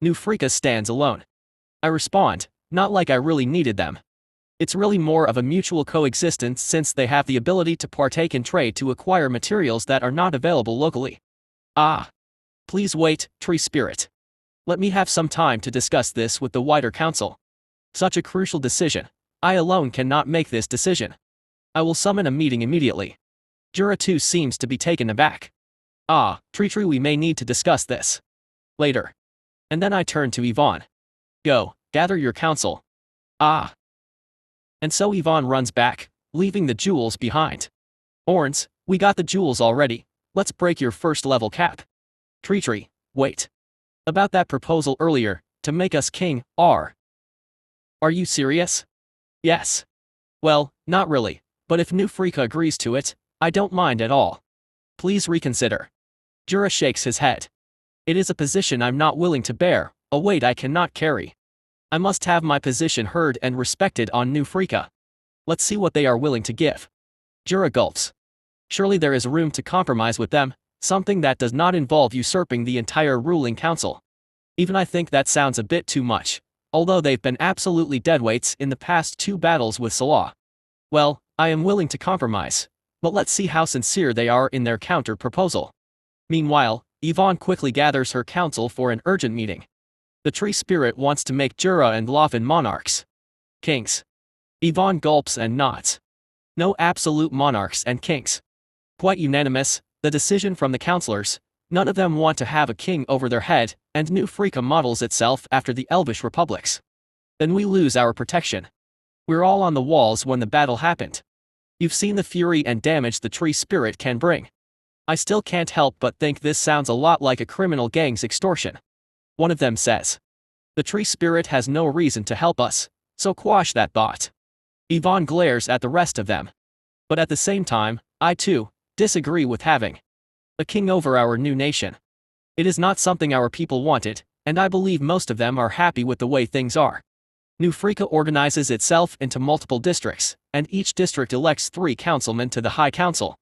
New Freaka stands alone. I respond, not like I really needed them. It's really more of a mutual coexistence since they have the ability to partake in trade to acquire materials that are not available locally. Ah. Please wait, Tree Spirit. Let me have some time to discuss this with the wider council. Such a crucial decision. I alone cannot make this decision. I will summon a meeting immediately. Jura too seems to be taken aback. Ah, TreeTree, we may need to discuss this later. And then I turn to Yvonne. Go, gather your council. Ah. And so Yvonne runs back, leaving the jewels behind. Orns, we got the jewels already, let's break your first level cap. TreeTree, wait. About that proposal earlier, to make us king, Are you serious? Yes. Well, not really, but if New Freaka agrees to it, I don't mind at all. Please reconsider. Jura shakes his head. It is a position I'm not willing to bear, a weight I cannot carry. I must have my position heard and respected on New Freaka. Let's see what they are willing to give. Jura gulps. Surely there is room to compromise with them, something that does not involve usurping the entire ruling council. Even I think that sounds a bit too much, although they've been absolutely deadweights in the past 2 battles with Salah. Well, I am willing to compromise, but let's see how sincere they are in their counter-proposal. Meanwhile, Yvonne quickly gathers her council for an urgent meeting. The tree spirit wants to make Jura and Loanne monarchs. Kings. Yvonne gulps and nods. No absolute monarchs and kings. Quite unanimous, the decision from the councillors. None of them want to have a king over their head, and New Freaka models itself after the Elvish republics. Then we lose our protection. We're all on the walls when the battle happened. You've seen the fury and damage the tree spirit can bring. I still can't help but think this sounds a lot like a criminal gang's extortion. One of them says. The tree spirit has no reason to help us, so quash that thought. Yvonne glares at the rest of them. But at the same time, I too disagree with having a king over our new nation. It is not something our people wanted, and I believe most of them are happy with the way things are. New Freaka organizes itself into multiple districts, and each district elects 3 councilmen to the High Council.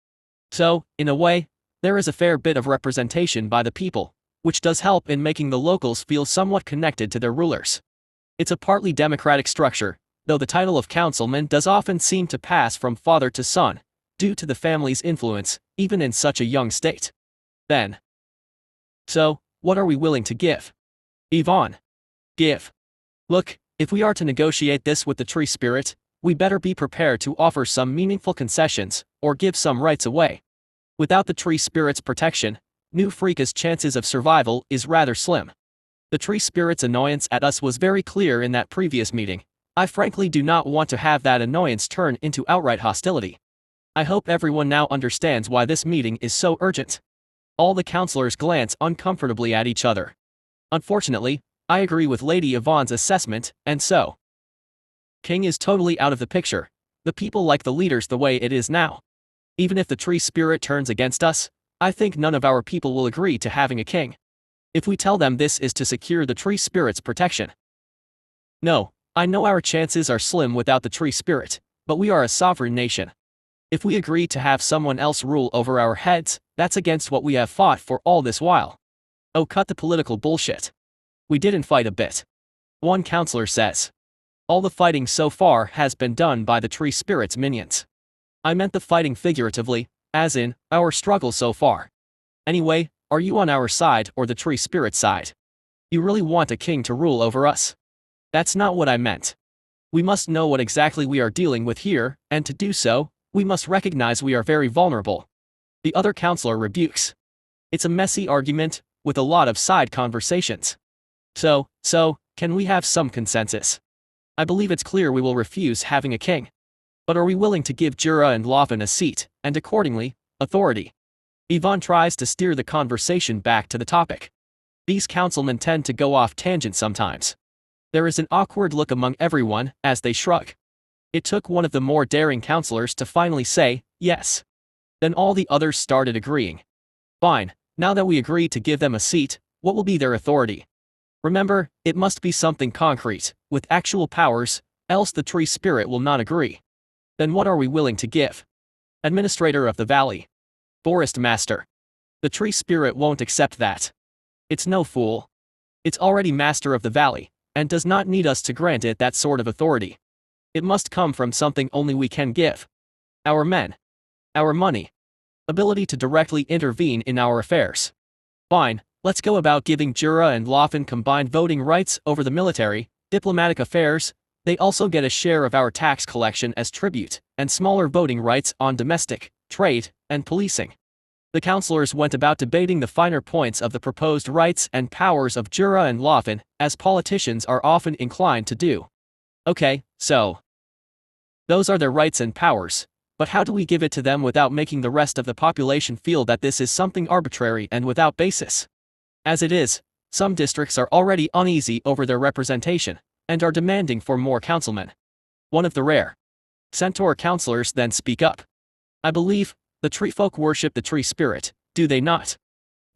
So, in a way, there is a fair bit of representation by the people, which does help in making the locals feel somewhat connected to their rulers. It's a partly democratic structure, though the title of councilman does often seem to pass from father to son, due to the family's influence, even in such a young state. Then. So, what are we willing to give? Yvonne. Give. Look, if we are to negotiate this with the tree spirit, we better be prepared to offer some meaningful concessions, or give some rights away. Without the tree spirit's protection, New Freaka's chances of survival is rather slim. The tree spirit's annoyance at us was very clear in that previous meeting. I frankly do not want to have that annoyance turn into outright hostility. I hope everyone now understands why this meeting is so urgent. All the counselors glance uncomfortably at each other. Unfortunately, I agree with Lady Yvonne's assessment, and so. King is totally out of the picture. The people like the leaders the way it is now. Even if the tree spirit turns against us, I think none of our people will agree to having a king. If we tell them this is to secure the tree spirit's protection. No, I know our chances are slim without the tree spirit, but we are a sovereign nation. If we agree to have someone else rule over our heads, that's against what we have fought for all this while. Oh, cut the political bullshit. We didn't fight a bit. One counselor says. All the fighting so far has been done by the tree spirit's minions. I meant the fighting figuratively, as in, our struggle so far. Anyway, are you on our side or the tree spirit's side? You really want a king to rule over us? That's not what I meant. We must know what exactly we are dealing with here, and to do so, we must recognize we are very vulnerable. The other counselor rebukes. It's a messy argument, with a lot of side conversations. So, can we have some consensus? I believe it's clear we will refuse having a king. But are we willing to give Jura and Loanne a seat, and accordingly, authority? Yvonne tries to steer the conversation back to the topic. These councilmen tend to go off tangent sometimes. There is an awkward look among everyone as they shrug. It took one of the more daring counselors to finally say, yes. Then all the others started agreeing. Fine, now that we agree to give them a seat, what will be their authority? Remember, it must be something concrete, with actual powers, else the tree spirit will not agree. Then what are we willing to give? Administrator of the Valley. Forest Master. The tree spirit won't accept that. It's no fool. It's already Master of the Valley, and does not need us to grant it that sort of authority. It must come from something only we can give. Our men. Our money. Ability to directly intervene in our affairs. Fine, let's go about giving Jura and Loanne combined voting rights over the military, diplomatic affairs. They also get a share of our tax collection as tribute, and smaller voting rights on domestic, trade, and policing. The counselors went about debating the finer points of the proposed rights and powers of Jura and Loanne, as politicians are often inclined to do. Okay, so. Those are their rights and powers, but how do we give it to them without making the rest of the population feel that this is something arbitrary and without basis? As it is, some districts are already uneasy over their representation, and are demanding for more councilmen. One of the rare centaur counselors then speak up. I believe, the tree folk worship the tree spirit, do they not?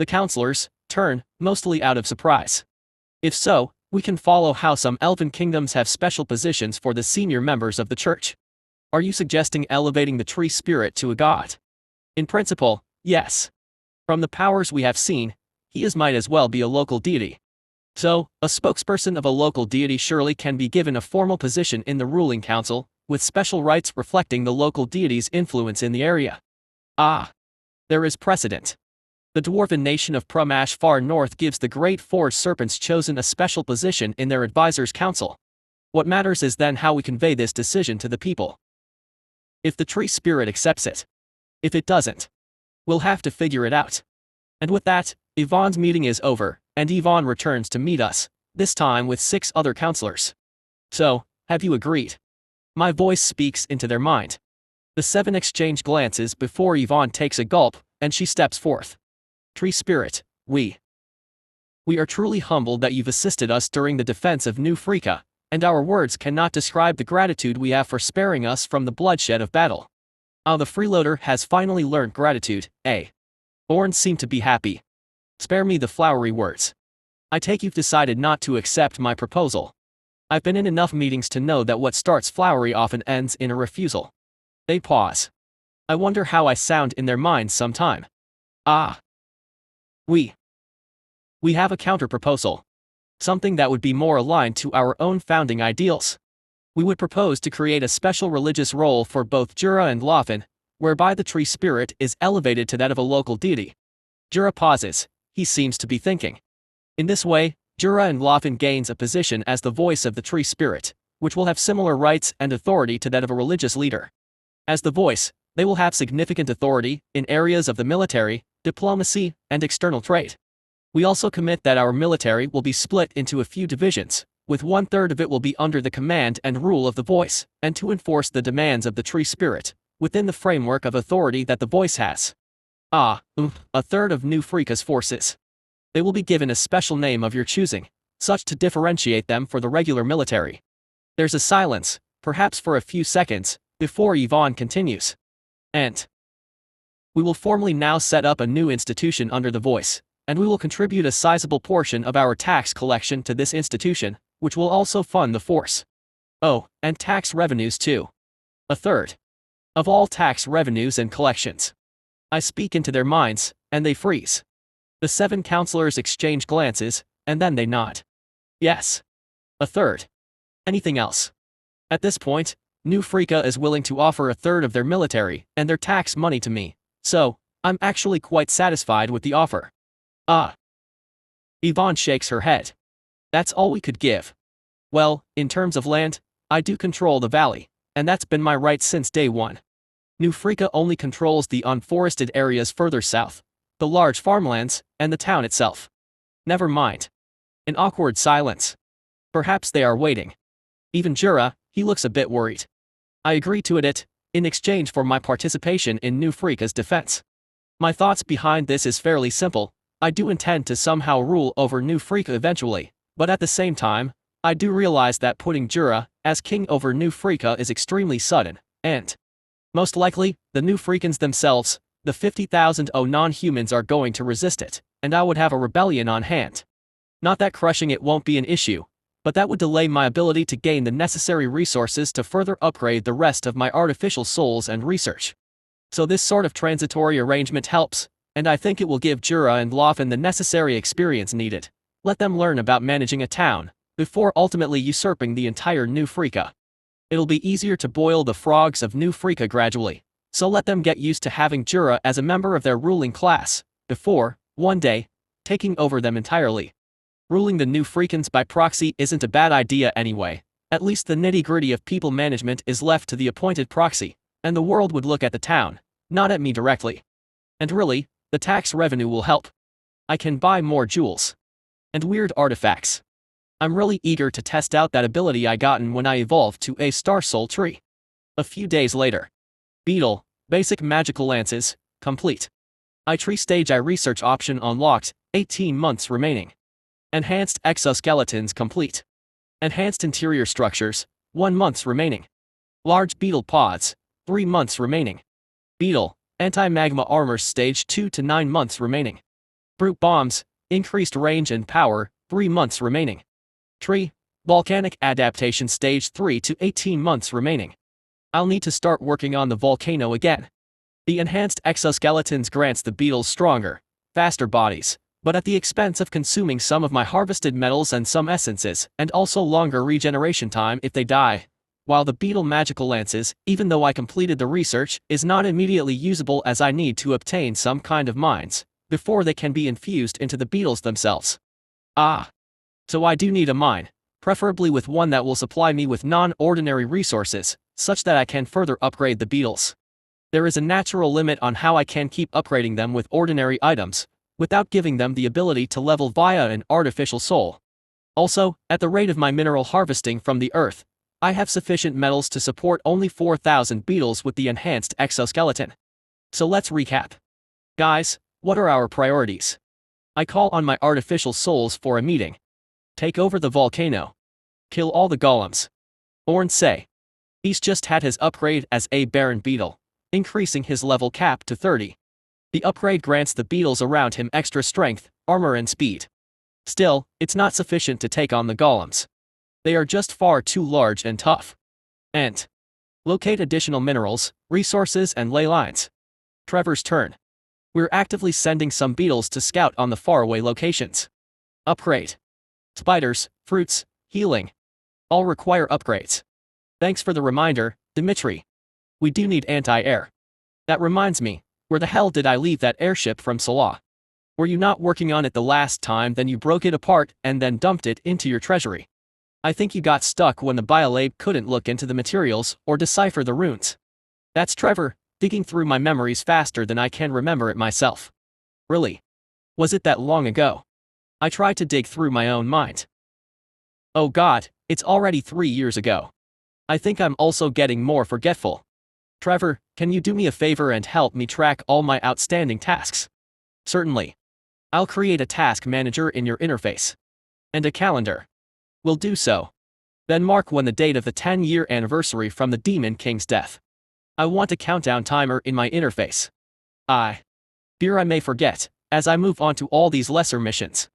The counselors turn, mostly out of surprise. If so, we can follow how some elven kingdoms have special positions for the senior members of the church. Are you suggesting elevating the tree spirit to a god? In principle, yes. From the powers we have seen, he might as well be a local deity. So, a spokesperson of a local deity surely can be given a formal position in the ruling council, with special rights reflecting the local deity's influence in the area. Ah! There is precedent. The dwarven nation of Prumash far north gives the great four serpents chosen a special position in their advisors' council. What matters is then how we convey this decision to the people. If the tree spirit accepts it. If it doesn't. We'll have to figure it out. And with that, Yvonne's meeting is over, and Yvonne returns to meet us, this time with 6 other counselors. So, have you agreed? My voice speaks into their mind. The 7 exchange glances before Yvonne takes a gulp, and she steps forth. Tree spirit, we are truly humbled that you've assisted us during the defense of New Freaka, and our words cannot describe the gratitude we have for sparing us from the bloodshed of battle. Ah, the freeloader has finally learned gratitude, eh? Orn seemed to be happy. Spare me the flowery words. I take you've decided not to accept my proposal. I've been in enough meetings to know that what starts flowery often ends in a refusal. They pause. I wonder how I sound in their minds sometime. Ah. We have a counter-proposal. Something that would be more aligned to our own founding ideals. We would propose to create a special religious role for both Jura and Loanne, whereby the tree spirit is elevated to that of a local deity. Jura pauses. He seems to be thinking. In this way, Jura and Loanne gains a position as the voice of the tree spirit, which will have similar rights and authority to that of a religious leader. As the voice, they will have significant authority in areas of the military, diplomacy, and external trade. We also commit that our military will be split into a few divisions, with 1/3 of it will be under the command and rule of the voice, and to enforce the demands of the tree spirit, within the framework of authority that the voice has. A third of New Freaka's forces. They will be given a special name of your choosing, such to differentiate them for the regular military. There's a silence, perhaps for a few seconds, before Yvonne continues. And we will formally now set up a new institution under the voice, and we will contribute a sizable portion of our tax collection to this institution, which will also fund the force. Oh, and tax revenues too. A third of all tax revenues and collections. I speak into their minds, and they freeze. The 7 counselors exchange glances, and then they nod. Yes. A third. Anything else? At this point, New Freaka is willing to offer a third of their military and their tax money to me, so I'm actually quite satisfied with the offer. Yvonne shakes her head. That's all we could give. Well, in terms of land, I do control the valley, and that's been my right since day one. New Freaka only controls the unforested areas further south, the large farmlands, and the town itself. Never mind. An awkward silence. Perhaps they are waiting. Even Jura, he looks a bit worried. I agree to it, in exchange for my participation in New Freaka's defense. My thoughts behind this is fairly simple. I do intend to somehow rule over New Freaka eventually, but at the same time, I do realize that putting Jura as king over New Freaka is extremely sudden, and most likely, the New Freakans themselves, the 50,000 non-humans are going to resist it, and I would have a rebellion on hand. Not that crushing it won't be an issue, but that would delay my ability to gain the necessary resources to further upgrade the rest of my artificial souls and research. So this sort of transitory arrangement helps, and I think it will give Jura and Loanne the necessary experience needed. Let them learn about managing a town, before ultimately usurping the entire New Freaka. It'll be easier to boil the frogs of New Freaka gradually, so let them get used to having Jura as a member of their ruling class, before, one day, taking over them entirely. Ruling the New Freakans by proxy isn't a bad idea anyway. At least the nitty-gritty of people management is left to the appointed proxy, and the world would look at the town, not at me directly. And really, the tax revenue will help. I can buy more jewels. And weird artifacts. I'm really eager to test out that ability I gotten when I evolved to a Star Soul tree. A few days later. Beetle, basic magical lances, complete. Tree stage I research option unlocked, 18 months remaining. Enhanced exoskeletons complete. Enhanced interior structures, 1 month remaining. Large beetle pods, 3 months remaining. Beetle, anti-magma armor stage 2 to 9 months remaining. Brute bombs, increased range and power, 3 months remaining. Tree, volcanic adaptation stage 3 to 18 months remaining. I'll need to start working on the volcano again. The enhanced exoskeletons grants the beetles stronger, faster bodies, but at the expense of consuming some of my harvested metals and some essences, and also longer regeneration time if they die. While the beetle magical lances, even though I completed the research, is not immediately usable as I need to obtain some kind of mines, before they can be infused into the beetles themselves. So I do need a mine, preferably with one that will supply me with non-ordinary resources, such that I can further upgrade the beetles. There is a natural limit on how I can keep upgrading them with ordinary items, without giving them the ability to level via an artificial soul. Also, at the rate of my mineral harvesting from the earth, I have sufficient metals to support only 4,000 beetles with the enhanced exoskeleton. So let's recap. Guys, what are our priorities? I call on my artificial souls for a meeting. Take over the volcano. Kill all the golems. Orn say. He's just had his upgrade as a Baron Beetle, increasing his level cap to 30. The upgrade grants the beetles around him extra strength, armor and speed. Still, it's not sufficient to take on the golems. They are just far too large and tough. And locate additional minerals, resources and ley lines. Trevor's turn. We're actively sending some beetles to scout on the faraway locations. Upgrade. Spiders, fruits, healing. All require upgrades. Thanks for the reminder, Dimitri. We do need anti-air. That reminds me, where the hell did I leave that airship from Salah? Were you not working on it the last time, then you broke it apart and then dumped it into your treasury? I think you got stuck when the biolab couldn't look into the materials or decipher the runes. That's Trevor, digging through my memories faster than I can remember it myself. Really? Was it that long ago? I tried to dig through my own mind. Oh god, it's already 3 years ago. I think I'm also getting more forgetful. Trevor, can you do me a favor and help me track all my outstanding tasks? Certainly. I'll create a task manager in your interface. And a calendar. We'll do so. Then mark when the date of the 10-year anniversary from the Demon King's death. I want a countdown timer in my interface. Fear I may forget, as I move on to all these lesser missions.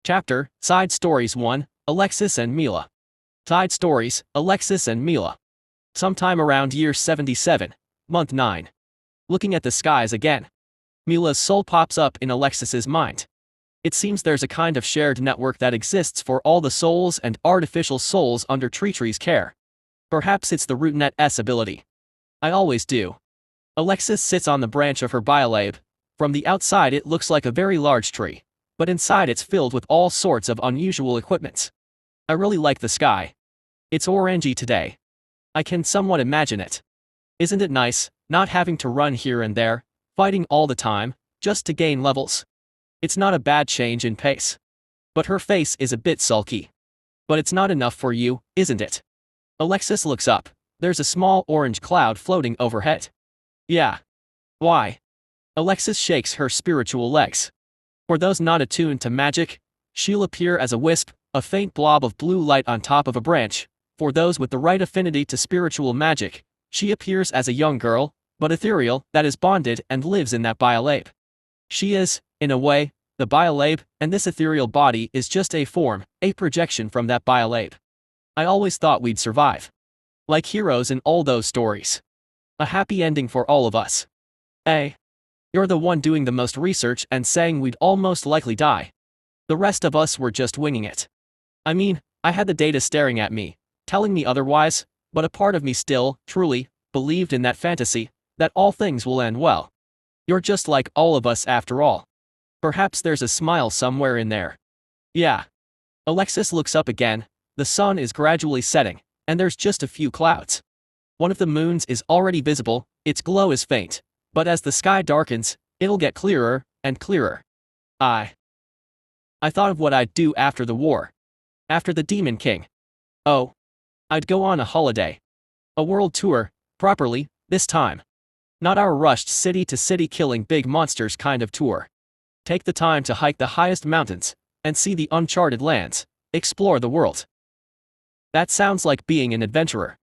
Chapter, Side Stories 1, Alexis and Mila. Side Stories, Alexis and Mila. Sometime around year 77, month 9. Looking at the skies again. Mila's soul pops up in Alexis's mind. It seems there's a kind of shared network that exists for all the souls and artificial souls under TreeTree's care. Perhaps it's the RootNet's ability. I always do. Alexis sits on the branch of her biolabe. From the outside it looks like a very large tree, but inside it's filled with all sorts of unusual equipments. I really like the sky. It's orangey today. I can somewhat imagine it. Isn't it nice, not having to run here and there, fighting all the time, just to gain levels? It's not a bad change in pace. But her face is a bit sulky. But it's not enough for you, isn't it? Alexis looks up. There's a small orange cloud floating overhead. Yeah. Why? Alexis shakes her spiritual legs. For those not attuned to magic, she'll appear as a wisp, a faint blob of blue light on top of a branch. For those with the right affinity to spiritual magic, she appears as a young girl, but ethereal, that is bonded and lives in that biolabe. She is, in a way, the biolabe, and this ethereal body is just a form, a projection from that biolabe. I always thought we'd survive. Like heroes in all those stories. A happy ending for all of us. You're the one doing the most research and saying we'd all most likely die. The rest of us were just winging it. I mean, I had the data staring at me, telling me otherwise, but a part of me still, truly, believed in that fantasy, that all things will end well. You're just like all of us after all. Perhaps there's a smile somewhere in there. Yeah. Alexis looks up again. The sun is gradually setting, and there's just a few clouds. One of the moons is already visible, its glow is faint, but as the sky darkens, it'll get clearer and clearer. I thought of what I'd do after the war. After the Demon King. Oh. I'd go on a holiday. A world tour, properly, this time. Not our rushed city-to-city killing big monsters kind of tour. Take the time to hike the highest mountains, and see the uncharted lands, explore the world. That sounds like being an adventurer.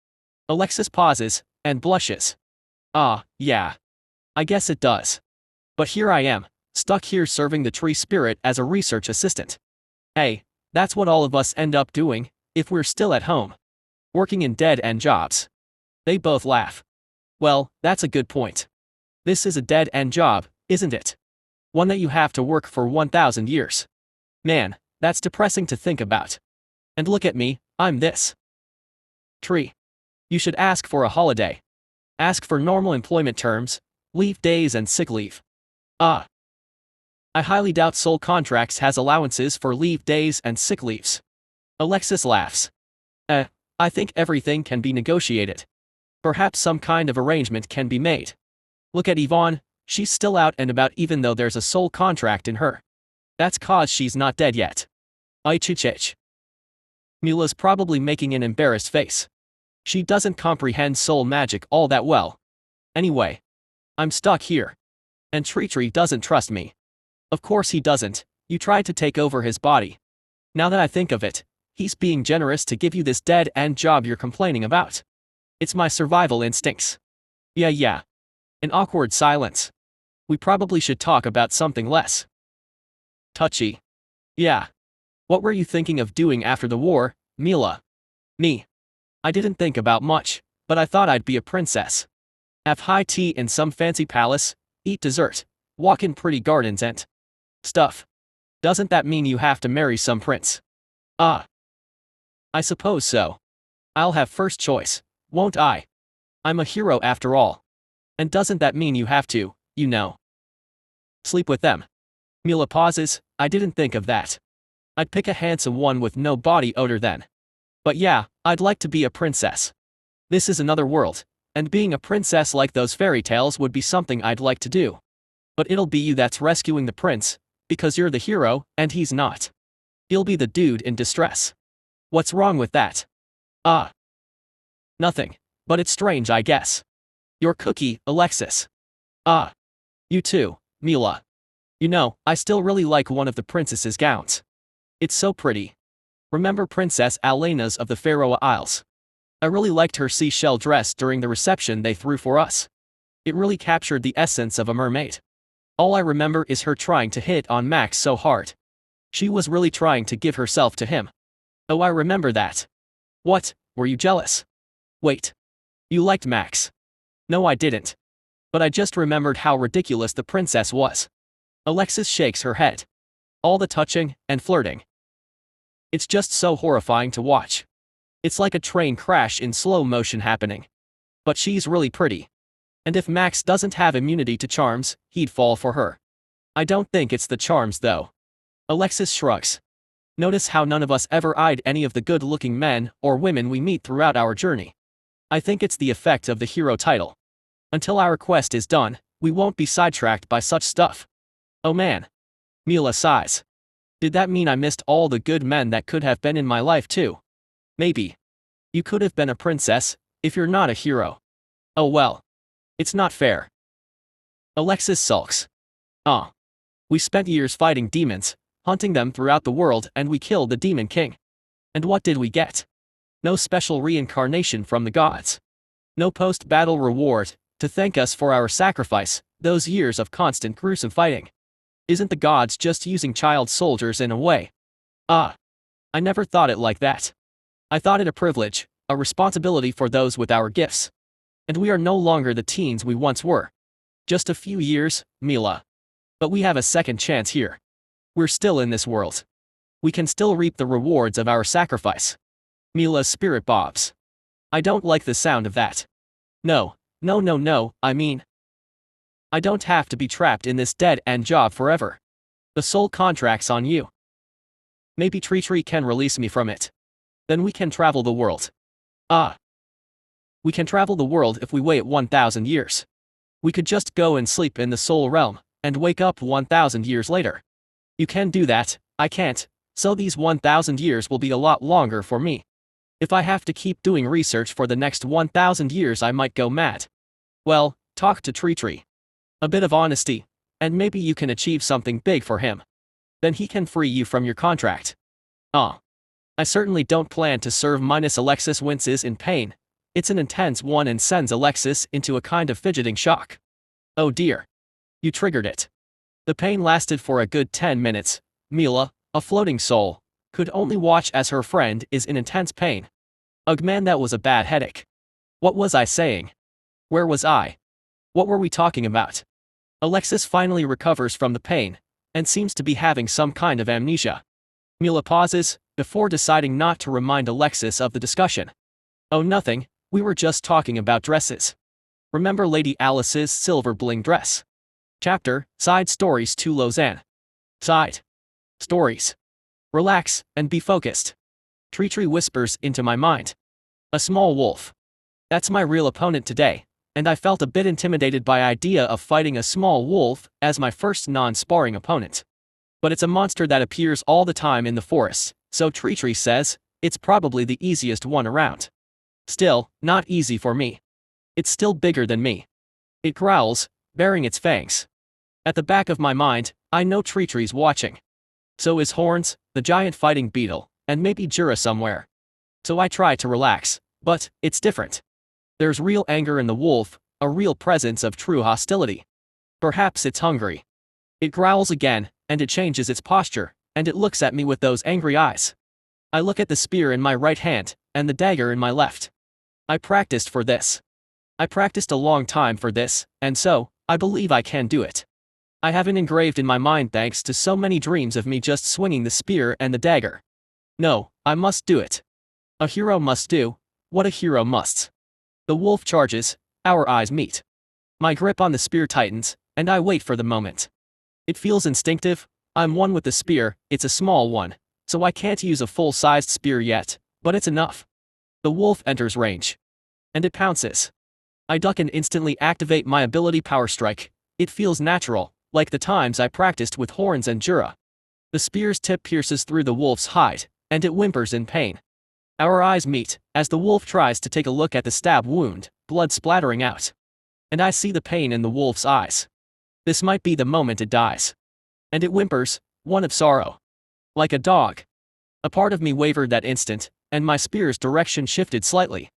Alexis pauses, and blushes. Yeah. I guess it does. But here I am, stuck here serving the tree spirit as a research assistant. Hey, that's what all of us end up doing, if we're still at home. Working in dead-end jobs. They both laugh. Well, that's a good point. This is a dead-end job, isn't it? One that you have to work for 1,000 years. Man, that's depressing to think about. And look at me, I'm this. Tree. You should ask for a holiday. Ask for normal employment terms, leave days and sick leave. I highly doubt Soul Contracts has allowances for leave days and sick leaves. Alexis laughs. I think everything can be negotiated. Perhaps some kind of arrangement can be made. Look at Yvonne, she's still out and about even though there's a soul contract in her. That's cause she's not dead yet. Chich. Mila's probably making an embarrassed face. She doesn't comprehend soul magic all that well. Anyway. I'm stuck here. And TreeTree doesn't trust me. Of course he doesn't, you tried to take over his body. Now that I think of it, he's being generous to give you this dead-end job you're complaining about. It's my survival instincts. Yeah. An awkward silence. We probably should talk about something less touchy. Yeah. What were you thinking of doing after the war, Mila? Me. I didn't think about much, but I thought I'd be a princess. Have high tea in some fancy palace, eat dessert, walk in pretty gardens and stuff. Doesn't that mean you have to marry some prince? I suppose so. I'll have first choice, won't I? I'm a hero after all. And doesn't that mean you have to, sleep with them? Mila pauses. I didn't think of that. I'd pick a handsome one with no body odor then. But yeah, I'd like to be a princess. This is another world, and being a princess like those fairy tales would be something I'd like to do. But it'll be you that's rescuing the prince, because you're the hero, and he's not. He'll be the dude in distress. What's wrong with that? Nothing. But it's strange, I guess. Your cookie, Alexis. Ah. You too, Mila. You know, I still really like one of the princess's gowns. It's so pretty. Remember Princess Alena's of the Faroe Isles? I really liked her seashell dress during the reception they threw for us. It really captured the essence of a mermaid. All I remember is her trying to hit on Max so hard. She was really trying to give herself to him. Oh, I remember that. What, were you jealous? Wait. You liked Max? No, I didn't. But I just remembered how ridiculous the princess was. Alexis shakes her head. All the touching and flirting. It's just so horrifying to watch. It's like a train crash in slow motion happening. But she's really pretty. And if Max doesn't have immunity to charms, he'd fall for her. I don't think it's the charms though. Alexis shrugs. Notice how none of us ever eyed any of the good-looking men or women we meet throughout our journey. I think it's the effect of the hero title. Until our quest is done, we won't be sidetracked by such stuff. Oh man. Mila sighs. Did that mean I missed all the good men that could have been in my life too? Maybe. You could have been a princess, if you're not a hero. Oh well. It's not fair. Alexis sulks. We spent years fighting demons, hunting them throughout the world, and we killed the Demon King. And what did we get? No special reincarnation from the gods. No post-battle reward to thank us for our sacrifice, those years of constant gruesome fighting. Isn't the gods just using child soldiers in a way? I never thought it like that. I thought it a privilege, a responsibility for those with our gifts. And we are no longer the teens we once were. Just a few years, Mila. But we have a second chance here. We're still in this world. We can still reap the rewards of our sacrifice. Mila's spirit bobs. I don't like the sound of that. No, I mean, I don't have to be trapped in this dead-end job forever. The soul contract's on you. Maybe TreeTree can release me from it. Then we can travel the world. We can travel the world if we wait 1,000 years. We could just go and sleep in the soul realm, and wake up 1,000 years later. You can do that, I can't, so these 1,000 years will be a lot longer for me. If I have to keep doing research for the next 1,000 years I might go mad. Well, talk to TreeTree. A bit of honesty, and maybe you can achieve something big for him. Then he can free you from your contract. I certainly don't plan to serve minus Alexis winces in pain. It's an intense one and sends Alexis into a kind of fidgeting shock. Oh dear. You triggered it. The pain lasted for a good 10 minutes. Mila, a floating soul, could only watch as her friend is in intense pain. Ugh man, that was a bad headache. What was I saying? Where was I? What were we talking about? Alexis finally recovers from the pain, and seems to be having some kind of amnesia. Mila pauses, before deciding not to remind Alexis of the discussion. Oh nothing, we were just talking about dresses. Remember Lady Alice's silver bling dress? Chapter, Side Stories to Loanne. Side Stories. Relax, and be focused. TreeTree whispers into my mind. A small wolf. That's my real opponent today, and I felt a bit intimidated by idea of fighting a small wolf as my first non-sparring opponent. But it's a monster that appears all the time in the forest, so TreeTree says, it's probably the easiest one around. Still, not easy for me. It's still bigger than me. It growls, baring its fangs. At the back of my mind, I know TreeTree's watching. So is Horns, the giant fighting beetle, and maybe Jura somewhere. So I try to relax, but it's different. There's real anger in the wolf, a real presence of true hostility. Perhaps it's hungry. It growls again, and it changes its posture, and it looks at me with those angry eyes. I look at the spear in my right hand, and the dagger in my left. I practiced for this. I practiced a long time for this, and so, I believe I can do it. I have it engraved in my mind thanks to so many dreams of me just swinging the spear and the dagger. No, I must do it. A hero must do what a hero must. The wolf charges, our eyes meet. My grip on the spear tightens, and I wait for the moment. It feels instinctive, I'm one with the spear, it's a small one, so I can't use a full-sized spear yet, but it's enough. The wolf enters range. And it pounces. I duck and instantly activate my ability Power Strike. It feels natural, like the times I practiced with Horns and Jura. The spear's tip pierces through the wolf's hide, and it whimpers in pain. Our eyes meet, as the wolf tries to take a look at the stab wound, blood splattering out. And I see the pain in the wolf's eyes. This might be the moment it dies. And it whimpers, one of sorrow. Like a dog. A part of me wavered that instant, and my spear's direction shifted slightly.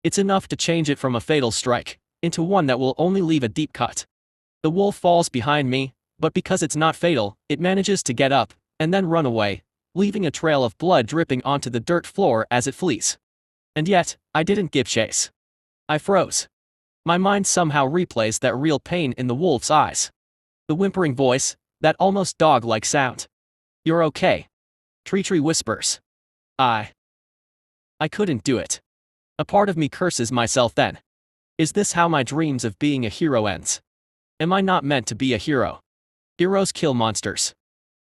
It's enough to change it from a fatal strike into one that will only leave a deep cut. The wolf falls behind me, but because it's not fatal, it manages to get up and then run away, leaving a trail of blood dripping onto the dirt floor as it flees. And yet, I didn't give chase. I froze. My mind somehow replays that real pain in the wolf's eyes. The whimpering voice, that almost dog-like sound. "You're okay." TreeTree whispers. I couldn't do it. A part of me curses myself then. Is this how my dreams of being a hero ends? Am I not meant to be a hero? Heroes kill monsters.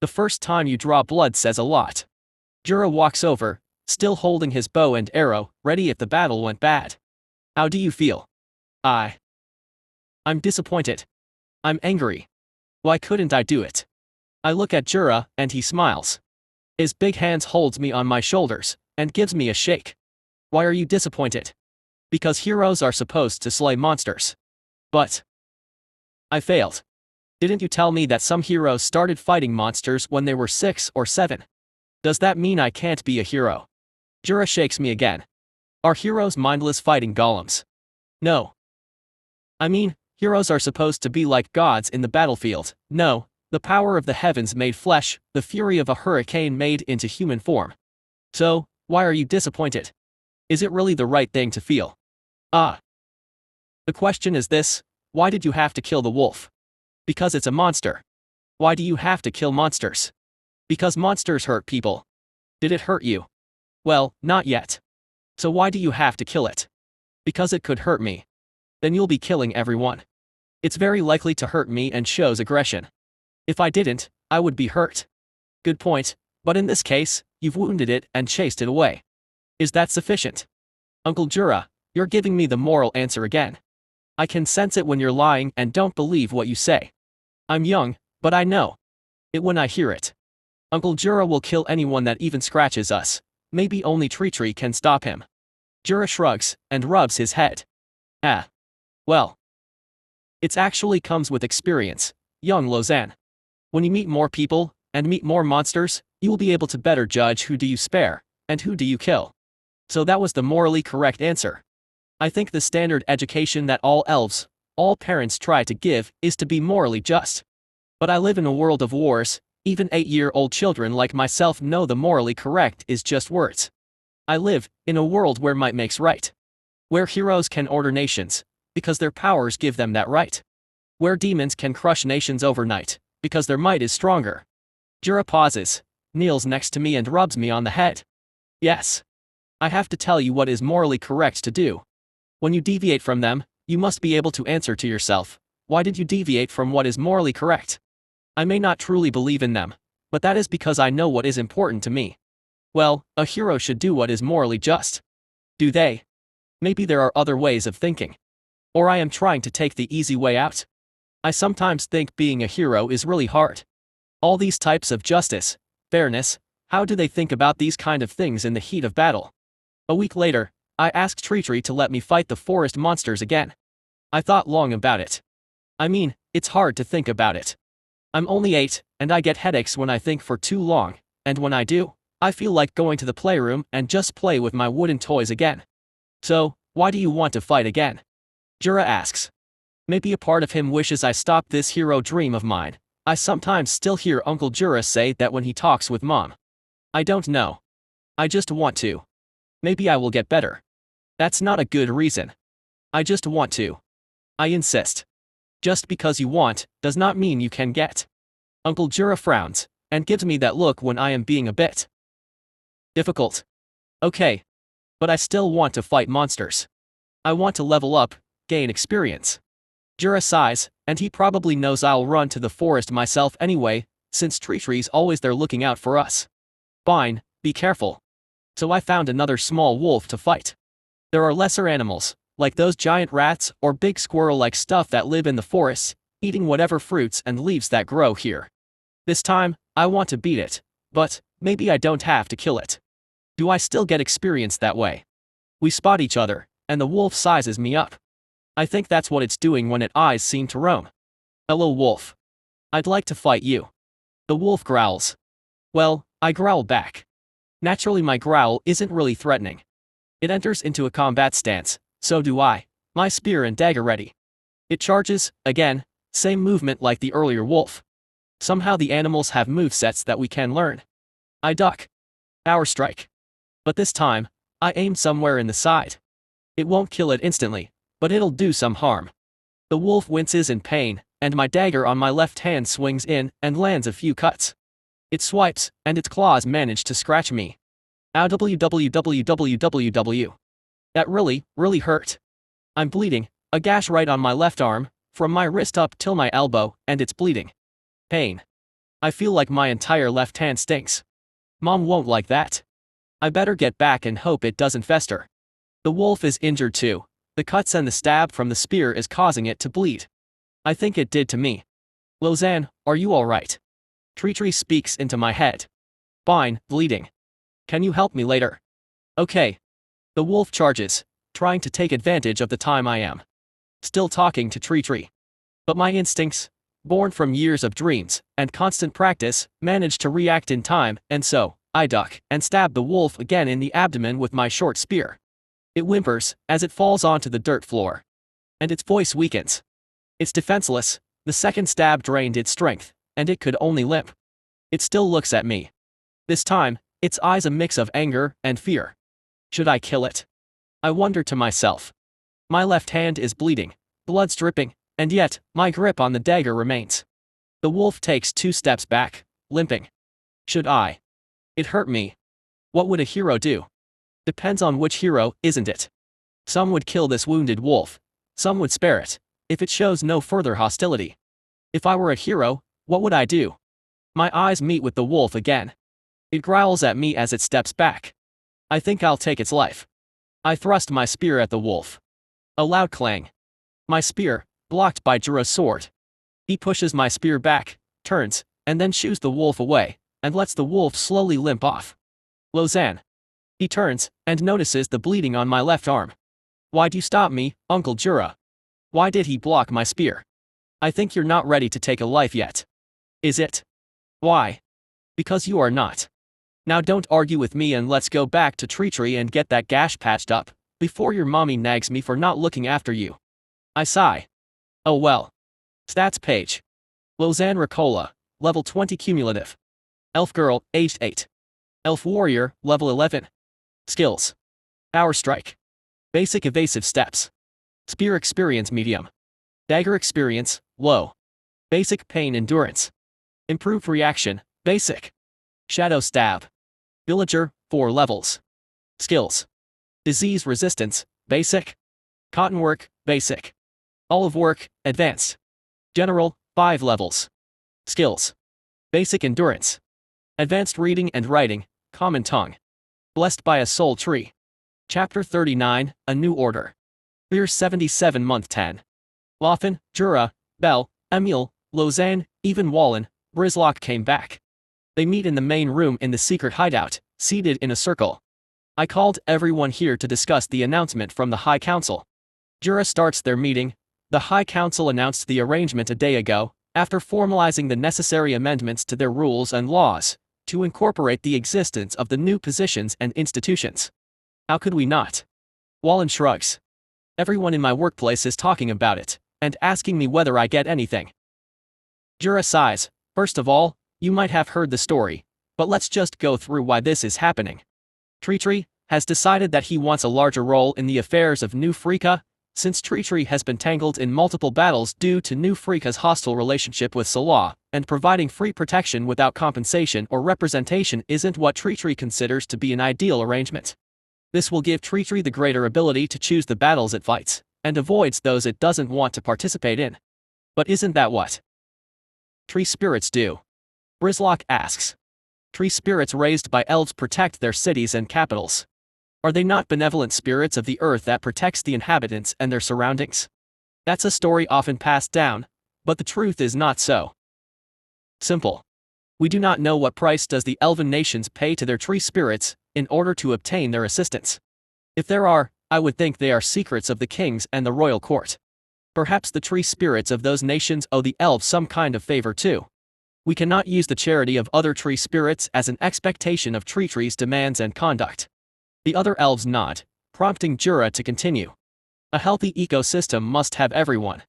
The first time you draw blood says a lot. Jura walks over, still holding his bow and arrow, ready if the battle went bad. How do you feel? I'm disappointed. I'm angry. Why couldn't I do it? I look at Jura, and he smiles. His big hands holds me on my shoulders, and gives me a shake. Why are you disappointed? Because heroes are supposed to slay monsters. But I failed. Didn't you tell me that some heroes started fighting monsters when they were 6 or 7? Does that mean I can't be a hero? Jura shakes me again. Are heroes mindless fighting golems? No. I mean, heroes are supposed to be like gods in the battlefield. No, the power of the heavens made flesh, the fury of a hurricane made into human form. So, why are you disappointed? Is it really the right thing to feel? The question is this: why did you have to kill the wolf? Because it's a monster. Why do you have to kill monsters? Because monsters hurt people. Did it hurt you? Well, not yet. So why do you have to kill it? Because it could hurt me. Then you'll be killing everyone. It's very likely to hurt me and shows aggression. If I didn't, I would be hurt. Good point, but in this case, you've wounded it and chased it away. Is that sufficient? Uncle Jura, you're giving me the moral answer again. I can sense it when you're lying and don't believe what you say. I'm young, but I know it when I hear it. Uncle Jura will kill anyone that even scratches us. Maybe only TreeTree can stop him. Jura shrugs and rubs his head. Well. It actually comes with experience, young Loanne. When you meet more people, and meet more monsters, you will be able to better judge who do you spare, and who do you kill. So that was the morally correct answer. I think the standard education that all elves, all parents try to give, is to be morally just. But I live in a world of wars. Even 8-year-old children like myself know the morally correct is just words. I live in a world where might makes right. Where heroes can order nations, because their powers give them that right. Where demons can crush nations overnight, because their might is stronger. Jura pauses, kneels next to me and rubs me on the head. Yes. I have to tell you what is morally correct to do. When you deviate from them, you must be able to answer to yourself, why did you deviate from what is morally correct? I may not truly believe in them, but that is because I know what is important to me. Well, a hero should do what is morally just. Do they? Maybe there are other ways of thinking. Or I am trying to take the easy way out. I sometimes think being a hero is really hard. All these types of justice, fairness, how do they think about these kind of things in the heat of battle? A week later, I asked TreeTree to let me fight the forest monsters again. I thought long about it. I mean, it's hard to think about it. I'm only 8, and I get headaches when I think for too long, and when I do, I feel like going to the playroom and just play with my wooden toys again. So, why do you want to fight again? Jura asks. Maybe a part of him wishes I stopped this hero dream of mine. I sometimes still hear Uncle Jura say that when he talks with Mom. I don't know. I just want to. Maybe I will get better. That's not a good reason. I just want to. I insist. Just because you want, does not mean you can get. Uncle Jura frowns, and gives me that look when I am being a bit difficult. Okay. But I still want to fight monsters. I want to level up, gain experience. Jura sighs, and he probably knows I'll run to the forest myself anyway, since TreeTree's always there looking out for us. Fine, be careful. So I found another small wolf to fight. There are lesser animals, like those giant rats or big squirrel-like stuff that live in the forests, eating whatever fruits and leaves that grow here. This time, I want to beat it, but maybe I don't have to kill it. Do I still get experience that way? We spot each other, and the wolf sizes me up. I think that's what it's doing when its eyes seem to roam. Hello wolf. I'd like to fight you. The wolf growls. Well, I growl back. Naturally my growl isn't really threatening. It enters into a combat stance, so do I, my spear and dagger ready. It charges, again, same movement like the earlier wolf. Somehow the animals have movesets that we can learn. I duck. Power strike. But this time, I aim somewhere in the side. It won't kill it instantly, but it'll do some harm. The wolf winces in pain, and my dagger on my left hand swings in and lands a few cuts. It swipes, and its claws manage to scratch me. Ow www. That really hurt. I'm bleeding, a gash right on my left arm, from my wrist up till my elbow, and it's bleeding. Pain. I feel like my entire left hand stinks. Mom won't like that. I better get back and hope it doesn't fester. The wolf is injured too. The cuts and the stab from the spear is causing it to bleed. I think it did to me. Loanne, are you alright? TreeTree speaks into my head. Fine, bleeding. Can you help me later? Okay. The wolf charges, trying to take advantage of the time I am still talking to TreeTree. But my instincts, born from years of dreams and constant practice, manage to react in time, and so, I duck and stab the wolf again in the abdomen with my short spear. It whimpers as it falls onto the dirt floor. And its voice weakens. It's defenseless, the second stab drained its strength, and it could only limp. It still looks at me. This time, its eyes a mix of anger and fear. Should I kill it? I wonder to myself. My left hand is bleeding, blood's dripping, and yet, my grip on the dagger remains. The wolf takes 2 steps back, limping. Should I? It hurt me. What would a hero do? Depends on which hero, isn't it? Some would kill this wounded wolf. Some would spare it, if it shows no further hostility. If I were a hero, what would I do? My eyes meet with the wolf again. It growls at me as it steps back. I think I'll take its life. I thrust my spear at the wolf. A loud clang. My spear, blocked by Jura's sword. He pushes my spear back, turns, and then shoos the wolf away, and lets the wolf slowly limp off. Loanne. He turns, and notices the bleeding on my left arm. Why'd you stop me, Uncle Jura? Why did he block my spear? I think you're not ready to take a life yet. Is it? Why? Because you are not. Now don't argue with me and let's go back to TreeTree and get that gash patched up, before your mommy nags me for not looking after you. I sigh. Oh well. Stats page. Loanne Ricola, level 20 cumulative. Elf girl, aged 8. Elf warrior, level 11. Skills. Power strike. Basic evasive steps. Spear experience medium. Dagger experience, low. Basic pain endurance. Improved reaction, basic. Shadow stab. Villager, 4 levels. Skills. Disease resistance, basic. Cottonwork, basic. Olive work, advanced. General, 5 levels. Skills. Basic endurance. Advanced reading and writing, common tongue. Blessed by a soul tree. Chapter 39, A New Order. Year 77 month 10. Loanne, Jura, Belle, Emil, Loanne, even Wallen, Brizlock came back. They meet in the main room in the secret hideout, seated in a circle. I called everyone here to discuss the announcement from the High Council. Jura starts their meeting. The High Council announced the arrangement a day ago, after formalizing the necessary amendments to their rules and laws, to incorporate the existence of the new positions and institutions. How could we not? Wallen shrugs. Everyone in my workplace is talking about it, and asking me whether I get anything. Jura sighs. First of all, you might have heard the story, but let's just go through why this is happening. TreeTree has decided that he wants a larger role in the affairs of New Freaka, since TreeTree has been tangled in multiple battles due to New Freaka's hostile relationship with Salah, and providing free protection without compensation or representation isn't what TreeTree considers to be an ideal arrangement. This will give TreeTree the greater ability to choose the battles it fights, and avoids those it doesn't want to participate in. But isn't that what tree spirits do? Brizlock asks. Tree spirits raised by elves protect their cities and capitals. Are they not benevolent spirits of the earth that protects the inhabitants and their surroundings? That's a story often passed down, but the truth is not so simple. We do not know what price does the elven nations pay to their tree spirits in order to obtain their assistance. If there are, I would think they are secrets of the kings and the royal court. Perhaps the tree spirits of those nations owe the elves some kind of favor too. We cannot use the charity of other tree spirits as an expectation of TreeTree's demands and conduct. The other elves nod, prompting Jura to continue. A healthy ecosystem must have everyone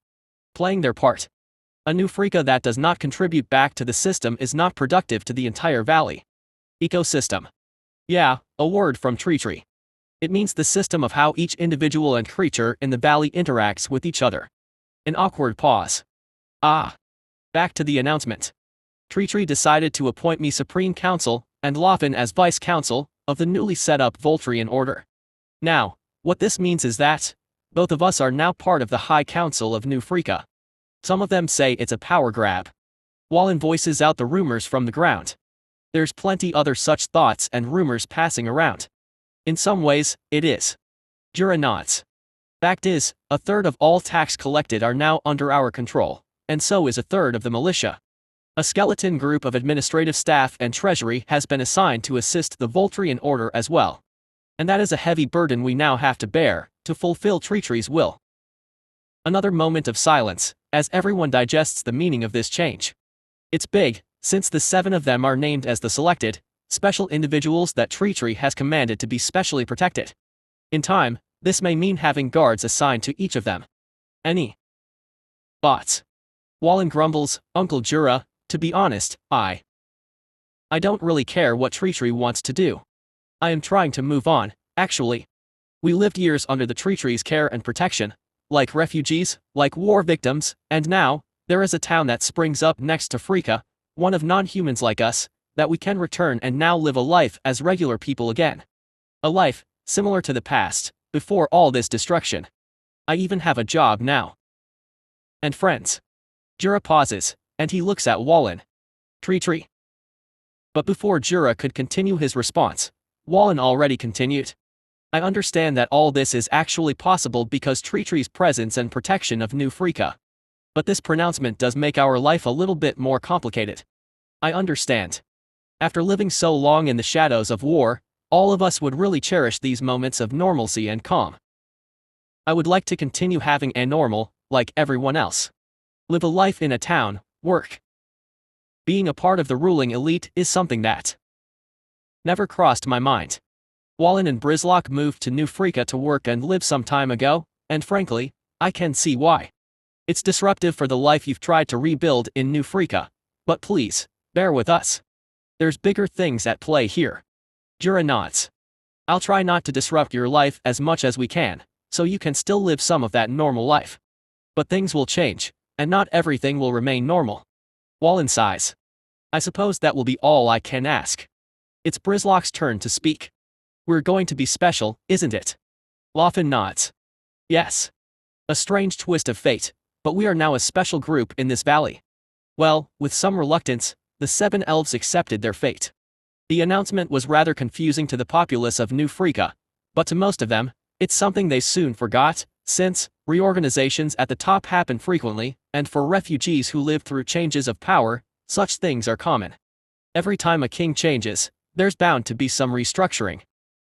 playing their part. A new freaka that does not contribute back to the system is not productive to the entire valley. Ecosystem. Yeah, a word from TreeTree. It means the system of how each individual and creature in the valley interacts with each other. An awkward pause. Back to the announcement. TreeTree decided to appoint me Supreme Council and Loanne as Vice Council of the newly set up Voltarian Order. Now, what this means is that both of us are now part of the High Council of New Freaka. Some of them say it's a power grab. Loanne voices out the rumors from the ground. There's plenty other such thoughts and rumors passing around. In some ways, it is. Jura nods. Fact is, a third of all tax collected are now under our control, and so is a third of the militia. A skeleton group of administrative staff and treasury has been assigned to assist the Voltarian Order as well. And that is a heavy burden we now have to bear, to fulfill TreeTree's will. Another moment of silence, as everyone digests the meaning of this change. It's big, since the 7 of them are named as the selected, special individuals that TreeTree has commanded to be specially protected. In time, this may mean having guards assigned to each of them. Any thoughts? Loanne grumbles, Uncle Jura, to be honest, I don't really care what TreeTree wants to do. I am trying to move on, actually. We lived years under the TreeTree's care and protection, like refugees, like war victims, and now, there is a town that springs up next to Freaka, one of non-humans like us, that we can return and now live a life as regular people again. A life, similar to the past, before all this destruction. I even have a job now. And friends. Jura pauses, and he looks at Loanne. TreeTree. But before Jura could continue his response, Loanne already continued. I understand that all this is actually possible because TreeTree's presence and protection of New Freaka. But this pronouncement does make our life a little bit more complicated. I understand. After living so long in the shadows of war, all of us would really cherish these moments of normalcy and calm. I would like to continue having a normal, like everyone else. Live a life in a town, work. Being a part of the ruling elite is something that never crossed my mind. Loanne and Brizlock moved to New Freaka to work and live some time ago, and frankly, I can see why. It's disruptive for the life you've tried to rebuild in New Freaka, but please, bear with us. There's bigger things at play here. Jura nods. I'll try not to disrupt your life as much as we can, so you can still live some of that normal life. But things will change, and not everything will remain normal. Loanne sighs. I suppose that will be all I can ask. It's Brizlock's turn to speak. We're going to be special, isn't it? Loanne nods. Yes. A strange twist of fate, but we are now a special group in this valley. Well, with some reluctance, the 7 elves accepted their fate. The announcement was rather confusing to the populace of New Freaka, but to most of them, it's something they soon forgot, since reorganizations at the top happen frequently, and for refugees who live through changes of power, such things are common. Every time a king changes, there's bound to be some restructuring.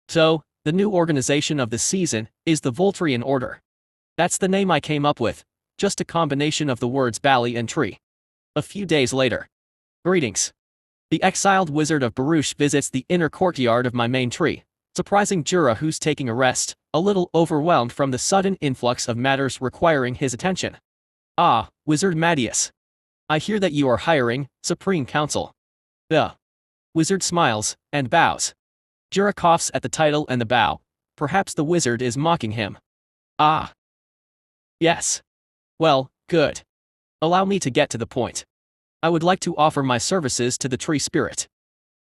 So, the new organization of the season is the Voltarian Order. That's the name I came up with, just a combination of the words valley and tree. A few days later. Greetings. The exiled wizard of Baruch visits the inner courtyard of my main tree, surprising Jura, who's taking a rest, a little overwhelmed from the sudden influx of matters requiring his attention. Ah, Wizard Madius. I hear that you are hiring, Supreme Council. The wizard smiles, and bows. Jura coughs at the title and the bow. Perhaps the wizard is mocking him. Ah. Yes. Well, good. Allow me to get to the point. I would like to offer my services to the tree spirit.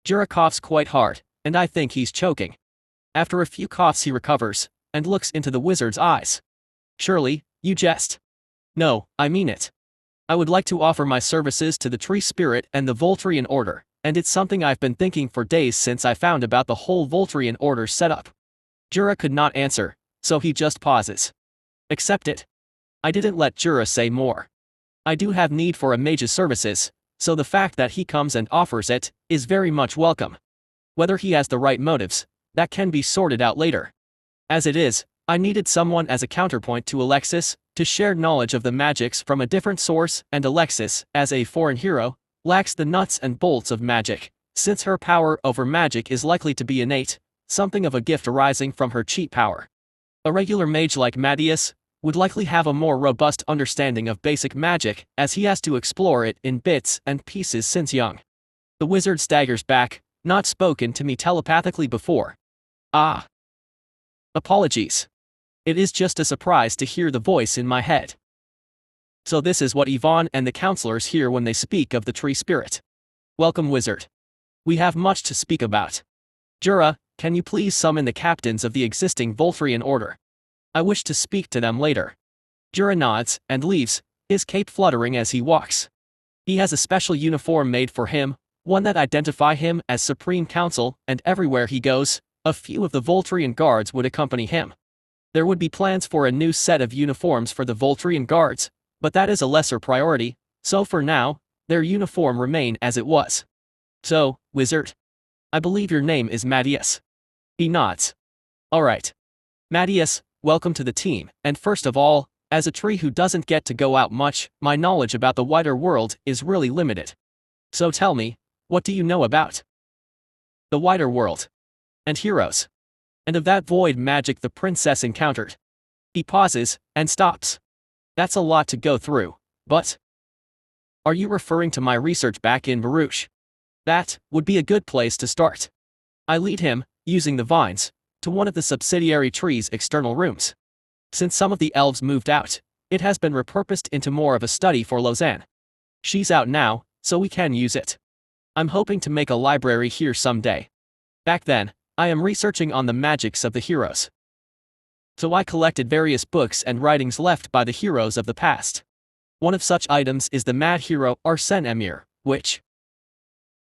Jura coughs quite hard, and I think he's choking. After a few coughs he recovers, and looks into the wizard's eyes. Surely, you jest. No, I mean it. I would like to offer my services to the tree spirit and the Voltarian Order, and it's something I've been thinking for days since I found about the whole Voltarian Order setup. Jura could not answer, so he just pauses. Accept it. I didn't let Jura say more. I do have need for a mage's services, so the fact that he comes and offers it is very much welcome. Whether he has the right motives, that can be sorted out later. As it is, I needed someone as a counterpoint to Alexis, to share knowledge of the magics from a different source, and Alexis, as a foreign hero, lacks the nuts and bolts of magic, since her power over magic is likely to be innate, something of a gift arising from her cheat power. A regular mage like Matthias would likely have a more robust understanding of basic magic, as he has to explore it in bits and pieces since young. The wizard staggers back, not spoken to me telepathically before. Ah. Apologies. It is just a surprise to hear the voice in my head. So this is what Yvonne and the counselors hear when they speak of the tree spirit. Welcome, wizard. We have much to speak about. Jura, can you please summon the captains of the existing Voltarian order? I wish to speak to them later. Jura nods and leaves, his cape fluttering as he walks. He has a special uniform made for him, one that identifies him as Supreme Council, and everywhere he goes, a few of the Voltarian guards would accompany him. There would be plans for a new set of uniforms for the Voltarian guards, but that is a lesser priority, so for now, their uniform remain as it was. So, wizard. I believe your name is Matthias. He nods. Alright. Matthias, welcome to the team, and first of all, as a tree who doesn't get to go out much, my knowledge about the wider world is really limited. So tell me, what do you know about the wider world? And heroes? And of that void magic the princess encountered? He pauses, and stops. That's a lot to go through, but... Are you referring to my research back in Baruch? That would be a good place to start. I lead him, using the vines, to one of the subsidiary tree's external rooms. Since some of the elves moved out, it has been repurposed into more of a study for Loanne. She's out now, so we can use it. I'm hoping to make a library here someday. Back then, I am researching on the magics of the heroes. So I collected various books and writings left by the heroes of the past. One of such items is the mad hero Arsène Emir, which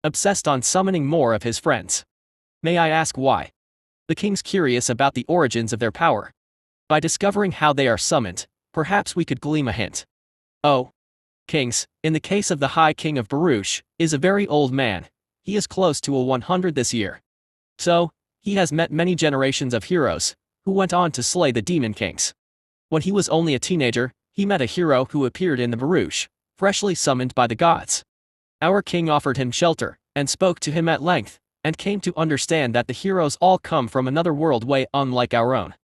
obsessed on summoning more of his friends. May I ask why? The king's curious about the origins of their power. By discovering how they are summoned, perhaps we could glean a hint. Oh. Kings, in the case of the High King of Baruch, is a very old man. He is close to a 100 this year. So, he has met many generations of heroes, who went on to slay the demon kings. When he was only a teenager, he met a hero who appeared in the Baruch, freshly summoned by the gods. Our king offered him shelter, and spoke to him at length, and came to understand that the heroes all come from another world way unlike our own.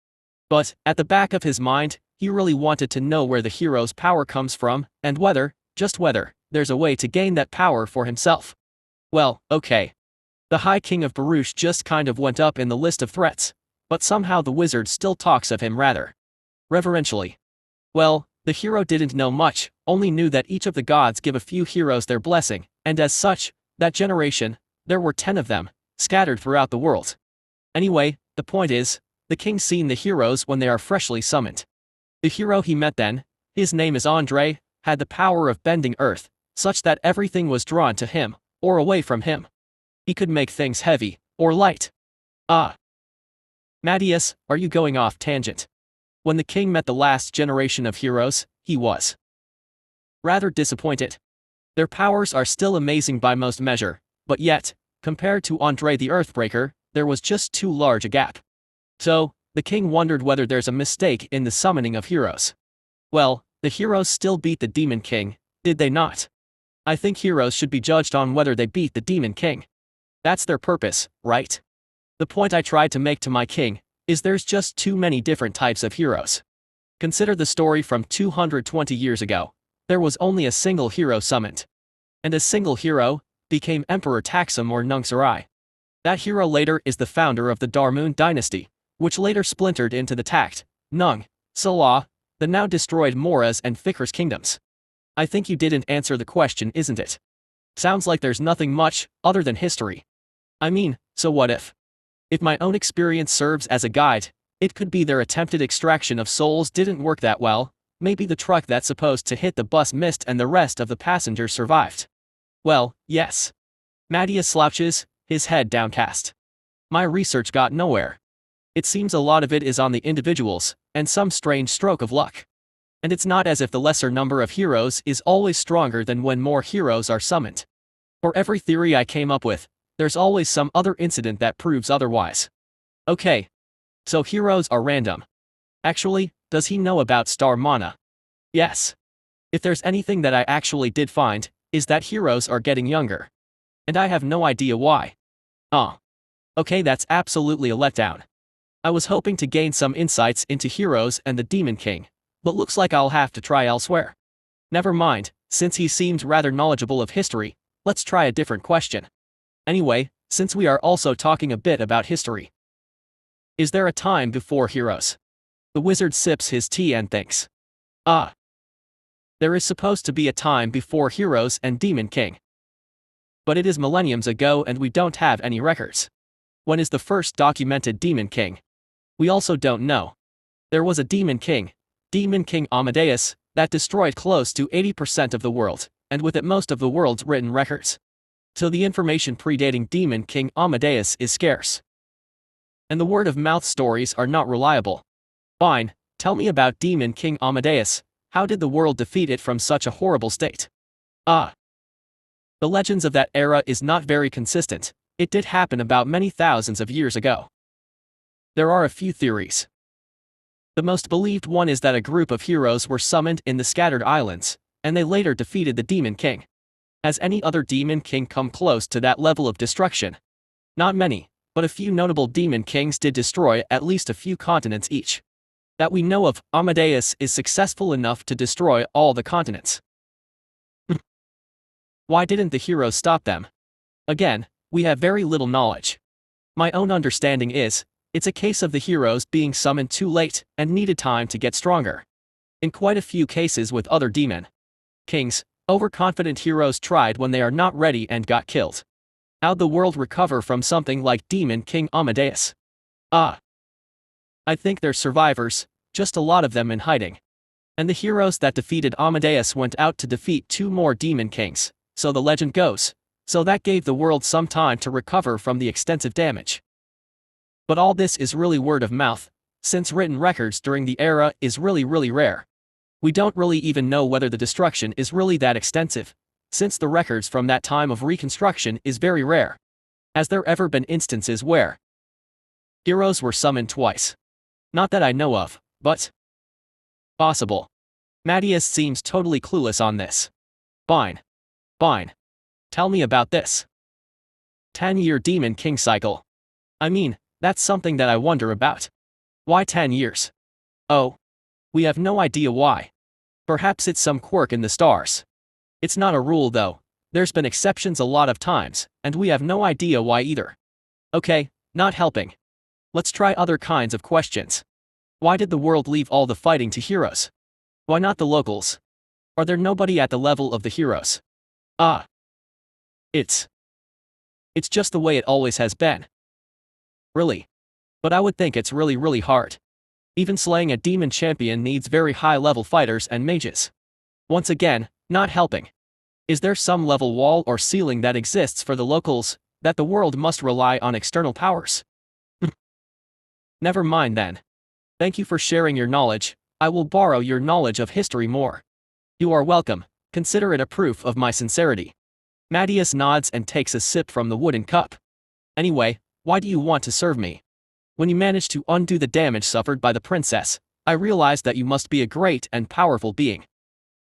But, at the back of his mind, he really wanted to know where the hero's power comes from, and whether, just whether, there's a way to gain that power for himself. Well, okay. The High King of Baruch just kind of went up in the list of threats, but somehow the wizard still talks of him rather reverentially. Well, the hero didn't know much, only knew that each of the gods give a few heroes their blessing, and as such, that generation, there were 10 of them, scattered throughout the world. Anyway, the point is, the king's seen the heroes when they are freshly summoned. The hero he met then, his name is Andre, had the power of bending earth, such that everything was drawn to him, or away from him. He could make things heavy, or light. Ah. Matthias, are you going off tangent? When the king met the last generation of heroes, he was rather disappointed. Their powers are still amazing by most measure, but yet, compared to Andre the Earthbreaker, there was just too large a gap. So, the king wondered whether there's a mistake in the summoning of heroes. Well, the heroes still beat the Demon King, did they not? I think heroes should be judged on whether they beat the Demon King. That's their purpose, right? The point I tried to make to my king is there's just too many different types of heroes. Consider the story from 220 years ago. There was only a single hero summoned. And a single hero became Emperor Taxum or Nursery. That hero later is the founder of the Darmoon dynasty, which later splintered into the Tact, Nung, Salah, the now destroyed Moras and Fikir's kingdoms. I think you didn't answer the question, isn't it? Sounds like there's nothing much, other than history. I mean, so what if? If my own experience serves as a guide, it could be their attempted extraction of souls didn't work that well, maybe the truck that's supposed to hit the bus missed and the rest of the passengers survived. Well, yes. Matthias slouches, his head downcast. My research got nowhere. It seems a lot of it is on the individuals, and some strange stroke of luck. And it's not as if the lesser number of heroes is always stronger than when more heroes are summoned. For every theory I came up with, there's always some other incident that proves otherwise. Okay. So heroes are random. Actually, does he know about star mana? Yes. If there's anything that I actually did find, is that heroes are getting younger. And I have no idea why. Oh. Okay, that's absolutely a letdown. I was hoping to gain some insights into heroes and the Demon King, but looks like I'll have to try elsewhere. Never mind, since he seemed rather knowledgeable of history, let's try a different question. Anyway, since we are also talking a bit about history. Is there a time before heroes? The wizard sips his tea and thinks. Ah. There is supposed to be a time before heroes and Demon King. But it is millenniums ago and we don't have any records. When is the first documented Demon King? We also don't know. There was a Demon King Amadeus, that destroyed close to 80% of the world, and with it most of the world's written records. So the information predating Demon King Amadeus is scarce. And the word-of-mouth stories are not reliable. Fine, tell me about Demon King Amadeus. How did the world defeat it from such a horrible state? Ah. The legends of that era is not very consistent. It did happen about many thousands of years ago. There are a few theories. The most believed one is that a group of heroes were summoned in the scattered islands, and they later defeated the Demon King. Has any other Demon King come close to that level of destruction? Not many, but a few notable Demon Kings did destroy at least a few continents each. That we know of, Amadeus is successful enough to destroy all the continents. Why didn't the heroes stop them? Again, we have very little knowledge. My own understanding is, it's a case of the heroes being summoned too late and needed time to get stronger. In quite a few cases with other Demon Kings, overconfident heroes tried when they are not ready and got killed. How'd the world recover from something like Demon King Amadeus? Ah. I think they're survivors, just a lot of them in hiding. And the heroes that defeated Amadeus went out to defeat 2 more Demon Kings, so the legend goes. So that gave the world some time to recover from the extensive damage. But all this is really word of mouth, since written records during the era is really rare. We don't really even know whether the destruction is really that extensive, since the records from that time of reconstruction is very rare. Has there ever been instances where heroes were summoned twice? Not that I know of, but possible. Matthias seems totally clueless on this. Fine. Tell me about this 10-year Demon King cycle. I mean, that's something that I wonder about. Why 10 years? Oh. We have no idea why. Perhaps it's some quirk in the stars. It's not a rule though. There's been exceptions a lot of times, and we have no idea why either. Okay, not helping. Let's try other kinds of questions. Why did the world leave all the fighting to heroes? Why not the locals? Are there nobody at the level of the heroes? Ah. It's just the way it always has been. Really? But I would think it's really hard. Even slaying a demon champion needs very high-level fighters and mages. Once again, not helping. Is there some level wall or ceiling that exists for the locals, that the world must rely on external powers? Never mind then. Thank you for sharing your knowledge. I will borrow your knowledge of history more. You are welcome. Consider it a proof of my sincerity. Matthias nods and takes a sip from the wooden cup. Anyway, why do you want to serve me? When you managed to undo the damage suffered by the princess, I realized that you must be a great and powerful being.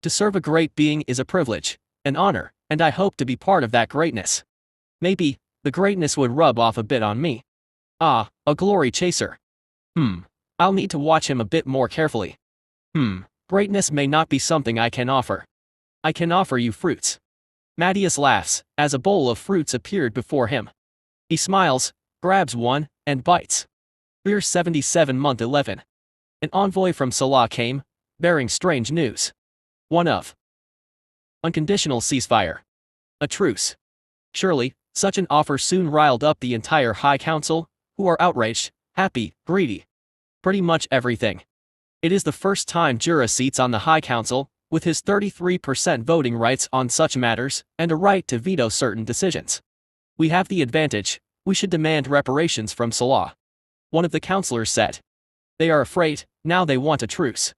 To serve a great being is a privilege, an honor, and I hope to be part of that greatness. Maybe, the greatness would rub off a bit on me. Ah, a glory chaser. I'll need to watch him a bit more carefully. Greatness may not be something I can offer. I can offer you fruits. Matthias laughs, as a bowl of fruits appeared before him. He smiles, grabs one, and bites. Year 77 month 11. An envoy from Salah came, bearing strange news. One of unconditional ceasefire. A truce. Surely, such an offer soon riled up the entire High Council, who are outraged, happy, greedy. Pretty much everything. It is the first time Jura seats on the High Council, with his 33% voting rights on such matters, and a right to veto certain decisions. We have the advantage, we should demand reparations from Salah. One of the councillors said. They are afraid, now they want a truce.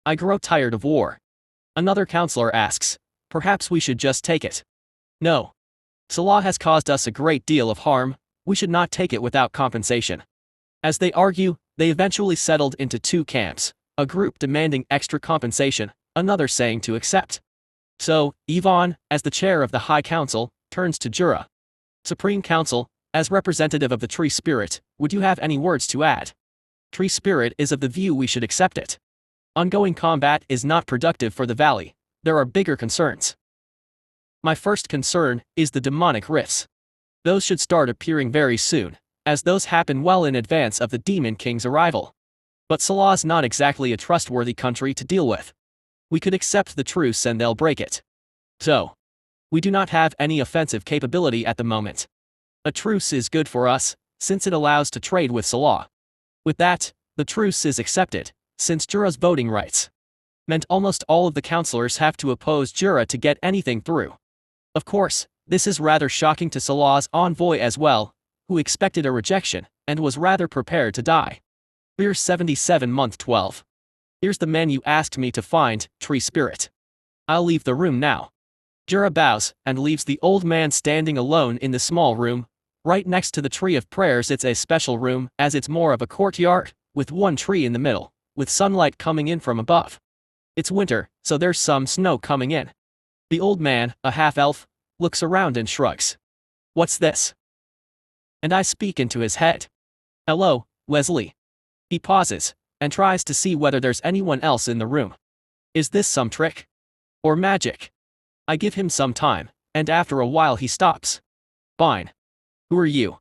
I grow tired of war. Another councillor asks, perhaps we should just take it. No. Salah has caused us a great deal of harm, we should not take it without compensation. As they argue, they eventually settled into 2 camps, a group demanding extra compensation, another saying to accept. So, Yvonne, as the chair of the High Council, turns to Jura. Supreme Council, as representative of the tree spirit, would you have any words to add? Tree spirit is of the view we should accept it. Ongoing combat is not productive for the valley. There are bigger concerns. My first concern is the demonic rifts. Those should start appearing very soon, as those happen well in advance of the Demon King's arrival. But Salah's not exactly a trustworthy country to deal with. We could accept the truce and they'll break it. So, we do not have any offensive capability at the moment. A truce is good for us, since it allows to trade with Salah. With that, the truce is accepted, since Jura's voting rights meant almost all of the councillors have to oppose Jura to get anything through. Of course, this is rather shocking to Salah's envoy as well, who expected a rejection, and was rather prepared to die. Here's 77 month 12. Here's the man you asked me to find, tree spirit. I'll leave the room now. Jura bows, and leaves the old man standing alone in the small room, right next to the tree of prayers. It's a special room, as it's more of a courtyard, with one tree in the middle, with sunlight coming in from above. It's winter, so there's some snow coming in. The old man, a half-elf, looks around and shrugs. What's this? And I speak into his head. Hello, Wesley. He pauses, and tries to see whether there's anyone else in the room. Is this some trick? Or magic? I give him some time, and after a while he stops. Fine. Who are you?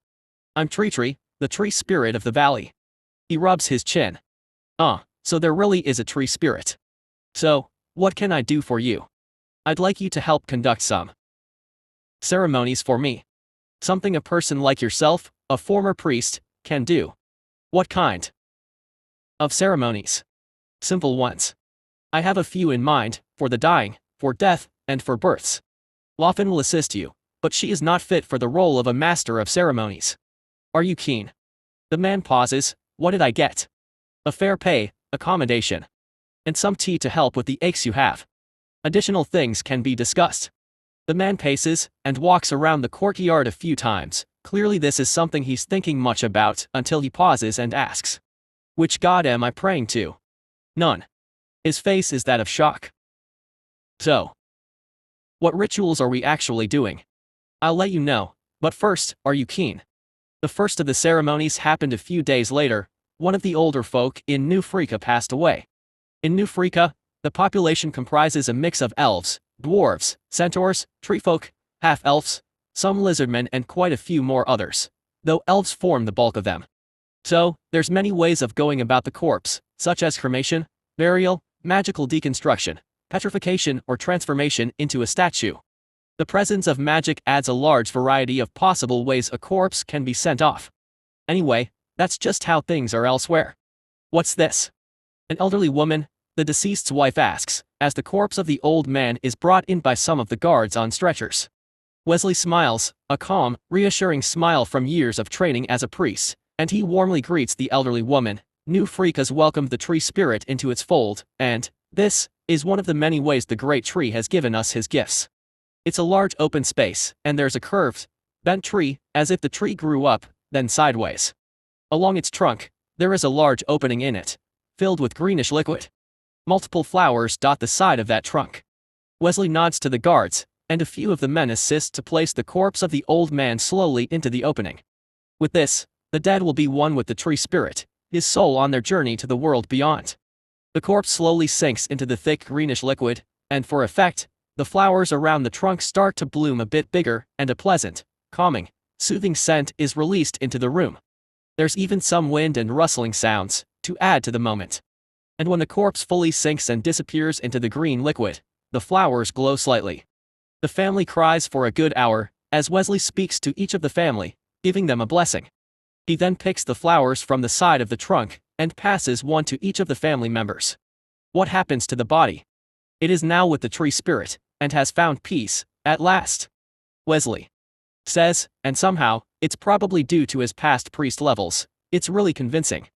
I'm TreeTree, the tree spirit of the valley. He rubs his chin. So there really is a tree spirit. So, what can I do for you? I'd like you to help conduct some ceremonies for me. Something a person like yourself, a former priest, can do. What kind of ceremonies? Simple ones. I have a few in mind, for the dying, for death, and for births. Loanne will assist you, but she is not fit for the role of a master of ceremonies. Are you keen? The man pauses. What did I get? A fair pay, accommodation, and some tea to help with the aches you have. Additional things can be discussed. The man paces, and walks around the courtyard a few times. Clearly this is something he's thinking much about, until he pauses and asks. Which god am I praying to? None. His face is that of shock. So, what rituals are we actually doing? I'll let you know, but first, are you keen? The first of the ceremonies happened a few days later. One of the older folk in New Freaka passed away. In New Freaka, the population comprises a mix of elves, dwarves, centaurs, treefolk, half-elves, some lizardmen and quite a few more others, though elves form the bulk of them. So, there's many ways of going about the corpse, such as cremation, burial, magical deconstruction, petrification or transformation into a statue. The presence of magic adds a large variety of possible ways a corpse can be sent off. Anyway, that's just how things are elsewhere. What's this? An elderly woman, the deceased's wife, asks, as the corpse of the old man is brought in by some of the guards on stretchers. Wesley smiles, a calm, reassuring smile from years of training as a priest, and he warmly greets the elderly woman. New Freak has welcomed the tree spirit into its fold, and this is one of the many ways the great tree has given us his gifts. It's a large open space, and there's a curved, bent tree, as if the tree grew up, then sideways. Along its trunk, there is a large opening in it, filled with greenish liquid. Multiple flowers dot the side of that trunk. Wesley nods to the guards, and a few of the men assist to place the corpse of the old man slowly into the opening. With this, the dead will be one with the tree spirit, his soul on their journey to the world beyond. The corpse slowly sinks into the thick greenish liquid, and for effect, the flowers around the trunk start to bloom a bit bigger, and a pleasant, calming, soothing scent is released into the room. There's even some wind and rustling sounds, to add to the moment. And when the corpse fully sinks and disappears into the green liquid, the flowers glow slightly. The family cries for a good hour, as Wesley speaks to each of the family, giving them a blessing. He then picks the flowers from the side of the trunk, and passes one to each of the family members. What happens to the body? It is now with the tree spirit, and has found peace, at last. Wesley says, and somehow, it's probably due to his past priest levels, it's really convincing.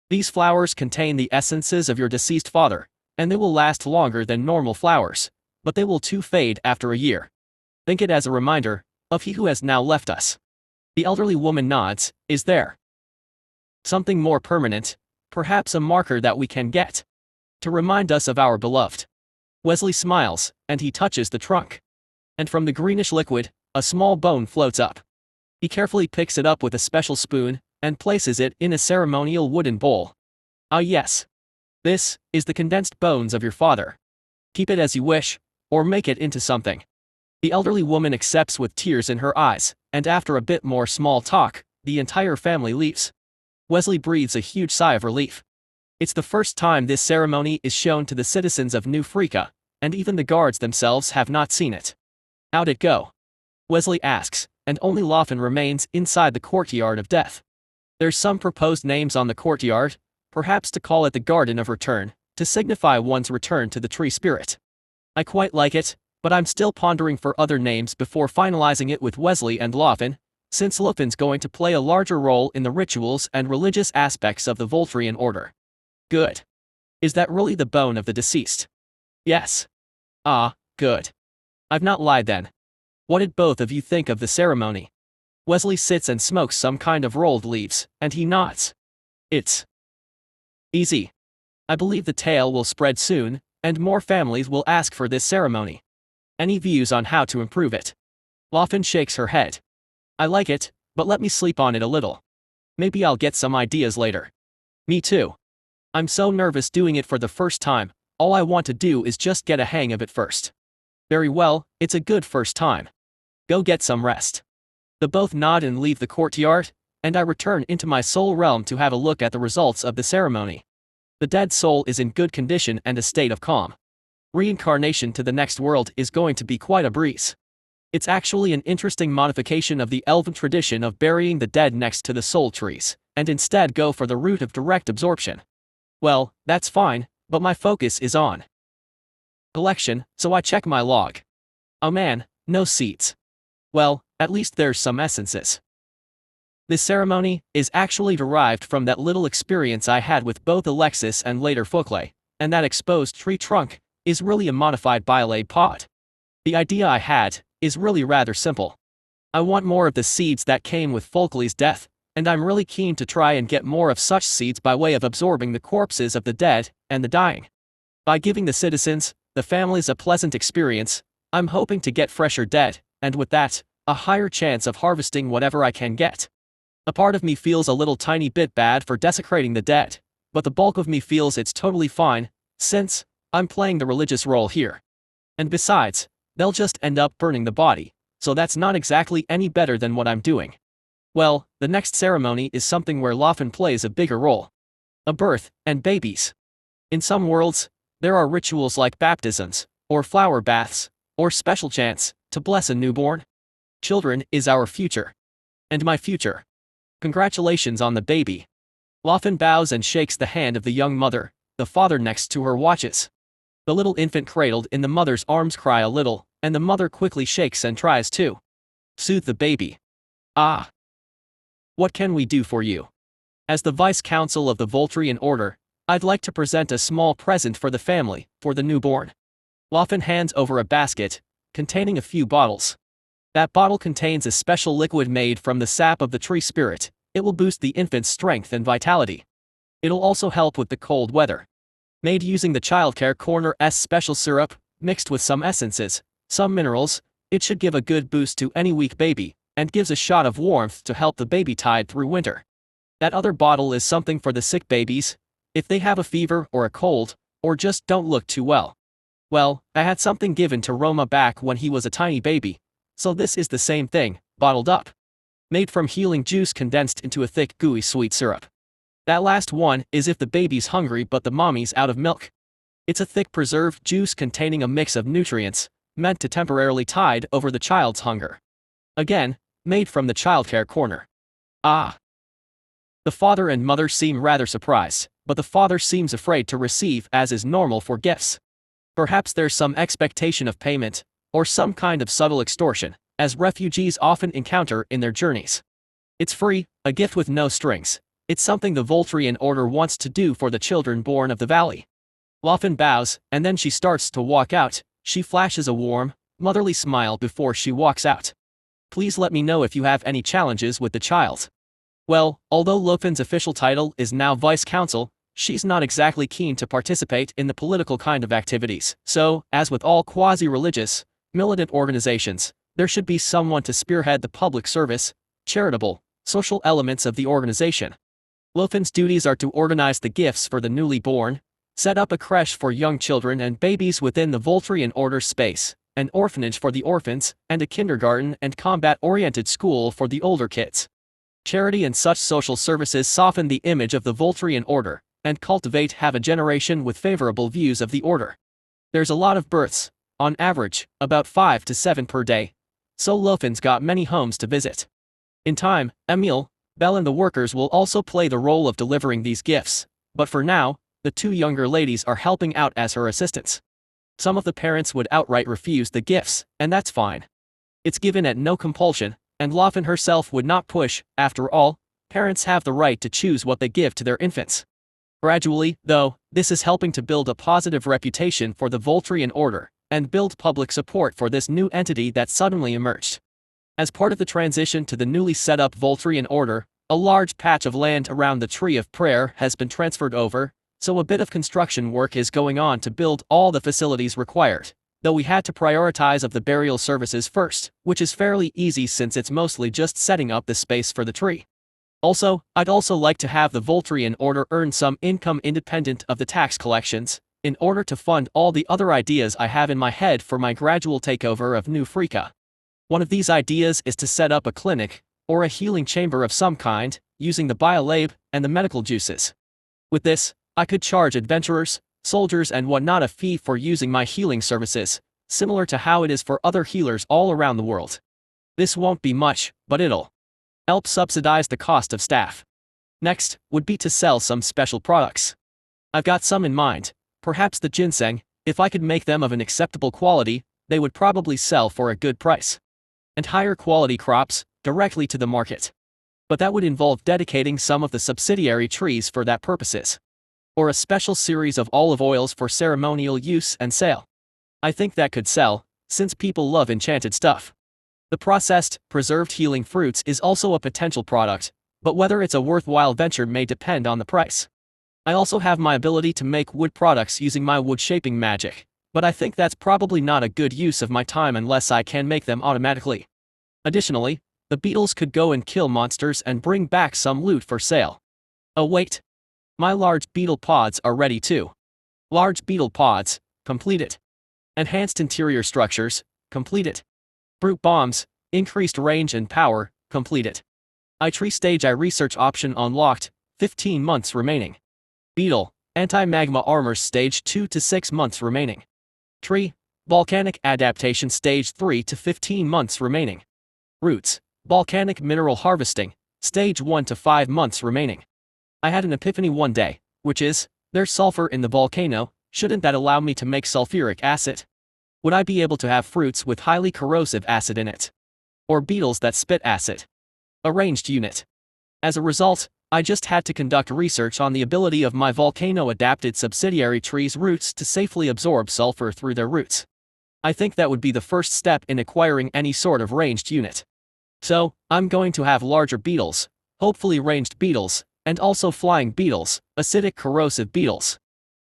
These flowers contain the essences of your deceased father, and they will last longer than normal flowers, but they will too fade after a year. Think it as a reminder of he who has now left us. The elderly woman nods. Is there something more permanent, perhaps a marker that we can get to remind us of our beloved? Wesley smiles, and he touches the trunk. And from the greenish liquid, a small bone floats up. He carefully picks it up with a special spoon, and places it in a ceremonial wooden bowl. Ah yes. This is the condensed bones of your father. Keep it as you wish, or make it into something. The elderly woman accepts with tears in her eyes, and after a bit more small talk, the entire family leaves. Wesley breathes a huge sigh of relief. It's the first time this ceremony is shown to the citizens of New Freaka, and even the guards themselves have not seen it. How'd it go? Wesley asks, and only Loanne remains inside the courtyard of death. There's some proposed names on the courtyard, perhaps to call it the Garden of Return, to signify one's return to the tree spirit. I quite like it, but I'm still pondering for other names before finalizing it with Wesley and Loanne, since Loanne's going to play a larger role in the rituals and religious aspects of the Voltarian order. Good. Is that really the bone of the deceased? Yes. Ah, good. I've not lied then. What did both of you think of the ceremony? Wesley sits and smokes some kind of rolled leaves, and he nods. It's easy. I believe the tale will spread soon, and more families will ask for this ceremony. Any views on how to improve it? Loanne shakes her head. I like it, but let me sleep on it a little. Maybe I'll get some ideas later. Me too. I'm so nervous doing it for the first time, all I want to do is just get a hang of it first. Very well, it's a good first time. Go get some rest. The both nod and leave the courtyard, and I return into my soul realm to have a look at the results of the ceremony. The dead soul is in good condition and a state of calm. Reincarnation to the next world is going to be quite a breeze. It's actually an interesting modification of the elven tradition of burying the dead next to the soul trees, and instead go for the route of direct absorption. Well, that's fine, but my focus is on collection, so I check my log. Oh man, no seeds. Well, at least there's some essences. This ceremony is actually derived from that little experience I had with both Alexis and later Folklay, and that exposed tree trunk is really a modified biolade pod. The idea I had is really rather simple. I want more of the seeds that came with Folklay's death, and I'm really keen to try and get more of such seeds by way of absorbing the corpses of the dead and the dying. By giving the citizens, the families a pleasant experience, I'm hoping to get fresher dead, and with that, a higher chance of harvesting whatever I can get. A part of me feels a little tiny bit bad for desecrating the dead, but the bulk of me feels it's totally fine, since I'm playing the religious role here. And besides, they'll just end up burning the body, so that's not exactly any better than what I'm doing. Well, the next ceremony is something where Loanne plays a bigger role. A birth, and babies. In some worlds, there are rituals like baptisms, or flower baths, or special chants, to bless a newborn. Children is our future. And my future. Congratulations on the baby. Loanne bows and shakes the hand of the young mother, the father next to her watches. The little infant cradled in the mother's arms cry a little, and the mother quickly shakes and tries to soothe the baby. Ah. What can we do for you? As the Vice Council of the Voltarian Order, I'd like to present a small present for the family, for the newborn. Loanne hands over a basket, containing a few bottles. That bottle contains a special liquid made from the sap of the tree spirit. It will boost the infant's strength and vitality. It'll also help with the cold weather. Made using the childcare corner's special syrup, mixed with some essences, some minerals, it should give a good boost to any weak baby, and gives a shot of warmth to help the baby tide through winter. That other bottle is something for the sick babies, if they have a fever or a cold, or just don't look too well. Well, I had something given to Roma back when he was a tiny baby, so this is the same thing, bottled up. Made from healing juice condensed into a thick gooey sweet syrup. That last one is if the baby's hungry but the mommy's out of milk. It's a thick preserved juice containing a mix of nutrients, meant to temporarily tide over the child's hunger. Again, made from the childcare corner. Ah. The father and mother seem rather surprised, but the father seems afraid to receive as is normal for gifts. Perhaps there's some expectation of payment, or some kind of subtle extortion, as refugees often encounter in their journeys. It's free, a gift with no strings. It's something the Voltarian Order wants to do for the children born of the valley. Loanne bows, and then she starts to walk out. She flashes a warm, motherly smile before she walks out. Please let me know if you have any challenges with the child. Well, although Loanne's official title is now Vice Council, she's not exactly keen to participate in the political kind of activities, so, as with all quasi-religious, militant organizations, there should be someone to spearhead the public service, charitable, social elements of the organization. Loanne's duties are to organize the gifts for the newly born, set up a creche for young children and babies within the Voltarian Order space, an orphanage for the orphans, and a kindergarten and combat-oriented school for the older kids. Charity and such social services soften the image of the Voltarian Order, and cultivate a generation with favorable views of the Order. There's a lot of births, on average, about 5 to 7 per day, so Loanne's got many homes to visit. In time, Emile, Belle and the workers will also play the role of delivering these gifts, but for now, the two younger ladies are helping out as her assistants. Some of the parents would outright refuse the gifts, and that's fine. It's given at no compulsion, and Loanne herself would not push. After all, parents have the right to choose what they give to their infants. Gradually, though, this is helping to build a positive reputation for the Voltarian Order, and build public support for this new entity that suddenly emerged. As part of the transition to the newly set up Voltarian Order, a large patch of land around the Tree of Prayer has been transferred over, so a bit of construction work is going on to build all the facilities required, though we had to prioritize of the burial services first, which is fairly easy since it's mostly just setting up the space for the tree. Also, I'd also like to have the Voltarian Order earn some income independent of the tax collections, in order to fund all the other ideas I have in my head for my gradual takeover of New Freaka. One of these ideas is to set up a clinic, or a healing chamber of some kind, using the biolab and the medical juices. With this, I could charge adventurers, soldiers and whatnot a fee for using my healing services, similar to how it is for other healers all around the world. This won't be much, but it'll help subsidize the cost of staff. Next, would be to sell some special products. I've got some in mind, perhaps the ginseng. If I could make them of an acceptable quality, they would probably sell for a good price. And higher quality crops, directly to the market. But that would involve dedicating some of the subsidiary trees for that purposes. Or a special series of olive oils for ceremonial use and sale. I think that could sell, since people love enchanted stuff. The processed, preserved healing fruits is also a potential product, but whether it's a worthwhile venture may depend on the price. I also have my ability to make wood products using my wood shaping magic, but I think that's probably not a good use of my time unless I can make them automatically. Additionally, the beetles could go and kill monsters and bring back some loot for sale. Oh wait. My large beetle pods are ready too. Large beetle pods, completed. Enhanced interior structures, completed. Brute bombs, increased range and power, completed. TreeTree stage I research option unlocked, 15 months remaining. Beetle, anti-magma armor stage 2 to 6 months remaining. Tree, volcanic adaptation stage 3 to 15 months remaining. Roots, volcanic mineral harvesting, stage 1 to 5 months remaining. I had an epiphany one day, which is, there's sulfur in the volcano, shouldn't that allow me to make sulfuric acid? Would I be able to have fruits with highly corrosive acid in it? Or beetles that spit acid? A ranged unit. As a result, I just had to conduct research on the ability of my volcano-adapted subsidiary trees' roots to safely absorb sulfur through their roots. I think that would be the first step in acquiring any sort of ranged unit. So, I'm going to have larger beetles, hopefully ranged beetles, and also flying beetles, acidic corrosive beetles.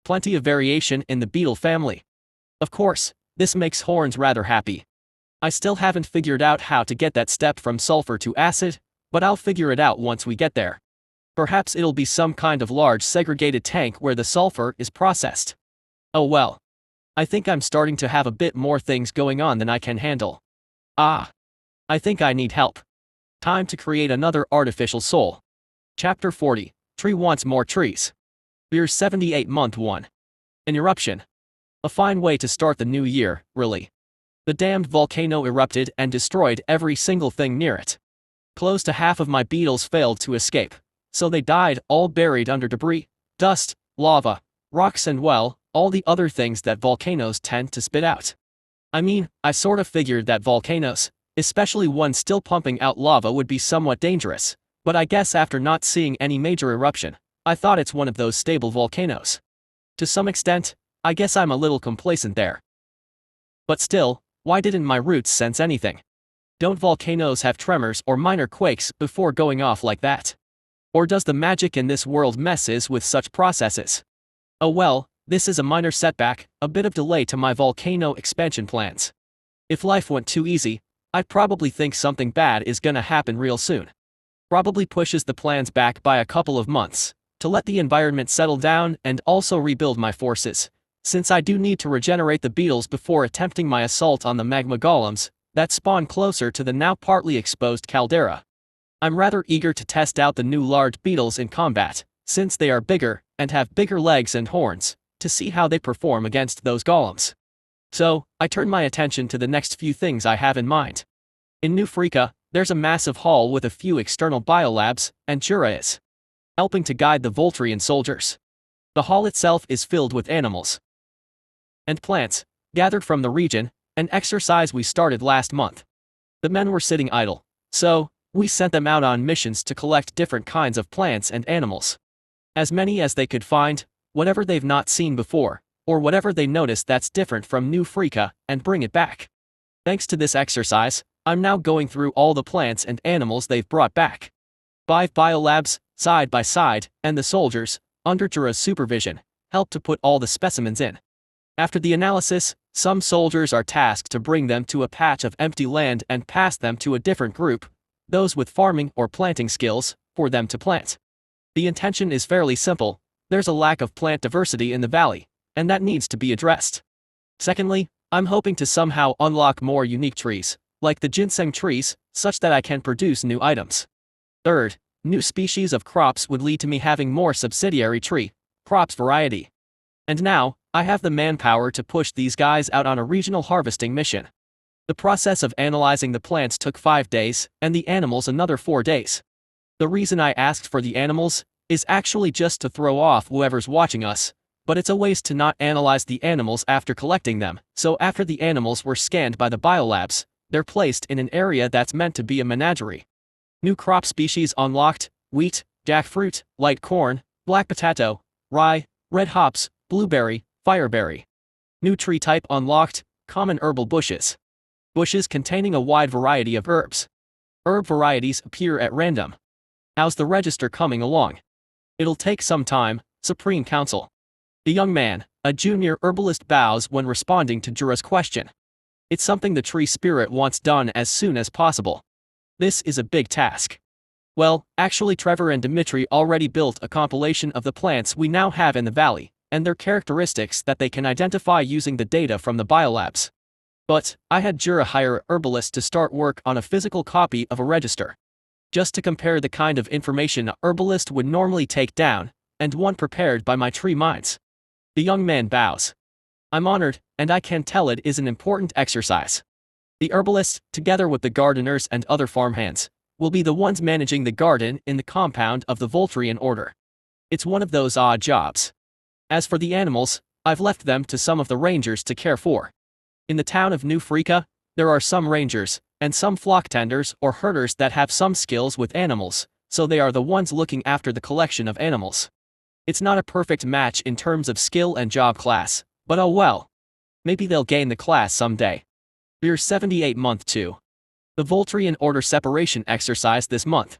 Plenty of variation in the beetle family. Of course, this makes Horns rather happy. I still haven't figured out how to get that step from sulfur to acid, but I'll figure it out once we get there. Perhaps it'll be some kind of large segregated tank where the sulfur is processed. Oh well. I think I'm starting to have a bit more things going on than I can handle. I think I need help. Time to create another artificial soul. Chapter 40, Tree wants more trees. Year 78 Month 1. An eruption. A fine way to start the new year, really. The damned volcano erupted and destroyed every single thing near it. Close to half of my beetles failed to escape, so they died all buried under debris, dust, lava, rocks and well, all the other things that volcanoes tend to spit out. I mean, I sort of figured that volcanoes, especially one still pumping out lava, would be somewhat dangerous, but I guess after not seeing any major eruption, I thought it's one of those stable volcanoes. To some extent, I guess I'm a little complacent there. But still, why didn't my roots sense anything? Don't volcanoes have tremors or minor quakes before going off like that? Or does the magic in this world messes with such processes? Oh well, this is a minor setback, a bit of delay to my Volcano expansion plans. If life went too easy, I'd probably think something bad is gonna happen real soon. Probably pushes the plans back by a couple of months, to let the environment settle down and also rebuild my forces, since I do need to regenerate the beetles before attempting my assault on the magma golems that spawn closer to the now partly exposed caldera. I'm rather eager to test out the new large beetles in combat, since they are bigger and have bigger legs and horns, to see how they perform against those golems. So, I turn my attention to the next few things I have in mind. In New Freaka, there's a massive hall with a few external biolabs, and Jura is helping to guide the Voltarian soldiers. The hall itself is filled with animals and plants, gathered from the region, an exercise we started last month. The men were sitting idle, so we sent them out on missions to collect different kinds of plants and animals. As many as they could find, whatever they've not seen before, or whatever they noticed that's different from New Freaka, and bring it back. Thanks to this exercise, I'm now going through all the plants and animals they've brought back. 5 biolabs, side by side, and the soldiers, under Jura's supervision, help to put all the specimens in. After the analysis, some soldiers are tasked to bring them to a patch of empty land and pass them to a different group, those with farming or planting skills, for them to plant. The intention is fairly simple: there's a lack of plant diversity in the valley, and that needs to be addressed. Secondly, I'm hoping to somehow unlock more unique trees, like the ginseng trees, such that I can produce new items. Third, new species of crops would lead to me having more subsidiary tree, crops variety. And now, I have the manpower to push these guys out on a regional harvesting mission. The process of analyzing the plants took 5 days, and the animals another 4 days. The reason I asked for the animals is actually just to throw off whoever's watching us, but it's a waste to not analyze the animals after collecting them, so after the animals were scanned by the biolabs, they're placed in an area that's meant to be a menagerie. New crop species unlocked: wheat, jackfruit, light corn, black potato, rye, red hops, blueberry, fireberry. New tree type unlocked: common herbal bushes. Bushes containing a wide variety of herbs. Herb varieties appear at random. How's the register coming along? It'll take some time, Supreme Council. The young man, a junior herbalist, bows when responding to Jura's question. It's something the tree spirit wants done as soon as possible. This is a big task. Well, actually Trevor and Dimitri already built a compilation of the plants we now have in the valley, and their characteristics that they can identify using the data from the biolabs. But, I had Jura hire a herbalist to start work on a physical copy of a register. Just to compare the kind of information a herbalist would normally take down, and one prepared by my tree minds. The young man bows. I'm honored, and I can tell it is an important exercise. The herbalist, together with the gardeners and other farmhands, will be the ones managing the garden in the compound of the Voltarian order. It's one of those odd jobs. As for the animals, I've left them to some of the rangers to care for. In the town of New Freaka, there are some rangers, and some flock tenders or herders that have some skills with animals, so they are the ones looking after the collection of animals. It's not a perfect match in terms of skill and job class, but oh well. Maybe they'll gain the class someday. We're 78 month 2. The Voltarian order separation exercise this month.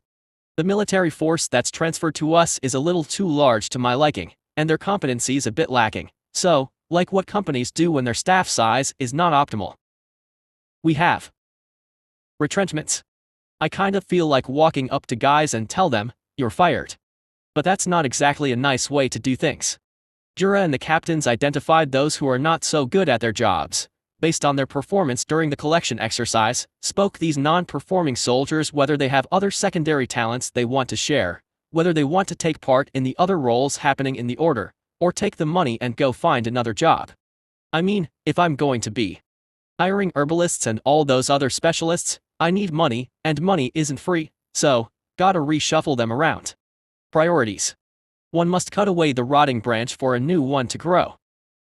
The military force that's transferred to us is a little too large to my liking, and their competencies a bit lacking, so, like what companies do when their staff size is not optimal. We have retrenchments. I kind of feel like walking up to guys and tell them, "You're fired." But that's not exactly a nice way to do things. Jura and the captains identified those who are not so good at their jobs, based on their performance during the collection exercise, spoke these non-performing soldiers whether they have other secondary talents they want to share, whether they want to take part in the other roles happening in the order, or take the money and go find another job. I mean, if I'm going to be hiring herbalists and all those other specialists, I need money, and money isn't free, so, gotta reshuffle them around. Priorities. One must cut away the rotting branch for a new one to grow.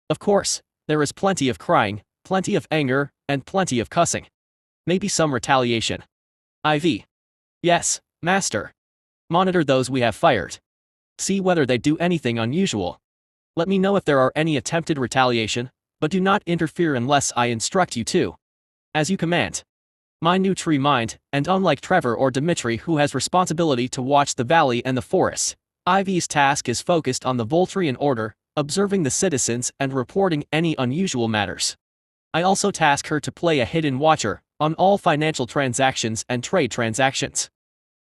Of course, there is plenty of crying, plenty of anger, and plenty of cussing. Maybe some retaliation. IV. Yes, master. Monitor those we have fired. See whether they do anything unusual. Let me know if there are any attempted retaliation, but do not interfere unless I instruct you to. As you command. My new tree mind, and unlike Trevor or Dimitri who has responsibility to watch the valley and the forest, Ivy's task is focused on the Voltarian order, observing the citizens and reporting any unusual matters. I also task her to play a hidden watcher on all financial transactions and trade transactions.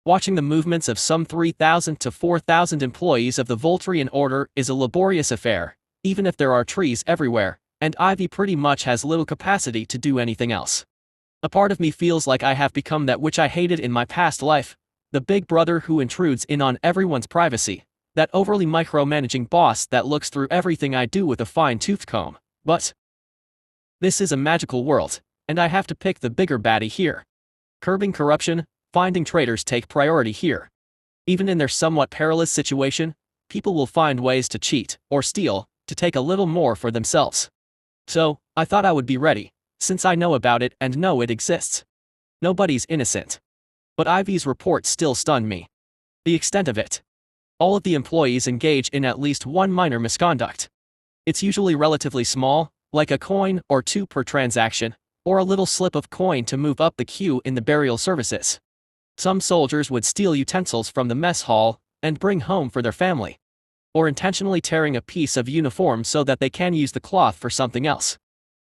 Watching the movements of some 3,000 to 4,000 employees of the Voltarian order is a laborious affair, even if there are trees everywhere, and Ivy pretty much has little capacity to do anything else. A part of me feels like I have become that which I hated in my past life, the big brother who intrudes in on everyone's privacy, that overly micromanaging boss that looks through everything I do with a fine-toothed comb. But this is a magical world, and I have to pick the bigger baddie here. Curbing corruption, finding traitors take priority here. Even in their somewhat perilous situation, people will find ways to cheat or steal to take a little more for themselves. So, I thought I would be ready, since I know about it and know it exists. Nobody's innocent. But Ivy's report still stunned me. The extent of it. All of the employees engage in at least one minor misconduct. It's usually relatively small, like a coin or two per transaction, or a little slip of coin to move up the queue in the burial services. Some soldiers would steal utensils from the mess hall and bring home for their family. Or intentionally tearing a piece of uniform so that they can use the cloth for something else.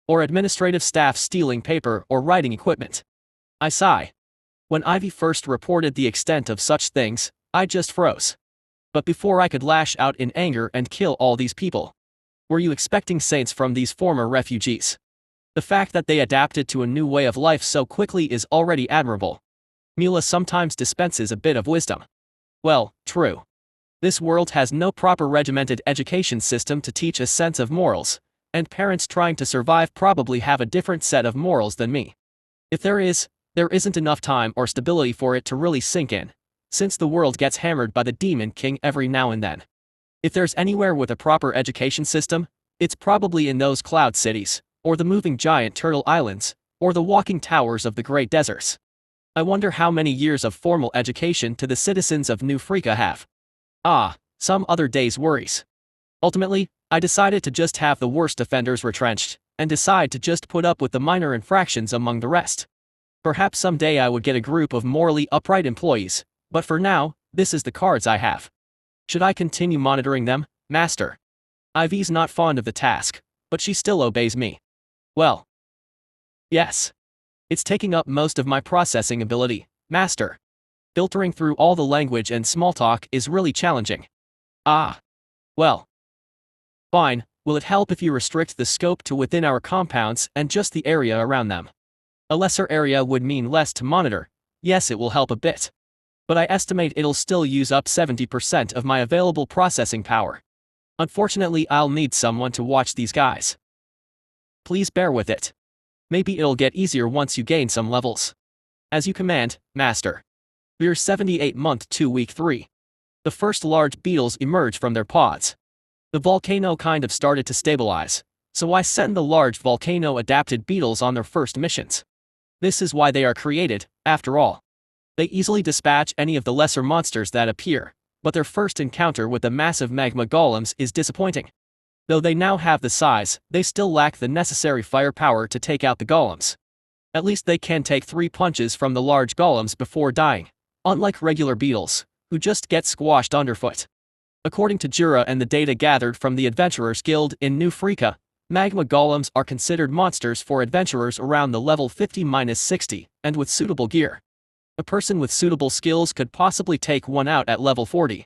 Or administrative staff stealing paper or writing equipment. I sigh. When Ivy first reported the extent of such things, I just froze. But before I could lash out in anger and kill all these people, were you expecting saints from these former refugees? The fact that they adapted to a new way of life so quickly is already admirable. Mila sometimes dispenses a bit of wisdom. Well, true. This world has no proper regimented education system to teach a sense of morals, and parents trying to survive probably have a different set of morals than me. If there isn't enough time or stability for it to really sink in, since the world gets hammered by the Demon King every now and then. If there's anywhere with a proper education system, it's probably in those cloud cities, or the moving giant turtle islands, or the walking towers of the great deserts. I wonder how many years of formal education do the citizens of New Freaka have. Some other day's worries. Ultimately, I decided to just have the worst offenders retrenched, and decide to just put up with the minor infractions among the rest. Perhaps someday I would get a group of morally upright employees, but for now, this is the cards I have. Should I continue monitoring them, Master? Ivy's not fond of the task, but she still obeys me. Well, yes. It's taking up most of my processing ability, Master. Filtering through all the language and small talk is really challenging. Well. Fine, will it help if you restrict the scope to within our compounds and just the area around them? A lesser area would mean less to monitor. Yes, it will help a bit. But I estimate it'll still use up 70% of my available processing power. Unfortunately, I'll need someone to watch these guys. Please bear with it. Maybe it'll get easier once you gain some levels. As you command, Master. We're 78 month 2 week 3. The first large beetles emerge from their pods. The volcano kind of started to stabilize, so I send the large volcano-adapted beetles on their first missions. This is why they are created, after all. They easily dispatch any of the lesser monsters that appear, but their first encounter with the massive magma golems is disappointing. Though they now have the size, they still lack the necessary firepower to take out the golems. At least they can take 3 punches from the large golems before dying, unlike regular beetles, who just get squashed underfoot. According to Jura and the data gathered from the Adventurers Guild in New Freaka, magma golems are considered monsters for adventurers around the level 50-60, and with suitable gear. A person with suitable skills could possibly take one out at level 40.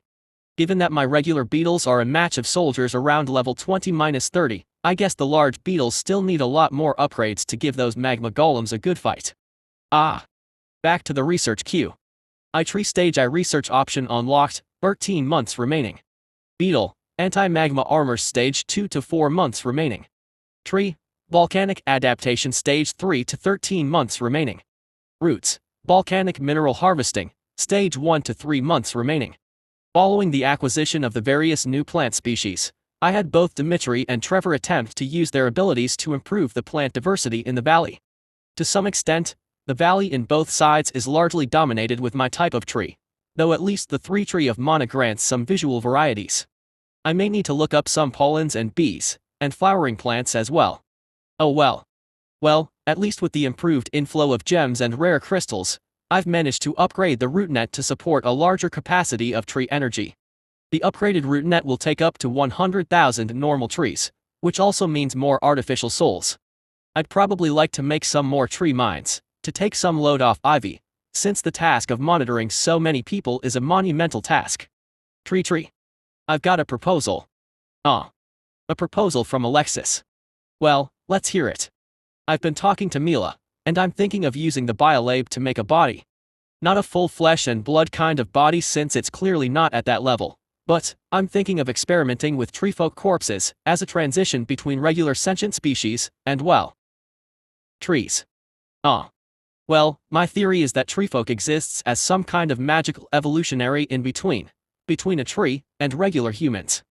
Given that my regular beetles are a match of soldiers around level 20-30, I guess the large beetles still need a lot more upgrades to give those magma golems a good fight. Back to the research queue. Tree stage I research option unlocked, 13 months remaining. Beetle, anti-magma armor stage 2 to 4 months remaining. Tree, volcanic adaptation stage 3 to 13 months remaining. Roots, volcanic mineral harvesting, stage 1 to 3 months remaining. Following the acquisition of the various new plant species, I had both Dimitri and Trevor attempt to use their abilities to improve the plant diversity in the valley. To some extent, the valley in both sides is largely dominated with my type of tree, though at least the TreeTree of Mana grants some visual varieties. I may need to look up some pollens and bees, and flowering plants as well. Oh well. Well, at least with the improved inflow of gems and rare crystals, I've managed to upgrade the root net to support a larger capacity of tree energy. The upgraded root net will take up to 100,000 normal trees, which also means more artificial souls. I'd probably like to make some more tree mines, to take some load off Ivy, since the task of monitoring so many people is a monumental task. TreeTree. I've got a proposal. A proposal from Alexis. Well, let's hear it. I've been talking to Mila, and I'm thinking of using the biolab to make a body. Not a full flesh and blood kind of body since it's clearly not at that level, but I'm thinking of experimenting with treefolk corpses as a transition between regular sentient species and, well, trees. Well, my theory is that treefolk exists as some kind of magical evolutionary in-between a tree and regular humans.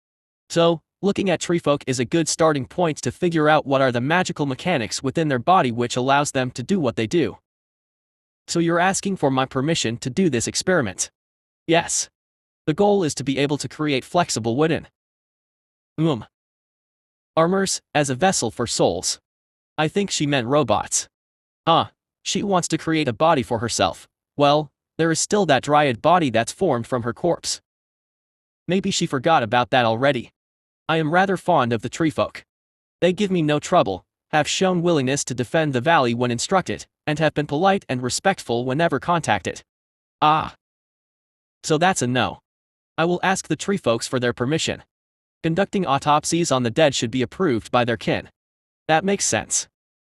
So, looking at treefolk is a good starting point to figure out what are the magical mechanics within their body which allows them to do what they do. So you're asking for my permission to do this experiment? Yes. The goal is to be able to create flexible wooden armors as a vessel for souls. I think she meant robots. She wants to create a body for herself. Well, there is still that dryad body that's formed from her corpse. Maybe she forgot about that already. I am rather fond of the treefolk. They give me no trouble, have shown willingness to defend the valley when instructed, and have been polite and respectful whenever contacted. So that's a no. I will ask the treefolks for their permission. Conducting autopsies on the dead should be approved by their kin. That makes sense.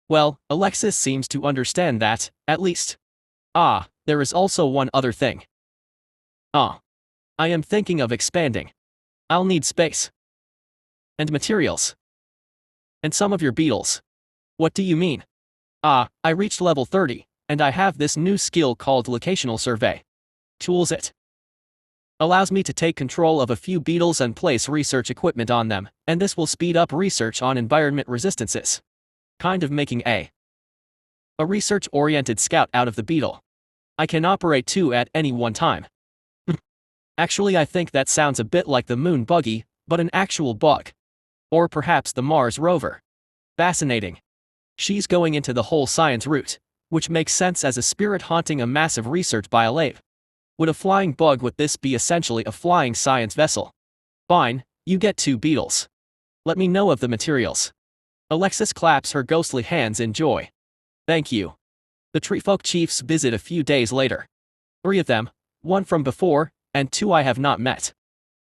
Well, Alexis seems to understand that, at least. There is also one other thing. I am thinking of expanding. I'll need space. And materials. And some of your beetles. What do you mean? I reached level 30, and I have this new skill called locational survey. Tools it allows me to take control of a few beetles and place research equipment on them, and this will speed up research on environment resistances. Kind of making a research-oriented scout out of the beetle. I can operate two at any one time. Actually, I think that sounds a bit like the moon buggy, but an actual bug. Or perhaps the Mars rover. Fascinating. She's going into the whole science route, which makes sense as a spirit haunting a massive research biolab. Would a flying bug with this be essentially a flying science vessel? Fine, you get 2 beetles. Let me know of the materials. Alexis claps her ghostly hands in joy. Thank you. The treefolk chiefs visit a few days later. 3 of them, 1 from before, and 2 I have not met.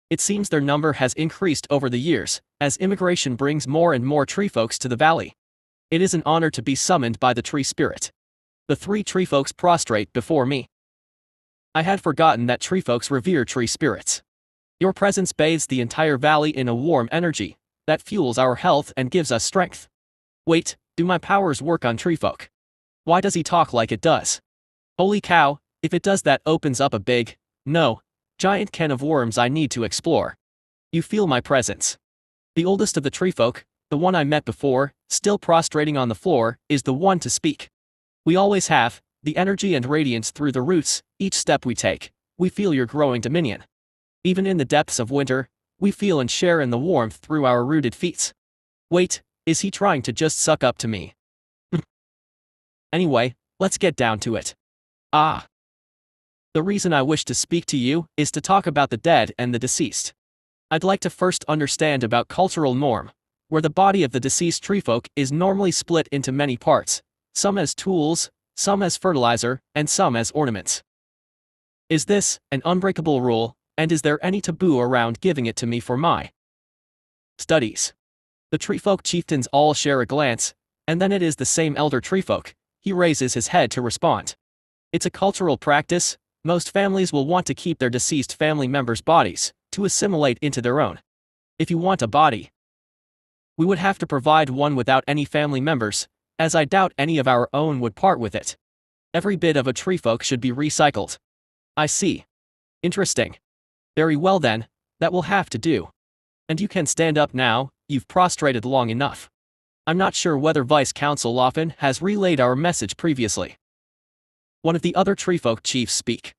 It seems their number has increased over the years, as immigration brings more and more treefolks to the valley. It is an honor to be summoned by the tree spirit. The 3 treefolks prostrate before me. I had forgotten that treefolks revere tree spirits. Your presence bathes the entire valley in a warm energy that fuels our health and gives us strength. Wait, do my powers work on treefolk? Why does he talk like it does? Holy cow, if it does, that opens up a big, giant can of worms I need to explore. You feel my presence. The oldest of the treefolk, the one I met before, still prostrating on the floor, is the one to speak. We always have, the energy and radiance through the roots. Each step we take, we feel your growing dominion. Even in the depths of winter, we feel and share in the warmth through our rooted feet. Wait, is he trying to just suck up to me? Anyway, let's get down to it. The reason I wish to speak to you is to talk about the dead and the deceased. I'd like to first understand about cultural norm, where the body of the deceased treefolk is normally split into many parts, some as tools, some as fertilizer, and some as ornaments. Is this an unbreakable rule, and is there any taboo around giving it to me for my studies? The treefolk chieftains all share a glance, and then it is the same elder treefolk. He raises his head to respond. It's a cultural practice. Most families will want to keep their deceased family members' bodies to assimilate into their own. If you want a body, we would have to provide one without any family members, as I doubt any of our own would part with it. Every bit of a treefolk should be recycled. I see. Interesting. Very well then, that will have to do. And you can stand up now, you've prostrated long enough. I'm not sure whether Vice Consul Loanne has relayed our message previously. One of the other treefolk chiefs speak.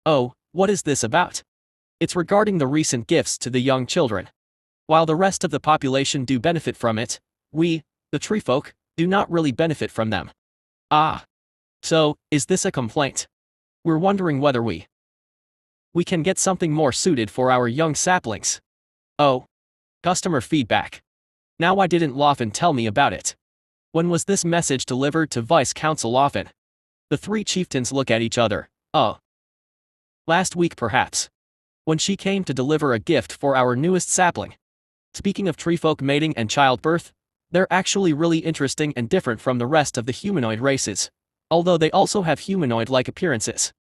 Oh, what is this about? It's regarding the recent gifts to the young children. While the rest of the population do benefit from it, we, the treefolk, do not really benefit from them. Ah. So, is this a complaint? We're wondering whether we can get something more suited for our young saplings. Oh. Customer feedback. Now why didn't Loanne tell me about it? When was this message delivered to Vice Counsel Loanne? The three chieftains look at each other. Oh. Last week perhaps. When she came to deliver a gift for our newest sapling. Speaking of treefolk mating and childbirth, they're actually really interesting and different from the rest of the humanoid races, although they also have humanoid-like appearances.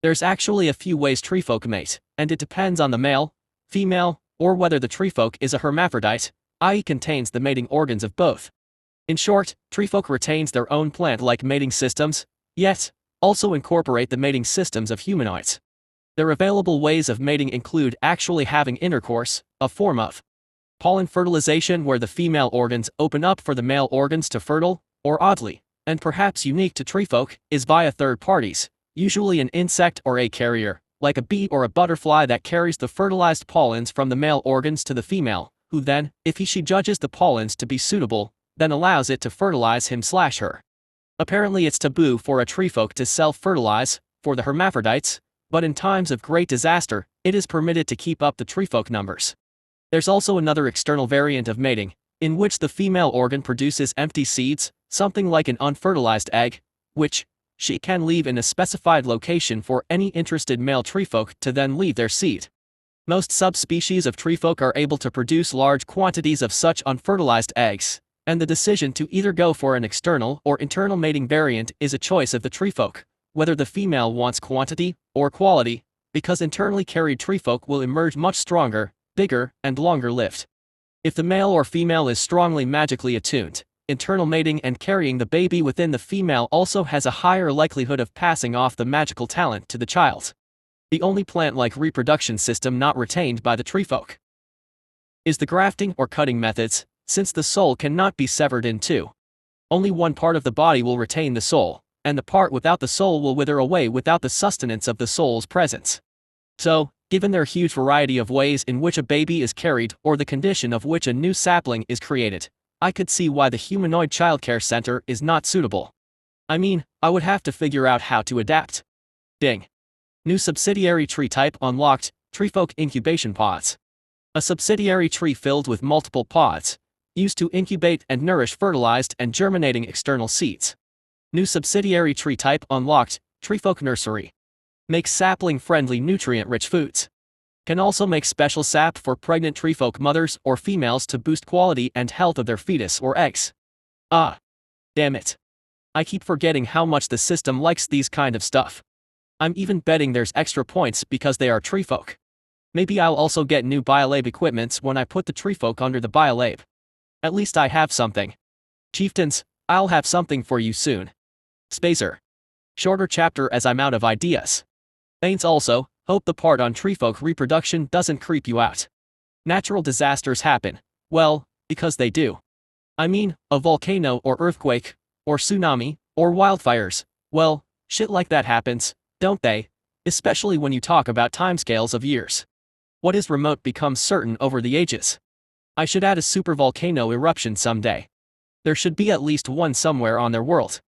There's actually a few ways treefolk mate, and it depends on the male, female, or whether the treefolk is a hermaphrodite, i.e. contains the mating organs of both. In short, treefolk retains their own plant-like mating systems, yet also incorporate the mating systems of humanoids. Their available ways of mating include actually having intercourse, a form of pollen fertilization where the female organs open up for the male organs to fertile, or oddly, and perhaps unique to treefolk, is via third parties, usually an insect or a carrier, like a bee or a butterfly that carries the fertilized pollens from the male organs to the female, who then, if she judges the pollens to be suitable, then allows it to fertilize him/her. Apparently it's taboo for a treefolk to self-fertilize, for the hermaphrodites, but in times of great disaster, it is permitted to keep up the treefolk numbers. There's also another external variant of mating, in which the female organ produces empty seeds, something like an unfertilized egg, which she can leave in a specified location for any interested male treefolk to then leave their seed. Most subspecies of treefolk are able to produce large quantities of such unfertilized eggs, and the decision to either go for an external or internal mating variant is a choice of the treefolk, whether the female wants quantity or quality, because internally carried treefolk will emerge much stronger, bigger, and longer-lived. If the male or female is strongly magically attuned, internal mating and carrying the baby within the female also has a higher likelihood of passing off the magical talent to the child. The only plant-like reproduction system not retained by the treefolk is the grafting or cutting methods, since the soul cannot be severed in two. Only one part of the body will retain the soul, and the part without the soul will wither away without the sustenance of the soul's presence. So, given their huge variety of ways in which a baby is carried or the condition of which a new sapling is created, I could see why the humanoid childcare center is not suitable. I mean, I would have to figure out how to adapt. Ding. New subsidiary tree type unlocked, treefolk incubation pods. A subsidiary tree filled with multiple pods, used to incubate and nourish fertilized and germinating external seeds. New subsidiary tree type unlocked, treefolk nursery. Makes sapling-friendly nutrient-rich foods. Can also make special sap for pregnant treefolk mothers or females to boost quality and health of their fetus or eggs. Ah. Damn it. I keep forgetting how much the system likes these kind of stuff. I'm even betting there's extra points because they are treefolk. Maybe I'll also get new biolab equipments when I put the treefolk under the biolab. At least I have something. Chieftains, I'll have something for you soon. Spaizzzer. Shorter chapter as I'm out of ideas. Thanks also, hope the part on treefolk reproduction doesn't creep you out. Natural disasters happen, well, because they do. I mean, a volcano or earthquake, or tsunami, or wildfires, well, shit like that happens, don't they? Especially when you talk about timescales of years. What is remote becomes certain over the ages. I should add a supervolcano eruption someday. There should be at least one somewhere on their world.